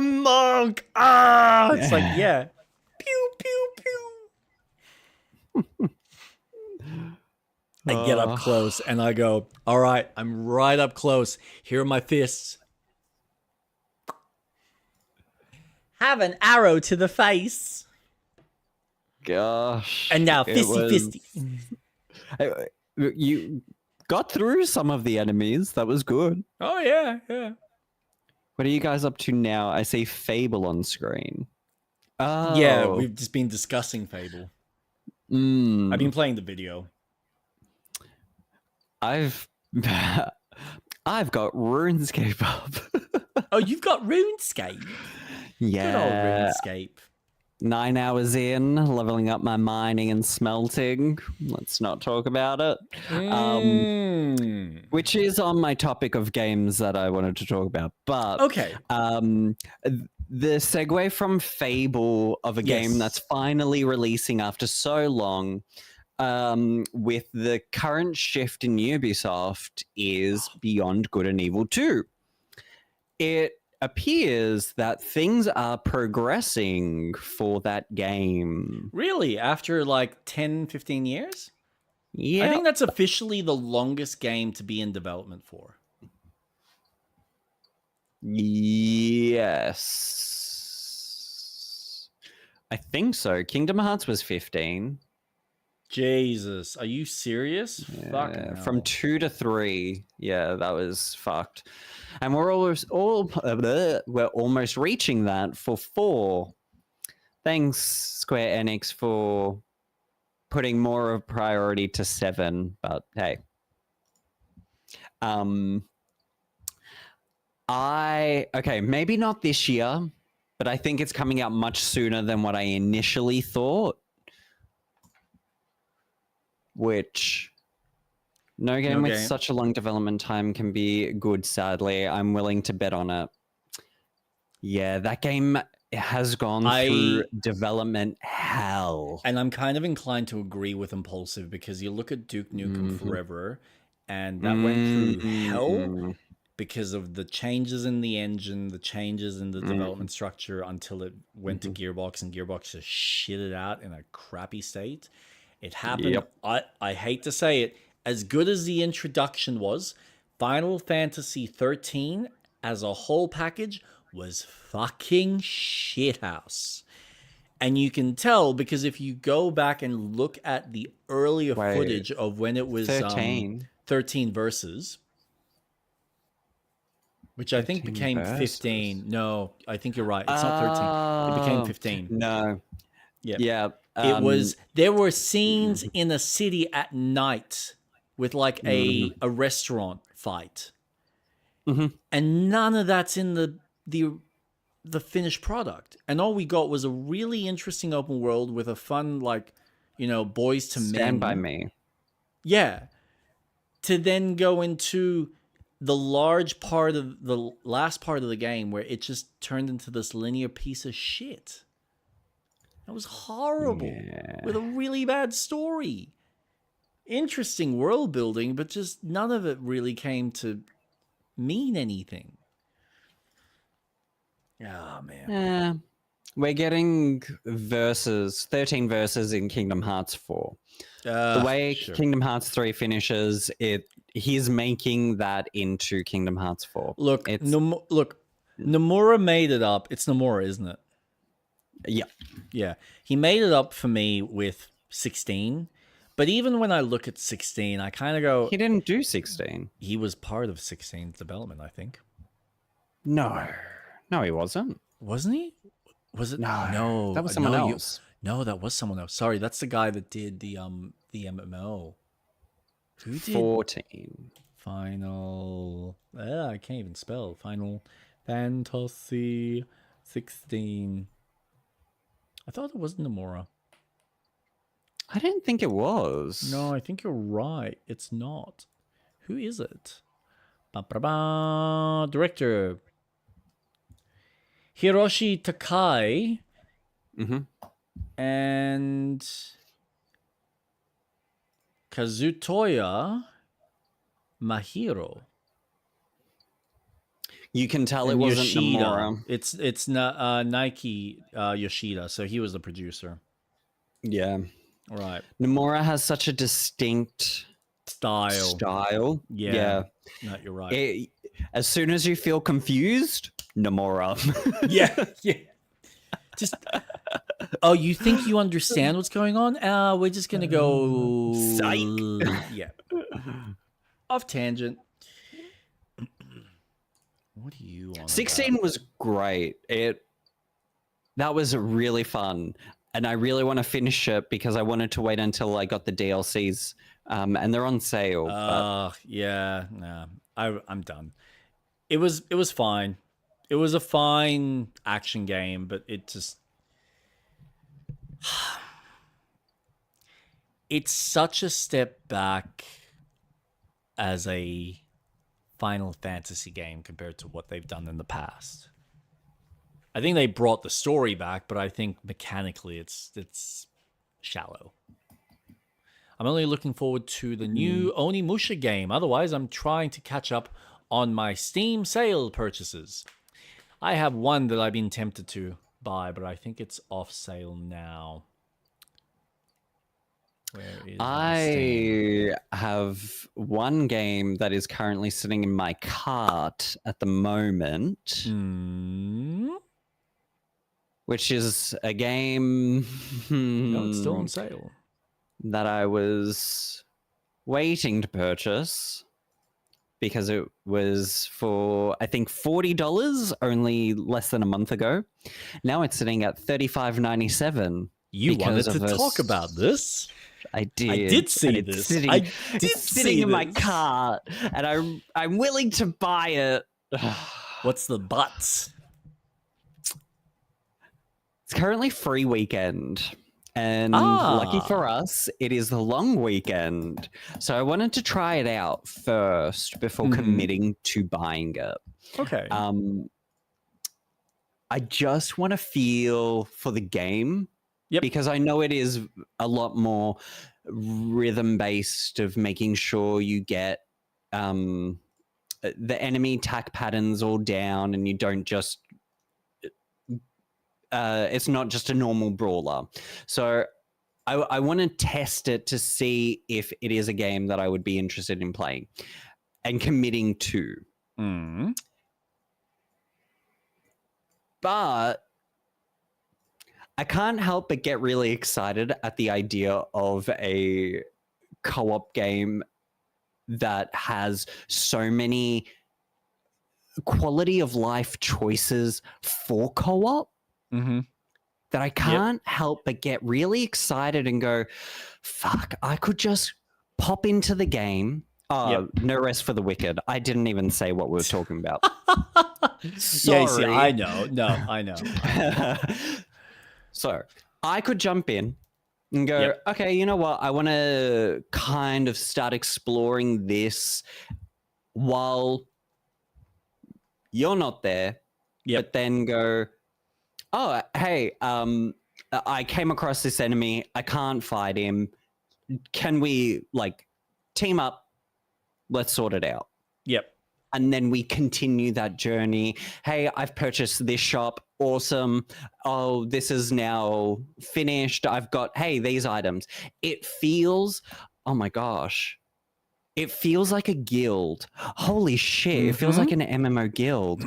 monk. It's like, yeah. Pew, pew, pew. I get up close and I go, all right, I'm right up close. Here are my fists. Have an arrow to the face. Gosh. And now fisty. You got through some of the enemies. That was good. Oh, yeah. What are you guys up to now? I see Fable on screen. Oh. Yeah, we've just been discussing Fable. Mm. I've been playing the video. I've got RuneScape up. Oh, you've got RuneScape? Yeah. Good old RuneScape. 9 hours in, leveling up my mining and smelting. Let's not talk about it. Which is on my topic of games that I wanted to talk about. But okay. The segue from Fable of a game that's finally releasing after so long, with the current shift in Ubisoft, is Beyond Good and Evil 2. It appears that things are progressing for that game. Really? After like 10, 15 years? Yeah. I think that's officially the longest game to be in development for. Yes. I think so. Kingdom Hearts was 15. Jesus, are you serious? Yeah, Fucking hell. from 2 to 3. Yeah, that was fucked. And we're almost reaching that for 4. Thanks, Square Enix, for putting more of priority to 7. But hey, maybe not this year, but I think it's coming out much sooner than what I initially thought. Which no game with such a long development time can be good, sadly. I'm willing to bet on it. Yeah, that game has gone through development hell. And I'm kind of inclined to agree with Impulsive, because you look at Duke Nukem Forever, and that went through hell because of the changes in the engine, the changes in the development structure, until it went to Gearbox, and Gearbox just shit it out in a crappy state. It happened. Yep. I hate to say it, as good as the introduction was, Final Fantasy 13 as a whole package was fucking shithouse. And you can tell, because if you go back and look at the earlier footage of when it was 13 Versus, which I think became 15. No, I think you're right. It's not 13. It became 15. No. Yeah. It was, there were scenes in a city at night with like a restaurant fight. And none of that's in the finished product. And all we got was a really interesting open world with a fun, like, you know, boys to men. Stand By Me. Yeah. To then go into the large part of the last part of the game where it just turned into this linear piece of shit. That was horrible, with a really bad story. Interesting world building, but just none of it really came to mean anything. Oh, man. Yeah. We're getting 13 verses in Kingdom Hearts 4. The way Kingdom Hearts 3 finishes, he's making that into Kingdom Hearts 4. Look, Nomura made it up. It's Nomura, isn't it? Yeah. Yeah. He made it up for me with 16. But even when I look at 16, I kind of go... He didn't do 16. He was part of 16's development, I think. No. No, he wasn't. Wasn't he? Was it? No. That was someone else. No, that was someone else. Sorry, that's the guy that did the MMO. Who did? 14. Final... I can't even spell. Final Fantasy 16... I thought it was Nomura. I didn't think it was. No, I think you're right. It's not. Who is it? Ba-ba-ba. Director. Hiroshi Takai. And Kazutoya Mahiro. You can tell it wasn't Yoshida. Nomura. It's Nike Yoshida, so he was the producer. Yeah. Right. Nomura has such a distinct style. Yeah. No, you're right. As soon as you feel confused, Nomura. Yeah. Just, oh, you think you understand what's going on? We're just going to go... Psych. Yeah. Off tangent. What are you on 16 about? was great. that was really fun. And I really want to finish it because I wanted to wait until I got the DLCs. And they're on sale. Yeah, nah. I'm done. It was fine. It was a fine action game, but it just it's such a step back as a Final Fantasy game compared to what they've done in the past. I think they brought the story back, but I think mechanically it's shallow. I'm only looking forward to the new Onimusha game. Otherwise, I'm trying to catch up on my Steam sale purchases. I have one that I've been tempted to buy, but I think it's off sale now. Where is I have one game that is currently sitting in my cart at the moment, which is a game No, it's still on sale. that I was waiting to purchase because it was for, I think, $40 only less than a month ago. Now it's sitting at $35.97. You wanted to talk about this? I did. I did see this. It's sitting in my cart, and I'm willing to buy it. What's the but? It's currently free weekend, and lucky for us, it is the long weekend. So I wanted to try it out first before committing to buying it. Okay. I just want to feel for the game. Yep. Because I know it is a lot more rhythm-based of making sure you get the enemy attack patterns all down and you don't just... it's not just a normal brawler. So I want to test it to see if it is a game that I would be interested in playing and committing to. But I can't help but get really excited at the idea of a co-op game that has so many quality of life choices for co-op that I can't help but get really excited and go, fuck, I could just pop into the game. No rest for the wicked. I didn't even say what we were talking about. Sorry. Yeah, see, I know. No, I know. So I could jump in and go, okay, you know what? I want to kind of start exploring this while you're not there. But then go, oh, hey, I came across this enemy. I can't fight him. Can we like team up? Let's sort it out. And then we continue that journey. Hey, I've purchased this shop. Awesome. Oh, this is now finished. I've got, hey, these items. It feels, oh my gosh. It feels like a guild. Holy shit. It feels like an MMO guild.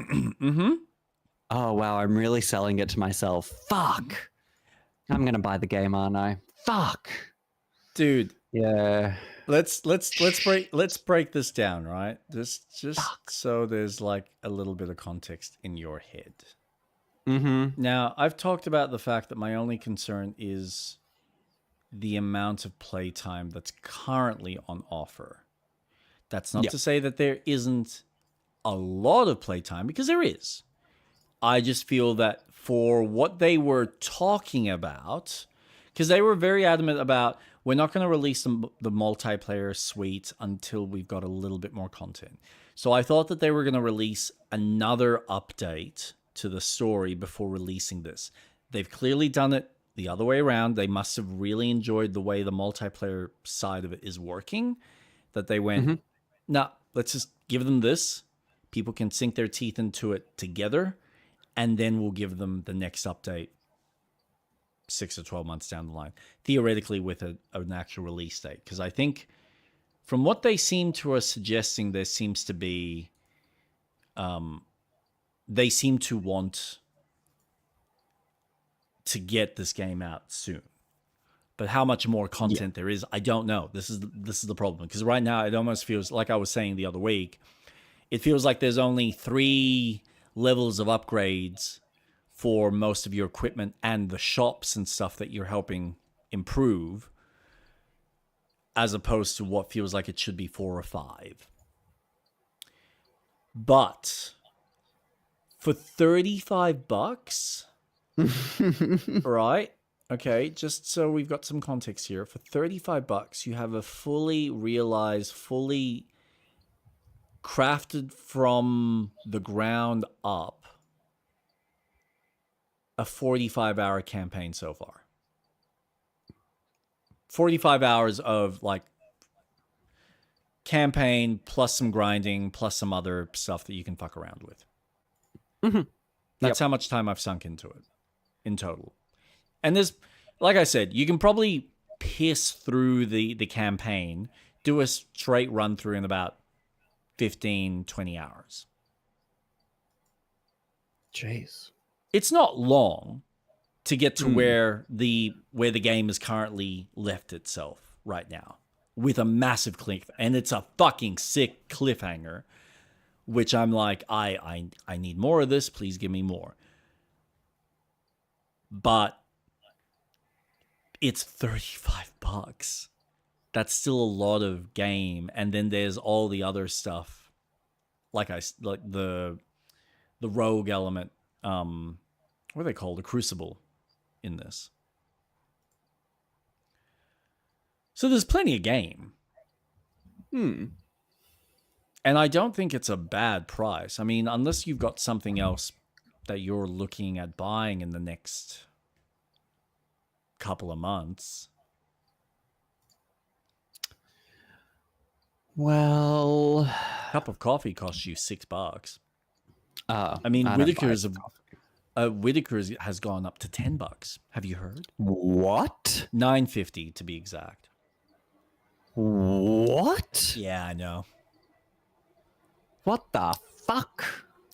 Oh, wow. I'm really selling it to myself. Fuck. I'm going to buy the game, aren't I? Fuck. Dude. Yeah. Let's break this down, right? Just so there's like a little bit of context in your head. Now, I've talked about the fact that my only concern is the amount of playtime that's currently on offer. That's not to say that there isn't a lot of playtime, because there is. I just feel that for what they were talking about, because they were very adamant about, we're not going to release the multiplayer suite until we've got a little bit more content. So I thought that they were going to release another update to the story before releasing this. They've clearly done it the other way around. They must have really enjoyed the way the multiplayer side of it is working, that they went, nah, let's just give them this. People can sink their teeth into it together, and then we'll give them the next update 6 or 12 months down the line, theoretically with an actual release date. Because I think from what they seem to are suggesting, there seems to be, they seem to want to get this game out soon. But how much more content there is, I don't know. This is the problem. Because right now, it almost feels like I was saying the other week, it feels like there's only 3 levels of upgrades for most of your equipment and the shops and stuff that you're helping improve, as opposed to what feels like it should be 4 or 5. But for $35, right? Okay, just so we've got some context here. For $35, you have a fully realized, fully crafted from the ground up, a 45-hour campaign so far. 45 hours of like campaign plus some grinding plus some other stuff that you can fuck around with. That's how much time I've sunk into it in total. And there's, like I said, you can probably piss through the campaign, do a straight run through in about 15, 20 hours. Jeez. It's not long to get to where the game is currently left itself right now, with a massive cliff, and it's a fucking sick cliffhanger, which I'm like, I need more of this. Please give me more. But it's $35. That's still a lot of game, and then there's all the other stuff, like the rogue element. What are they called? The Crucible in this. So there's plenty of game. And I don't think it's a bad price. I mean, unless you've got something else that you're looking at buying in the next couple of months. Well, a cup of coffee costs you $6. I mean, I don't buy Whitaker's has gone up to $10. Have you heard? What? $9.50 to be exact. What? Yeah, I know. What the fuck?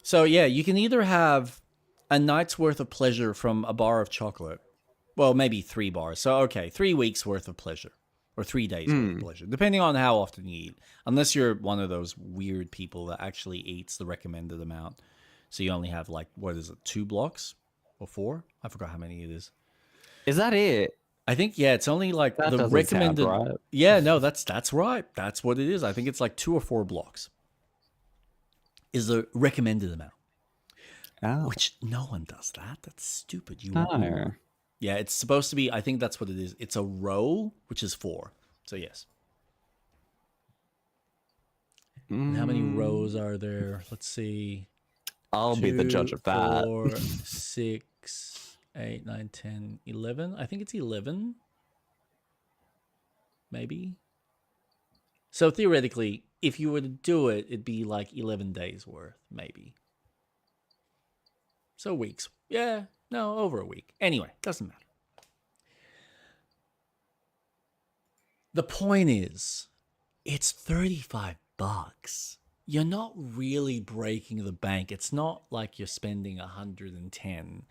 So yeah, you can either have a night's worth of pleasure from a bar of chocolate. Well, maybe 3 bars. So okay, 3 weeks worth of pleasure. Or 3 days worth of pleasure. Depending on how often you eat. Unless you're one of those weird people that actually eats the recommended amount. So you only have like, what is it, 2 blocks? Or 4? I forgot how many it is. Is that it? I think, yeah, it's only like That the doesn't recommended. sound right. Yeah, no, that's right. That's what it is. I think it's like 2 or 4 blocks. Is the recommended amount. Oh. Which no one does that. That's stupid. You No. want more. Yeah, it's supposed to be, I think that's what it is. It's a row, which is 4. So yes. And how many rows are there? Let's see. I'll be the judge of that. 4, 6, 8, 9, 10, 11. I think it's 11. Maybe. So theoretically, if you were to do it, it'd be like 11 days worth, maybe. So weeks. Yeah, no, over a week. Anyway, doesn't matter. The point is, it's $35. You're not really breaking the bank. It's not like you're spending 110.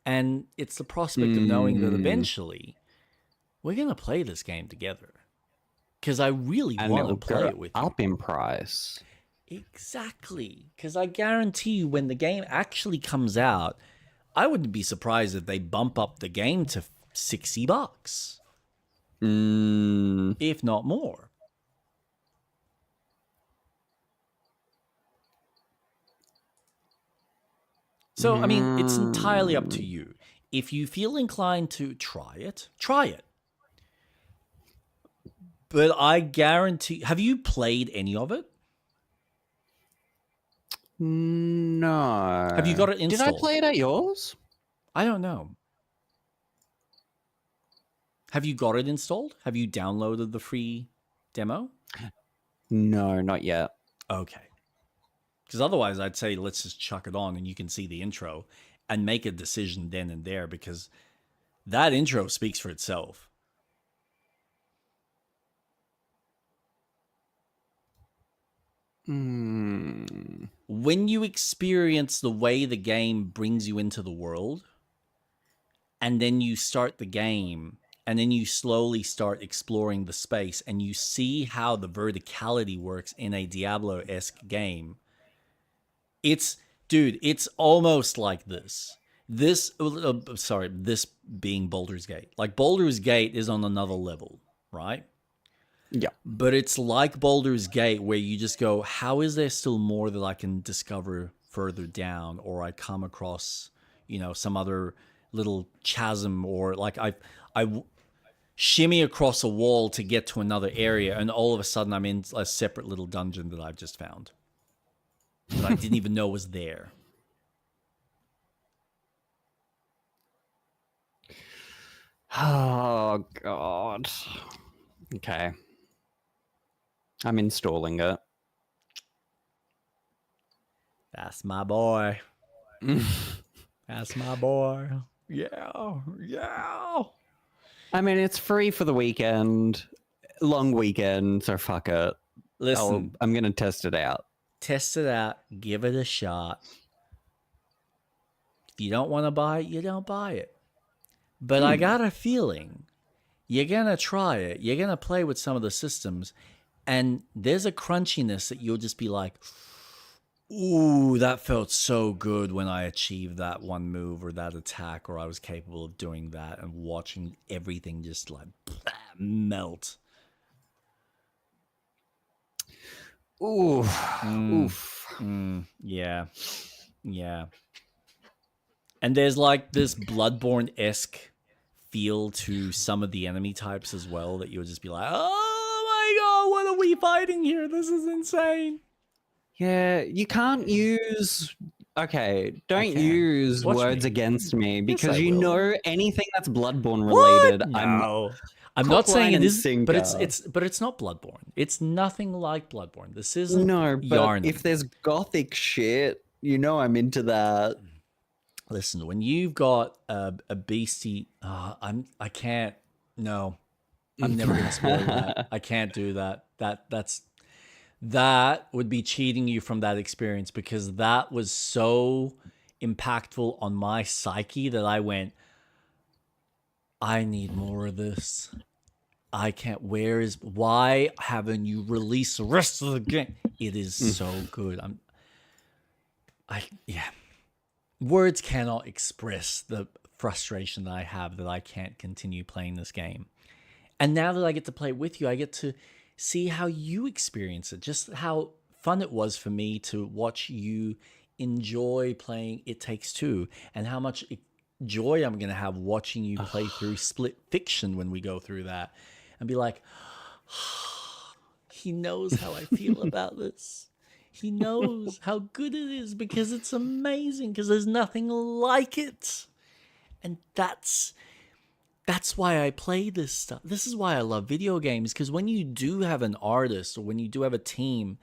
And it's the prospect of knowing that eventually we're going to play this game together. Because I really want to play it with you. Up in price. Exactly. Because I guarantee you when the game actually comes out, I wouldn't be surprised if they bump up the game to $60. If not more. So, I mean, it's entirely up to you. If you feel inclined to try it, try it. But I guarantee... Have you played any of it? No. Have you got it installed? Did I play it at yours? I don't know. Have you got it installed? Have you downloaded the free demo? No, not yet. Okay. Because otherwise I'd say let's just chuck it on and you can see the intro and make a decision then and there, because that intro speaks for itself. When you experience the way the game brings you into the world, and then you start the game, and then you slowly start exploring the space, and you see how the verticality works in a Diablo-esque game, it's almost like this. this being Baldur's Gate. Like Baldur's Gate is on another level, right? Yeah. But it's like Baldur's Gate where you just go, how is there still more that I can discover further down, or I come across, some other little chasm, or like I shimmy across a wall to get to another area, and all of a sudden I'm in a separate little dungeon that I've just found that I didn't even know was there. Oh, God. Okay. I'm installing it. That's my boy. That's my boy. Yeah. I mean, it's free for the weekend. Long weekend, so fuck it. Listen. I'm going to test it out. Test it out. Give it a shot. If you don't want to buy it, you don't buy it. But I got a feeling you're going to try it. You're going to play with some of the systems. And there's a crunchiness that you'll just be like, ooh, that felt so good when I achieved that one move or that attack, or I was capable of doing that, and watching everything just like melt. Ooh. Yeah. And there's like this Bloodborne-esque feel to some of the enemy types as well, that you'll just be like, oh my god, what are we fighting here? This is insane. Yeah, you can't use... Okay, don't use words against me, because know anything that's Bloodborne related. No. I'm not saying it is, but it's not Bloodborne. It's nothing like Bloodborne. This isn't yarn. If there's gothic shit, I'm into that. Listen, when you've got a beastie, I can't. No, I'm never gonna spoil that. I can't do that. That would be cheating you from that experience, because that was so impactful on my psyche that I went, I need more of this. I can't. Why haven't you released the rest of the game? It is so good. Words cannot express the frustration that I have that I can't continue playing this game. And now that I get to play with you, I get to see how you experience it, just how fun it was for me to watch you enjoy playing It Takes Two, and how much joy I'm going to have watching you play through Split Fiction when we go through that, and be like, he knows how I feel about this. He knows how good it is, because it's amazing, because there's nothing like it. And that's why I play this stuff. This is why I love video games, because when you do have an artist, or when you do have a team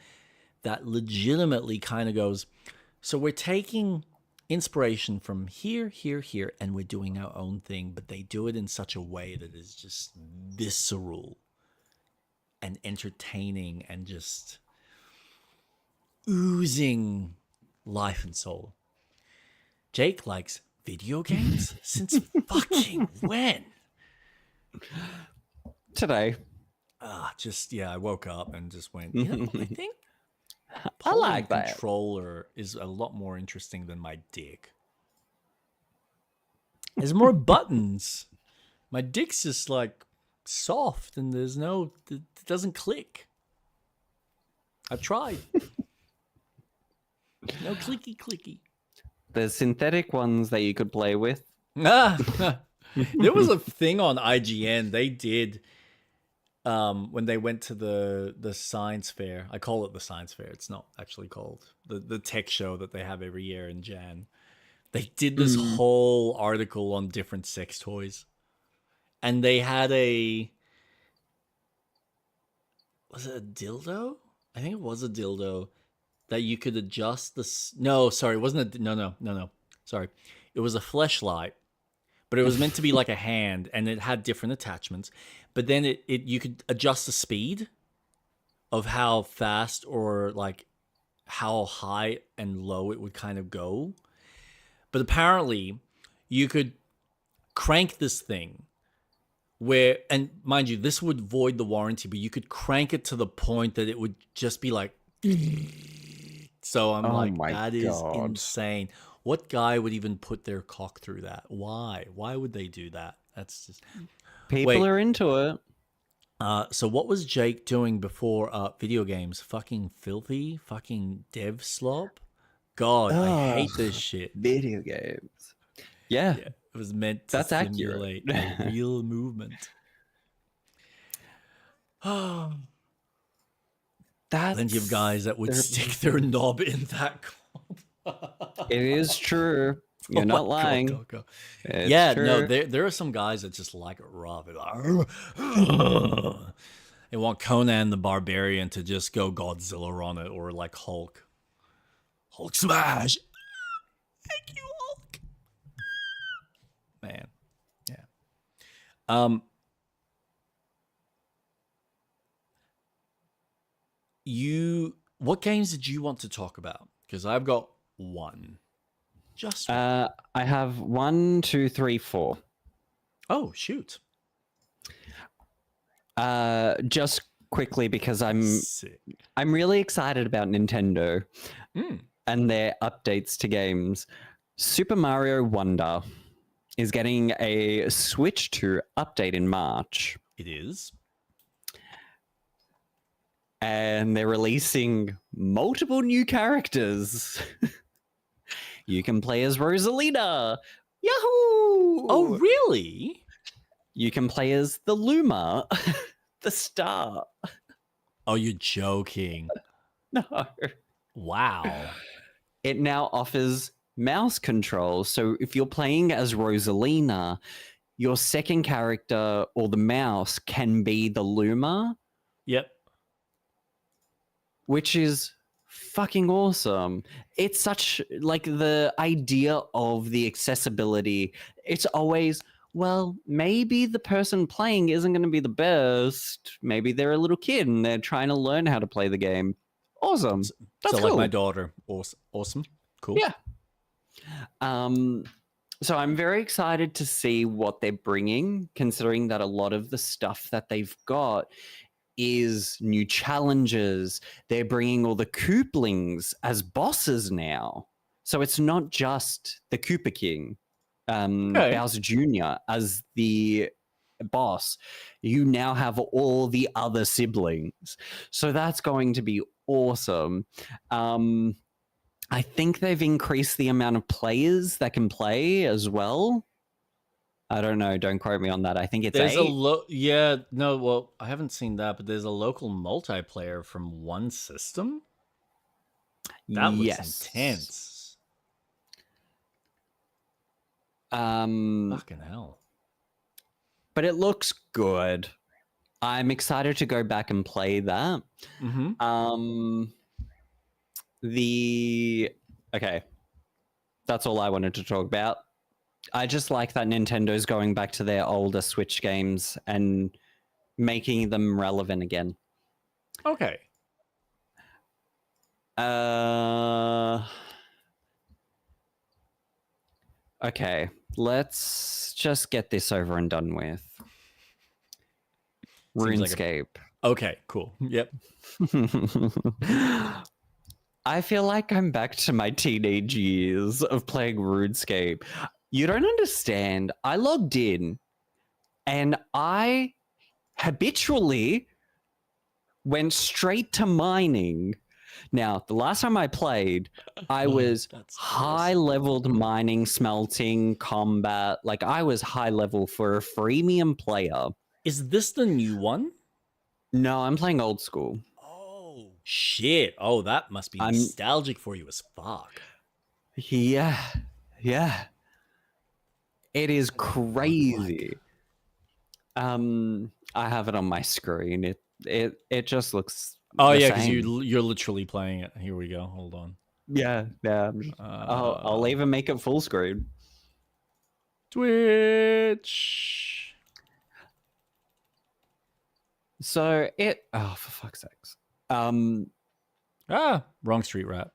that legitimately kind of goes, so we're taking inspiration from here, and we're doing our own thing, but they do it in such a way that is just visceral and entertaining and just oozing life and soul. Jake likes video games since fucking when? Today. I woke up and just went, I think I like that. Controller is a lot more interesting than my dick. There's more buttons. My dick's just like soft, and it doesn't click. I've tried. No clicky. There's synthetic ones that you could play with. There was a thing on IGN they did when they went to the science fair. I call it the science fair. It's not actually called the tech show that they have every year in Jan. They did this whole article on different sex toys, and they had was it a dildo? I think it was a dildo that you could adjust no, sorry, it wasn't no. Sorry. It was a fleshlight, but it was meant to be like a hand, and it had different attachments. But then you could adjust the speed of how fast or like how high and low it would kind of go. But apparently you could crank this thing where, and mind you, this would void the warranty, but you could crank it to the point that it would just be like, so I'm that is insane. What guy would even put their cock through that? Why? Why would they do that? That's just People are into it. So what was Jake doing before video games? Fucking filthy, fucking dev slop. God, I hate this shit. Video games. Yeah, Yeah, it was meant to That's simulate accurate. a real movement. That's Plenty of guys that would stick their knob in that cob. It is true. You're not lying. Go. It's Yeah, true. no, there are some guys that just like it rough. They want Conan the Barbarian to just go Godzilla on it, or like Hulk. Hulk smash! Thank you, Hulk! Man, yeah. What games did you want to talk about? Because I've got one. Just one. I have 1, 2, 3, 4. Oh, shoot. Just quickly, because I'm Sick. really excited about Nintendo Mm. and their updates to games. Super Mario Wonder is getting a Switch 2 update in March. It is. And they're releasing multiple new characters. You can play as Rosalina. Yahoo! Oh, really? You can play as the Luma, the star. Oh, you're joking. No. Wow. It now offers mouse control. So if you're playing as Rosalina, your second character or the mouse can be the Luma. Yep. Which is fucking awesome. It's such like the idea of the accessibility. It's always, well, maybe the person playing isn't going to be the best. Maybe they're a little kid and they're trying to learn how to play the game. Awesome. That's so cool. like my daughter. Awesome. Cool. Yeah. So I'm very excited to see what they're bringing, considering that a lot of the stuff that they've got is new challenges. They're bringing all the Kooplings as bosses now. So it's not just the Koopa King, Bowser Jr. as the boss. You now have all the other siblings. So that's going to be awesome. I think they've increased the amount of players that can play as well. I don't know. Don't quote me on that. I think it's there's 8. Well, I haven't seen that, but there's a local multiplayer from one system. That looks intense. Fucking hell. But it looks good. I'm excited to go back and play that. Mm-hmm. Okay. That's all I wanted to talk about. I just like that Nintendo's going back to their older Switch games and making them relevant again. Okay. Okay, let's just get this over and done with. RuneScape. Okay, cool. Yep. I feel like I'm back to my teenage years of playing RuneScape. You don't understand. I logged in and I habitually went straight to mining. Now, the last time I played, I was high-leveled mining, smelting, combat. Like, I was high-level for a freemium player. Is this the new one? No, I'm playing old school. Oh, shit. Oh, that must be nostalgic for you as fuck. Yeah. It is crazy. I have it on my screen. It just looks. Oh yeah, because you're literally playing it. Here we go. Hold on. Yeah. I'll even make it full screen. Twitch. So for fuck's sakes. Wrong street rat.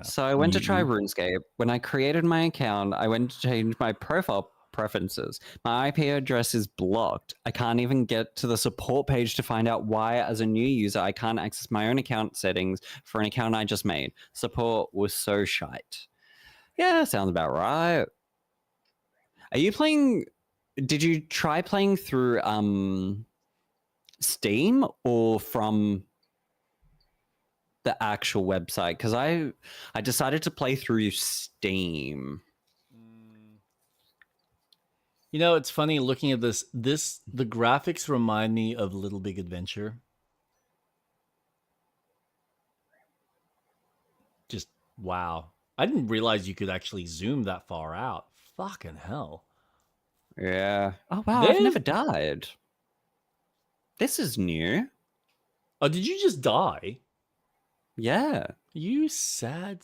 So I went to try RuneScape. When I created my account, I went to change my profile preferences. My IP address is blocked. I can't even get to the support page to find out why, as a new user, I can't access my own account settings for an account I just made. Support was so shite. Yeah, sounds about right. Are you playing... Did you try playing through Steam or from the actual website? Because I decided to play through Steam. You know, it's funny looking at this. The graphics remind me of Little Big Adventure. Just wow. I didn't realize you could actually zoom that far out. Fucking hell. Yeah. Oh, wow. I've never died. This is new. Oh, did you just die? Yeah. You sad.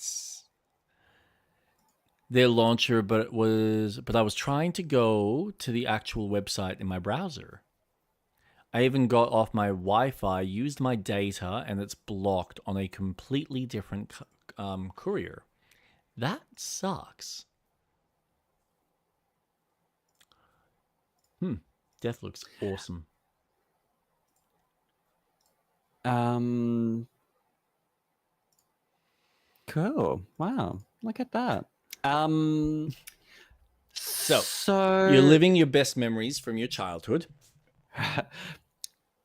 Their launcher, but I was trying to go to the actual website in my browser. I even got off my Wi-Fi, used my data, and it's blocked on a completely different courier. That sucks. Death looks awesome. Cool. Wow. Look at that. So you're living your best memories from your childhood.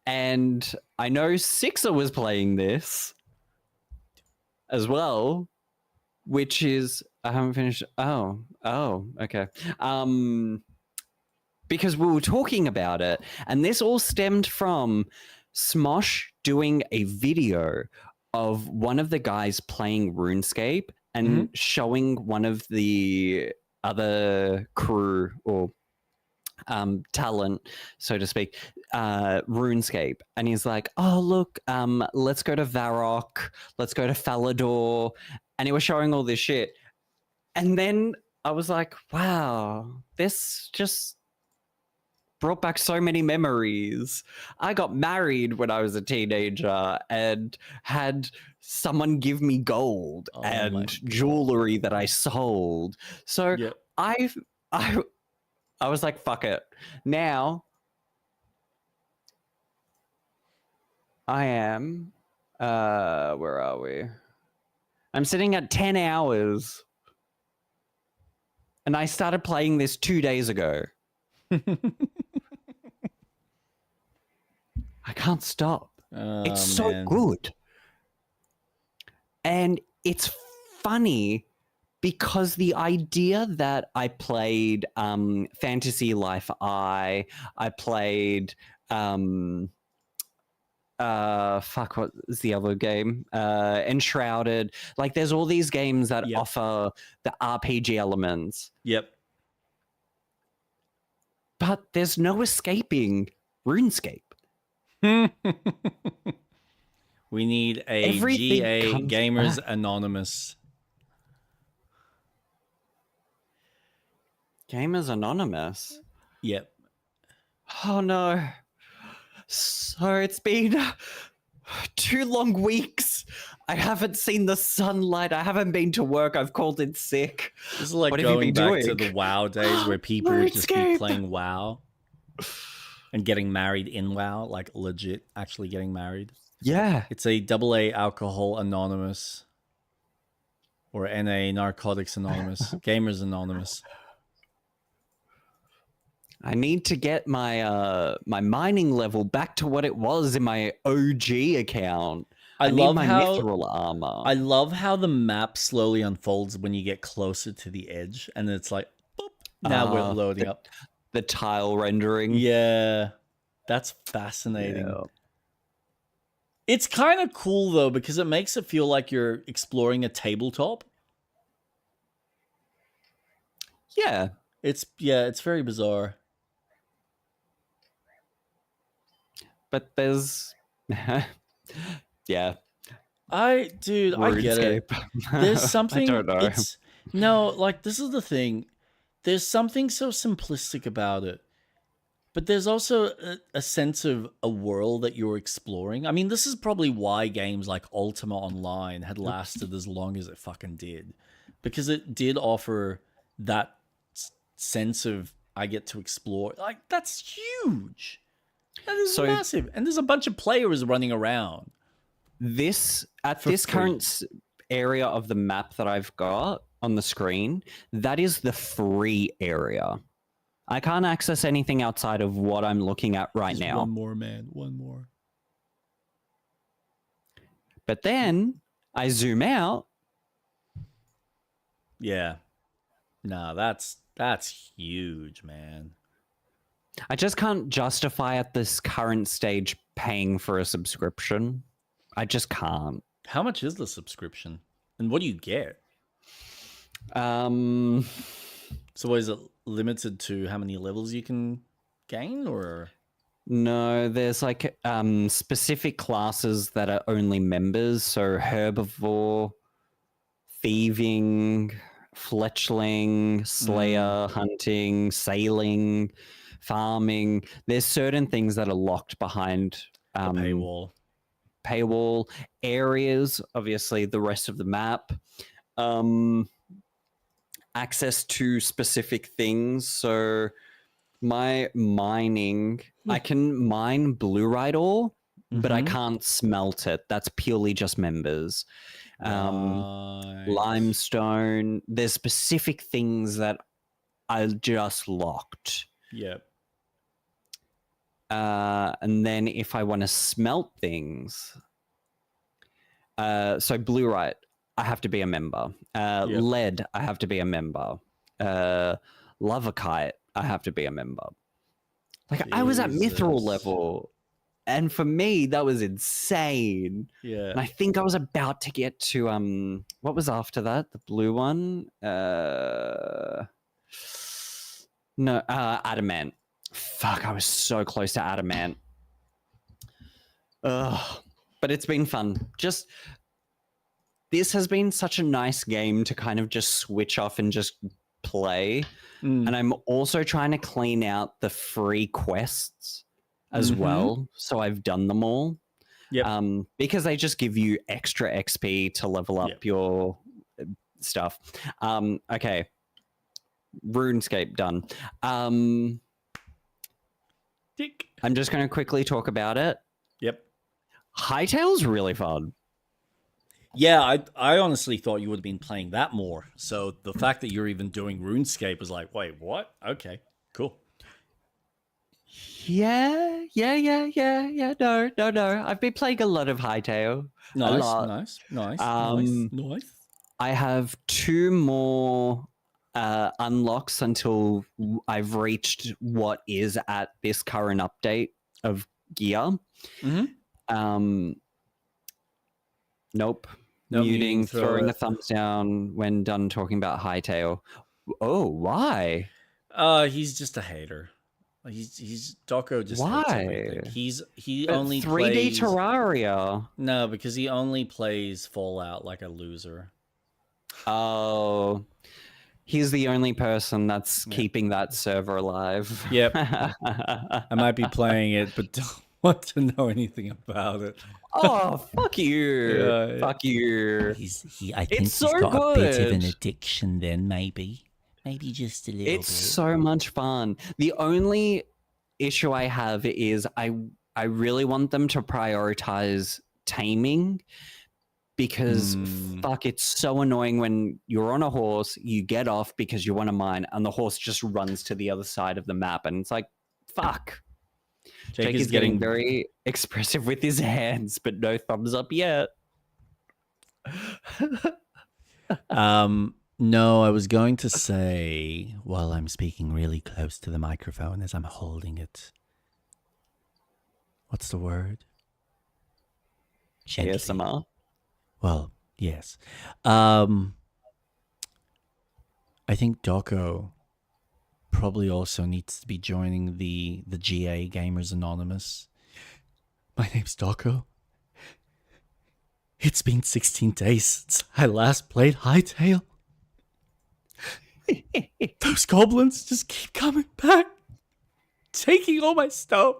And I know Sixer was playing this as well, which is... I haven't finished... Oh, okay. Because we were talking about it, and this all stemmed from Smosh doing a video of one of the guys playing RuneScape and showing one of the other crew or talent, so to speak, RuneScape. And he's like, oh, look, let's go to Varrock, let's go to Falador. And he was showing all this shit. And then I was like, wow, this just brought back so many memories. I got married when I was a teenager and had someone give me gold and jewelry that I sold. So I was like, fuck it. Now I am, where are we? I'm sitting at 10 hours and I started playing this 2 days ago. I can't stop. It's so good. And it's funny because the idea that I played Fantasy Life I played what is the other game? Enshrouded. Like there's all these games that offer the RPG elements. Yep. But there's no escaping RuneScape. We need a GA Gamers Anonymous. Gamers Anonymous? Yep. Oh no. So it's been 2 long weeks. I haven't seen the sunlight. I haven't been to work. I've called in sick. This is like going back to the WoW days where people would just be playing WoW and getting married in WoW, like legit actually getting married. Yeah. It's a AA Alcohol Anonymous or NA Narcotics Anonymous, Gamers Anonymous. I need to get my my mining level back to what it was in my OG account. I love my mithril armor. I love how the map slowly unfolds when you get closer to the edge, and it's like, boop, now we're loading up. The tile rendering. Yeah, that's fascinating. Yeah. It's kind of cool though because it makes it feel like you're exploring a tabletop. Yeah, it's very bizarre. But there's yeah. I get it. There's something I don't know. No, like this is the thing. There's something so simplistic about it. But there's also a sense of a world that you're exploring. I mean, this is probably why games like Ultima Online had lasted as long as it fucking did. Because it did offer that sense of I get to explore. Like, that's huge. That is So- massive. And there's a bunch of players running around. This For free. current area of the map that I've got on the screen, that is the free area. I can't access anything outside of what I'm looking at right Just now. one more, man. One more. But then I zoom out. Yeah. No, that's huge, man. I just can't justify at this current stage paying for a subscription. I just can't. How much is the subscription? And what do you get? Um, So is it limited to how many levels you can gain, or? no, there's like specific classes that are only members. So herbivore, thieving, fletchling, slayer, hunting, sailing, farming. There's certain things that are locked behind A paywall areas, obviously the rest of the map, access to specific things. So my mining, I can mine blue ore, but I can't smelt it. That's purely just members. Limestone, there's specific things that are just locked. Yep. And then if I want to smelt things, so blue-rite, I have to be a member. Lead, I have to be a member. Lovakite, I have to be a member. Like, I was at mithril level, and for me, that was insane. Yeah. And I think I was about to get to, what was after that? The blue one? No, adamant. Fuck, I was so close to adamant. Ugh. But it's been fun. Just, this has been such a nice game to kind of just switch off and just play. And I'm also trying to clean out the free quests as well. So I've done them all. Yep. Because they just give you extra XP to level up your stuff. Okay. RuneScape done. Tick. I'm just going to quickly talk about it. Yep. Hytale's really fun. Yeah, I honestly thought you would have been playing that more. So the fact that you're even doing RuneScape was like, wait, what? Okay, cool. Yeah. No. I've been playing a lot of Hytale. Nice. Nice. I have 2 more unlocks until I've reached what is at this current update of gear. Nope. Muting, throwing a thumbs down when done talking about Hytale. Oh, why? He's just a hater. He's Doco just hates Why? everything. He But only 3D plays Terraria. No, because he only plays Fallout like a loser. Oh, he's the only person that's keeping that server alive. Yep. I might be playing it, but don't want to know anything about it. Oh, fuck you. Yeah. Fuck you. I think It's he's so got a bit of an good. addiction then, maybe. Maybe just a little It's bit. so much fun. The only issue I have is I really want them to prioritize taming, because fuck, it's so annoying when you're on a horse, you get off because you want to mine, and the horse just runs to the other side of the map, and it's like, fuck. Jake is getting very expressive with his hands, but no thumbs up yet. No, I was going to say, while I'm speaking really close to the microphone as I'm holding it, what's the word? Gently. ASMR? Well, yes. I think Doco probably also needs to be joining the GA Gamers Anonymous. My name's Doco. It's been 16 days since I last played Hytale. Those goblins just keep coming back, taking all my stuff.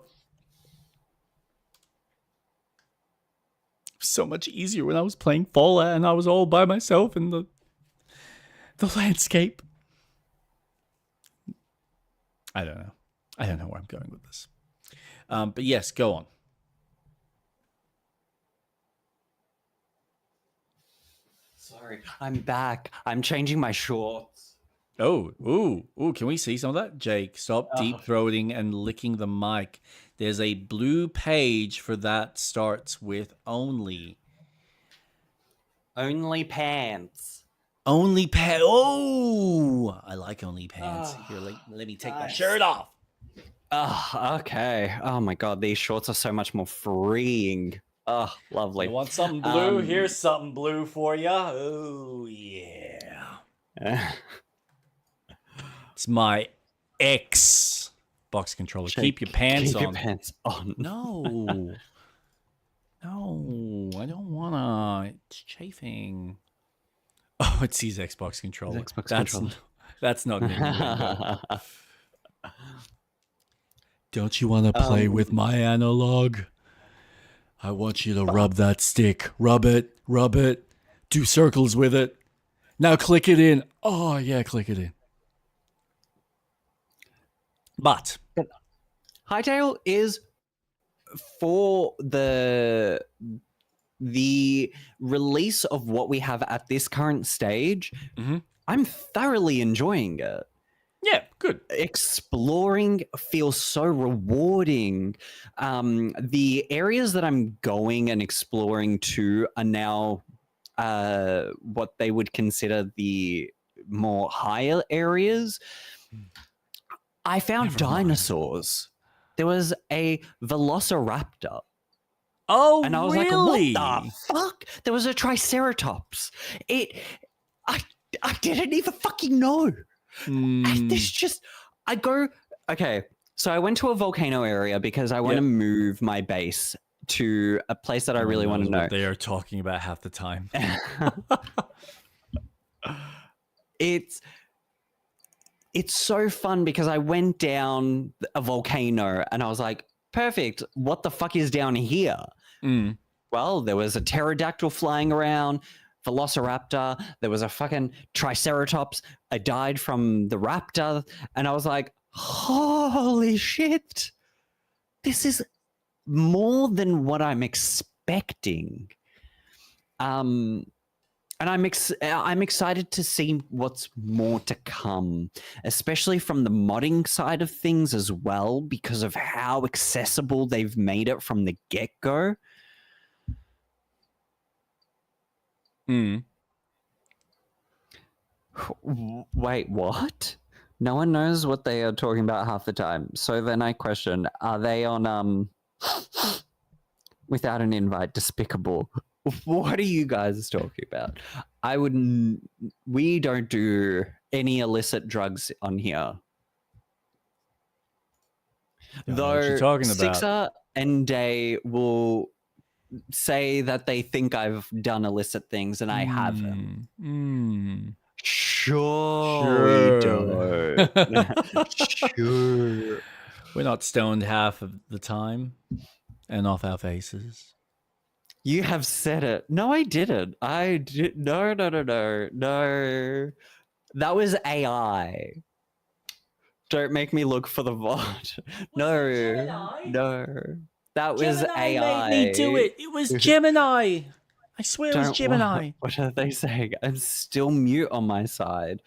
It was so much easier when I was playing Fallout and I was all by myself in the landscape. I don't know. I don't know where I'm going with this. But yes, go on. Sorry, I'm back. I'm changing my shorts. Oh, ooh, can we see some of that? Jake, stop deep throating and licking the mic. There's a blue page for that starts with only. Only pants. Only pants. Oh, I like only pants. Here, let me take my shirt off. Oh, okay. Oh my god, these shorts are so much more freeing. Oh, lovely. You want something blue? Here's something blue for you. Oh, yeah. It's my Xbox controller. Keep your pants on. Keep your pants on. No. No, I don't wanna. It's chafing. Oh, it's his Xbox controller. That's not Nintendo. Don't you want to play with my analog? I want you to rub that stick. Rub it. Do circles with it. Now click it in. Oh, yeah, click it in. But Hightail is for the release of what we have at this current stage. I'm thoroughly enjoying it. Yeah, good. Exploring feels so rewarding. The areas that I'm going and exploring to are now what they would consider the more higher areas. I found dinosaurs. There was a velociraptor. Oh, and I was really? like, what the fuck? There was a triceratops. I didn't even fucking know. And this just, okay, so I went to a volcano area because I want to move my base to a place that I really want to know. What they are talking about half the time. It's so fun because I went down a volcano and I was like, perfect, what the fuck is down here? Well, there was a pterodactyl flying around, velociraptor, there was a fucking triceratops. I died from the raptor, and I was like, holy shit, this is more than what I'm expecting. And I'm excited to see what's more to come, especially from the modding side of things as well, because of how accessible they've made it from the get-go. Wait, what? No one knows what they are talking about half the time. So then I question, are they on without an invite, despicable? What are you guys talking about? We don't do any illicit drugs on here. Though what you're talking about. Sixer and Day will say that they think I've done illicit things and I haven't. Sure. We don't. Sure. We're not stoned half of the time and off our faces. You have said it. No, I didn't. No. That was AI. Don't make me look for the VOD. No. That was Gemini AI. made me do it. It was Gemini. I swear it was Gemini. What are they saying? I'm still mute on my side.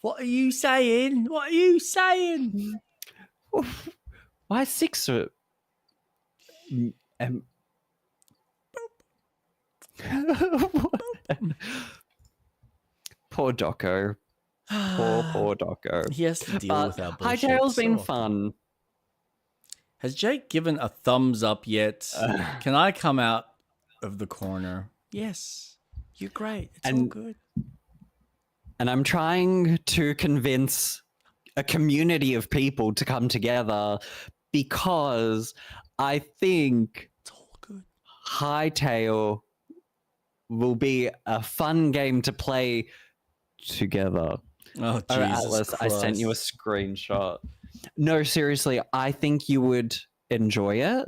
What are you saying? What are you saying? Why Sixer? Poor Doco. Poor Doco. He has to deal with our bullshit. Hightail's been fun. Has Jake given a thumbs up yet? Can I come out of the corner? Yes. You're great. It's all good. And I'm trying to convince a community of people to come together because I think it's all good. Hightail will be a fun game to play together. Oh, Jesus Atlas, Christ. I sent you a screenshot. No, seriously, I think you would enjoy it.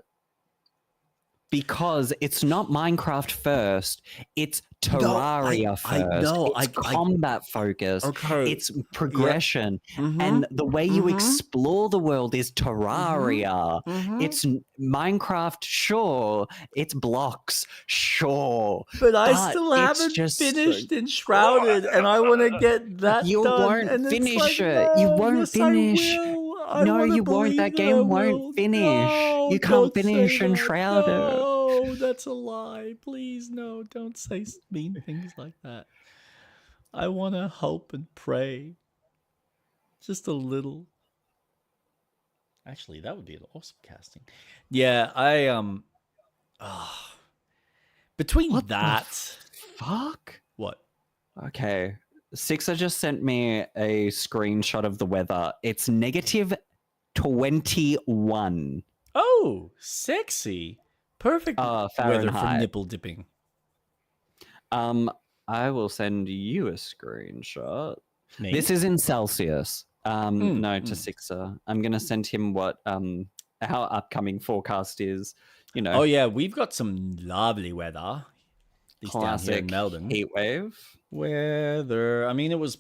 because it's not Minecraft first. It's Terraria first. It's combat focused. Okay. It's progression. Mm-hmm. And the way you explore the world is Terraria. Mm-hmm. It's Minecraft, sure. It's blocks, sure. But I still it's haven't just finished Enshrouded, and I want to get that You done. won't and it's finish like, it. You no, won't yes, finish. I will. I No, wanna you won't. believe That I game will. won't finish. No, You can't don't say finish that. Enshrouded. No, that's a lie. Please, no, don't say mean things like that. I want to hope and pray. Just a little. Actually, that would be an awesome casting. Yeah, between What that. Fuck. What? Okay. Sixer just sent me a screenshot of the weather. It's negative 21. Oh, sexy. Perfect weather for Fahrenheit. nipple dipping. I will send you a screenshot. Me? This is in Celsius. No, to Sixer. I'm gonna send him what our upcoming forecast is. You know. Oh yeah, we've got some lovely weather. At least down here in Classic Melbourne. heat wave. Weather. I mean, it was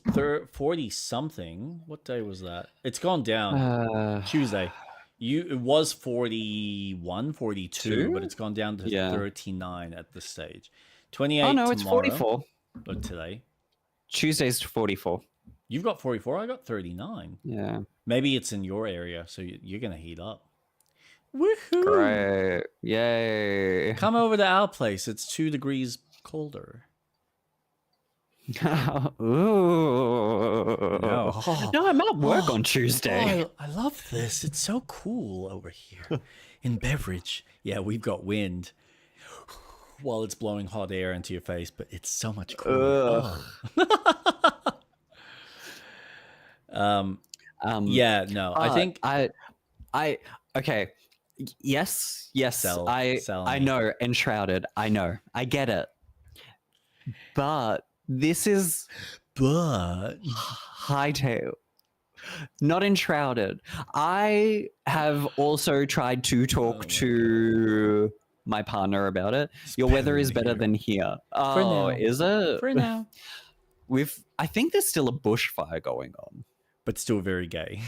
40 something. What day was that? It's gone down. Tuesday. It was 41, 42, but it's gone down to 39 at this stage. 28. Oh no, tomorrow, it's 44. But today. Tuesday's 44. You've got 44. I got 39. Yeah. Maybe it's in your area, so you're gonna heat up. Woohoo! Great. Yay. Come over to our place. It's 2 degrees colder. Ooh. No, I'm at work on Tuesday. Oh, I love this. It's so cool over here. In Beveridge. Yeah, we've got wind while it's blowing hot air into your face, but it's so much cooler. Yeah, no. I think okay. Yes, Sell I me. know, Enshrouded. I know. I get it. But this is Hightail. Not Enshrouded. I have also tried to talk to my partner about it. Your weather is better than here. Oh, is it? For now. I think there's still a bushfire going on. But still very gay.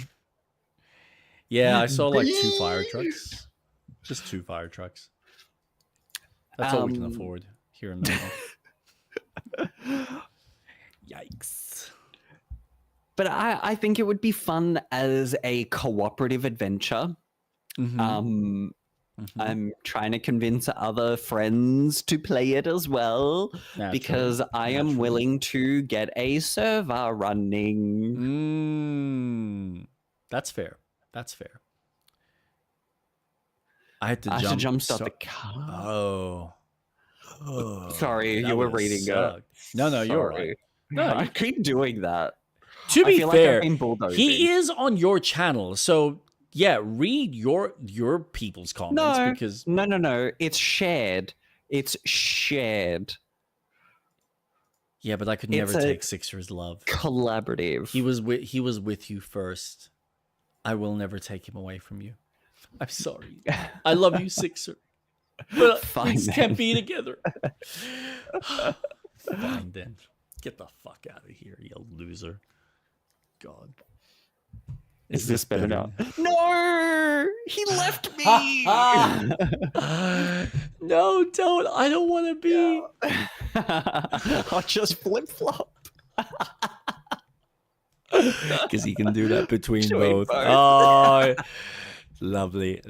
Yeah, I saw like 2 fire trucks. Just 2 fire trucks. That's all we can afford here in Melbourne. Yikes. But I think it would be fun as a cooperative adventure. I'm trying to convince other friends to play it as well because I am willing to get a server running. That's fair. That's fair. I had to jumpstart the car. Oh. Sorry, you were reading it. No, you're right. No, I keep doing that. To be fair, like he is on your channel, so yeah, read your people's comments because no, it's shared. It's shared. Yeah, but I could never take Sixer's love. Collaborative. He was with you first. I will never take him away from you. I'm sorry. I love you, Sixer. But we just can't be together. Fine then. Get the fuck out of here, you loser. God. Is this better now? No! He left me! No, don't. I don't want to be. I'll just flip-flop. Because he can do that between both. Oh, lovely.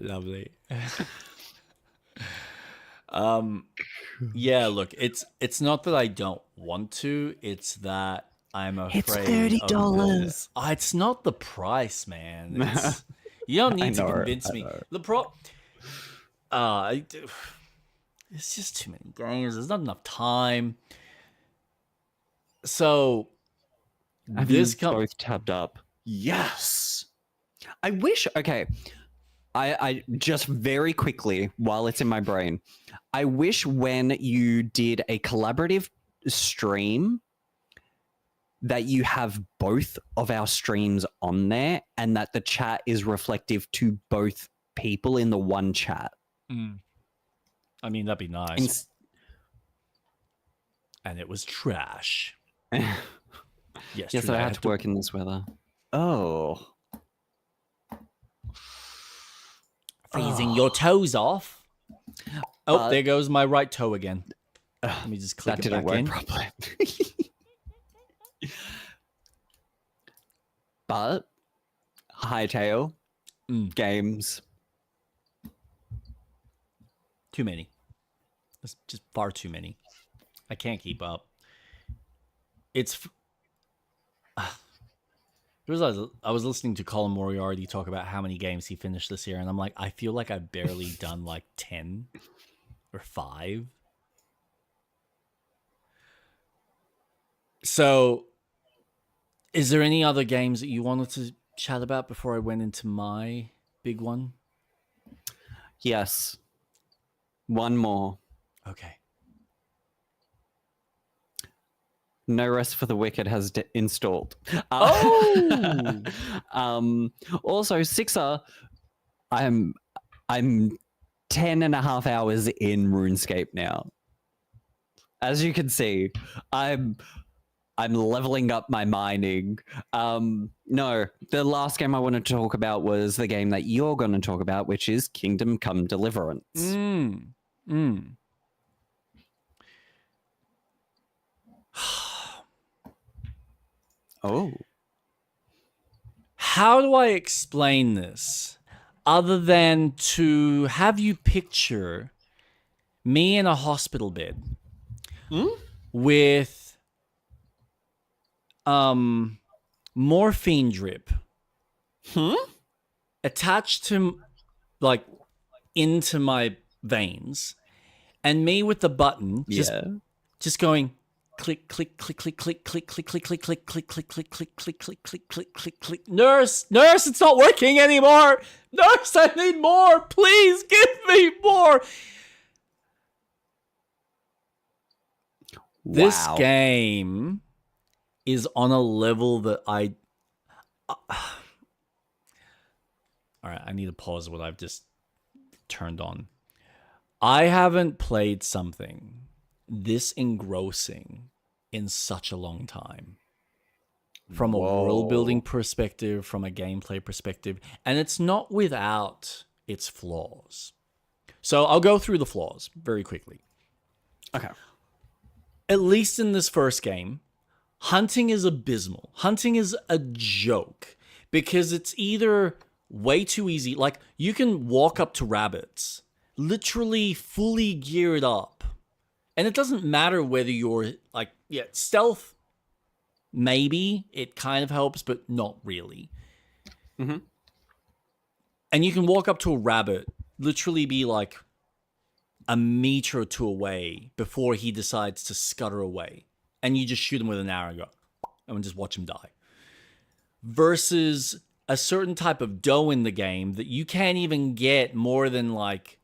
Yeah, look, it's not that I don't want to, it's that I'm afraid. It's $30. It's not the price, man. You don't need to convince me. It's just too many games. There's not enough time. So this both tabbed up. Yes. I wish. Okay. I just very quickly, while it's in my brain, I wish when you did a collaborative stream that you have both of our streams on there and that the chat is reflective to both people in the one chat. I mean, that'd be nice. And it was trash. Yes, I had to work in this weather. Oh. Freezing your toes off. Oh, there goes my right toe again. Let me just click it back in. That didn't work properly. But Hightail games. Too many. That's just far too many. I can't keep up. It's. I was listening to Colin Moriarty talk about how many games he finished this year, and I'm like, I feel like I've barely done like 10 or 5. So, is there any other games that you wanted to chat about before I went into my big one? Yes. One more. Okay. No Rest for the Wicked has installed. Also, Sixer, I'm 10 and a half hours in RuneScape now. As you can see, I'm leveling up my mining. No, the last game I wanted to talk about was the game that you're going to talk about, which is Kingdom Come Deliverance. Oh. How do I explain this other than to have you picture me in a hospital bed with morphine drip attached to like into my veins and me with the button just going click, click, click, click, click, click, click, click, click, click, click, click, click, click, click, click, click, click, click, click. Nurse, it's not working anymore. Nurse, I need more. Please give me more. This game is on a level that I... All right, I need to pause what I've just turned on. I haven't played something this engrossing in such a long time. From a world building perspective, from a gameplay perspective, and it's not without its flaws. So I'll go through the flaws very quickly. Okay. At least in this first game, hunting is abysmal. Hunting is a joke because it's either way too easy. Like, you can walk up to rabbits, literally fully geared up. And it doesn't matter whether you're like, stealth, maybe it kind of helps, but not really. And you can walk up to a rabbit, literally be like a meter or two away before he decides to scutter away. And you just shoot him with an arrow and go, and just watch him die. Versus a certain type of doe in the game that you can't even get more than like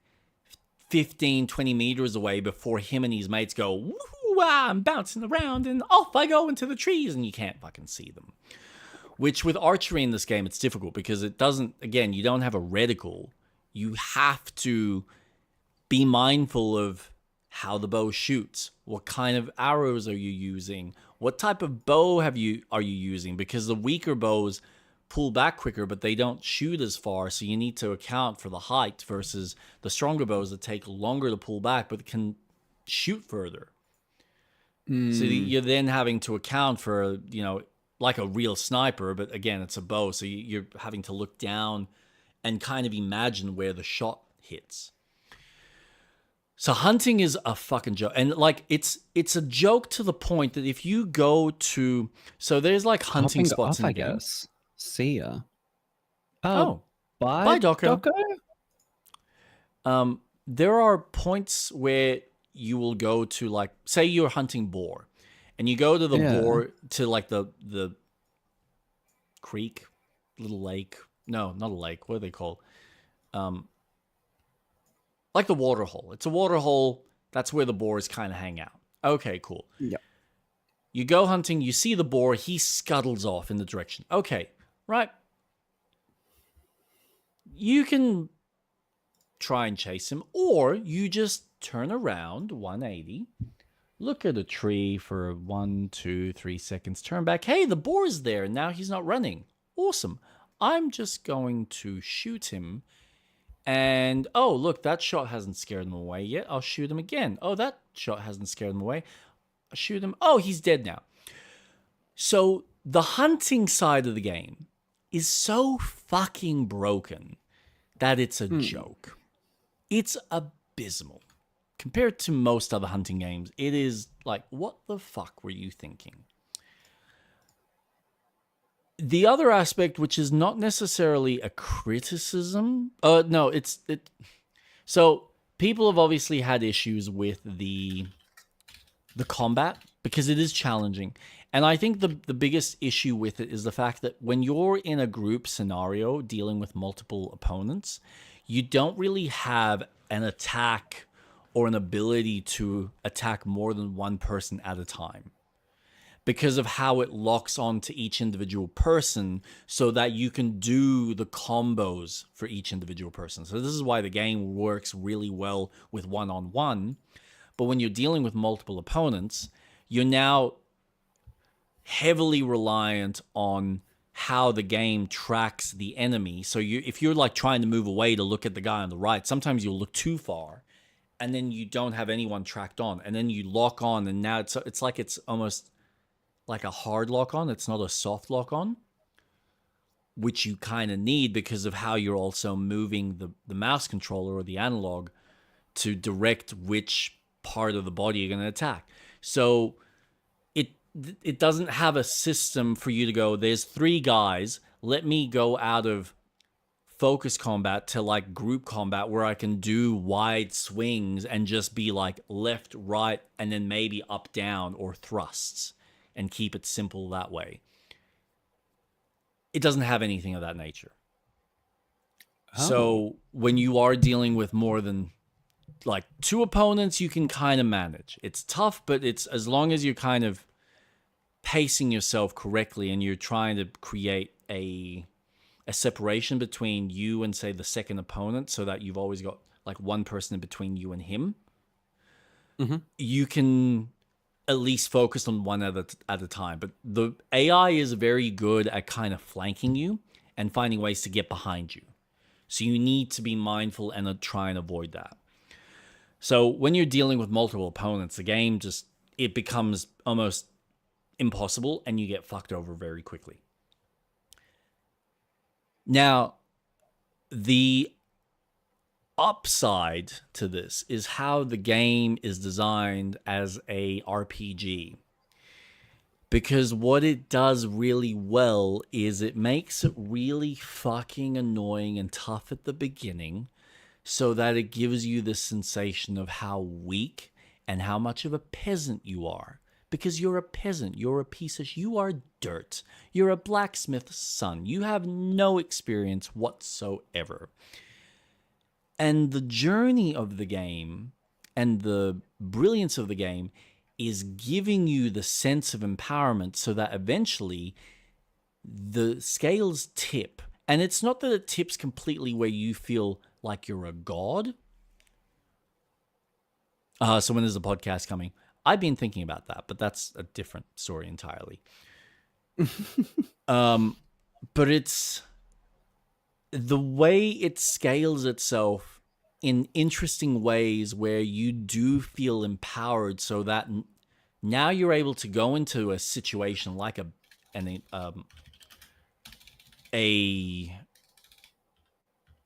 15, 20 meters away before him and his mates go, woo, I'm bouncing around and off I go into the trees, and you can't fucking see them. Which with archery in this game, it's difficult because it doesn't, again, you don't have a reticle. You have to be mindful of how the bow shoots. What kind of arrows are you using? What type of bow are you using? Because the weaker bows pull back quicker, but they don't shoot as far, so you need to account for the height versus the stronger bows that take longer to pull back, but can shoot further. So you're then having to account for, like a real sniper, but again, it's a bow, so you're having to look down and kind of imagine where the shot hits. So hunting is a fucking joke. And like it's a joke to the point that if you go to, so there's like hunting spots in the game. See ya. Bye, Doco. There are points where you will go to, like, say you're hunting boar, and you go to the boar to like the creek, little lake. No, not a lake. What are they called? Like the water hole. It's a water hole. That's where the boars kind of hang out. Okay, cool. Yep. You go hunting. You see the boar. He scuttles off in the direction. Okay, right. You can try and chase him, or you just turn around 180, look at a tree for 1, 2, 3 seconds, turn back. Hey, the boar's there. Now he's not running. Awesome. I'm just going to shoot him. And, oh, look, that shot hasn't scared him away yet. I'll shoot him again. Oh, that shot hasn't scared him away. I'll shoot him. Oh, he's dead now. So the hunting side of the game is so fucking broken that it's a joke. It's abysmal. Compared to most other hunting games, it is like, what the fuck were you thinking? The other aspect, which is not necessarily a criticism, so people have obviously had issues with the combat because it is challenging. And I think the biggest issue with it is the fact that when you're in a group scenario dealing with multiple opponents, you don't really have an attack or an ability to attack more than one person at a time, because of how it locks on to each individual person so that you can do the combos for each individual person. So this is why the game works really well with one-on-one. But when you're dealing with multiple opponents, you're now heavily reliant on how the game tracks the enemy. So if you're like trying to move away to look at the guy on the right, sometimes you'll look too far and then you don't have anyone tracked on. And then you lock on, and now it's like it's almost like a hard lock on. It's not a soft lock on, which you kind of need because of how you're also moving the mouse controller or the analog to direct which part of the body you're going to attack. So it doesn't have a system for you to go, there's 3 guys, let me go out of focus combat to like group combat where I can do wide swings and just be like left, right, and then maybe up, down, or thrusts, and keep it simple that way. It doesn't have anything of that nature. So when you are dealing with more than like 2 opponents, you can kind of manage. It's tough, but it's as long as you're kind of pacing yourself correctly and you're trying to create a separation between you and, say, the second opponent, so that you've always got like one person in between you and him, you can at least focus on one at a time. But the AI is very good at kind of flanking you and finding ways to get behind you. So you need to be mindful and try and avoid that. So when you're dealing with multiple opponents, the game it becomes almost impossible and you get fucked over very quickly. Now, the upside to this is how the game is designed as a RPG. Because what it does really well is it makes it really fucking annoying and tough at the beginning, so that it gives you this sensation of how weak and how much of a peasant you are. Because you're a peasant, you're a piece of you are dirt. You're a blacksmith's son. You have no experience whatsoever. And the journey of the game and the brilliance of the game is giving you the sense of empowerment so that eventually the scales tip. And it's not that it tips completely where you feel like you're a god. So when there's a podcast coming, I've been thinking about that, but that's a different story entirely. But it's the way it scales itself in interesting ways where you do feel empowered, so that now you're able to go into a situation like a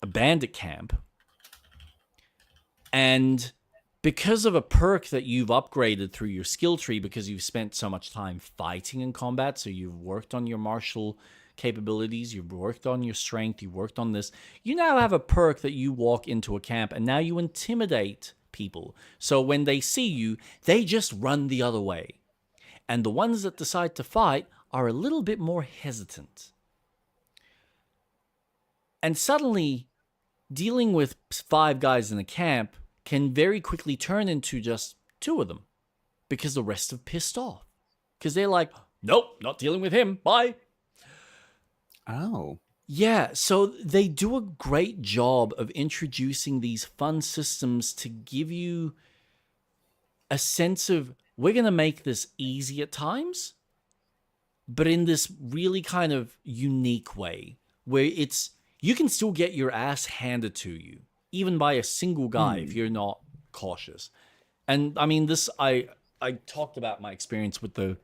bandit camp, and because of a perk that you've upgraded through your skill tree, because you've spent so much time fighting in combat, so you've worked on your martial capabilities, you've worked on your strength, you've worked on this, you now have a perk that you walk into a camp and now you intimidate people. So when they see you, they just run the other way. And the ones that decide to fight are a little bit more hesitant. And suddenly, dealing with 5 guys in a camp can very quickly turn into just 2 of them, because the rest have pissed off. Because they're like, nope, not dealing with him, bye. Oh. Yeah, so they do a great job of introducing these fun systems to give you a sense of we're going to make this easy at times, but in this really kind of unique way where it's you can still get your ass handed to you even by a single guy if you're not cautious. And I mean this I talked about my experience with the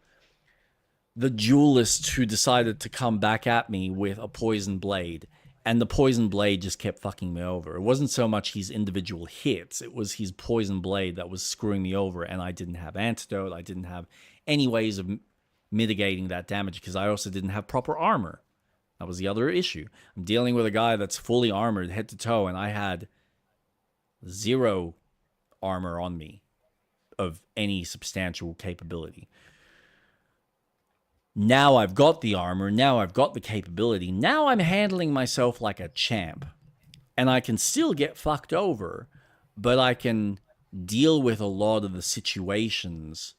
duelist who decided to come back at me with a poison blade, and the poison blade just kept fucking me over. It wasn't so much his individual hits, it was his poison blade that was screwing me over, and I didn't have antidote, I didn't have any ways of mitigating that damage because I also didn't have proper armor. That was the other issue. I'm dealing with a guy that's fully armored head to toe, and I had 0 armor on me of any substantial capability. Now I've got the armor, now I've got the capability, now I'm handling myself like a champ. And I can still get fucked over, but I can deal with a lot of the situations,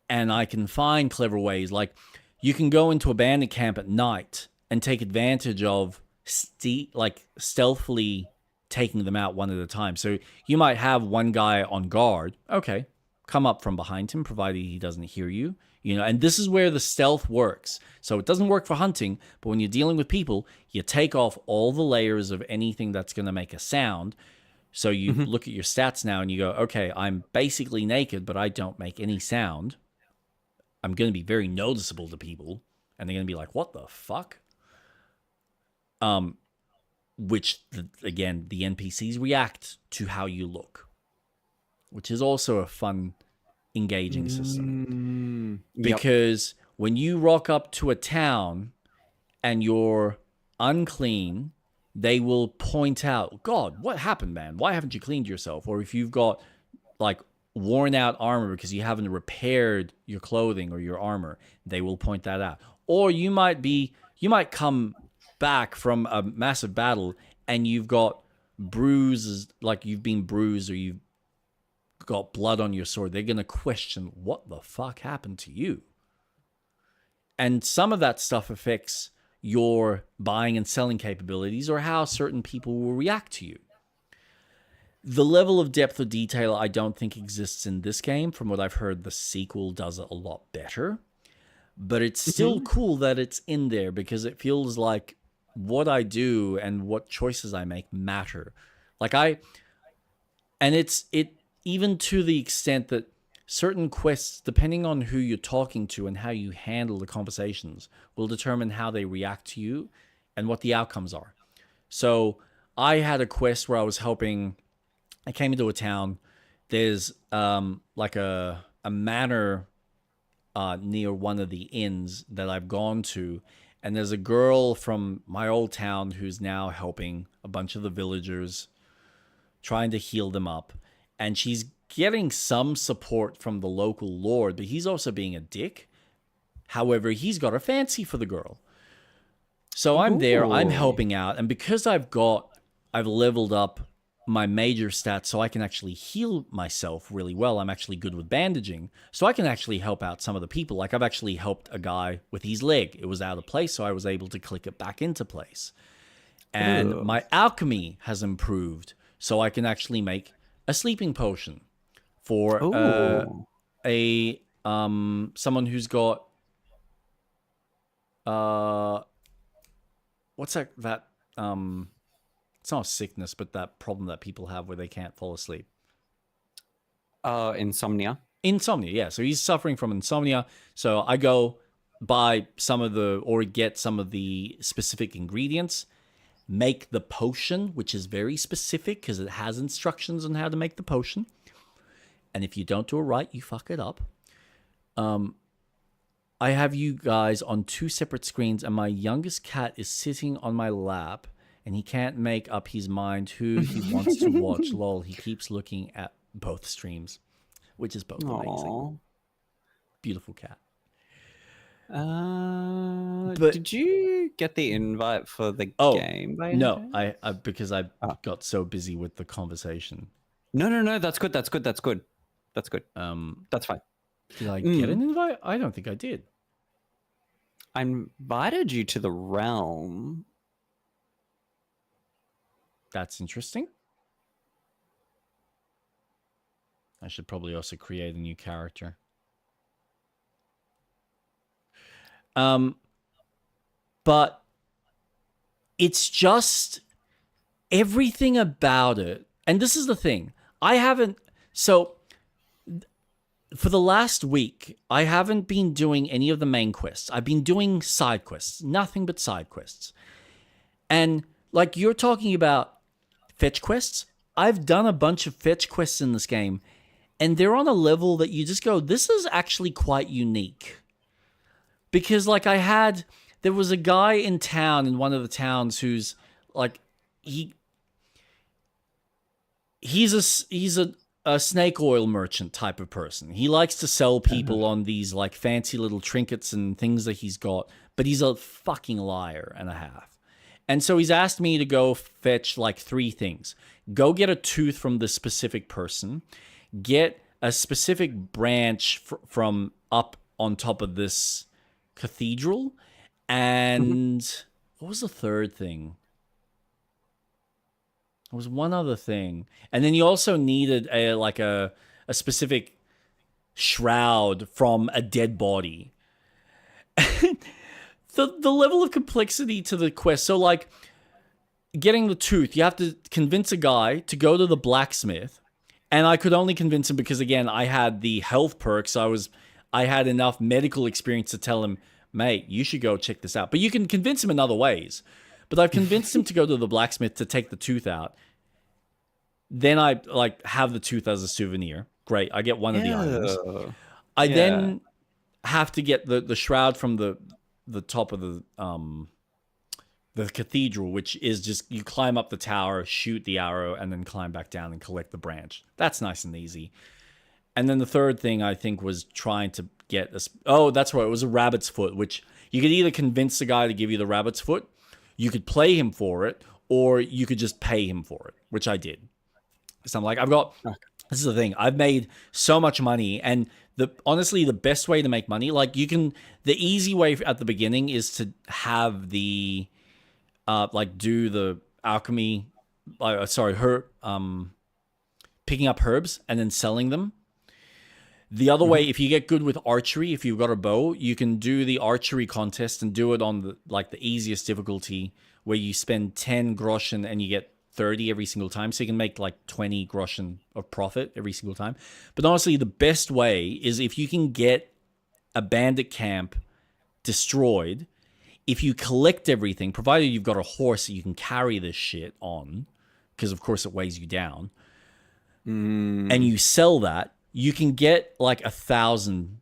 and I can find clever ways. Like, you can go into a bandit camp at night and take advantage of stealthily taking them out one at a time. So you might have one guy on guard. Okay, come up from behind him, provided he doesn't hear you. You know, and this is where the stealth works. So it doesn't work for hunting, but when you're dealing with people, you take off all the layers of anything that's going to make a sound. So you look at your stats now and you go, okay, I'm basically naked, but I don't make any sound. I'm going to be very noticeable to people, and they're going to be like, what the fuck? Again, the NPCs react to how you look, which is also a fun, engaging system. Because when you rock up to a town and you're unclean, they will point out, God, what happened, man? Why haven't you cleaned yourself? Or if you've got like worn out armor because you haven't repaired your clothing or your armor, they will point that out. Or you might come back from a massive battle and you've got bruises, like you've been bruised or you've got blood on your sword. They're going to question what the fuck happened to you. And some of that stuff affects your buying and selling capabilities or how certain people will react to you. The level of depth of detail I don't think exists in this game. From what I've heard, the sequel does it a lot better. But it's still cool that it's in there because it feels like what I do and what choices I make matter. Even to the extent that certain quests, depending on who you're talking to and how you handle the conversations, will determine how they react to you and what the outcomes are. So I had a quest where I was helping. I came into a town. There's like a manor near one of the inns that I've gone to. And there's a girl from my old town who's now helping a bunch of the villagers, trying to heal them up. And she's getting some support from the local lord, but he's also being a dick. However, he's got a fancy for the girl. So I'm there, I'm helping out. And because I've leveled up my major stats so I can actually heal myself really well. I'm actually good with bandaging. So I can actually help out some of the people. Like I've actually helped a guy with his leg. It was out of place, so I was able to click it back into place. And my alchemy has improved, so I can actually make a sleeping potion for someone who's got what's that it's not a sickness, but that problem that people have where they can't fall asleep. Insomnia. Insomnia, yeah. So he's suffering from insomnia. So I go buy get some of the specific ingredients, make the potion, which is very specific because it has instructions on how to make the potion. And if you don't do it right, you fuck it up. I have you guys on 2 separate screens, and my youngest cat is sitting on my lap, and he can't make up his mind who he wants to watch. Lol, he keeps looking at both streams, which is both amazing. Beautiful cat. Did you get the invite for the game? No, I because I got so busy with the conversation. No, that's good. That's good. That's fine. Did I get an invite? I don't think I did. I invited you to the realm. That's interesting. I should probably also create a new character. But it's just everything about it. And this is the thing. So for the last week, I haven't been doing any of the main quests. I've been doing side quests, nothing but side quests. And like you're talking about fetch quests, I've done a bunch of fetch quests in this game, and they're on a level that you just go, this is actually quite unique. Because like there was a guy in town, in one of the towns, who's like, he's a snake oil merchant type of person. He likes to sell people on these like fancy little trinkets and things that he's got, but he's a fucking liar and a half. And so he's asked me to go fetch like 3 things. Go get a tooth from this specific person, get a specific branch from up on top of this cathedral, and what was the third thing? There was one other thing. And then you also needed a specific shroud from a dead body. The level of complexity to the quest. So like getting the tooth, you have to convince a guy to go to the blacksmith. And I could only convince him because, again, I had the health perk. So I had enough medical experience to tell him, mate, you should go check this out. But you can convince him in other ways. But I've convinced him to go to the blacksmith to take the tooth out. Then I like have the tooth as a souvenir. Great. I get one of the items. I then have to get the shroud from the top of the cathedral, which is just you climb up the tower, shoot the arrow, and then climb back down and collect the branch. That's nice and easy. And then the third thing I think was trying to get that's right, it was a rabbit's foot, which you could either convince the guy to give you the rabbit's foot, you could play him for it, or you could just pay him for it, which I did. So I'm like, this is the thing, I've made so much money, and honestly, the best way to make money, like the easy way at the beginning is to have the, do the alchemy, picking up herbs and then selling them. The other way, if you get good with archery, if you've got a bow, you can do the archery contest and do it on the easiest difficulty, where you spend 10 groschen and you get 30 every single time. So you can make like 20 groschen of profit every single time. But honestly, the best way is if you can get a bandit camp destroyed, if you collect everything, provided you've got a horse that you can carry this shit on, because of course it weighs you down, and you sell that, you can get like 1,000,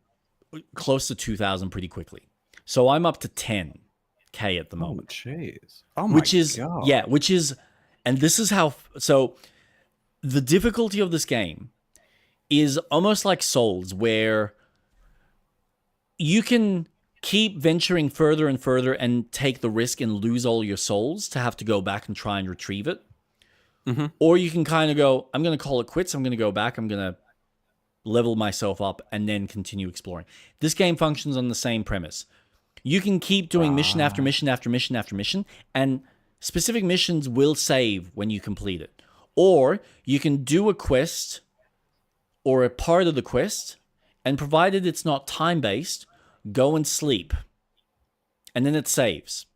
close to 2,000 pretty quickly. So I'm up to 10K at the moment. Oh, jeez. Oh my God. Which is, and this is how, so the difficulty of this game is almost like Souls, where you can keep venturing further and further and take the risk and lose all your souls to have to go back and try and retrieve it. Or you can kind of go, I'm going to call it quits. I'm going to go back. I'm going to level myself up and then continue exploring. This game functions on the same premise. You can keep doing mission after mission after mission after mission, and specific missions will save when you complete it. Or you can do a quest or a part of the quest, and provided it's not time-based, go and sleep. And then it saves.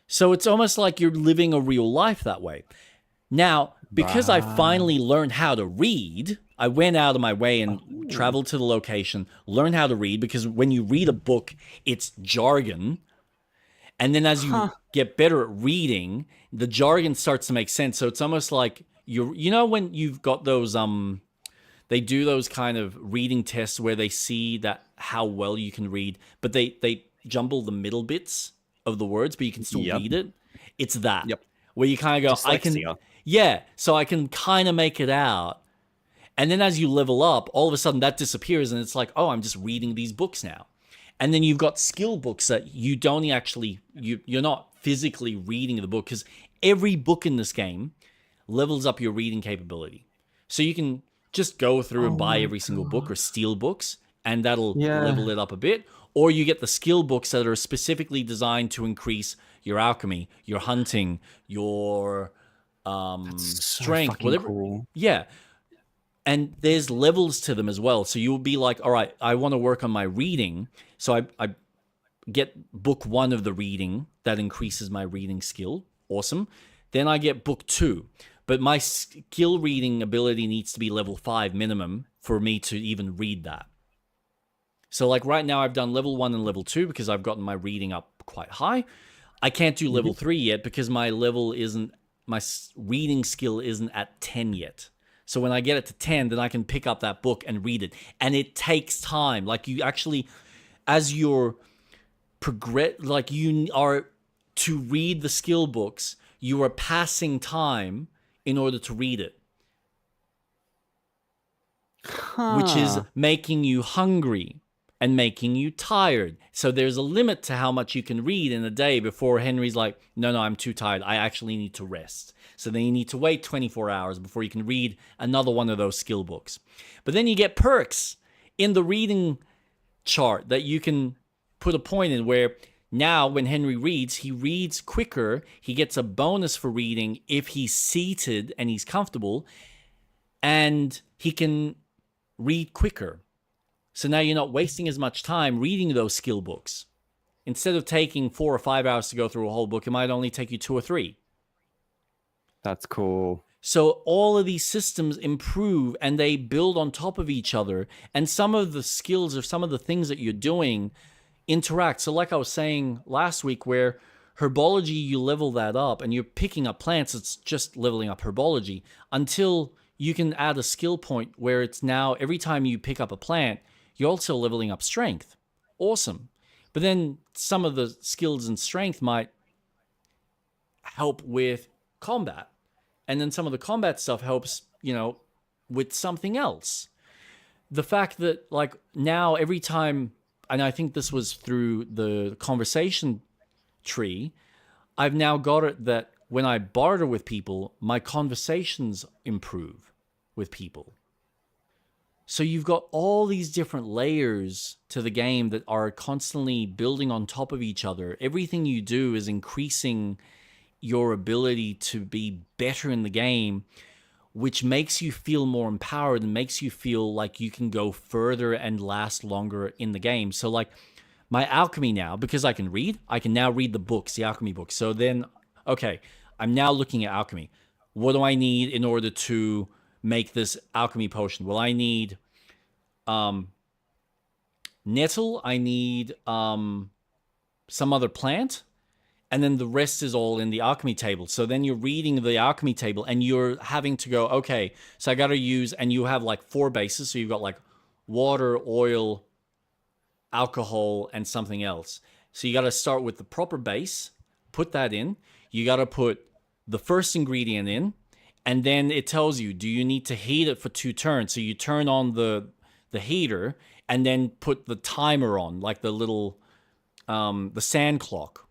So it's almost like you're living a real life that way. Now, because I finally learned how to read, I went out of my way and traveled to the location, learned how to read, because when you read a book, it's jargon. And then as you get better at reading, the jargon starts to make sense. So it's almost like you know when you've got those they do those kind of reading tests where they see that how well you can read, but they jumble the middle bits of the words, but you can still read it. It's that. Where you kind of go, Dyslexia. so I can kind of make it out. And then as you level up, all of a sudden that disappears, and it's like, oh, I'm just reading these books now. And then you've got skill books that you don't actually, you're not physically reading the book, because every book in this game levels up your reading capability. So you can just go through and buy every single book or steal books, and that'll level it up a bit. Or you get the skill books that are specifically designed to increase your alchemy, your hunting, your That's so strength, fucking whatever. cool. Yeah. And there's levels to them as well. So you'll be like, all right, I want to work on my reading. So I get book 1 of the reading that increases my reading skill. Awesome. Then I get book 2. But my skill reading ability needs to be level 5 minimum for me to even read that. So like right now I've done level 1 and level 2 because I've gotten my reading up quite high. I can't do level 3 yet because my reading skill isn't at 10 yet. So when I get it to 10, then I can pick up that book and read it. And it takes time. Like you actually, as you're you are to read the skill books, you are passing time in order to read it. Which is making you hungry and making you tired. So there's a limit to how much you can read in a day before Henry's like, no, I'm too tired. I actually need to rest. So then you need to wait 24 hours before you can read another one of those skill books. But then you get perks in the reading chart that you can put a point in where now when Henry reads, he reads quicker. He gets a bonus for reading if he's seated and he's comfortable. And he can read quicker. So now you're not wasting as much time reading those skill books. Instead of taking 4 or 5 hours to go through a whole book, it might only take you 2 or 3. That's cool. So all of these systems improve and they build on top of each other. And some of the skills or some of the things that you're doing interact. So like I was saying last week, where herbology, you level that up and you're picking up plants, it's just leveling up herbology until you can add a skill point where it's now every time you pick up a plant, you're also leveling up strength. Awesome. But then some of the skills and strength might help with combat. And then some of the combat stuff helps, with something else. The fact that like now every time, and I think this was through the conversation tree, I've now got it that when I barter with people, my conversations improve with people. So you've got all these different layers to the game that are constantly building on top of each other. Everything you do is increasing your ability to be better in the game, which makes you feel more empowered and makes you feel like you can go further and last longer in the game. So like my alchemy now, because I can now read the books, the alchemy books. So then, okay, I'm now looking at alchemy. What do I need in order to make this alchemy potion? Well, I need nettle, I need some other plant, and then the rest is all in the alchemy table. So then you're reading the alchemy table and you're having to go, okay, so I got to use, and you have like 4 bases. So you've got like water, oil, alcohol, and something else. So you got to start with the proper base, put that in. You got to put the first ingredient in, and then it tells you, do you need to heat it for 2 turns? So you turn on the heater and then put the timer on, like the little, the sand clock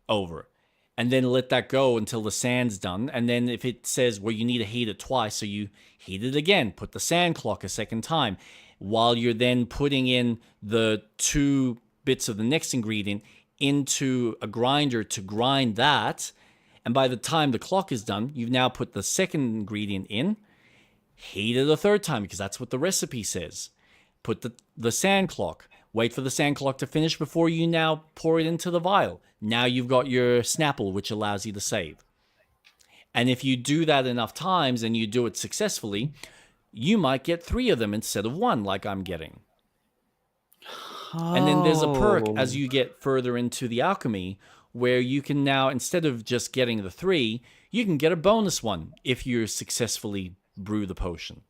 over, and then let that go until the sand's done. And then if it says, well, you need to heat it twice, so you heat it again, put the sand clock a second time, while you're then putting in the 2 bits of the next ingredient into a grinder to grind that. And by the time the clock is done, you've now put the second ingredient in, heat it a 3rd time, because that's what the recipe says. Put the sand clock, wait for the sand clock to finish before you now pour it into the vial. Now you've got your Snapple, which allows you to save. And if you do that enough times and you do it successfully, you might get 3 of them instead of 1, like I'm getting. And then there's a perk as you get further into the alchemy where you can now, instead of just getting the 3, you can get a bonus one if you successfully brew the potion.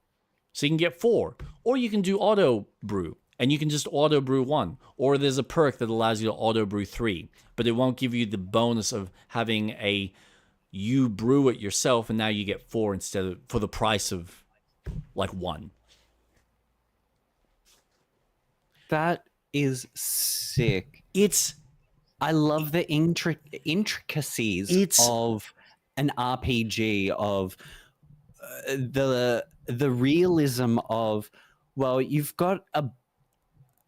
So you can get 4, or you can do auto brew, and you can just auto brew 1, or there's a perk that allows you to auto brew 3, but it won't give you the bonus of having you brew it yourself, and now you get 4 instead of, for the price of like 1. That is sick. It's I love the intricacies of an RPG, of the realism of, well, you've got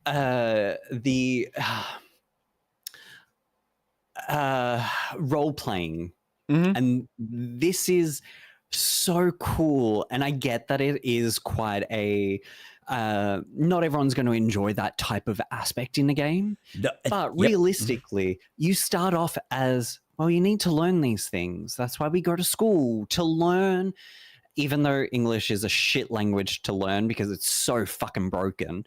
the role playing And this is so cool. And I get that it is quite a not everyone's going to enjoy that type of aspect in the game. But realistically, you start off as, well, you need to learn these things. That's why we go to school, to learn, even though English is a shit language to learn because it's so fucking broken.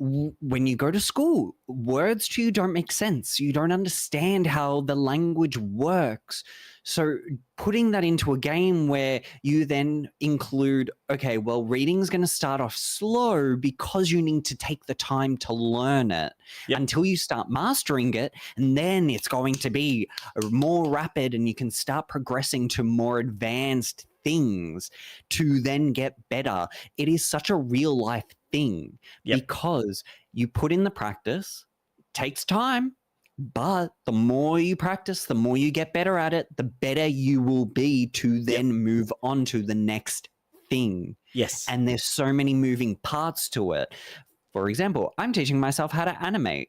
When you go to school, words to you don't make sense. You don't understand how the language works. So putting that into a game where you then include, okay, well, reading's going to start off slow because you need to take the time to learn it until you start mastering it. And then it's going to be more rapid and you can start progressing to more advanced things to then get better. It is such a real life thing because you put in the practice, takes time, but the more you practice, the more you get better at it, the better you will be to then move on to the next thing. Yes. And there's so many moving parts to it. For example, I'm teaching myself how to animate.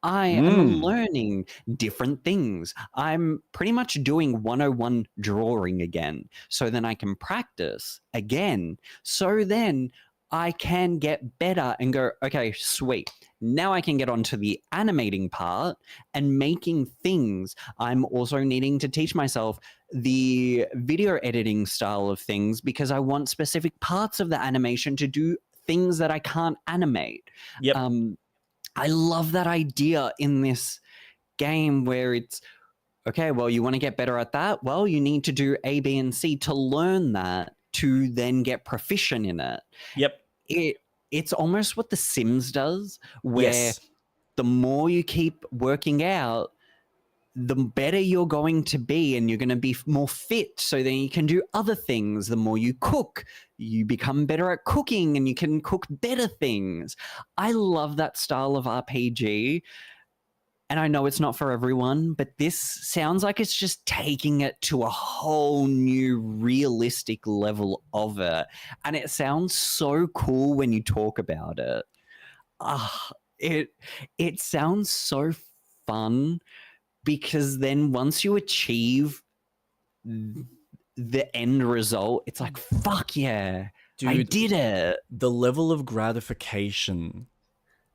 I am learning different things. I'm pretty much doing 101 drawing again. So then I can practice again. So then I can get better and go, okay, sweet. Now I can get onto the animating part and making things. I'm also needing to teach myself the video editing style of things because I want specific parts of the animation to do things that I can't animate. I love that idea in this game where it's, okay, well, you want to get better at that? Well, you need to do A, B, and C to learn that, to then get proficient in it. It's almost what The Sims does, where the more you keep working out, the better you're going to be and you're going to be more fit, so then you can do other things. The more you cook, you become better at cooking and you can cook better things. I love that style of RPG. And I know it's not for everyone, but this sounds like it's just taking it to a whole new realistic level of it. And it sounds so cool when you talk about it. It sounds so fun because then once you achieve the end result, it's like, fuck yeah, dude, I did it. The level of gratification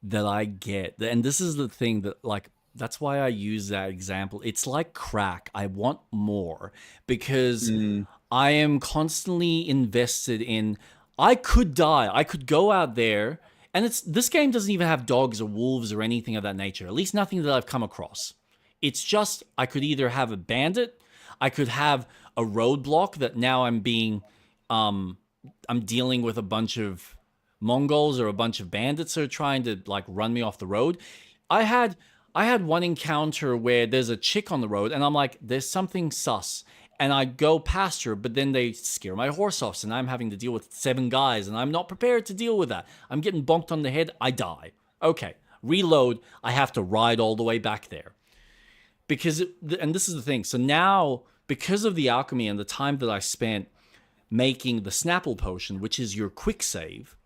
that I get, and this is the thing that, like, that's why I use that example. It's like crack. I want more because I am constantly invested in, I could die. I could go out there, and this game doesn't even have dogs or wolves or anything of that nature, at least nothing that I've come across. It's just, I could either have a bandit, I could have a roadblock that now I'm being, I'm dealing with a bunch of Mongols or a bunch of bandits that are trying to, like, run me off the road. I had one encounter where there's a chick on the road and I'm like, there's something sus. And I go past her, but then they scare my horse off, and I'm having to deal with 7 guys, and I'm not prepared to deal with that. I'm getting bonked on the head, I die. Okay, reload, I have to ride all the way back there. Because, and this is the thing, so now, because of the alchemy and the time that I spent making the Snapple potion, which is your quick save,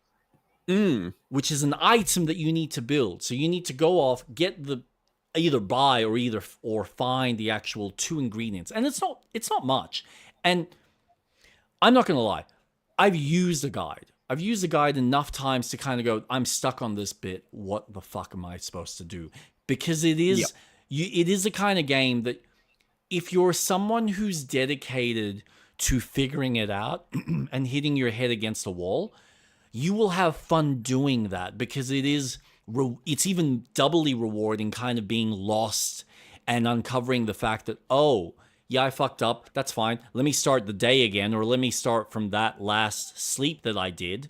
which is an item that you need to build. So you need to go off, get the, either buy or find the actual 2 ingredients. And it's not much. And I'm not going to lie, I've used a guide. I've used a guide enough times to kind of go, I'm stuck on this bit. What the fuck am I supposed to do? Because it is... it is the kind of game that if you're someone who's dedicated to figuring it out and hitting your head against a wall, you will have fun doing that because it's even doubly rewarding kind of being lost and uncovering the fact that, oh, yeah, I fucked up. That's fine. Let me start the day again, or let me start from that last sleep that I did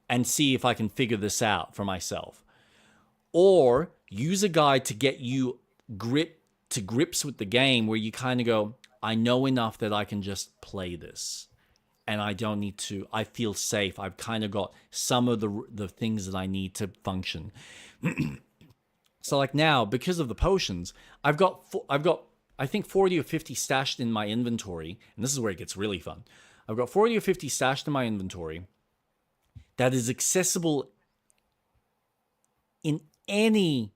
and see if I can figure this out for myself. Or use a guide to get you grips with the game where you kind of go, I know enough that I can just play this and I don't need to, I feel safe. I've kind of got some of the things that I need to function. So like now, because of the potions, I've got I think 40 or 50 stashed in my inventory, and this is where it gets really fun. I've got 40 or 50 stashed in my inventory that is accessible in any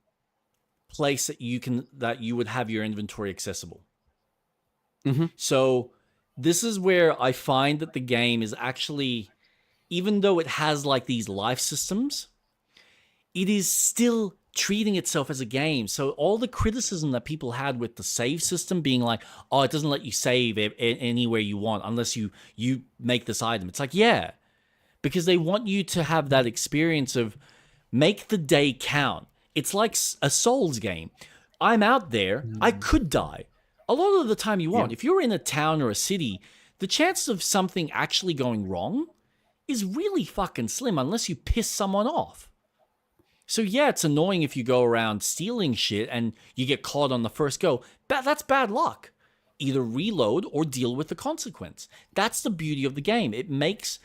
place that you would have your inventory accessible. So this is where I find that the game is actually, even though it has like these life systems, it is still treating itself as a game. So all the criticism that people had with the save system being like, oh, it doesn't let you save anywhere you want unless you make this item. It's like, yeah, because they want you to have that experience of make the day count. It's like a Souls game. I'm out there. I could die. A lot of the time you won't. If you're in a town or a city, the chances of something actually going wrong is really fucking slim unless you piss someone off. So yeah, it's annoying if you go around stealing shit and you get caught on the first go. That's bad luck. Either reload or deal with the consequence. That's the beauty of the game. It makes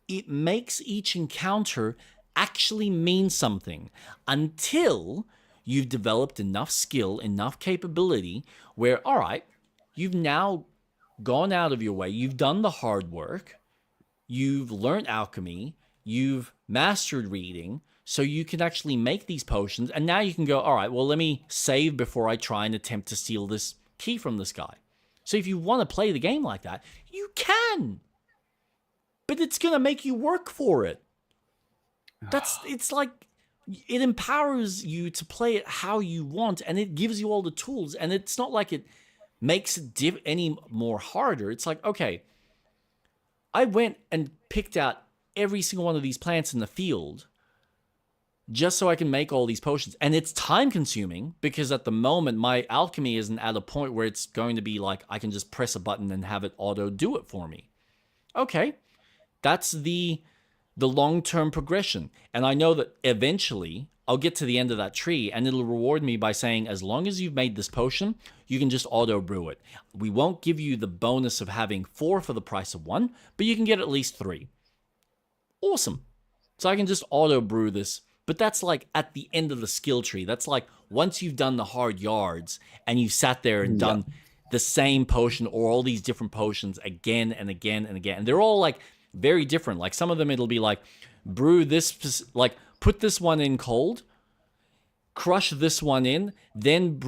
each encounter actually mean something until you've developed enough skill, enough capability where, all right, you've now gone out of your way, you've done the hard work, you've learned alchemy, you've mastered reading, so you can actually make these potions, and now you can go, all right, well, let me save before I try and attempt to steal this key from this guy. So if you want to play the game like that, you can. But it's going to make you work for it. It's like, it empowers you to play it how you want, and it gives you all the tools, and it's not like it makes it any more harder. It's like, okay, I went and picked out every single one of these plants in the field just so I can make all these potions. And it's time consuming because at the moment my alchemy isn't at a point where it's going to be like I can just press a button and have it auto do it for me. Okay, that's the long-term progression. And I know that eventually I'll get to the end of that tree and it'll reward me by saying, as long as you've made this potion, you can just auto brew it. We won't give you the bonus of having 4 for the price of 1, but you can get at least 3. Awesome. So I can just auto brew this, but that's like at the end of the skill tree. That's like once you've done the hard yards and you've sat there and done the same potion or all these different potions again and again and again. And they're all like very different. Like some of them, it'll be like brew this, like put this one in cold, crush this one in, then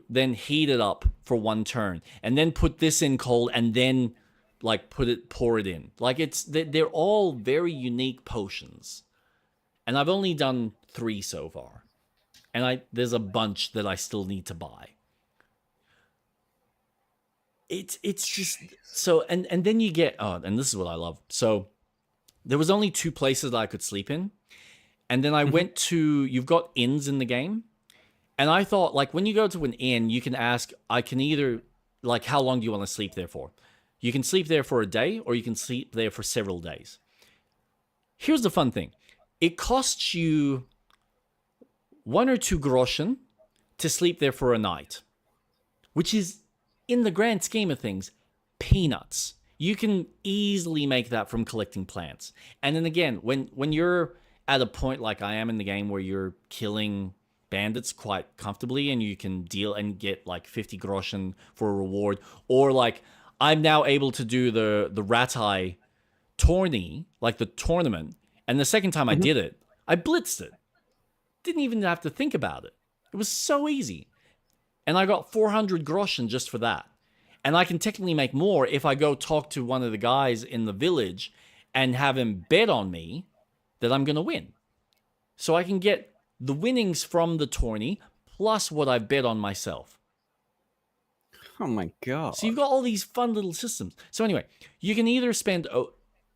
then heat it up for 1 turn, and then put this in cold, and then like pour it in. Like they're all very unique potions. And I've only done 3 so far. And there's a bunch that I still need to buy. It's just so, and then you get, and this is what I love. So there was only 2 places that I could sleep in. And then I went to, you've got inns in the game. And I thought, like, when you go to an inn, you can ask, I can either, like, how long do you want to sleep there for? You can sleep there for a day, or you can sleep there for several days. Here's the fun thing. It costs you 1 or 2 groschen to sleep there for a night, which is, in the grand scheme of things, peanuts. You can easily make that from collecting plants. And then again, when you're at a point like I am in the game where you're killing bandits quite comfortably and you can deal and get like 50 groschen for a reward, or like I'm now able to do the Ratai tourney, like the tournament, and the second time I did it, I blitzed it. Didn't even have to think about it. It was so easy. And I got 400 groschen just for that. And I can technically make more if I go talk to one of the guys in the village and have him bet on me that I'm going to win. So I can get the winnings from the tourney plus what I bet on myself. Oh my god. So you've got all these fun little systems. So anyway, you can either spend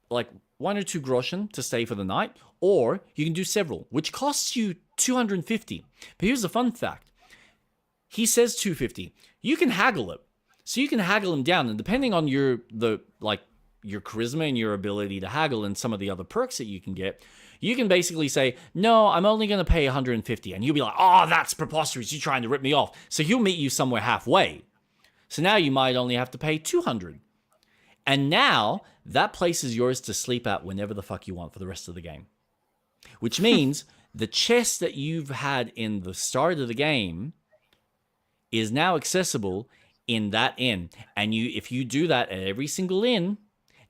like 1 or 2 groschen to stay for the night, or you can do several, which costs you 250. But here's the fun fact. He says 250. You can haggle it. So you can haggle him down, and depending on your charisma and your ability to haggle and some of the other perks that you can get, you can basically say, no, I'm only going to pay 150. And you'll be like, oh, that's preposterous. You're trying to rip me off. So he'll meet you somewhere halfway. So now you might only have to pay 200. And now that place is yours to sleep at whenever the fuck you want for the rest of the game. Which means the chest that you've had in the start of the game is now accessible in that inn. And if you do that at every single inn,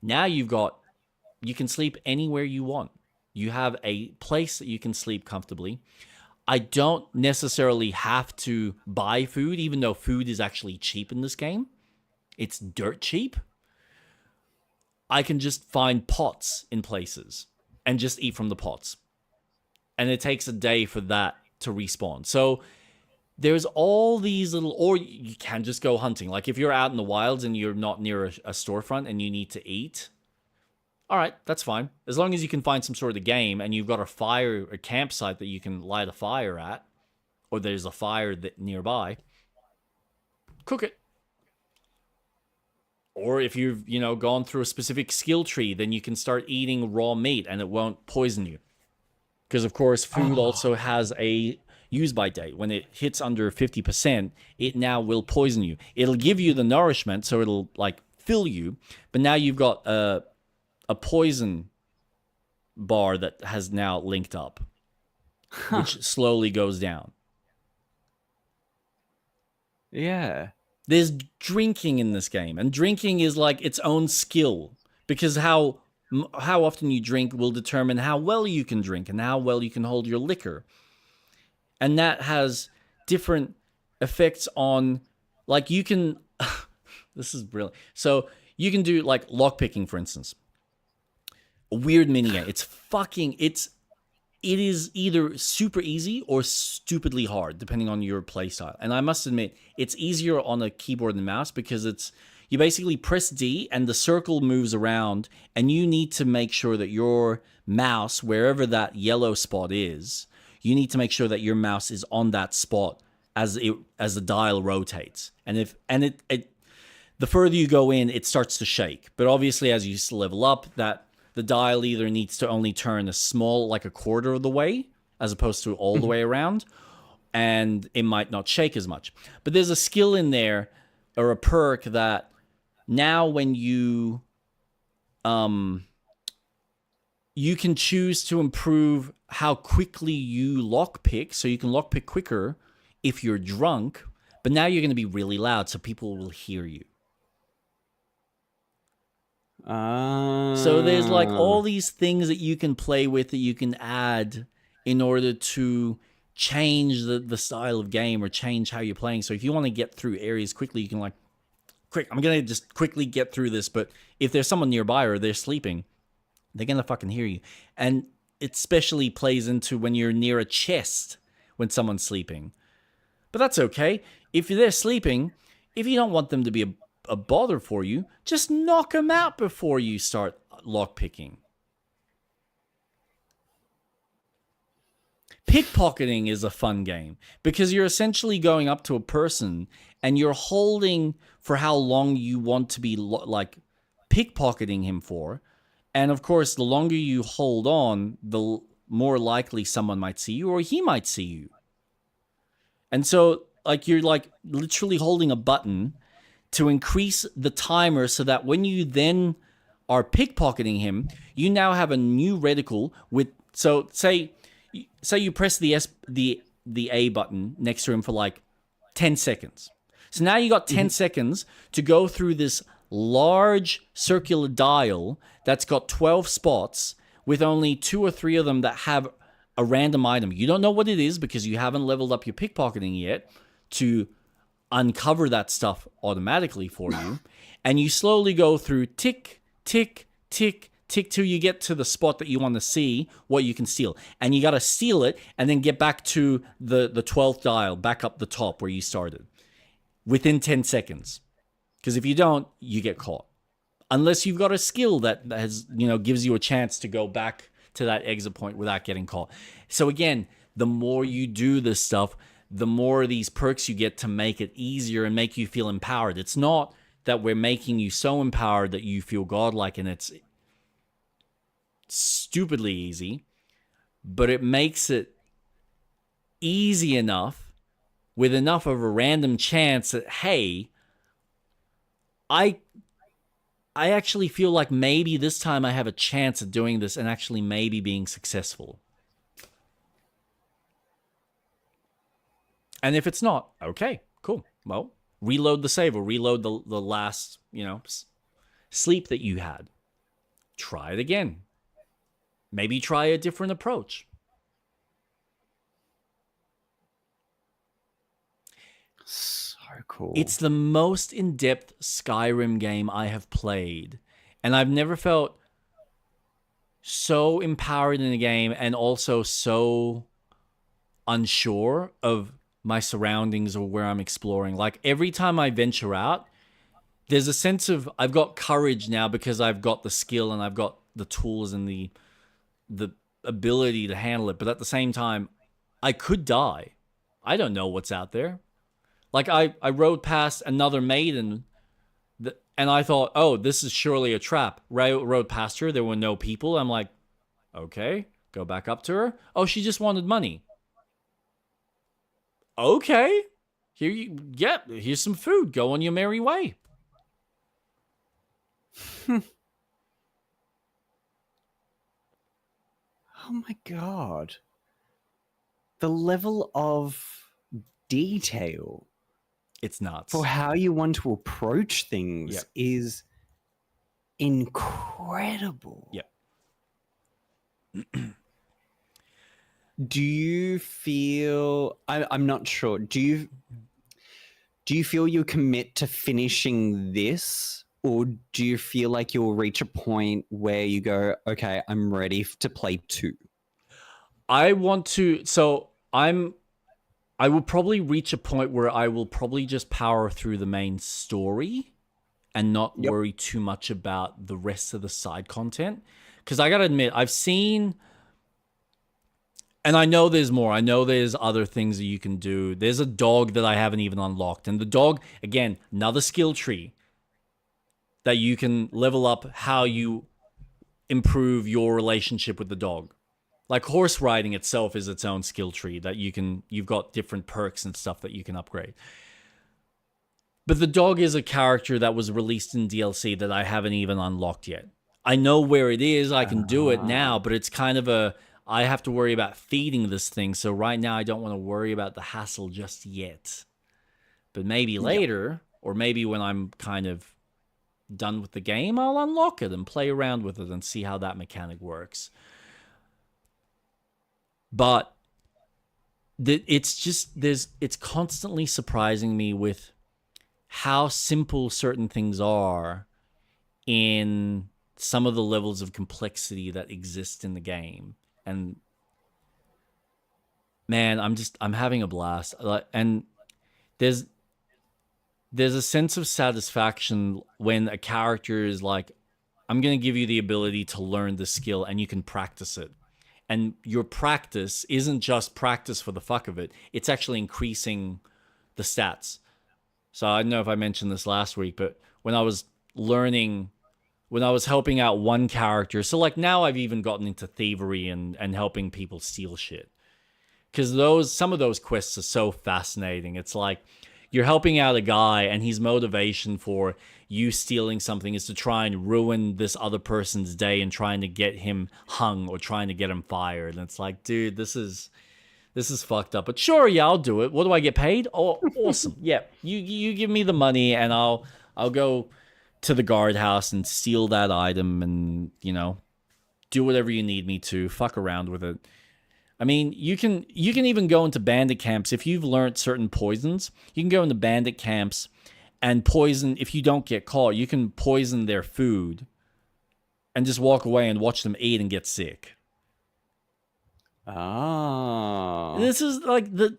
now you can sleep anywhere you want. You have a place that you can sleep comfortably. I don't necessarily have to buy food, even though food is actually cheap in this game. it's dirt cheap, I can just find pots in places and just eat from the pots. And it takes a day for that to respawn. So there's all these little, or you can just go hunting. Like if you're out in the wilds and you're not near a storefront and you need to eat, all right, that's fine. As long as you can find some sort of game and you've got a campsite that you can light a fire at, or there's a fire that nearby, cook it. Or if you've, gone through a specific skill tree, then you can start eating raw meat and it won't poison you. Because, of course, food also has a use-by date. When it hits under 50%, it now will poison you. It'll give you the nourishment, so it'll, fill you. But now you've got a poison bar that has now linked up, which slowly goes down. Yeah. There's drinking in this game, and drinking is like its own skill, because how often you drink will determine how well you can drink and how well you can hold your liquor. And that has different effects on, you can, this is brilliant. So you can do lockpicking, for instance. A weird minigame. It is either super easy or stupidly hard, depending on your playstyle. And I must admit, it's easier on a keyboard and mouse because you basically press D and the circle moves around, and you need to make sure that your mouse, wherever that yellow spot is, you need to make sure that your mouse is on that spot as the dial rotates. And the further you go in, it starts to shake. But obviously, as you level up, the dial either needs to only turn a small, a quarter of the way, as opposed to all the way around, and it might not shake as much. But there's a skill in there, or a perk, that now when you can choose to improve how quickly you lockpick, so you can lockpick quicker if you're drunk, but now you're going to be really loud, so people will hear you. So there's all these things that you can play with, that you can add in order to change the style of game or change how you're playing. So if you want to get through areas quickly, you can quick, I'm going to just quickly get through this. But if there's someone nearby or they're sleeping, they're going to fucking hear you. And it especially plays into when you're near a chest when someone's sleeping. But that's okay. If they're sleeping, if you don't want them to be a bother for you, just knock them out before you start lockpicking. Pickpocketing is a fun game because you're essentially going up to a person and you're holding for how long you want to be pickpocketing him for. And of course, the longer you hold on, the more likely someone might see you or he might see you. And so you're literally holding a button to increase the timer so that when you then are pickpocketing him, you now have a new reticle with, so say you press the A button next to him for 10 seconds. So now you got 10 seconds to go through this large circular dial that's got 12 spots with only 2 or 3 of them that have a random item. You don't know what it is because you haven't leveled up your pickpocketing yet to uncover that stuff automatically for you, and you slowly go through tick, tick, tick, tick till you get to the spot that you want to see what you can steal. And you got to steal it and then get back to the 12th dial, back up the top where you started within 10 seconds. Because if you don't, you get caught. Unless you've got a skill that has, gives you a chance to go back to that exit point without getting caught. So again, the more you do this stuff, the more of these perks you get to make it easier and make you feel empowered. It's not that we're making you so empowered that you feel godlike and it's stupidly easy, but it makes it easy enough with enough of a random chance that, hey, I actually feel like maybe this time I have a chance at doing this and actually maybe being successful. And if it's not, okay, cool. Well, reload the save or reload the last, sleep that you had. Try it again. Maybe try a different approach. So cool. It's the most in-depth Skyrim game I have played. And I've never felt so empowered in a game and also so unsure of my surroundings or where I'm exploring. Like every time I venture out, there's a sense of I've got courage now because I've got the skill and I've got the tools and the ability to handle it. But at the same time, I could die. I don't know what's out there. Like I rode past another maiden and I thought, oh, this is surely a trap. Rode past her. There were no people. I'm like, okay, go back up to her. Oh, she just wanted money. Okay, here's some food. Go on your merry way. Oh my god. The level of detail, it's nuts, for how you want to approach things is incredible. Yep. Do you feel I'm not sure. Do you feel you commit to finishing this, or do you feel like you'll reach a point where you go, okay, I'm ready to play 2? I want to, so I will probably reach a point where I will probably just power through the main story and not worry too much about the rest of the side content. Because I gotta admit, I've seen, and I know there's more. I know there's other things that you can do. There's a dog that I haven't even unlocked. And the dog, again, another skill tree that you can level up how you improve your relationship with the dog. Like horse riding itself is its own skill tree that you've got different perks and stuff that you can upgrade. But the dog is a character that was released in DLC that I haven't even unlocked yet. I know where it is. I can do it now, but it's kind of I have to worry about feeding this thing. So right now I don't want to worry about the hassle just yet. But maybe later, or maybe when I'm kind of done with the game, I'll unlock it and play around with it and see how that mechanic works. But it's constantly surprising me with how simple certain things are in some of the levels of complexity that exist in the game. And man, I'm having a blast. And there's a sense of satisfaction when a character is like, I'm going to give you the ability to learn the skill and you can practice it. And your practice isn't just practice for the fuck of it. It's actually increasing the stats. So I don't know if I mentioned this last week, but when I was helping out one character, so like now I've even gotten into thievery and helping people steal shit. Because some of those quests are so fascinating. It's like you're helping out a guy and his motivation for you stealing something is to try and ruin this other person's day and trying to get him hung or trying to get him fired. And it's like, dude, this is fucked up. But sure, yeah, I'll do it. What do I get paid? Oh, awesome. Yeah, you give me the money and I'll go to the guardhouse and steal that item and, do whatever you need me to. Fuck around with it. I mean, you can even go into bandit camps. If you've learned certain poisons, you can go into bandit camps and poison. If you don't get caught, you can poison their food and just walk away and watch them eat and get sick. Oh. This is like the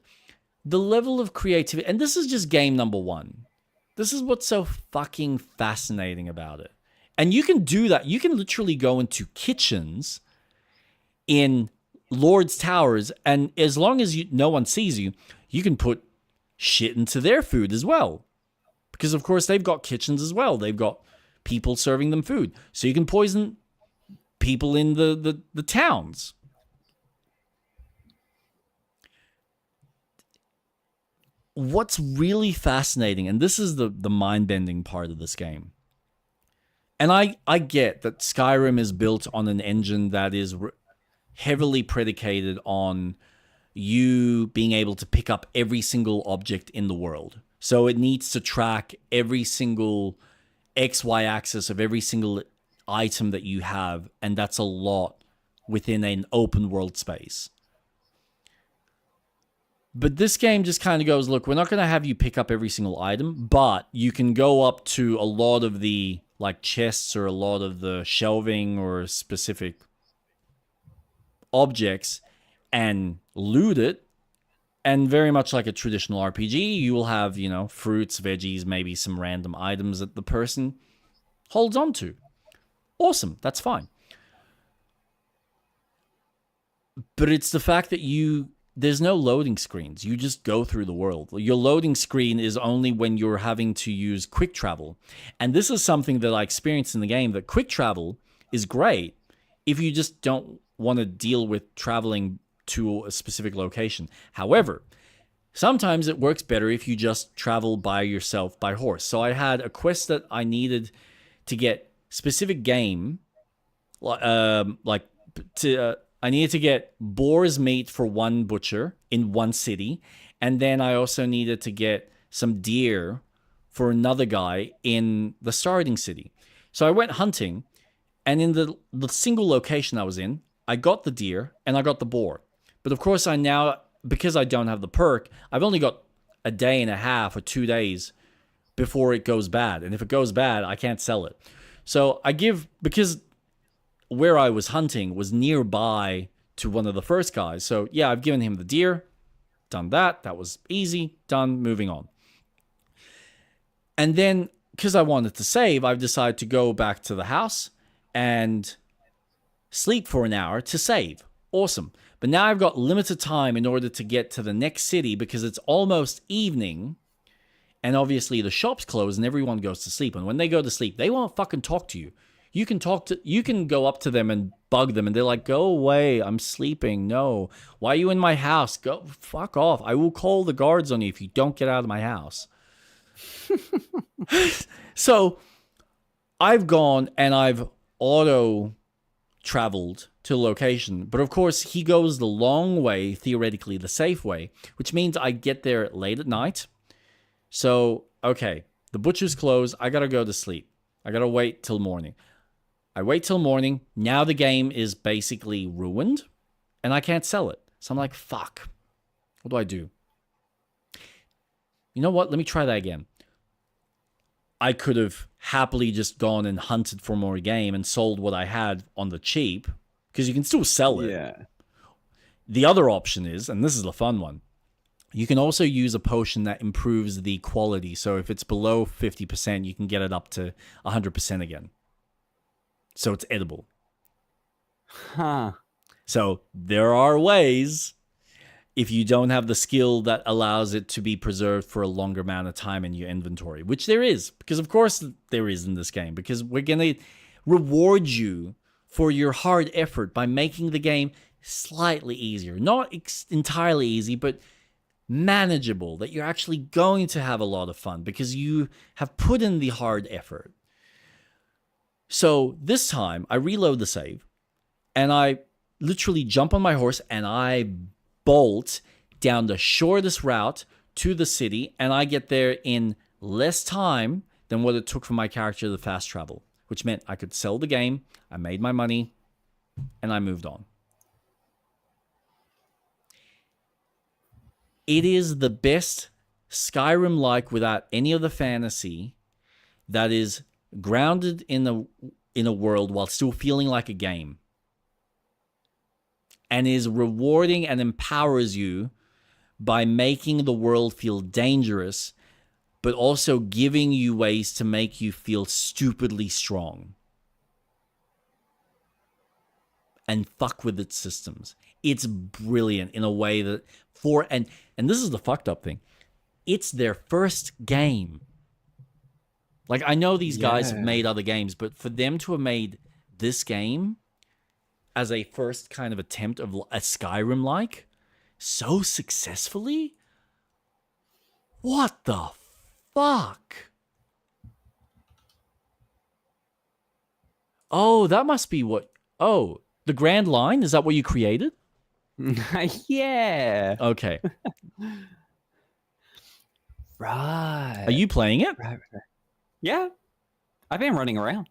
level of creativity. And this is just game number 1. This is what's so fucking fascinating about it. And you can do that. You can literally go into kitchens in Lord's Towers, and as long as no one sees you, you can put shit into their food as well. Because, of course, they've got kitchens as well. They've got people serving them food. So you can poison people in the towns. What's really fascinating, and this is the mind-bending part of this game, and I get that Skyrim is built on an engine that is heavily predicated on you being able to pick up every single object in the world. So it needs to track every single XY axis of every single item that you have, and that's a lot within an open world space. But this game just kind of goes, look, we're not going to have you pick up every single item, but you can go up to a lot of the like chests or a lot of the shelving or specific objects and loot it. And very much like a traditional RPG, you will have, you know, fruits, veggies, maybe some random items that the person holds on to. Awesome, that's fine. But it's the fact that there's no loading screens. You just go through the world. Your loading screen is only when you're having to use quick travel. And this is something that I experienced in the game, that quick travel is great if you just don't want to deal with traveling to a specific location. However, sometimes it works better if you just travel by yourself by horse. So I had a quest that I needed to get specific game, I needed to get boar's meat for one butcher in one city, and then I also needed to get some deer for another guy in the starting city. So I went hunting, and in the single location I was in, I got the deer and I got the boar. But of course, because I don't have the perk, I've only got a day and a half or 2 days before it goes bad. And if it goes bad, I can't sell it. So because where I was hunting was nearby to one of the first guys. So yeah, I've given him the deer, done that. That was easy, done, moving on. And then, because I wanted to save, I've decided to go back to the house and sleep for an hour to save. Awesome. But now I've got limited time in order to get to the next city because it's almost evening. And obviously the shop's closed and everyone goes to sleep. And when they go to sleep, they won't fucking talk to you. You can go up to them and bug them and they're like, go away, I'm sleeping. No. Why are you in my house? Go fuck off. I will call the guards on you if you don't get out of my house. So I've gone and I've auto traveled to a location, but of course he goes the long way, theoretically the safe way, which means I get there late at night. So, okay, the butcher's closed, I gotta go to sleep. I gotta wait till morning. I wait till morning, now the game is basically ruined, and I can't sell it. So I'm like, fuck, what do I do? You know what, let me try that again. I could have happily just gone and hunted for more game and sold what I had on the cheap, because you can still sell it. Yeah. The other option is, and this is the fun one, you can also use a potion that improves the quality. So if it's below 50%, you can get it up to 100% again. So it's edible. Huh. So there are ways, if you don't have the skill that allows it to be preserved for a longer amount of time in your inventory, which there is, because of course there is in this game, because we're going to reward you for your hard effort by making the game slightly easier. Not entirely easy, but manageable, that you're actually going to have a lot of fun because you have put in the hard effort. So this time I reload the save and I literally jump on my horse and I bolt down the shortest route to the city, and I get there in less time than what it took for my character to fast travel, which meant I could sell the game, I made my money, and I moved on. It is the best Skyrim-like without any of the fantasy that is grounded in a world while still feeling like a game, and is rewarding and empowers you by making the world feel dangerous, but also giving you ways to make you feel stupidly strong. And fuck with its systems. It's brilliant in a way that and this is the fucked up thing. It's their first game. Like, I know these guys have made other games, but for them to have made this game as a first kind of attempt of a Skyrim-like so successfully, what the fuck? Oh, that must be what... Oh, the Grand Line? Is that what you created? Yeah. Okay. Right. Are you playing it? Right. Yeah. I've been running around.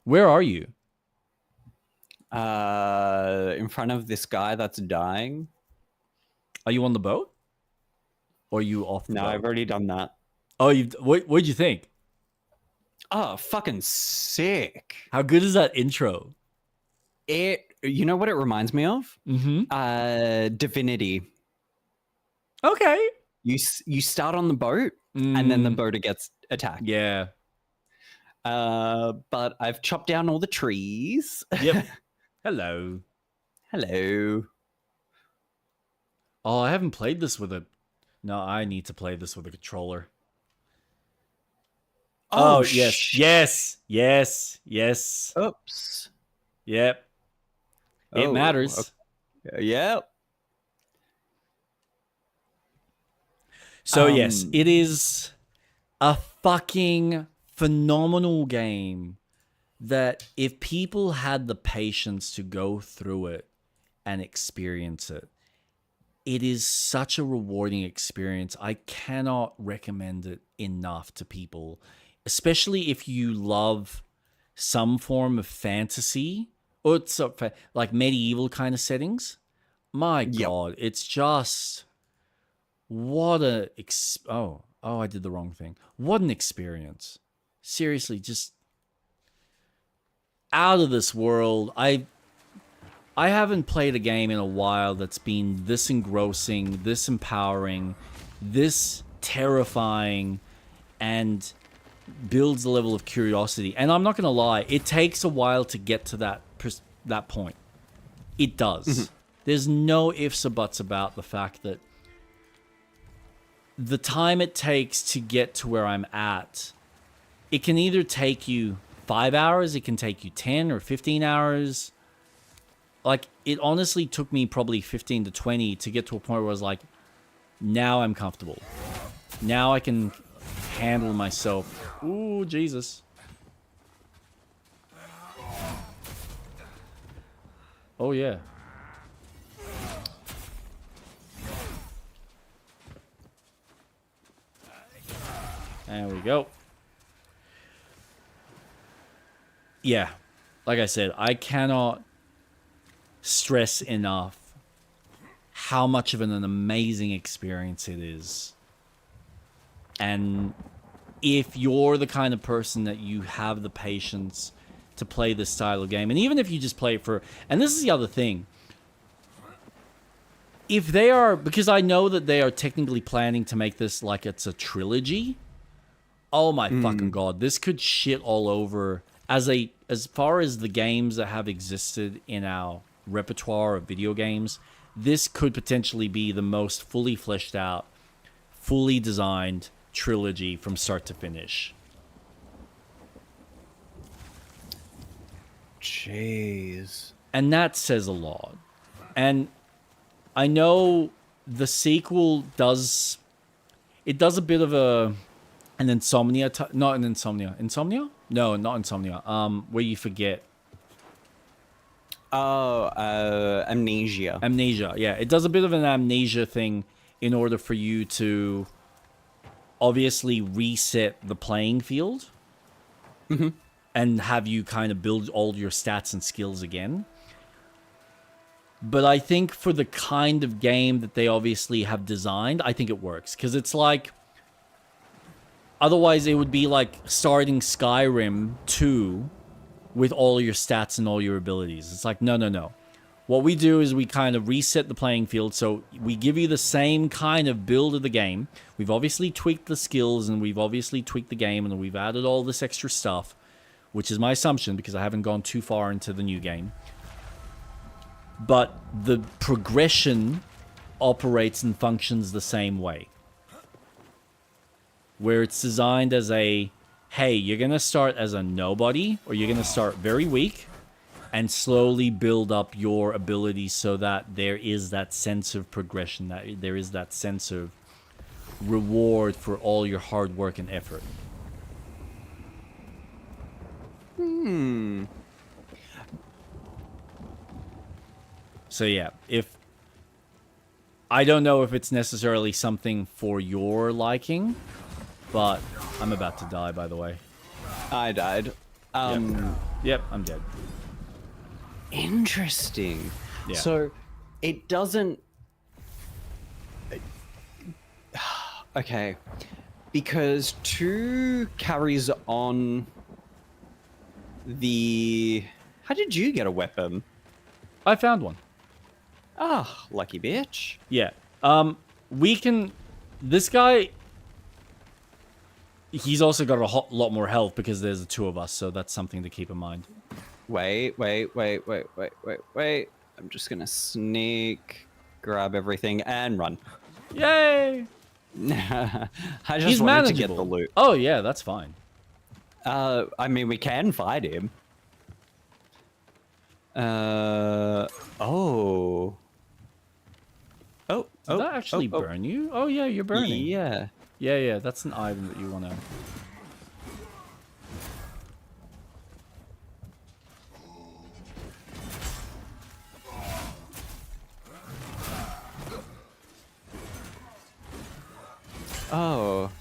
Where are you? In front of this guy that's dying. Are you on the boat? Or you off the No, boat? I've already done that. Oh, what'd you think? Oh, fucking sick. How good is that intro? You know what it reminds me of? Divinity. Okay. You start on the boat and then the boat gets attacked. Yeah. But I've chopped down all the trees. Yep. Hello. Hello. Oh, I haven't played this with a... No, I need to play this with a controller. Oh, yes. Yes. Yes. Yes. Oops. Yep. It matters. Okay. Yep. So, yes, it is a fucking phenomenal game that if people had the patience to go through it and experience it, it is such a rewarding experience. I cannot recommend it enough to people, especially if you love some form of fantasy or it's like medieval kind of settings. My God, it's just what a I did the wrong thing. What an experience. Seriously, just out of this world. I haven't played a game in a while that's been this engrossing, this empowering, this terrifying, and builds a level of curiosity. And I'm not going to lie, it takes a while to get to that point. It does. Mm-hmm. There's no ifs or buts about the fact that the time it takes to get to where I'm at, it can either take you 5 hours, it can take you 10 or 15 hours. Like, it honestly took me probably 15 to 20 to get to a point where I was like, now I'm comfortable. Now I can handle myself. Ooh, Jesus. Oh, yeah. There we go. Yeah. Like I said, I cannot stress enough how much of an amazing experience it is. And if you're the kind of person that you have the patience to play this style of game, and even if you just play it for... And this is the other thing. If they are... Because I know that they are technically planning to make this like it's a trilogy. Oh my fucking God. This could shit all over... As far as the games that have existed in our repertoire of video games, this could potentially be the most fully fleshed out, fully designed trilogy from start to finish. Jeez. And that says a lot. And I know the sequel does... It does a bit of an insomnia... Not an insomnia. Insomnia? No, not insomnia. Where you forget. Oh, amnesia. Amnesia, yeah. It does a bit of an amnesia thing in order for you to obviously reset the playing field. Mm-hmm. And have you kind of build all your stats and skills again. But I think for the kind of game that they obviously have designed, I think it works. Because it's like... Otherwise, it would be like starting Skyrim 2 with all your stats and all your abilities. It's like, no. What we do is we kind of reset the playing field. So we give you the same kind of build of the game. We've obviously tweaked the skills and we've obviously tweaked the game and we've added all this extra stuff, which is my assumption because I haven't gone too far into the new game. But the progression operates and functions the same way. Where it's designed as a, hey, you're going to start as a nobody, or you're going to start very weak, and slowly build up your abilities so that there is that sense of progression, that there is that sense of reward for all your hard work and effort. So yeah, I don't know if it's necessarily something for your liking, but I'm about to die, by the way. I died. Yep, I'm dead. Interesting. Yeah. So, it doesn't... Okay. Because 2 carries on the... How did you get a weapon? I found one. Ah, lucky bitch. Yeah. We can... This guy... He's also got a lot more health because there's the 2 of us, so that's something to keep in mind. Wait. I'm just gonna sneak, grab everything, and run. Yay! I just He's wanted to manageable. get the loot. Oh, yeah, that's fine. I mean, we can fight him. Oh. Did that actually burn you? Oh, yeah, you're burning. Yeah. Yeah, that's an item that you want to... Oh.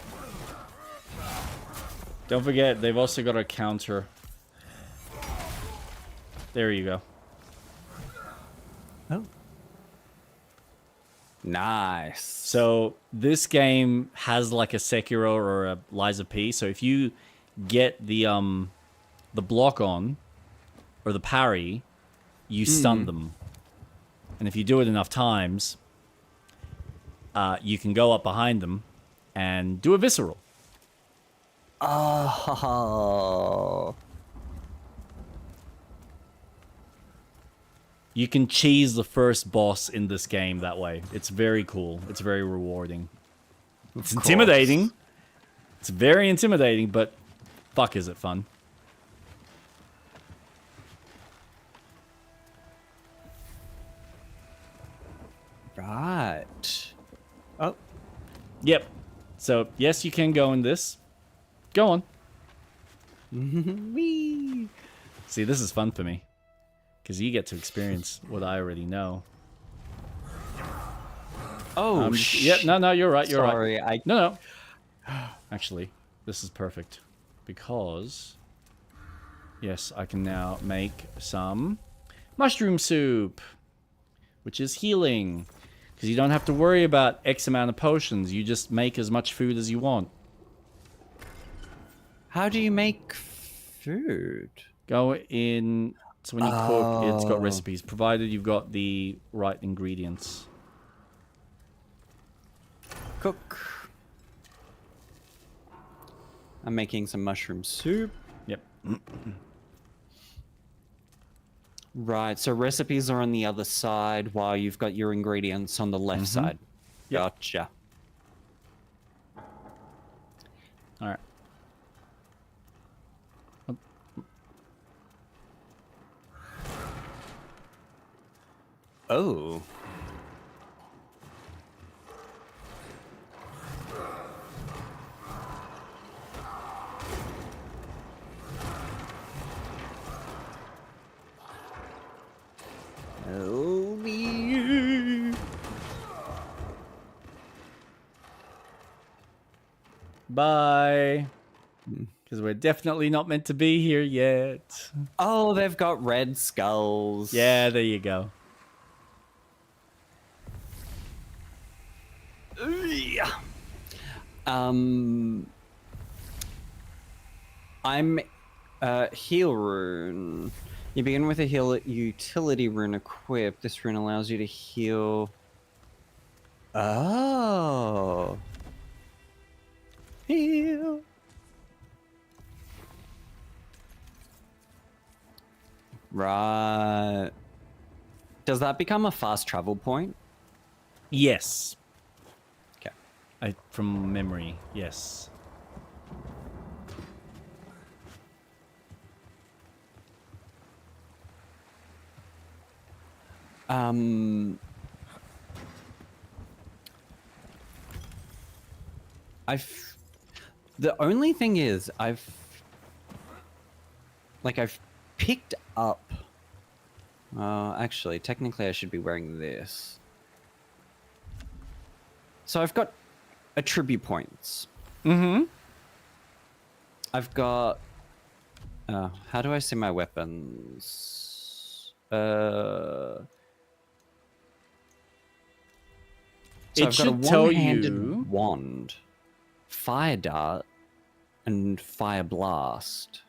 Don't forget, they've also got a counter. There you go. Oh. Nice. So this game has like a Sekiro or a Lies of P. So if you get the block on or the parry, you stun them. And if you do it enough times, you can go up behind them and do a visceral. Oh. You can cheese the first boss in this game that way. It's very cool. It's very rewarding. It's intimidating. It's very intimidating, but fuck is it fun. Right. Oh. Yep. So, yes, you can go in this. Go on. Whee! See, this is fun for me. Because you get to experience what I already know. Oh, yep, no, you're right, you're Sorry, right. No. Actually, this is perfect. Because... Yes, I can now make some mushroom soup. Which is healing. Because you don't have to worry about X amount of potions. You just make as much food as you want. How do you make food? Go in... So when you cook, it's got recipes, provided you've got the right ingredients. Cook. I'm making some mushroom soup. Yep. Right, so recipes are on the other side while you've got your ingredients on the left side. Yep. Gotcha. All right. Oh. Oh, me. Bye. Because we're definitely not meant to be here yet. Oh, they've got red skulls. Yeah, there you go. I'm heal rune. You begin with a heal utility rune equipped. This rune allows you to heal. Oh. Heal. Right. Does that become a fast travel point? Yes. Okay. From memory, yes. The only thing is, I've picked up... actually, technically I should be wearing this. So I've got attribute points. Mm-hmm. I've got... how do I see my weapons? So it should tell you wand, fire dart, and fire blast.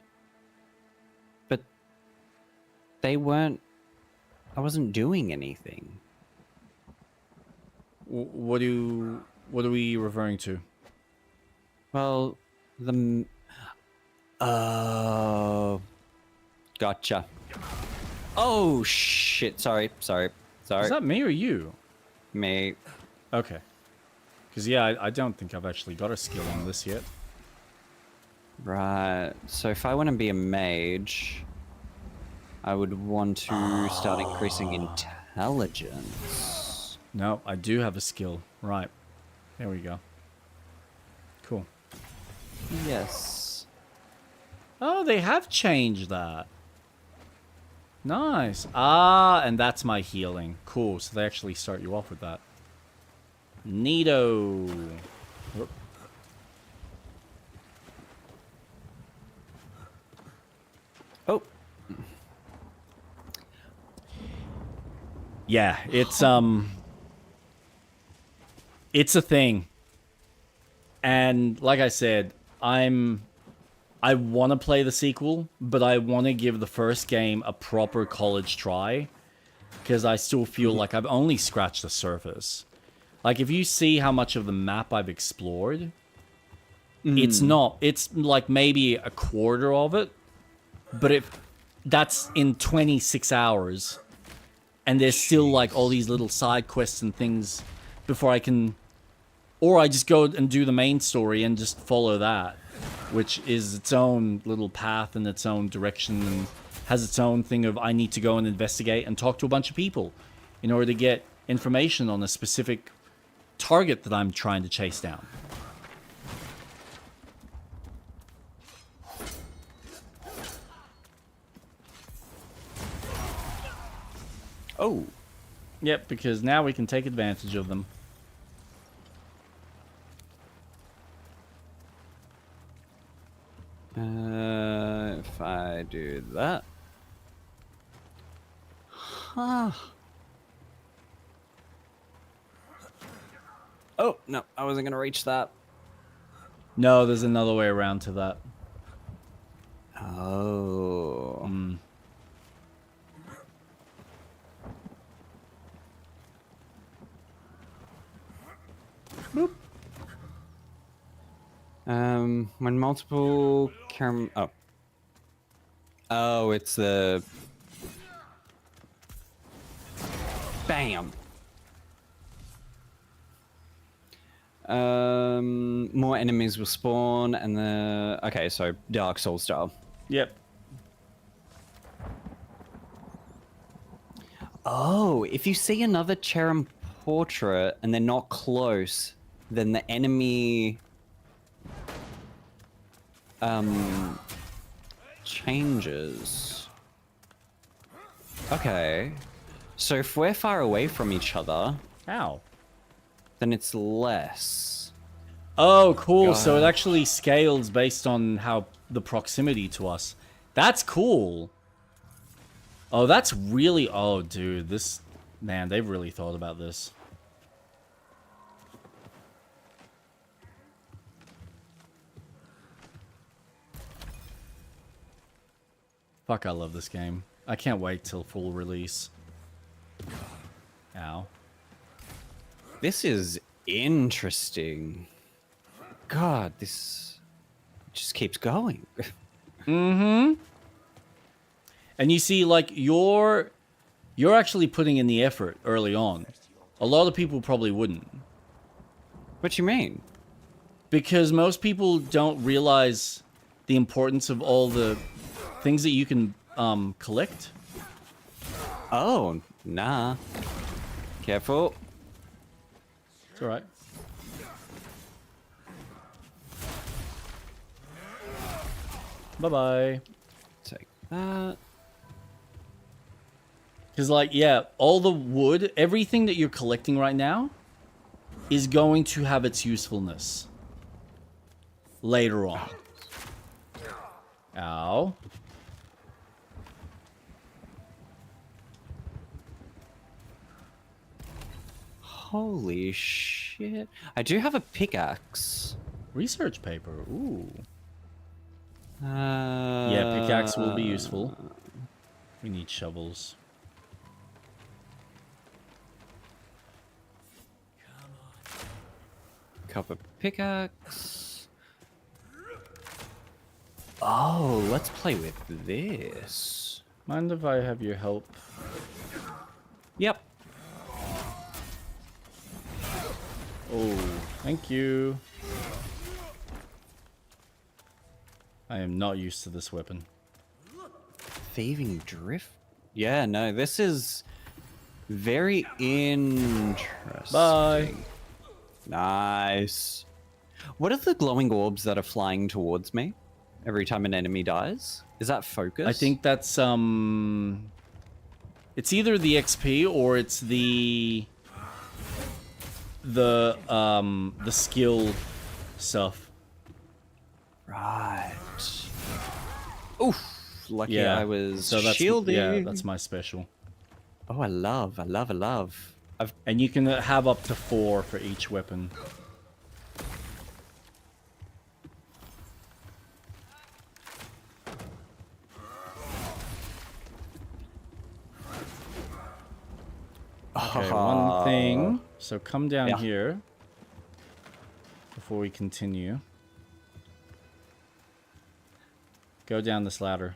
But they weren't. I wasn't doing anything. What are we referring to? Well, oh, gotcha. Oh shit! Sorry. Is that me or you? Me. Okay. Because yeah, I don't think I've actually got a skill on this yet. Right. So if I want to be a mage, I would want to start increasing intelligence. No, I do have a skill. Right. There we go. Cool. Yes. Oh, they have changed that. Nice. Ah, and that's my healing. Cool. So they actually start you off with that. Neato. Whoop. Oh. Yeah, it's a thing. And like I said, I want to play the sequel, but I want to give the first game a proper college try because I still feel like I've only scratched the surface. Like if you see how much of the map I've explored, it's like maybe a quarter of it, but that's in 26 hours. And there's still like all these little side quests and things before I can, or I just go and do the main story and just follow that, which is its own little path and its own direction and has its own thing of I need to go and investigate and talk to a bunch of people in order to get information on a specific target that I'm trying to chase down. Oh. Yep, because now we can take advantage of them. If I do that. Huh. Oh, no, I wasn't going to reach that. No, there's another way around to that. Oh. Boop. When multiple Oh, it's the... Bam. More enemies will spawn, and okay, so Dark Souls style. Yep. Oh, if you see another Cherum portrait and they're not close, then the enemy changes. Okay. So if we're far away from each other, then it's less. Oh, cool. So it actually scales based on how the proximity to us. That's cool. Oh, that's really... Oh, dude. This... Man, they've really thought about this. Fuck, I love this game. I can't wait till full release. Ow. This is interesting. God, this just keeps going. Mm-hmm. And you see, like, you're actually putting in the effort early on. A lot of people probably wouldn't. What you mean? Because most people don't realize the importance of all the things that you can collect. Oh, nah. Careful. It's alright. Bye-bye. Take that. Because, like, yeah, all the wood, everything that you're collecting right now is going to have its usefulness later on. Ow. Holy sh... shit. I do have a pickaxe. Research paper. Ooh. Yeah, Yeah, pickaxe will be useful. We need shovels. Copper pickaxe. Oh, let's play with this. Mind if I have your help? Yep. Oh, thank you. I am not used to this weapon. Thieving drift? Yeah, no, this is very interesting. Bye. Nice. What are the glowing orbs that are flying towards me every time an enemy dies? Is that focus? I think that's it's either the XP or it's the skill stuff. Right. Oof. Lucky Yeah. I was so that's, shielded. Yeah, that's my special. Oh, I love. And you can have up to 4 for each weapon. Okay, one thing. So come down here before we continue. Go down this ladder.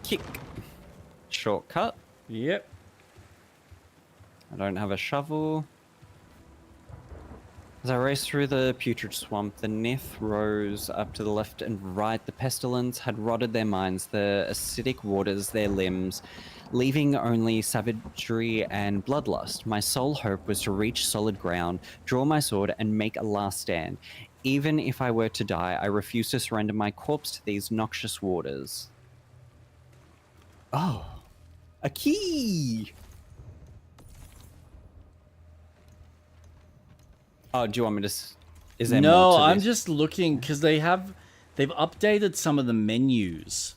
Kick. Shortcut. Yep. I don't have a shovel. As I raced through the putrid swamp, the Nith rose up to the left and right. The pestilence had rotted their minds, the acidic waters their limbs, leaving only savagery and bloodlust. My sole hope was to reach solid ground, draw my sword, and make a last stand. Even if I were to die, I refused to surrender my corpse to these noxious waters. Oh, a key! Oh, do you want me to? Is there no? more to I'm this? just looking because they've updated some of the menus,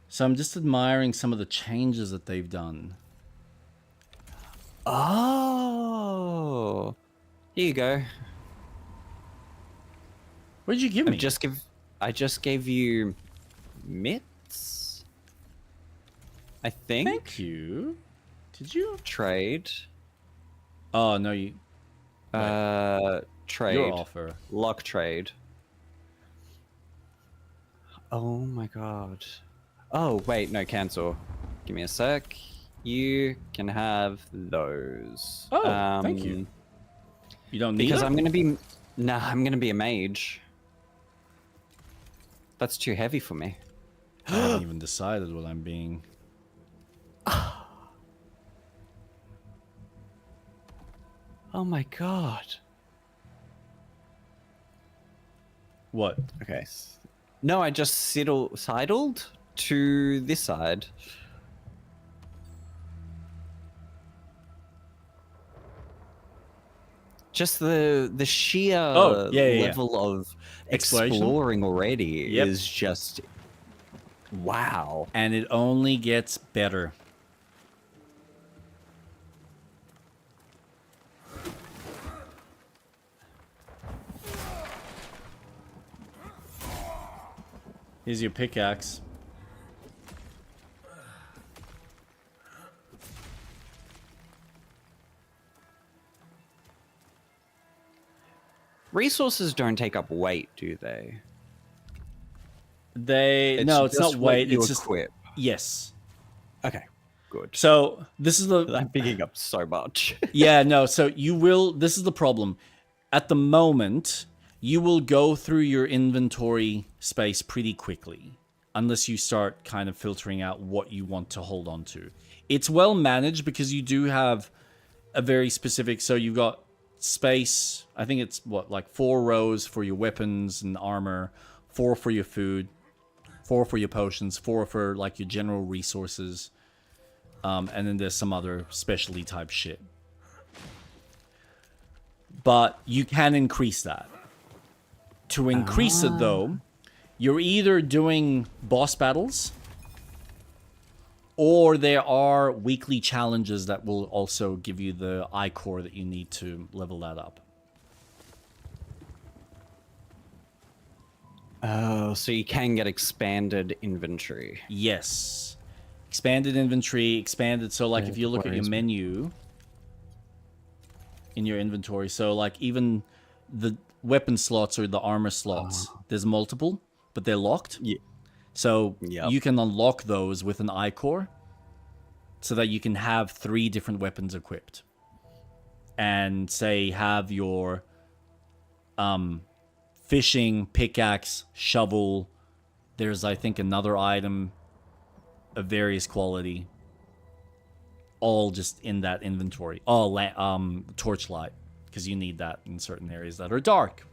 so I'm just admiring some of the changes that they've done. Oh, here you go. What did you give me? I just gave you mitts. I think. Thank you. Did you trade? Oh no, you. Trade. Your offer. Lock trade. Oh my god. Oh, wait, no, cancel. Give me a sec. You can have those. Oh, thank you. You don't need because them? I'm gonna be. Nah, I'm gonna be a mage. That's too heavy for me. I haven't even decided what I'm being. Oh my god. What? Okay. No, I just sidled to this side. Just the sheer level of exploring already is just wow. And it only gets better. Here's your pickaxe. Resources don't take up weight, do they? No, it's not weight. It's just equip. Yes. Okay. Good. So this is the. I'm picking up so much. Yeah. No. So you will. This is the problem. At the moment, you will go through your inventory space pretty quickly, unless you start kind of filtering out what you want to hold on to. It's well managed because you do have a very specific. So you've got space. I think it's like 4 rows for your weapons and armor, 4 for your food, 4 for your potions, 4 for like your general resources, and then there's some other specialty type shit. But you can increase that. To increase it though, you're either doing boss battles Or there are weekly challenges that will also give you the eye core that you need to level that up. Oh, so you can get expanded inventory. Yes. Expanded inventory, expanded. So, like, if you look at your menu in your inventory, so, like, even the weapon slots or the armor slots, there's multiple, but they're locked. Yeah. So, you can unlock those with an eye core so that you can have 3 different weapons equipped. And, say, have your fishing, pickaxe, shovel. There's, I think, another item of various quality. All just in that inventory. Oh, torchlight. Because you need that in certain areas that are dark.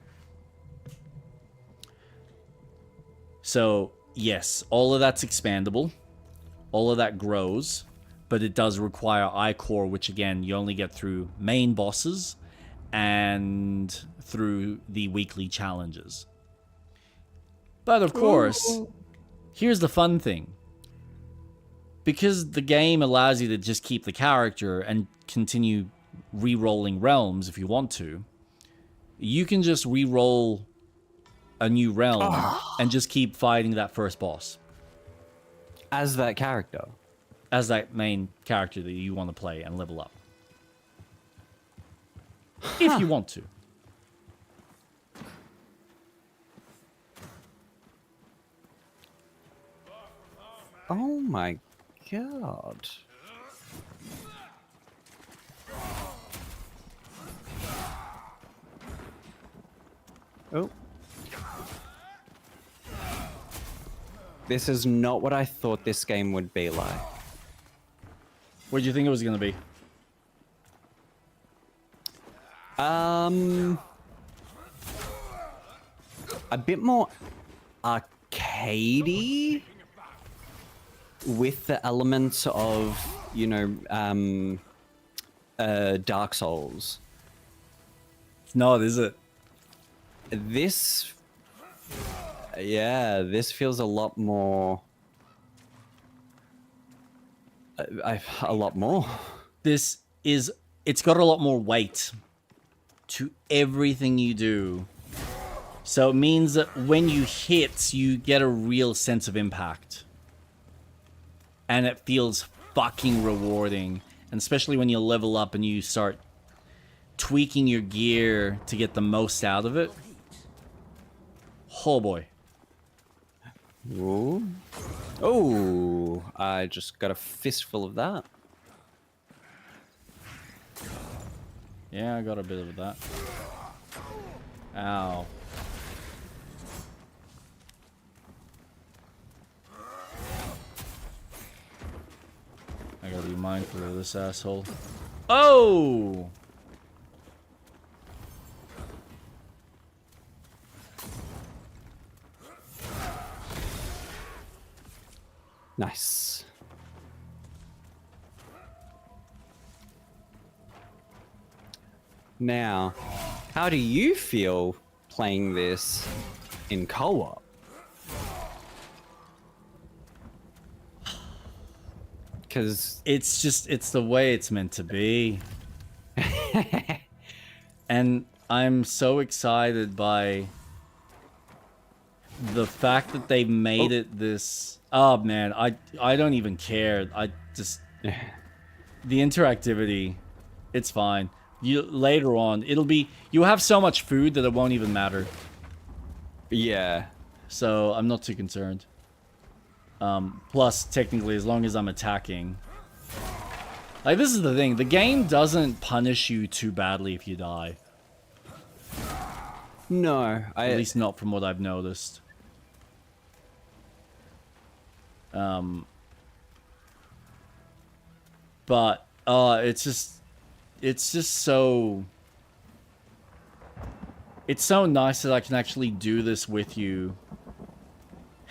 So, yes, all of that's expandable. All of that grows. But it does require eye core, which, again, you only get through main bosses and through the weekly challenges. But of course, here's the fun thing. Because the game allows you to just keep the character and continue re-rolling realms if you want to, you can just re-roll a new realm and just keep fighting that first boss. As that character? As that main character that you want to play and level up. If you want to. Oh my god. Oh. This is not what I thought this game would be like. What did you think it was going to be? A bit more arcadey with the elements of, you know, Dark Souls. It's not, is it? This, yeah, this feels a lot more. A lot more. This is, it's got a lot more weight to everything you do. So it means that when you hit, you get a real sense of impact. And it feels fucking rewarding. And especially when you level up and you start tweaking your gear to get the most out of it. Oh boy. Ooh. Oh, I just got a fistful of that. Yeah, I got a bit of that. Ow. I gotta be mindful of this asshole. Oh! Nice. Now, how do you feel playing this in co-op? Because it's the way it's meant to be. And I'm so excited by the fact that they made it this. Oh man, I don't even care. I just the interactivity, it's fine. You later on, you'll have so much food that it won't even matter. Yeah. So I'm not too concerned. Plus, technically, as long as I'm attacking. Like, this is the thing. The game doesn't punish you too badly if you die. No. At least not from what I've noticed. But, it's just so... It's so nice that I can actually do this with you.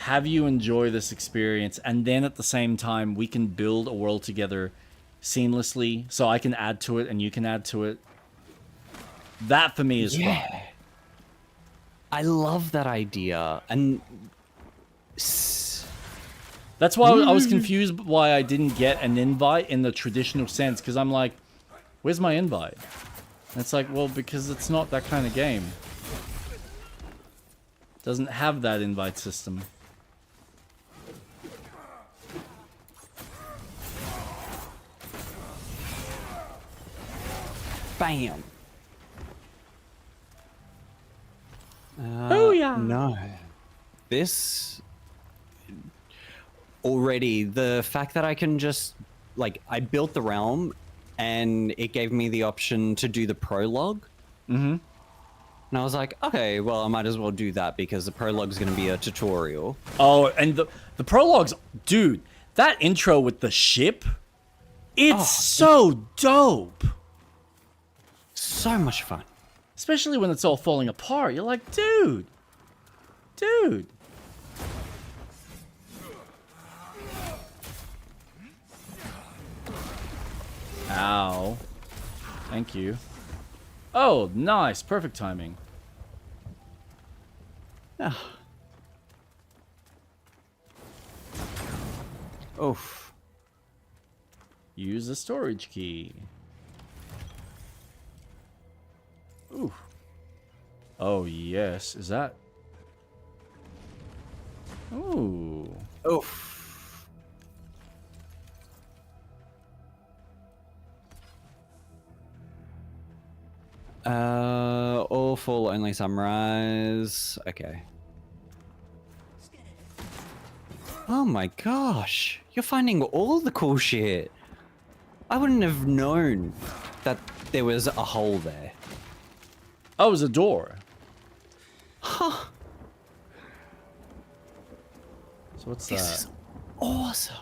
Have you enjoy this experience, and then at the same time, we can build a world together seamlessly, so I can add to it and you can add to it. That for me is fun. I love that idea, and That's why I was confused why I didn't get an invite in the traditional sense, because I'm like, where's my invite? And it's like, well, because it's not that kind of game. Doesn't have that invite system. Bam. Oh yeah. No. This already, the fact that I can just like, I built the realm and it gave me the option to do the prologue. Mm-hmm. And I was like, okay, well, I might as well do that because the prologue is going to be a tutorial. Oh, and the prologues, dude, that intro with the ship, it's so dope. So much fun. Especially when it's all falling apart. You're like, dude. Dude. Ow. Thank you. Oh, nice. Perfect timing. Oof. Use the storage key. Ooh. Oh, yes. Is that... Ooh. Oof. Awful, only sunrise. Okay. Oh my gosh. You're finding all the cool shit. I wouldn't have known that there was a hole there. Oh, it was a door. Huh. So what's This that? is awesome.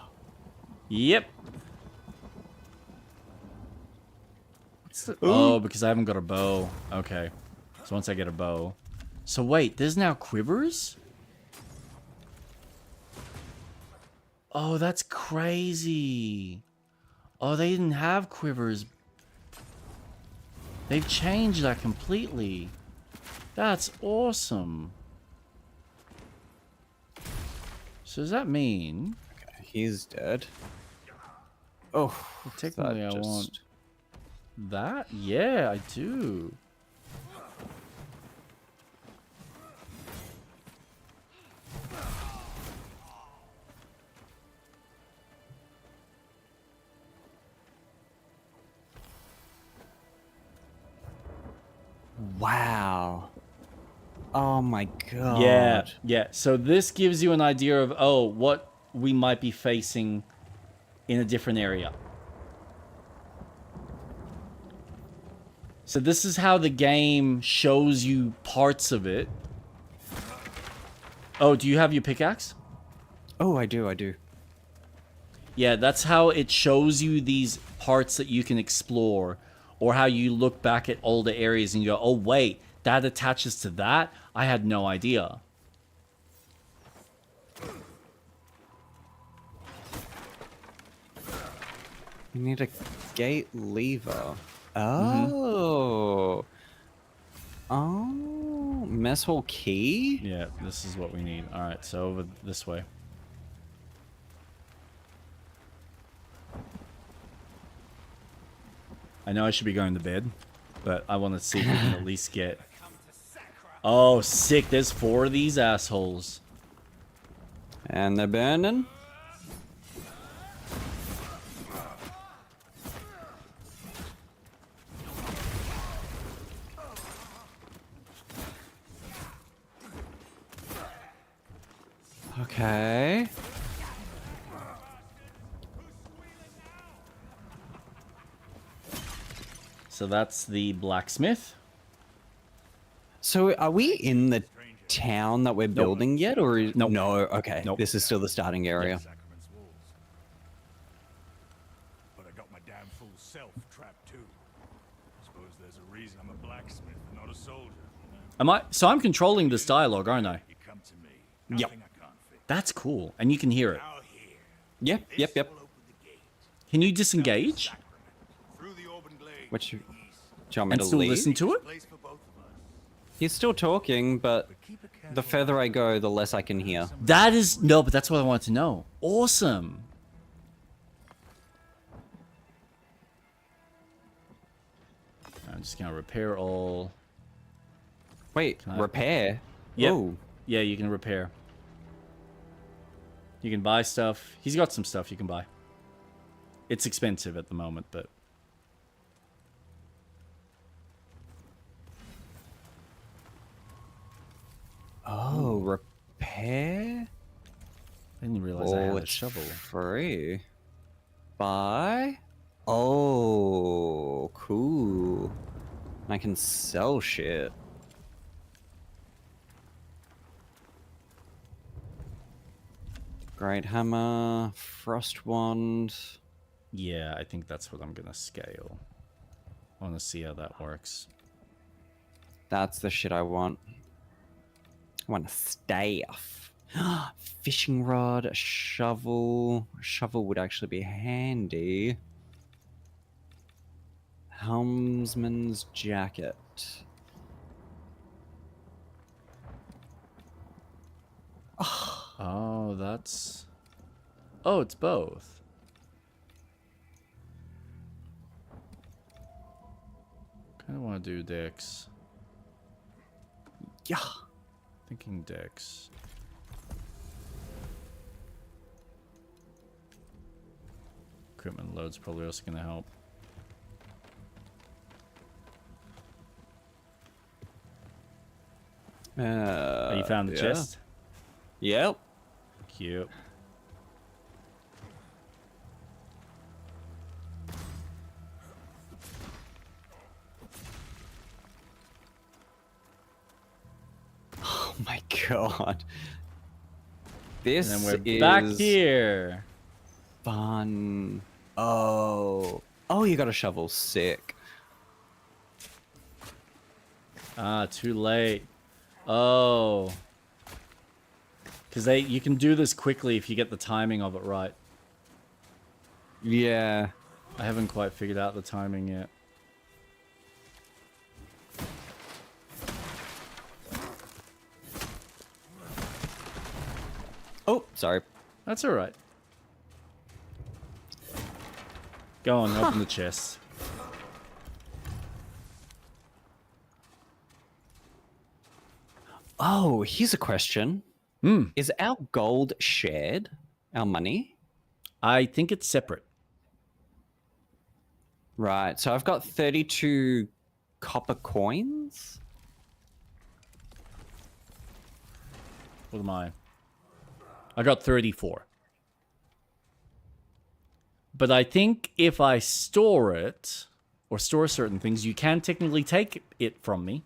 Yep. What's the... Oh, because I haven't got a bow. Okay. So once I get a bow. So wait, there's now quivers? Oh, that's crazy. Oh, they didn't have quivers. They've changed that completely. That's awesome. So does that mean... Okay, he's dead. Oh, well, technically I want... that? Yeah, I do. Wow. Oh my god. Yeah, yeah. So this gives you an idea of, oh, what we might be facing in a different area. So this is how the game shows you parts of it. Oh, do you have your pickaxe? Oh, I do. Yeah, that's how it shows you these parts that you can explore, or how you look back at older areas and you go, oh wait, that attaches to that? I had no idea. You need a gate lever. Oh. Oh, mess hall key? Yeah, this is what we need. Alright, so over this way. I know I should be going to bed, but I want to see if we can at least get... Oh, sick. There's 4 of these assholes. And they're burning? Okay. So that's the blacksmith. So are we in the town that we're building yet, or is... Nope. No, okay. Nope. This is still the starting area. But I got my damn fool self trapped too. Suppose there's a reason I'm a blacksmith, not a soldier. Am I? So I'm controlling this dialogue, aren't I? You come to me. Yep. Nothing I can't fix. That's cool. And you can hear it. Now here. Yep. Can you disengage? Through the Auburn Glade. Which... Do you want me And to still leave? listen to it? Place for both of us. He's still talking, but... Keep a The further I go, the less I can hear. That is... No, but that's what I want to know. Awesome. I'm just going to repair all... Wait, repair? Yep. Oh. Yeah, you can repair. You can buy stuff. He's got some stuff you can buy. It's expensive at the moment, but... Oh, repair? I didn't realize I had a shovel. Free. Buy? Oh, cool. I can sell shit. Great hammer, frost wand. Yeah, I think that's what I'm gonna scale. I want to see how that works. That's the shit I want. I want a staff. Fishing rod, a shovel. A shovel would actually be handy. Helmsman's jacket. Oh, that's... Oh, it's both. Kind of want to do dicks. Yeah. Thinking dicks. Equipment load's probably also going to help. Oh, you found the chest? Yep. Cute. Oh my god. This and then we're is back here. Fun. Oh. Oh, you got a shovel. Sick. Ah, too late. Oh. Because you can do this quickly if you get the timing of it right. Yeah. I haven't quite figured out the timing yet. Oh, sorry. That's alright. Go on, open the chest. Oh, here's a question. Is our gold shared? Our money? I think it's separate. Right, so I've got 32 copper coins. What am I? I got 34. But I think if I store it, or store certain things, you can technically take it from me.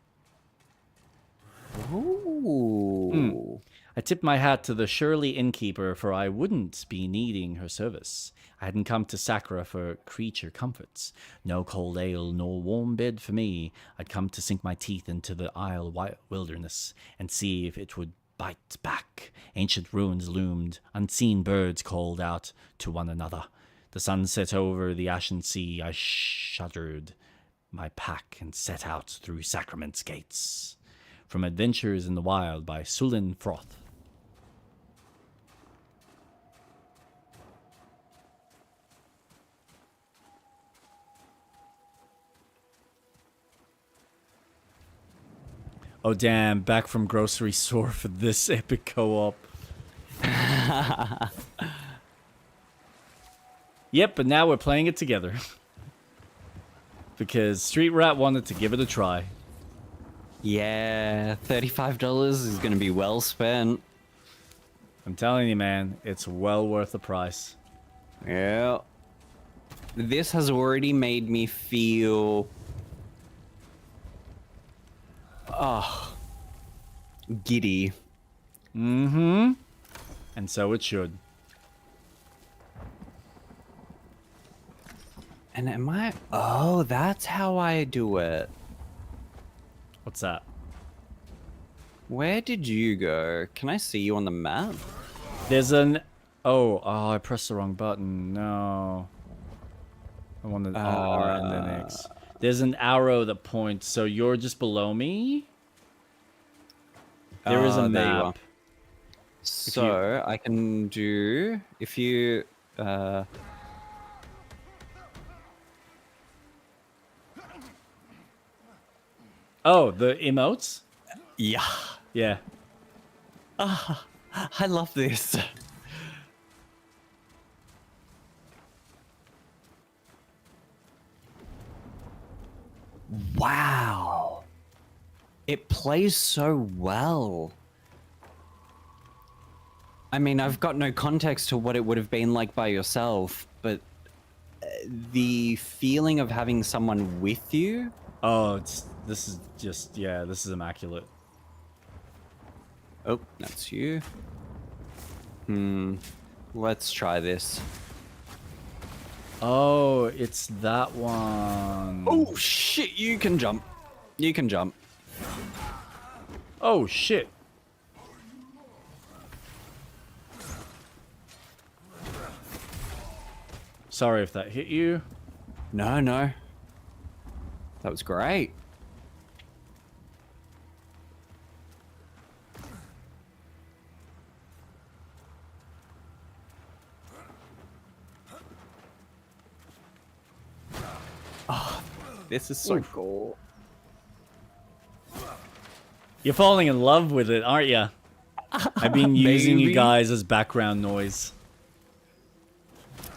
Ooh. I tipped my hat to the Shirley innkeeper, for I wouldn't be needing her service. I hadn't come to Sacra for creature comforts. No cold ale nor warm bed for me. I'd come to sink my teeth into the Isle wilderness and see if it would bite back. Ancient ruins loomed. Unseen birds called out to one another. The sun set over the ashen sea. I shuddered my pack and set out through Sacrament's gates. From Adventures in the Wild by Sulin Froth. Oh damn, back from grocery store for this epic co-op. Yep, but now we're playing it together. Because Street Rat wanted to give it a try. Yeah, $35 is going to be well spent. I'm telling you, man, it's well worth the price. Yeah. This has already made me feel... giddy. Mm-hmm. And so it should. And am I... Oh, that's how I do it. What's that? Where did you go? Can I see you on the map? There's an... Oh, I pressed the wrong button. No. I wanted R and then X. There's an arrow that points, so you're just below me? There is a There you are. map. So I can do if you. Oh, the emotes? Yeah. Yeah. I love this. Wow. It plays so well. I mean, I've got no context to what it would have been like by yourself, but the feeling of having someone with you. Oh, this is just, yeah, this is immaculate. Oh, that's you. Let's try this. Oh, it's that one. Oh, shit, you can jump. You can jump. Oh, shit. Sorry if that hit you. No, no. That was great. Oh, this is so cool. You're falling in love with it, aren't you? I've been using you Maybe. guys as background noise.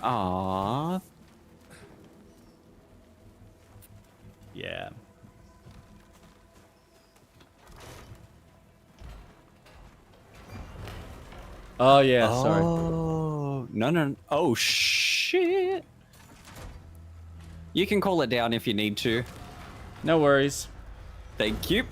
Aww. Yeah. Oh, yeah, sorry. Oh, no. Oh, shit. You can call it down if you need to. No worries. Thank you.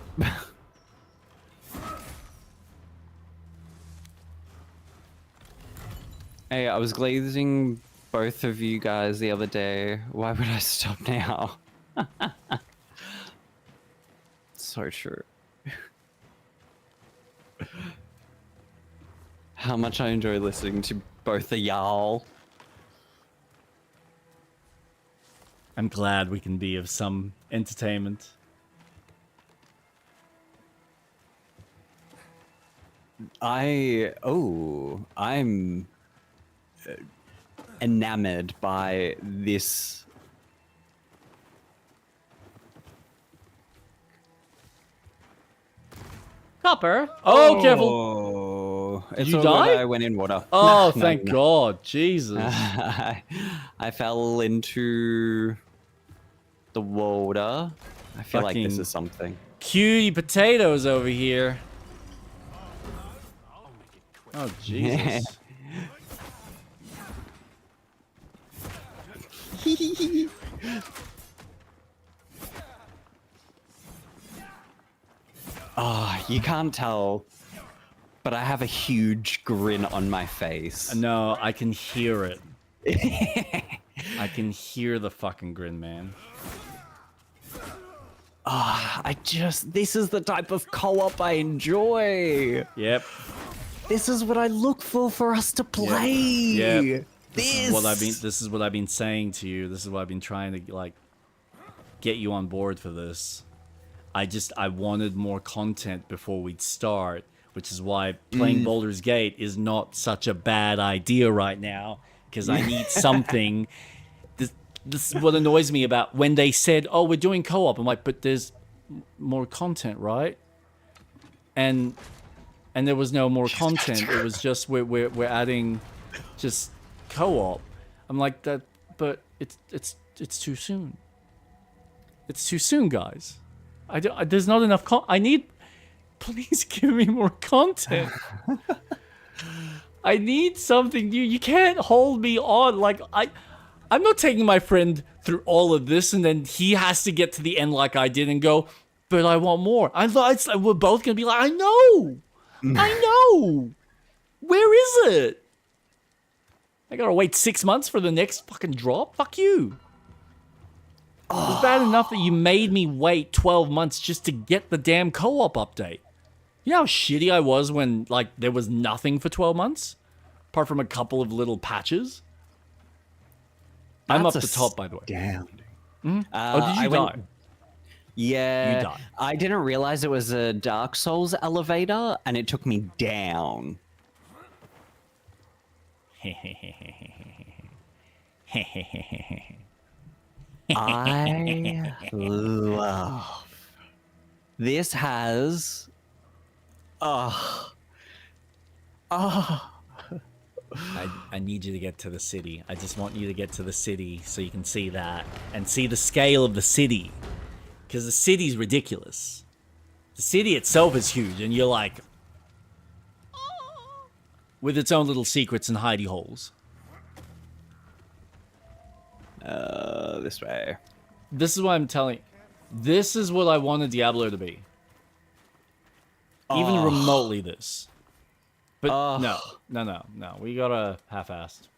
Hey, I was glazing both of you guys the other day. Why would I stop now? So true. How much I enjoy listening to both of y'all. I'm glad we can be of some entertainment. I'm enamored by this. Copper. Oh, careful. Oh, it's You all good, die? I went in water. Oh, No, thank no. God. Jesus. I fell into the water. I feel like this Fucking- is something. Cutie potatoes over here. Oh, Jesus. Ah, you can't tell, but I have a huge grin on my face. No, I can hear it. I can hear the fucking grin, man. Ah, this is the type of co-op I enjoy. Yep. This is what I look for us to play. Yep. This This is what I've been saying to you. This is what I've been trying to like get you on board for this. I wanted more content before we'd start, which is why playing Baldur's Gate is not such a bad idea right now, because I need something. This is what annoys me about when they said, "Oh, we're doing co-op." I'm like, "But there's more content, right?" And there was no more content. It was just we're adding just co-op. I'm like that, but it's too soon. It's too soon, guys. There's not enough I need. Please give me more content. I need something new. You can't hold me on. Like I'm not taking my friend through all of this and then he has to get to the end like I did and go, but I want more. I thought it's like we're both gonna be like, I know. Where is it? I gotta wait 6 months for the next fucking drop? Fuck you. It was bad enough that you made me wait 12 months just to get the damn co-op update. You know how shitty I was when, like, there was nothing for 12 months? Apart from a couple of little patches? I'm up the top, by the way. Damn. Oh, did you die? Yeah, you die. I didn't realize it was a Dark Souls elevator, and it took me down. I love this. Has I need you to get to the city. I just want you to get to the city so you can see that and see the scale of the city. Because the city's ridiculous. The city itself is huge, and you're like, with its own little secrets and hidey holes. This way. This is what I'm telling. This is what I wanted Diablo to be. Even remotely this. But no. We gotta half-assed.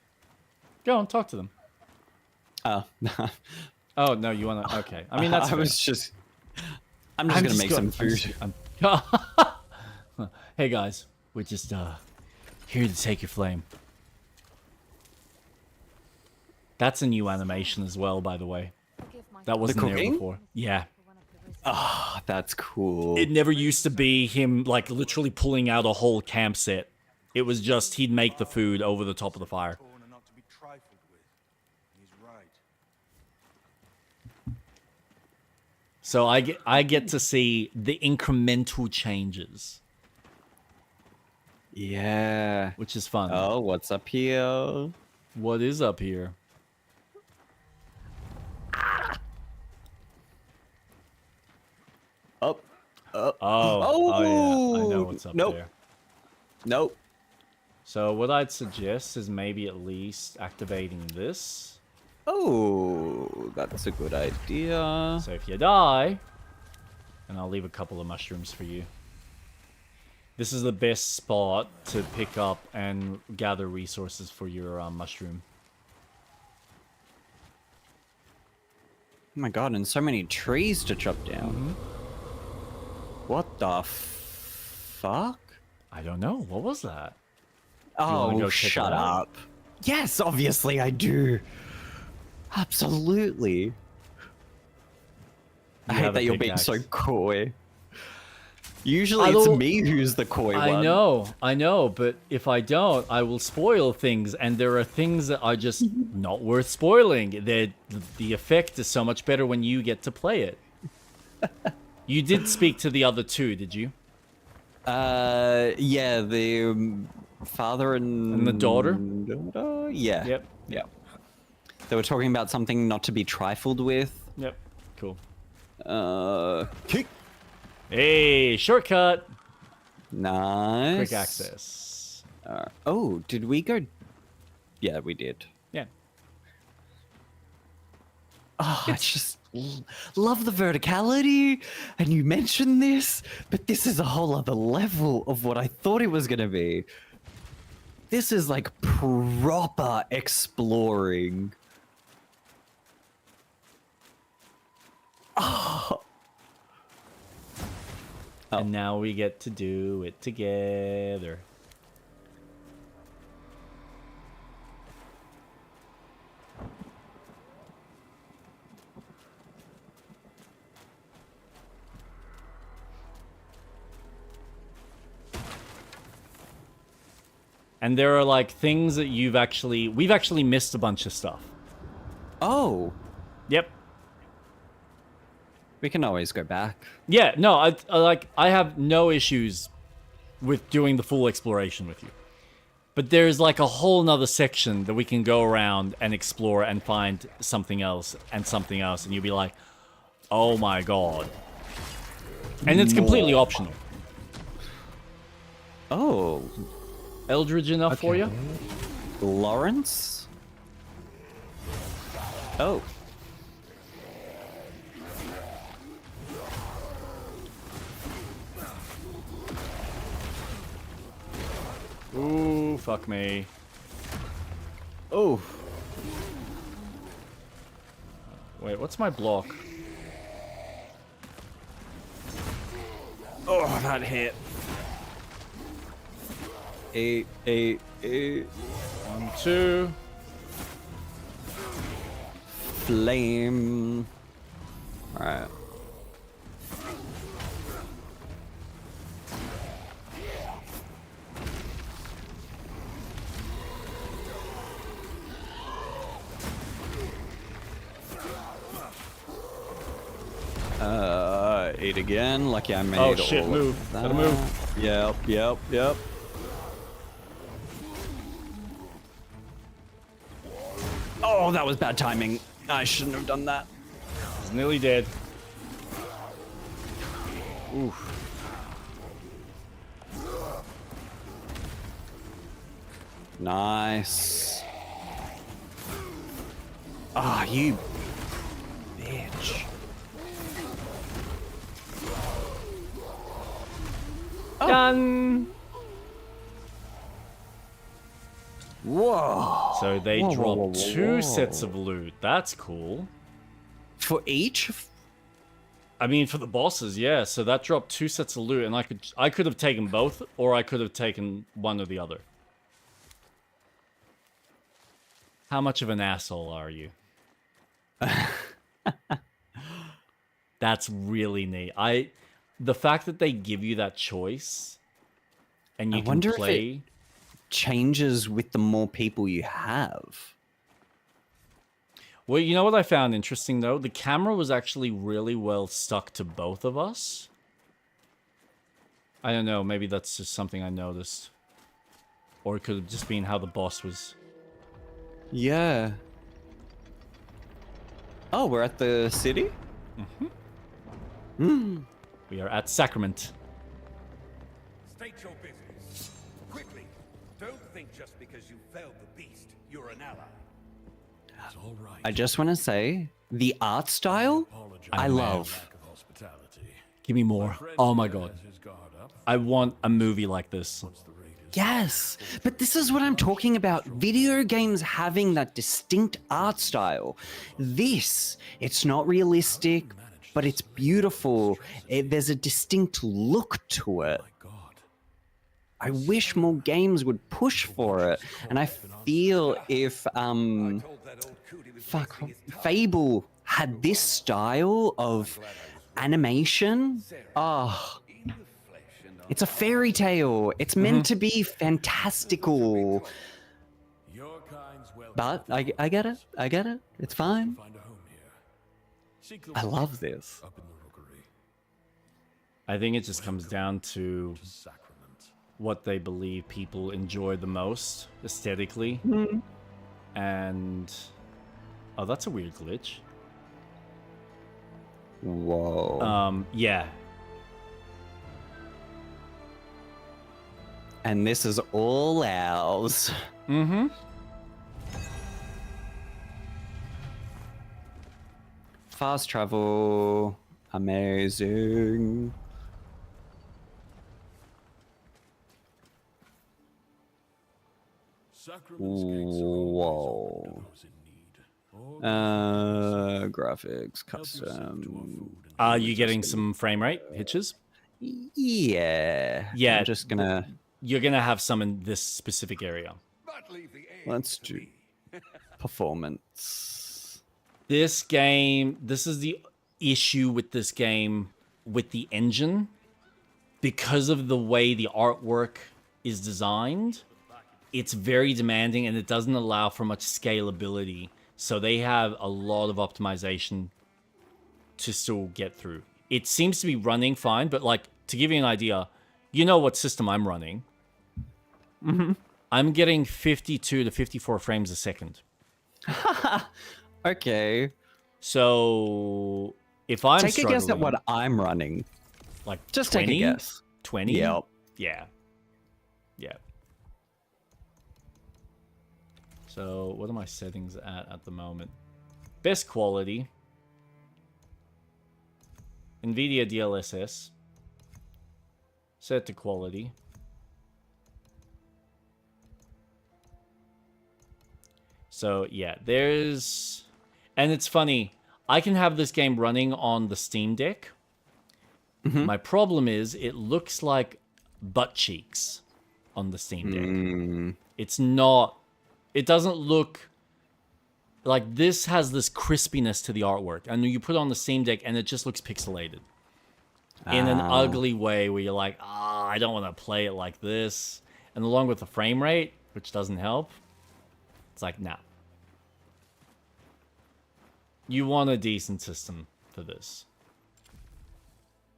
Go and talk to them. Oh. Oh, no, you wanna... Okay. I mean, that's fair. I'm just gonna make some food. Hey, guys. We're just, here to take your flame. That's a new animation as well, by the way. That wasn't there before. Yeah. Oh, that's cool. It never used to be him, like, literally pulling out a whole camp set. It was just he'd make the food over the top of the fire. So I get to see the incremental changes. Yeah. Which is fun. Oh, what's up here? What is up here? Up. Oh, yeah. I know what's up there. Nope. So what I'd suggest is maybe at least activating this. Oh, that's a good idea. So if you die, and I'll leave a couple of mushrooms for you. This is the best spot to pick up and gather resources for your mushroom. Oh my god, and so many trees to chop down. Mm-hmm. What the fuck? I don't know. What was that? Oh, shut up. Yes, obviously I do. Absolutely. I hate that you're being so coy. Usually it's me who's the coy one. I know, but if I don't, I will spoil things, and there are things that are just not worth spoiling. The effect is so much better when you get to play it. You did speak to the other two, did you? Yeah, the father and the daughter? Yeah. Yep. Yeah. They were talking about something not to be trifled with. Yep. Cool. Kick. Hey, shortcut. Nice. Quick access. Oh, did we go? Yeah, we did. Yeah. Oh, I just love the verticality, and you mentioned this, but this is a whole other level of what I thought it was going to be. This is like proper exploring. Oh. And now we get to do it together. And there are like things that we've actually missed a bunch of stuff. Oh. Yep. We can always go back. Yeah, no, I have no issues with doing the full exploration with you. But there's like a whole nother section that we can go around and explore and find something else, and you'll be like, oh my god. And it's completely optional. Oh. Eldridge enough for you? Lawrence? Oh. Ooh, fuck me. Oh. Wait, what's my block? Oh, that hit. 8, 8, 8. 1, 2. Flame. Alright. cheat again. Lucky I made Oh shit, all move. of that. Gotta move. Yep. Oh, that was bad timing. I shouldn't have done that. He's nearly dead. Oof. Nice. Ah, you bitch. Done. Whoa. So they Whoa, drop whoa, whoa, two whoa. sets of loot. That's cool. For each? I mean, for the bosses, yeah. So that dropped two sets of loot, and I could have taken both, or I could have taken one or the other. How much of an asshole are you? That's really neat. The fact that they give you that choice, and you I can wonder play. if it changes with the more people you have. Well, you know what I found interesting though? The camera was actually really well stuck to both of us. I don't know, maybe that's just something I noticed. Or it could have just been how the boss was. Yeah. Oh, we're at the city? We are at Sacrament. State your business. Quickly. Don't think just because you felled the beast, you're an ally. It's all right. I just want to say, the art style, I love. Give me more. Oh my god. I want a movie like this. Yes, but this is what I'm talking about. Video games having that distinct art style. This, it's not realistic, but it's beautiful. There's a distinct look to it. I wish more games would push for it. And I feel if, Fable had this style of animation, it's a fairy tale. It's meant to be fantastical. But I get it. I get it. It's fine. I love this. I think it just comes down to what they believe people enjoy the most aesthetically. And oh, that's a weird glitch. Whoa. Yeah. And this is all ours. Fast travel. Amazing. Whoa. Graphics, custom. Are you getting some frame rate hitches? Yeah. Yeah. I'm just gonna. You're gonna have some in this specific area. Let's do performance. This game, this is the issue with this game with the engine. Because of the way the artwork is designed, it's very demanding and it doesn't allow for much scalability. So they have a lot of optimization to still get through. It seems to be running fine, but like, to give you an idea, you know what system I'm running. I'm getting 52 to 54 frames a second. Okay. So if I'm take a guess at struggling, what I'm running. like Just 20? take a guess. 20? Yep. Yeah. Yeah. So what are my settings at the moment? Best quality. NVIDIA DLSS. Set to quality. So yeah, there's... And it's funny, I can have this game running on the Steam Deck. My problem is it looks like butt cheeks on the Steam Deck. It's not... It doesn't look... Like, this has this crispiness to the artwork. And you put it on the Steam Deck and it just looks pixelated. In an ugly way where you're like, I don't want to play it like this. And along with the frame rate, which doesn't help, it's like, nah. You want a decent system for this.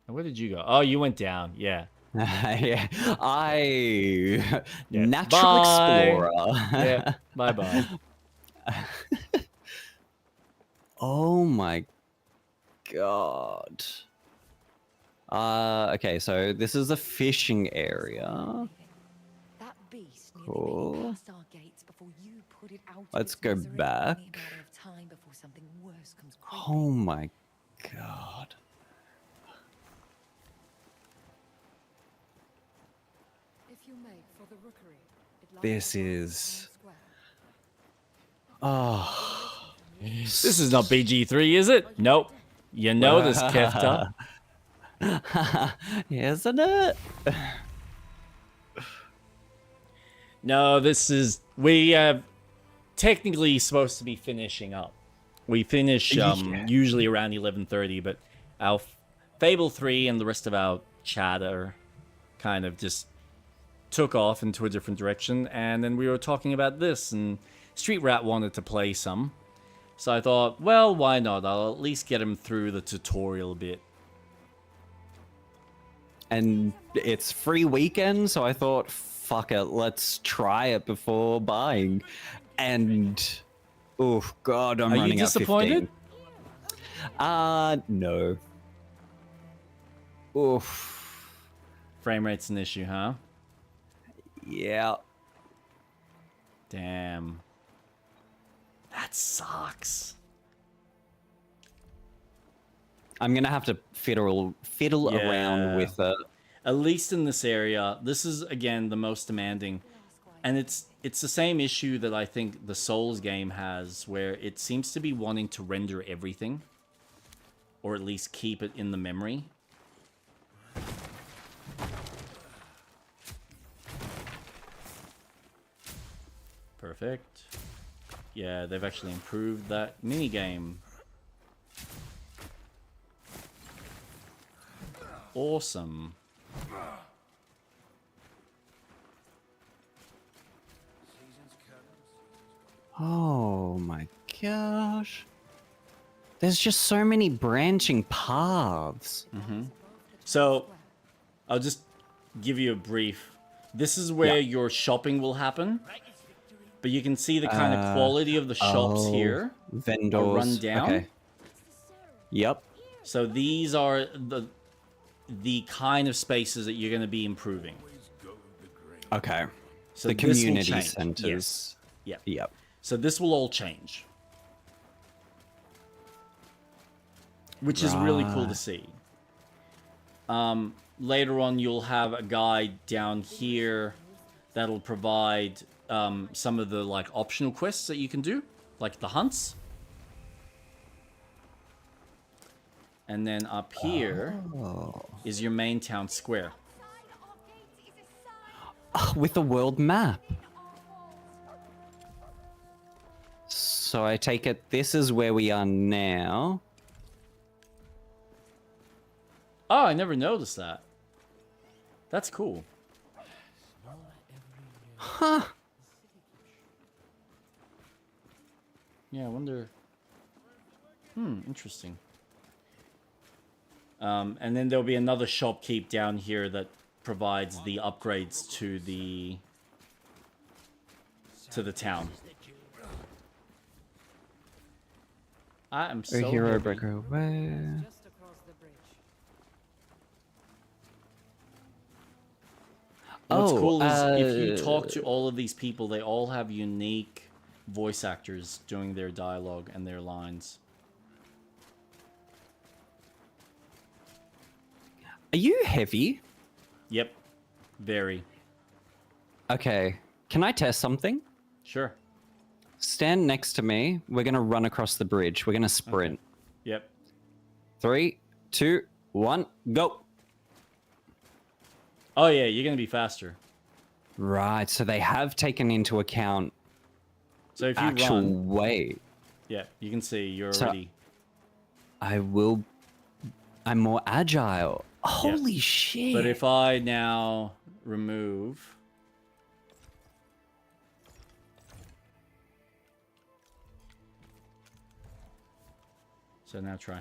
Where did you go? Oh, you went down. Yeah. Yeah. I Yeah. natural Bye. explorer. Yeah. Bye-bye. Oh my god. Okay, so this is a fishing area. That beast nearly Cool. made it past our gates before you put it out of Let's its go misery. back. Only a matter of time before something worse comes creeping. Oh my god. If you make for the rookery, it lies This behind the is... town square. Oh. This is not BG3, is it? Nope. You know this, Kefta. Isn't it? No, this is... We technically supposed to be finishing up. We finish usually around 11:30, but our Fable 3 and the rest of our chatter kind of just took off into a different direction, and then we were talking about this, and Street Rat wanted to play some. So I thought, well, why not? I'll at least get him through the tutorial bit. And it's free weekend, so I thought, fuck it, let's try it before buying. And oh god, I'm running you disappointed? At 15. No. Oof. Frame rate's an issue, huh? Yeah. Damn. That sucks. I'm gonna have to fiddle around with it. At least in this area, this is again the most demanding, and it's the same issue that I think the Souls game has, where it seems to be wanting to render everything, or at least keep it in the memory. Perfect. Yeah, they've actually improved that minigame. Awesome. Oh my gosh. There's just so many branching paths. So, I'll just give you a brief. This is where your shopping will happen. But you can see the kind of quality of the shops here. Vendors. Are run down. Okay. Yep. So these are the kind of spaces that you're going to be improving. Okay. So the this will community change. centers. Yes. Yep. So this will all change. Which is really cool to see. Later on, you'll have a guide down here that'll provide some of the like optional quests that you can do, like the hunts. And then up here is your main town square. With the world map. So I take it this is where we are now. Oh, I never noticed that. That's cool. Huh. Yeah, I wonder... interesting. And then there'll be another shopkeep down here that provides the upgrades to the town. I am so A hero happy. breaker away. What's cool is if you talk to all of these people, they all have unique voice actors doing their dialogue and their lines. Are you heavy? Yep. Very. Okay. Can I test something? Sure. Stand next to me. We're going to run across the bridge. We're going to sprint. Okay. Yep. 3, 2, 1, go. Oh, yeah, you're going to be faster. Right. So they have taken into account so if you actual run, weight. Yeah, you can see you're So already... I'm more agile. Holy shit. But if I now remove... So now try.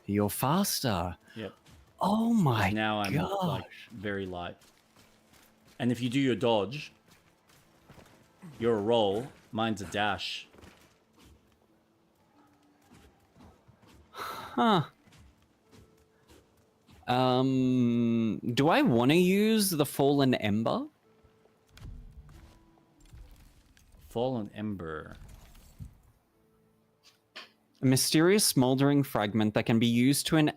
You're faster. Yep. Oh my now I'm gosh. like very light. And if you do your dodge, you're a roll. Mine's a dash. Huh. Do I want to use the Fallen Ember? Fallen Ember. A mysterious smoldering fragment that can be used to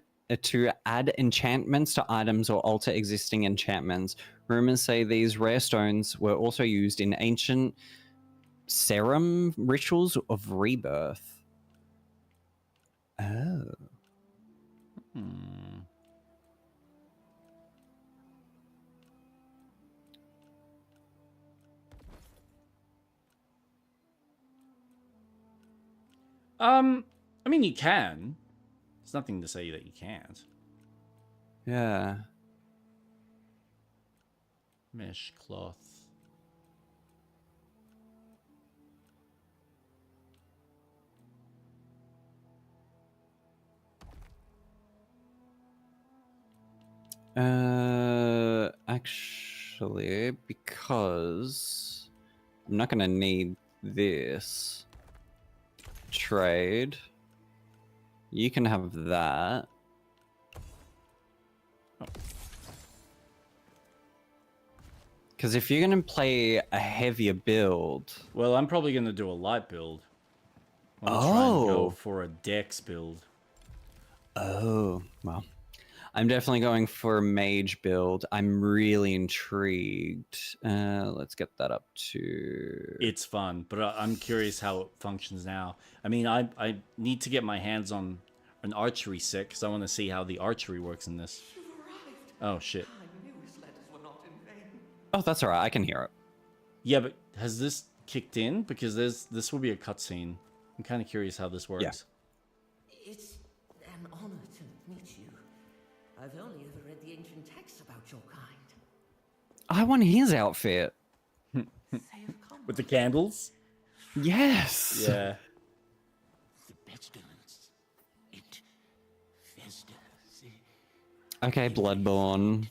add enchantments to items or alter existing enchantments. Rumors say these rare stones were also used in ancient serum rituals of rebirth. Oh. I mean, you can. There's nothing to say that you can't. Yeah. Mesh cloth. Actually, because I'm not gonna need this. Trade. You can have that. Because if you're gonna play a heavier build, Well, I'm probably gonna do a light build. I'm gonna try and go Oh. for a dex build. Oh, well. I'm definitely going for a mage build. I'm really intrigued. Let's get that up to... It's fun, but I'm curious how it functions now. I mean, I need to get my hands on an archery set because I want to see how the archery works in this. Oh, shit. Oh, that's alright. I can hear it. Yeah, but has this kicked in? Because this will be a cutscene. I'm kind of curious how this works. Yeah. It's an honor to meet you. I've only ever read the ancient texts about your kind. I want his outfit. With the candles? Yes. Yeah. Okay, Bloodborne.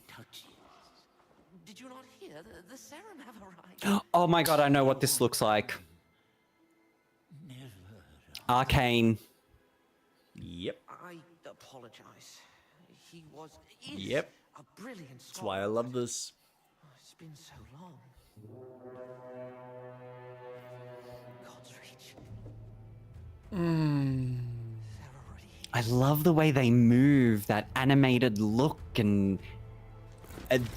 Did you not hear? The serum have arrived. Oh my god, I know what this looks like. Arcane. Yep. I apologize. He is Yep. a brilliant That's why I love this. It's been so long. God's reach. I love the way they move, that animated look and...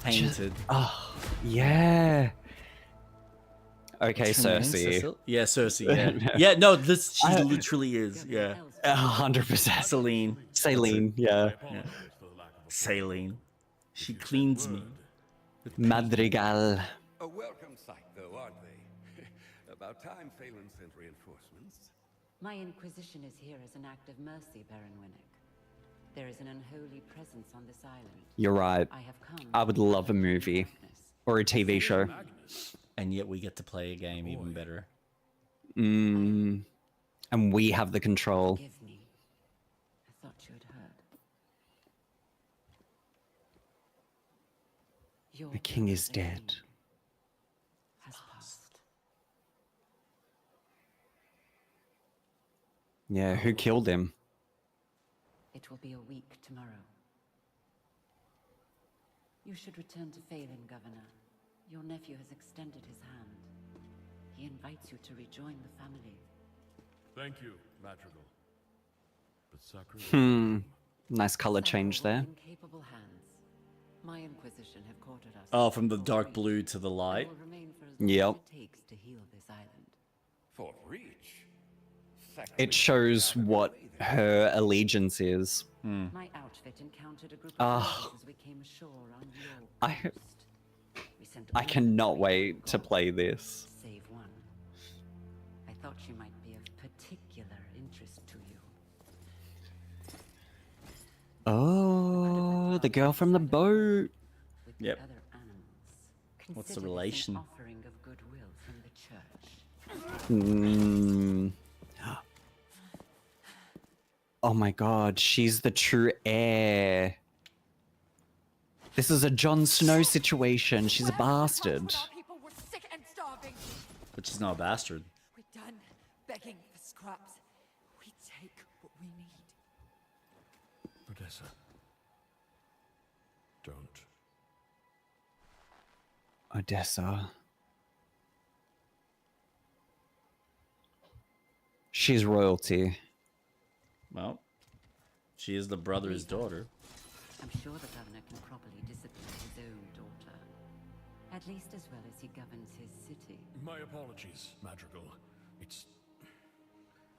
Painted. Oh, yeah. Okay, What's her name, Cersei. Cecil? Yeah, Cersei. Yeah, yeah. No, she literally is. Yeah, 100%. Celine. Celine, yeah. Celine. She cleans me. Madrigal. A welcome sight, though, aren't they? About time Phelan sent reinforcements. My inquisition is here as an act of mercy, Baron Winnick. There is an unholy presence on this island. You're right. I have come. I would love a movie or a TV show. And yet we get to play a game even better. And we have the control. Forgive me. I thought you had heard. Your The king is dead. has passed. Yeah, who killed him? It will be a week tomorrow. You should return to Phelan, Governor. Your nephew has extended his hand. He invites you to rejoin the family. Thank you, Madrigal. But Sakura... Nice color change there. In capable hands. My inquisition have quartered us. Oh, from the dark blue to the light. Will remain for as long Yep. as it takes to heal this island. For reach. It shows what her allegiance is. My outfit encountered a group of Ah. rebels as we came ashore on your I coast. We sent I orders cannot to wait to God, play this. Save one. I thought she might be of particular interest to you. Oh, the girl from the boat. With Yep. the other animals. What's the Consider this relation? An offering of goodwill from the church. Oh my god, she's the true heir. This is a Jon Snow situation. She's a bastard. People were sick and starving. But she's not a bastard. We're done begging for scraps. We take what we need. Odessa. Don't. Odessa. She's royalty. Well, she is the brother's daughter. I'm sure the governor can properly discipline his own daughter. At least as well as he governs his city. My apologies, Madrigal. It's...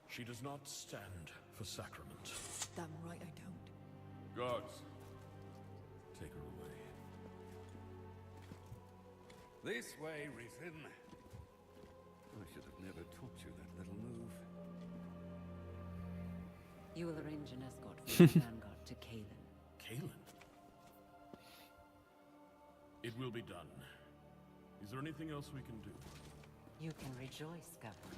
She does not stand for sacrament. Damn right I don't. Guards, take her away. This way, Rhythm. I should have never taught you that little move. You will arrange an escort for the vanguard to Kalen. Kalen? It will be done. Is there anything else we can do? You can rejoice, Governor.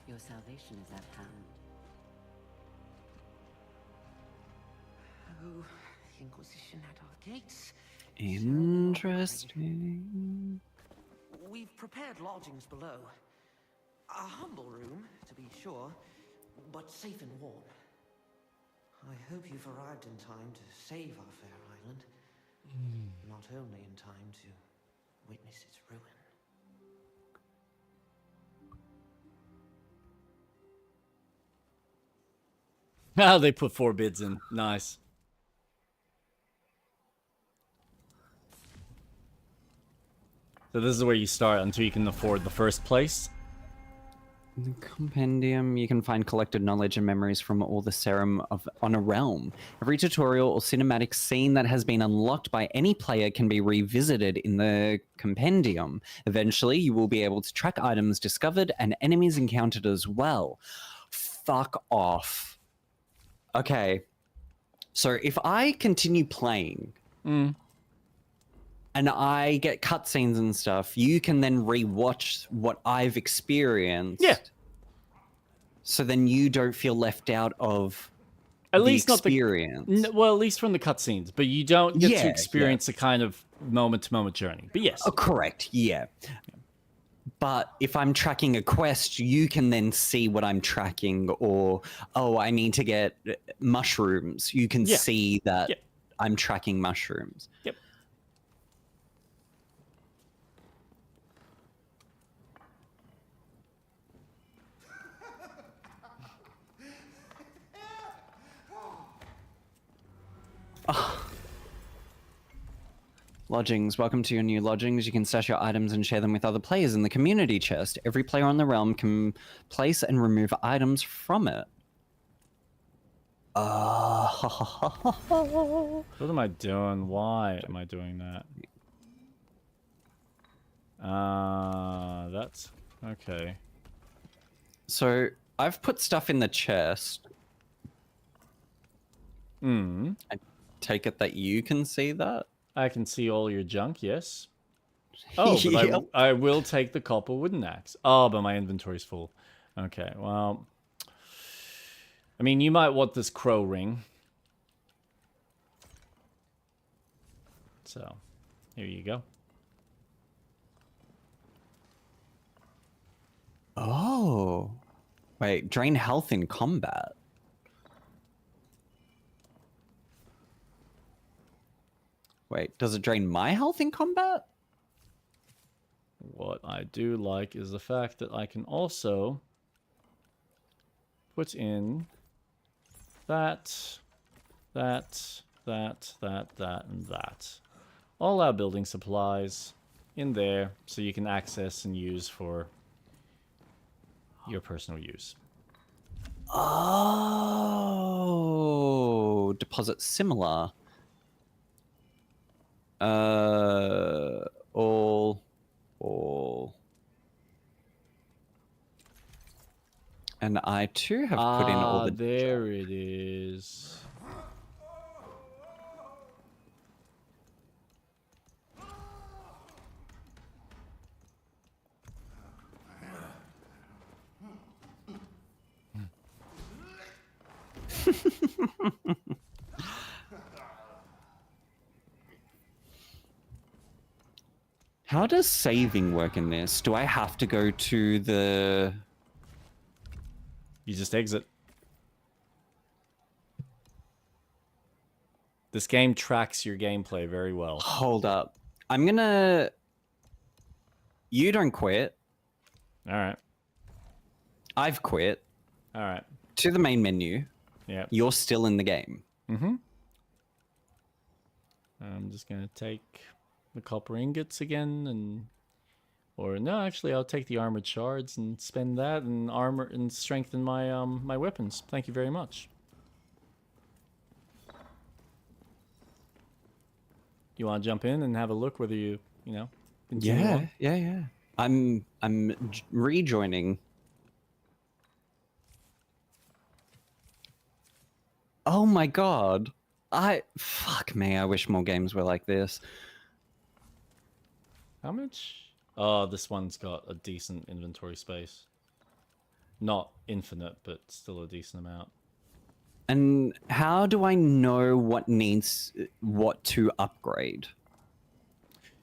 Your salvation is at hand. Oh, the Inquisition at our gates. Interesting. We've prepared lodgings below. A humble room, to be sure, but safe and warm. I hope you've arrived in time to save our fair island. Not only in time to witness its ruin. Ah, they put 4 bids in. Nice. So this is where you start until you can afford the first place. In the compendium, you can find collected knowledge and memories from all the serum on a realm. Every tutorial or cinematic scene that has been unlocked by any player can be revisited in the compendium. Eventually, you will be able to track items discovered and enemies encountered as well. Fuck off. Okay. So if I continue playing... and I get cutscenes and stuff, you can then rewatch what I've experienced. Yeah. So then you don't feel left out of at least experience. Not the, well, at least from the cutscenes, but you don't get to Yeah, experience a kind of moment-to-moment journey. But yes. Oh, correct, yeah. But if I'm tracking a quest, you can then see what I'm tracking, or, oh, I need to get mushrooms. You can see that I'm tracking mushrooms. Yep. Lodgings. Welcome to your new lodgings. You can stash your items and share them with other players in the community chest. Every player on the realm can place and remove items from it. What am I doing? Why am I doing that? That's okay. So I've put stuff in the chest. I take it that you can see that? I can see all your junk, yes. Oh, but I will take the copper wooden axe. Oh, but my inventory's full. Okay, well... I mean, you might want this crow ring. So, here you go. Oh. Wait, drain health in combat. Wait, does it drain my health in combat? What I do like is the fact that I can also put in that, and that. All our building supplies in there so you can access and use for your personal use. Oh, deposit similar. All. And I too have put in all the... there it is. How does saving work in this? Do I have to go to the... You just exit. This game tracks your gameplay very well. Hold up. I'm gonna... You don't quit. All right. I've quit. All right. To the main menu. Yeah. You're still in the game. Mm-hmm. I'm just gonna take the copper ingots again, and or no, actually, I'll take the armored shards and spend that and armor and strengthen my my weapons. Thank you very much. You want to jump in and have a look whether you know? Continue on? Yeah. I'm rejoining. Oh my god. Fuck me, I wish more games were like this. How much? Oh, this one's got a decent inventory space. Not infinite, but still a decent amount. And how do I know what to upgrade?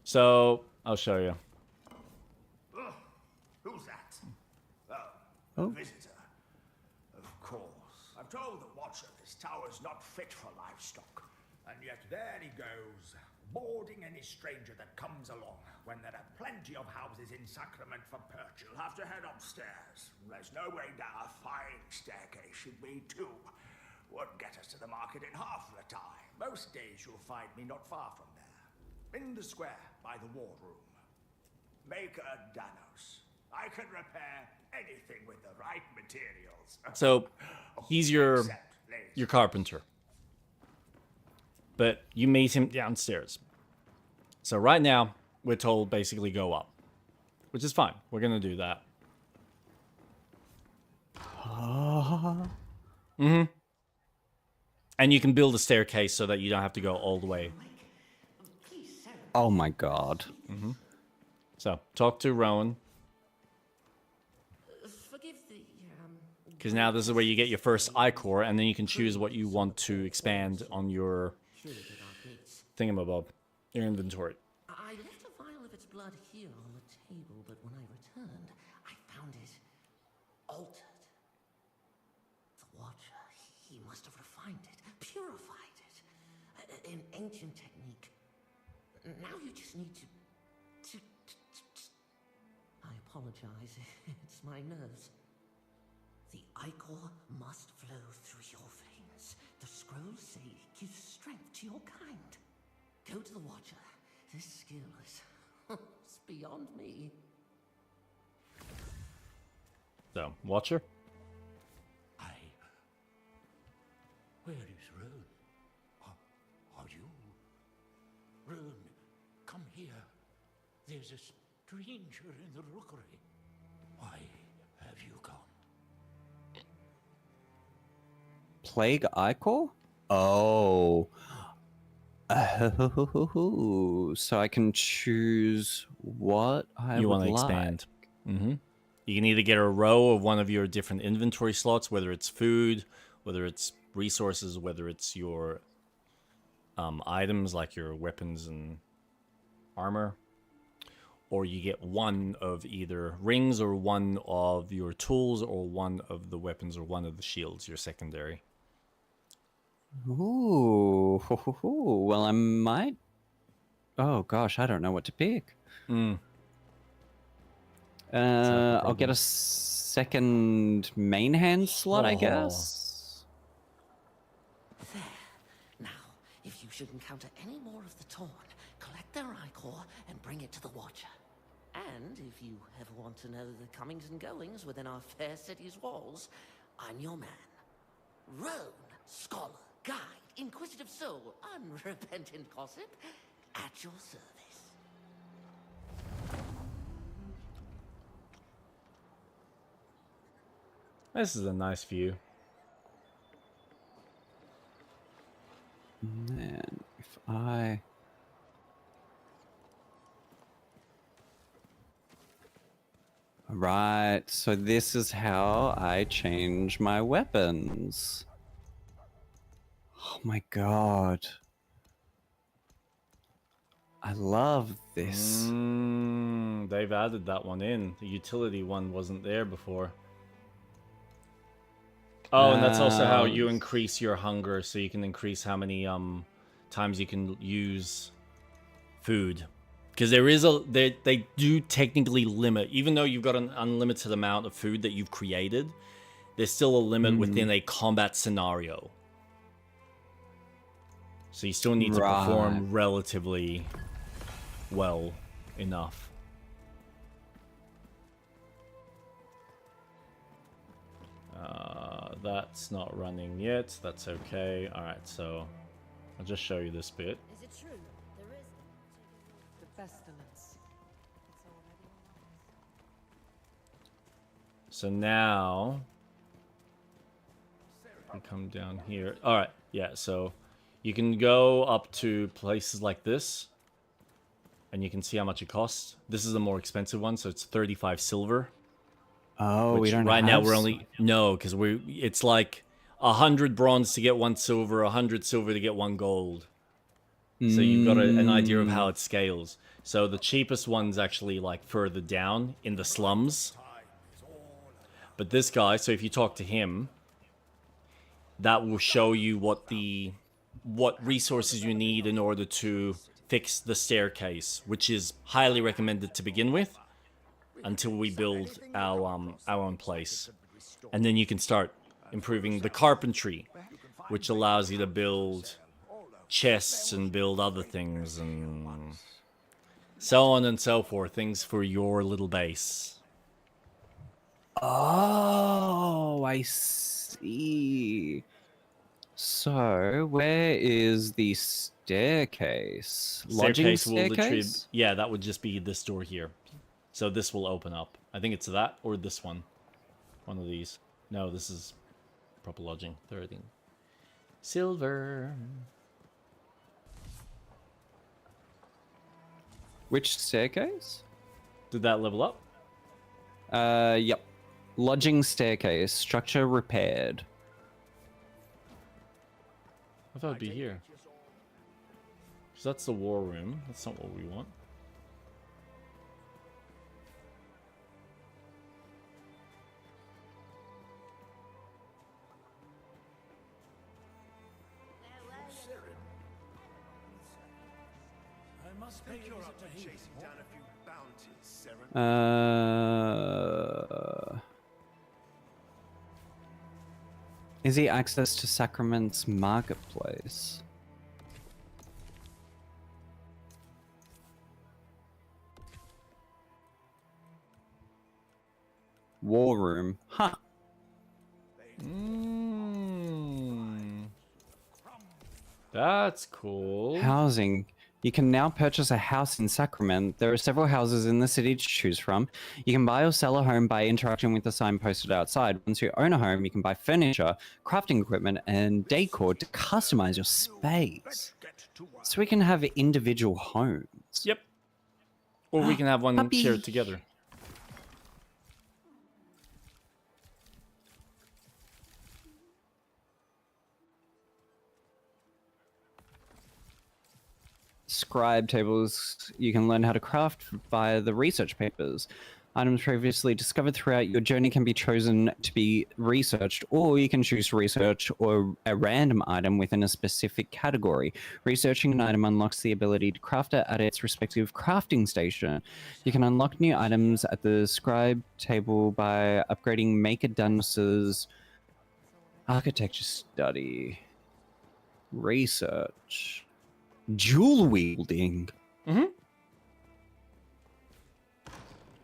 So, I'll show you. Who's that? Oh. Visitor. Of course. I'm told the watcher this tower's not fit for livestock. And yet there he goes, boarding any stranger that comes along. When there are plenty of houses in Sacrament for perch, you'll have to head upstairs. There's no way down. A fine staircase should be too. Would get us to the market in half the time. Most days you'll find me not far from there. In the square, by the wardroom. Make a Danos. I can repair anything with the right materials. So, he's your carpenter. But you meet him downstairs. So right now, we're told basically go up. Which is fine. We're going to do that. Mm-hmm. And you can build a staircase so that you don't have to go all the way. Oh my god. Mm-hmm. So, talk to Rowan. Because now this is where you get your first ichor, and then you can choose what you want to expand on your thingamabob, your inventory. I left a vial of its blood here on the table, but when I returned, I found it altered. The Watcher, he must have refined it, purified it. An ancient technique. Now you just need to... I apologize, it's my nerves. The ichor must flow through your veins. The scrolls say it gives strength to your kind. Go to the Watcher. This skill is it's beyond me. So, Watcher? Where is Rowan? Are you? Rowan, come here. There's a stranger in the rookery. Why have you come? Plague ichor? Oh. So I can choose what I you would want to like. expand. Mm-hmm. You can either get a row of one of your different inventory slots, whether it's food, whether it's resources, whether it's your items like your weapons and armor, or you get one of either rings or one of your tools or one of the weapons or one of the shields, your secondary. Ooh. Well, I might... Oh, gosh, I don't know what to pick. I'll get a second main hand slot, I guess. There. Now, if you should encounter any more of the Torn, collect their ichor and bring it to the Watcher. And if you ever want to know the comings and goings within our fair city's walls, I'm your man. Roan, scholar, guide, inquisitive soul, unrepentant gossip, at your service. This is a nice view. Man, if I... Right, so this is how I change my weapons. Oh my god. I love this. They've added that one in. The utility one wasn't there before. Oh, and that's also how you increase your hunger, so you can increase how many times you can use food. Because there is they do technically limit, even though you've got an unlimited amount of food that you've created, there's still a limit within a combat scenario. So you still need to perform relatively well enough. That's not running yet. That's okay. Alright, so I'll just show you this bit. Is it true? There is The pestilence. So now we come down here. Alright, yeah, so you can go up to places like this and you can see how much it costs. This is the more expensive one, so it's 35 silver. Oh, we don't right now have we're only because it's like 100 bronze to get 1 silver, 100 silver to get 1 gold. So you've got an idea of how it scales. So the cheapest one's actually like further down in the slums. But this guy, so if you talk to him, that will show you what resources you need in order to fix the staircase, which is highly recommended to begin with until we build our own place. And then you can start improving the carpentry, which allows you to build chests and build other things and so on and so forth, things for your little base. Oh, I see. So, where is the staircase? Lodging staircase? Yeah, that would just be this door here. So this will open up. I think it's that or this one. One of these. No, this is proper lodging. 13. Silver. Which staircase? Did that level up? Yep. Lodging staircase. Structure repaired. I thought it'd be here. Because that's the war room. That's not what we want. I must think you're up to chasing down a few bounties, Seren. Is he access to Sacrament's marketplace? War room. Huh. That's cool. Housing. You can now purchase a house in Sacrament. There are several houses in the city to choose from. You can buy or sell a home by interacting with the sign posted outside. Once you own a home, you can buy furniture, crafting equipment, and decor to customize your space. So we can have individual homes. Yep. Or we can have one shared together. Scribe tables. You can learn how to craft via the research papers. Items previously discovered throughout your journey can be chosen to be researched, or you can choose research or a random item within a specific category. Researching an item unlocks the ability to craft it at its respective crafting station. You can unlock new items at the scribe table by upgrading Maker Dunus's architecture study. Research. Jewel wielding. Mm-hmm.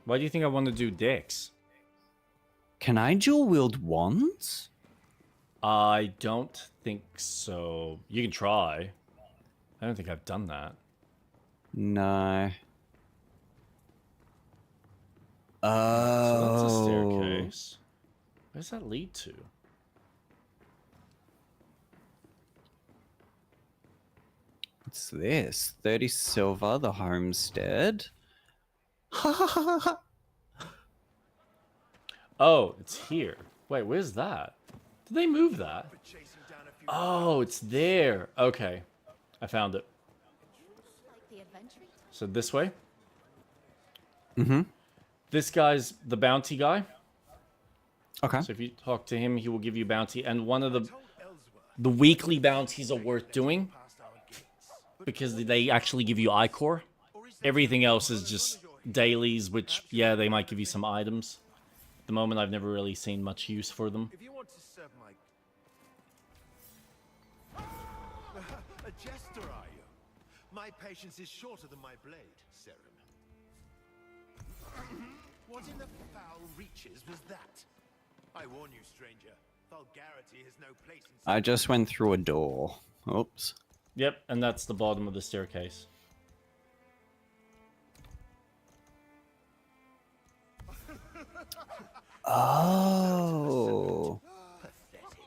Why do you think I want to do decks? Can I dual wield wands? I don't think so. You can try. I don't think I've done that. No. So that's a staircase. Where does that lead to? What's this? 30 silver, the homestead. Oh, it's here. Wait, where's that? Did they move that? Oh, it's there. Okay. I found it. So this way. Mm-hmm. This guy's the bounty guy. Okay. So if you talk to him, he will give you bounty. And one of the weekly bounties are worth doing because they actually give you ichor. Everything else is just dailies, which, yeah, they might give you some items. At the moment, I've never really seen much use for them. If you want to serve my... A jester, are you? My patience is shorter than my blade, Serum. What in the foul reaches was that? I warn you, stranger. Vulgarity has no place in... I just went through a door. Oops. Yep, and that's the bottom of the staircase. Oh. Pathetic.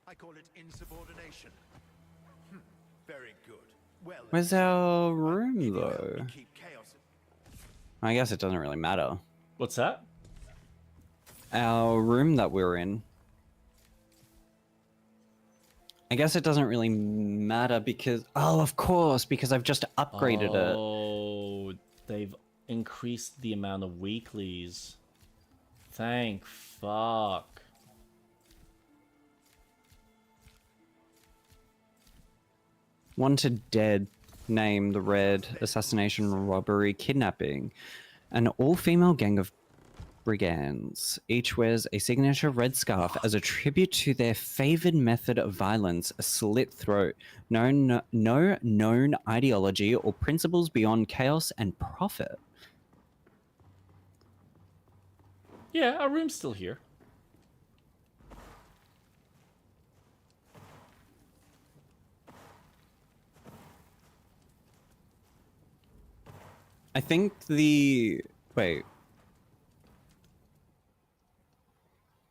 I call it insubordination. Very good. Well, Where's our room, though? I guess it doesn't really matter. What's that? Our room that we're in. I guess it doesn't really matter because... Oh, of course, because I've just upgraded it. Oh, they've increased the amount of weeklies. Thank fuck. Wanted dead. Name: the Red. Assassination, robbery, kidnapping. An all-female gang of brigands. Each wears a signature red scarf as a tribute to their favored method of violence, a slit throat. No known ideology or principles beyond chaos and profit. Yeah, our room's still here. I think the... Wait.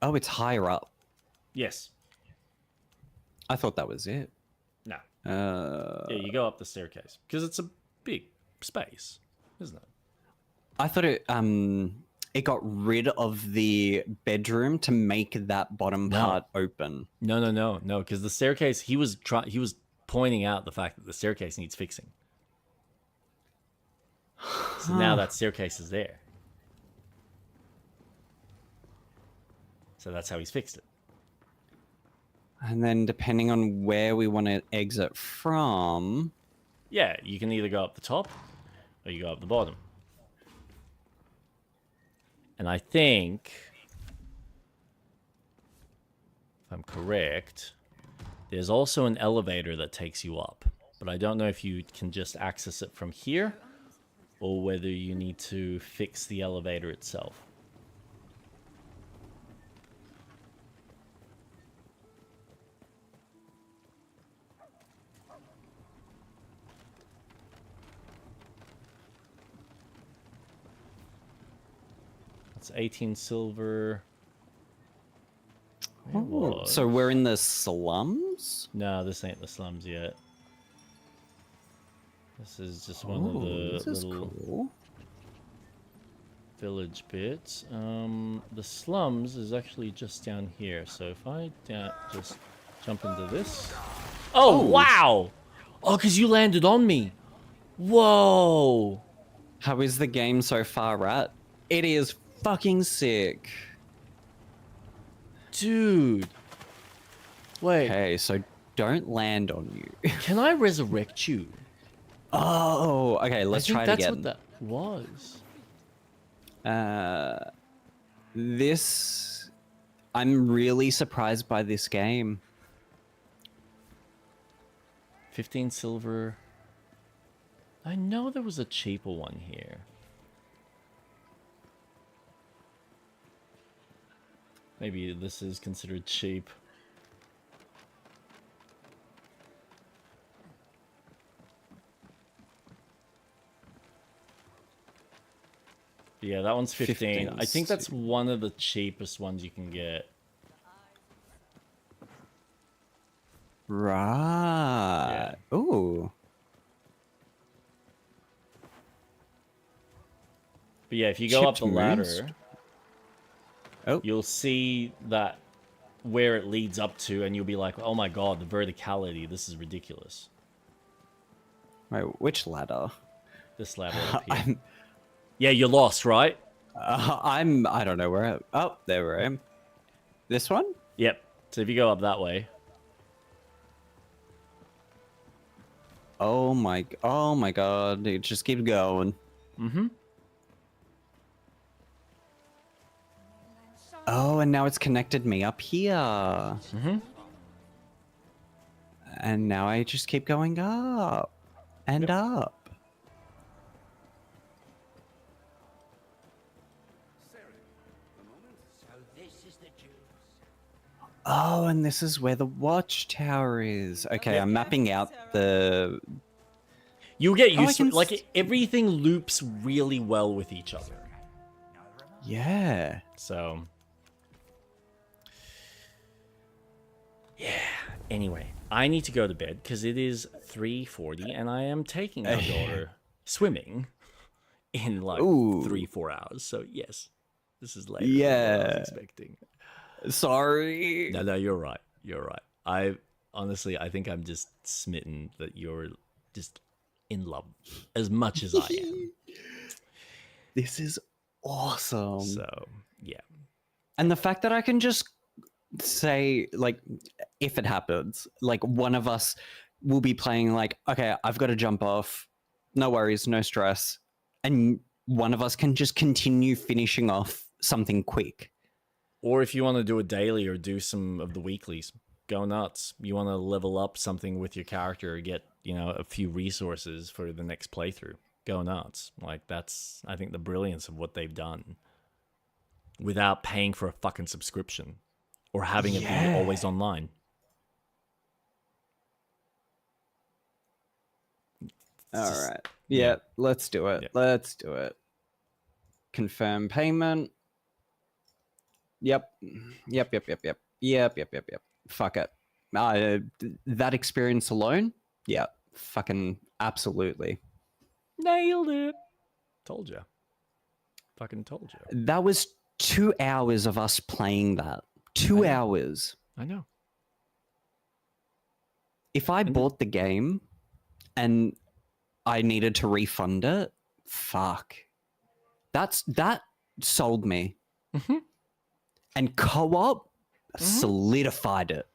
Oh, it's higher up. Yes. I thought that was it. No. Yeah, you go up the staircase. Because it's a big space, isn't it? I thought it got rid of the bedroom to make that bottom part open. No, because the staircase, he was pointing out the fact that the staircase needs fixing. So now that staircase is there. So that's how he's fixed it. And then depending on where we want to exit from... Yeah, you can either go up the top or you go up the bottom. And I think, if I'm correct, there's also an elevator that takes you up. But I don't know if you can just access it from here or whether you need to fix the elevator itself. It's 18 silver. Oh, so we're in the slums? No, this ain't the slums yet. This is just one of the little village bits. The slums is actually just down here. So if I just jump into this. Oh, wow! Oh, because you landed on me. Whoa! How is the game so far, Rat? It is fucking sick. Dude. Wait. Okay, so don't land on you. Can I resurrect you? Oh, okay, let's try it again. That's what that was. This... I'm really surprised by this game. 15 silver. I know there was a cheaper one here. Maybe this is considered cheap. Yeah, that one's 15. I think that's one of the cheapest ones you can get. Right. Yeah. Ooh. But yeah, if you go up the ladder, you'll see that where it leads up to, and you'll be like, oh my god, the verticality, this is ridiculous. Wait, which ladder? This ladder up here. Yeah, you're lost, right? I don't know where oh, there I am. This one? Yep. So if you go up that way. Oh my god, it just keeps going. Mm-hmm. Oh, and now it's connected me up here. Mm-hmm. And now I just keep going up and up. Oh, and this is where the watchtower is. Okay, I'm mapping out the... You'll get used to it. Like, everything loops really well with each other. Yeah. So... yeah. Anyway, I need to go to bed because it is 3:40 and I am taking my daughter swimming in like 3-4 hours. So yes, this is later than what I was expecting. Sorry. No, you're right. You're right. I honestly, I think I'm just smitten that you're just in love as much as I am. This is awesome. So yeah. And the fact that I can just say, like, if it happens, like, one of us will be playing, like, okay, I've got to jump off, no worries, no stress, and one of us can just continue finishing off something quick. Or if you want to do a daily or do some of the weeklies, go nuts. You want to level up something with your character or get, you know, a few resources for the next playthrough, go nuts. Like, that's, I think, the brilliance of what they've done without paying for a fucking subscription. Or having it be always online. All right. Yeah, let's do it. Yep. Let's do it. Confirm payment. Yep. Fuck it. That experience alone? Yeah. Fucking absolutely. Nailed it. Told you. Fucking told you. That was 2 hours of us playing that. 2 hours. I know. If I bought the game and I needed to refund it, fuck. That sold me. Mm-hmm. And co-op solidified it.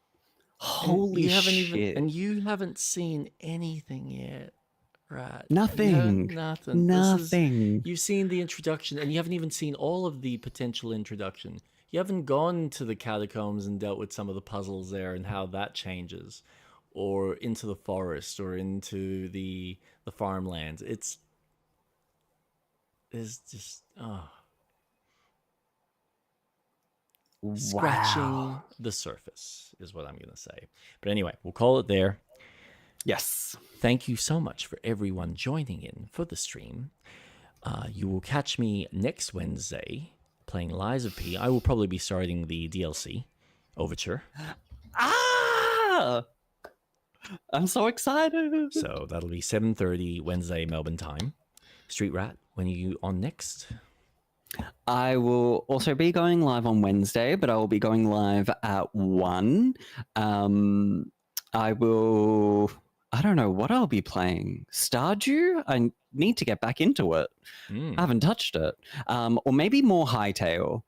Holy shit. And you haven't seen anything yet. Right. Nothing. Nothing. You've seen the introduction, and you haven't even seen all of the potential introduction. You haven't gone to the catacombs and dealt with some of the puzzles there and how that changes, or into the forest, or into the farmlands. It's just scratching the surface is what I'm gonna say. But anyway, we'll call it there. Yes. Thank you so much for everyone joining in for the stream. You will catch me next Wednesday playing Lies of P. I will probably be starting the DLC Overture. I'm so excited. So that'll be 7:30 Wednesday Melbourne time. Street Rat, when are you on next? I will also be going live on Wednesday, but I will be going live at 1. I don't know what I'll be playing. Stardew? I need to get back into it. I haven't touched it. Or maybe more Hightail,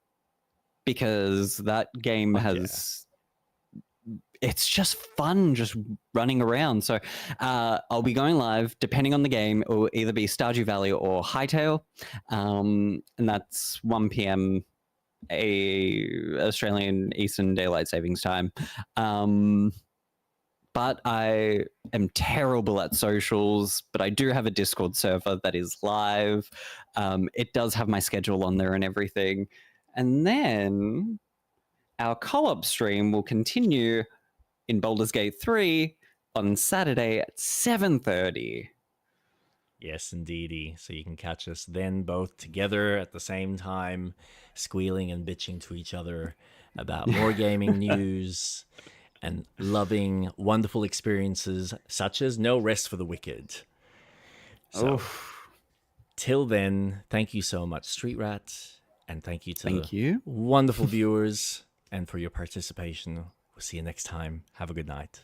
because that game it's just fun just running around. So I'll be going live, depending on the game. It will either be Stardew Valley or Hightail. And that's 1 p.m. Australian Eastern Daylight Savings Time. But I am terrible at socials, but I do have a Discord server that is live. It does have my schedule on there and everything. And then our co-op stream will continue in Baldur's Gate 3 on Saturday at 7:30. Yes, indeedy. So you can catch us then both together at the same time, squealing and bitching to each other about more gaming news and loving wonderful experiences such as No Rest for the Wicked. So, till then, thank you so much, Street Rat, and thank you to wonderful viewers and for your participation. We'll see you next time. Have a good night.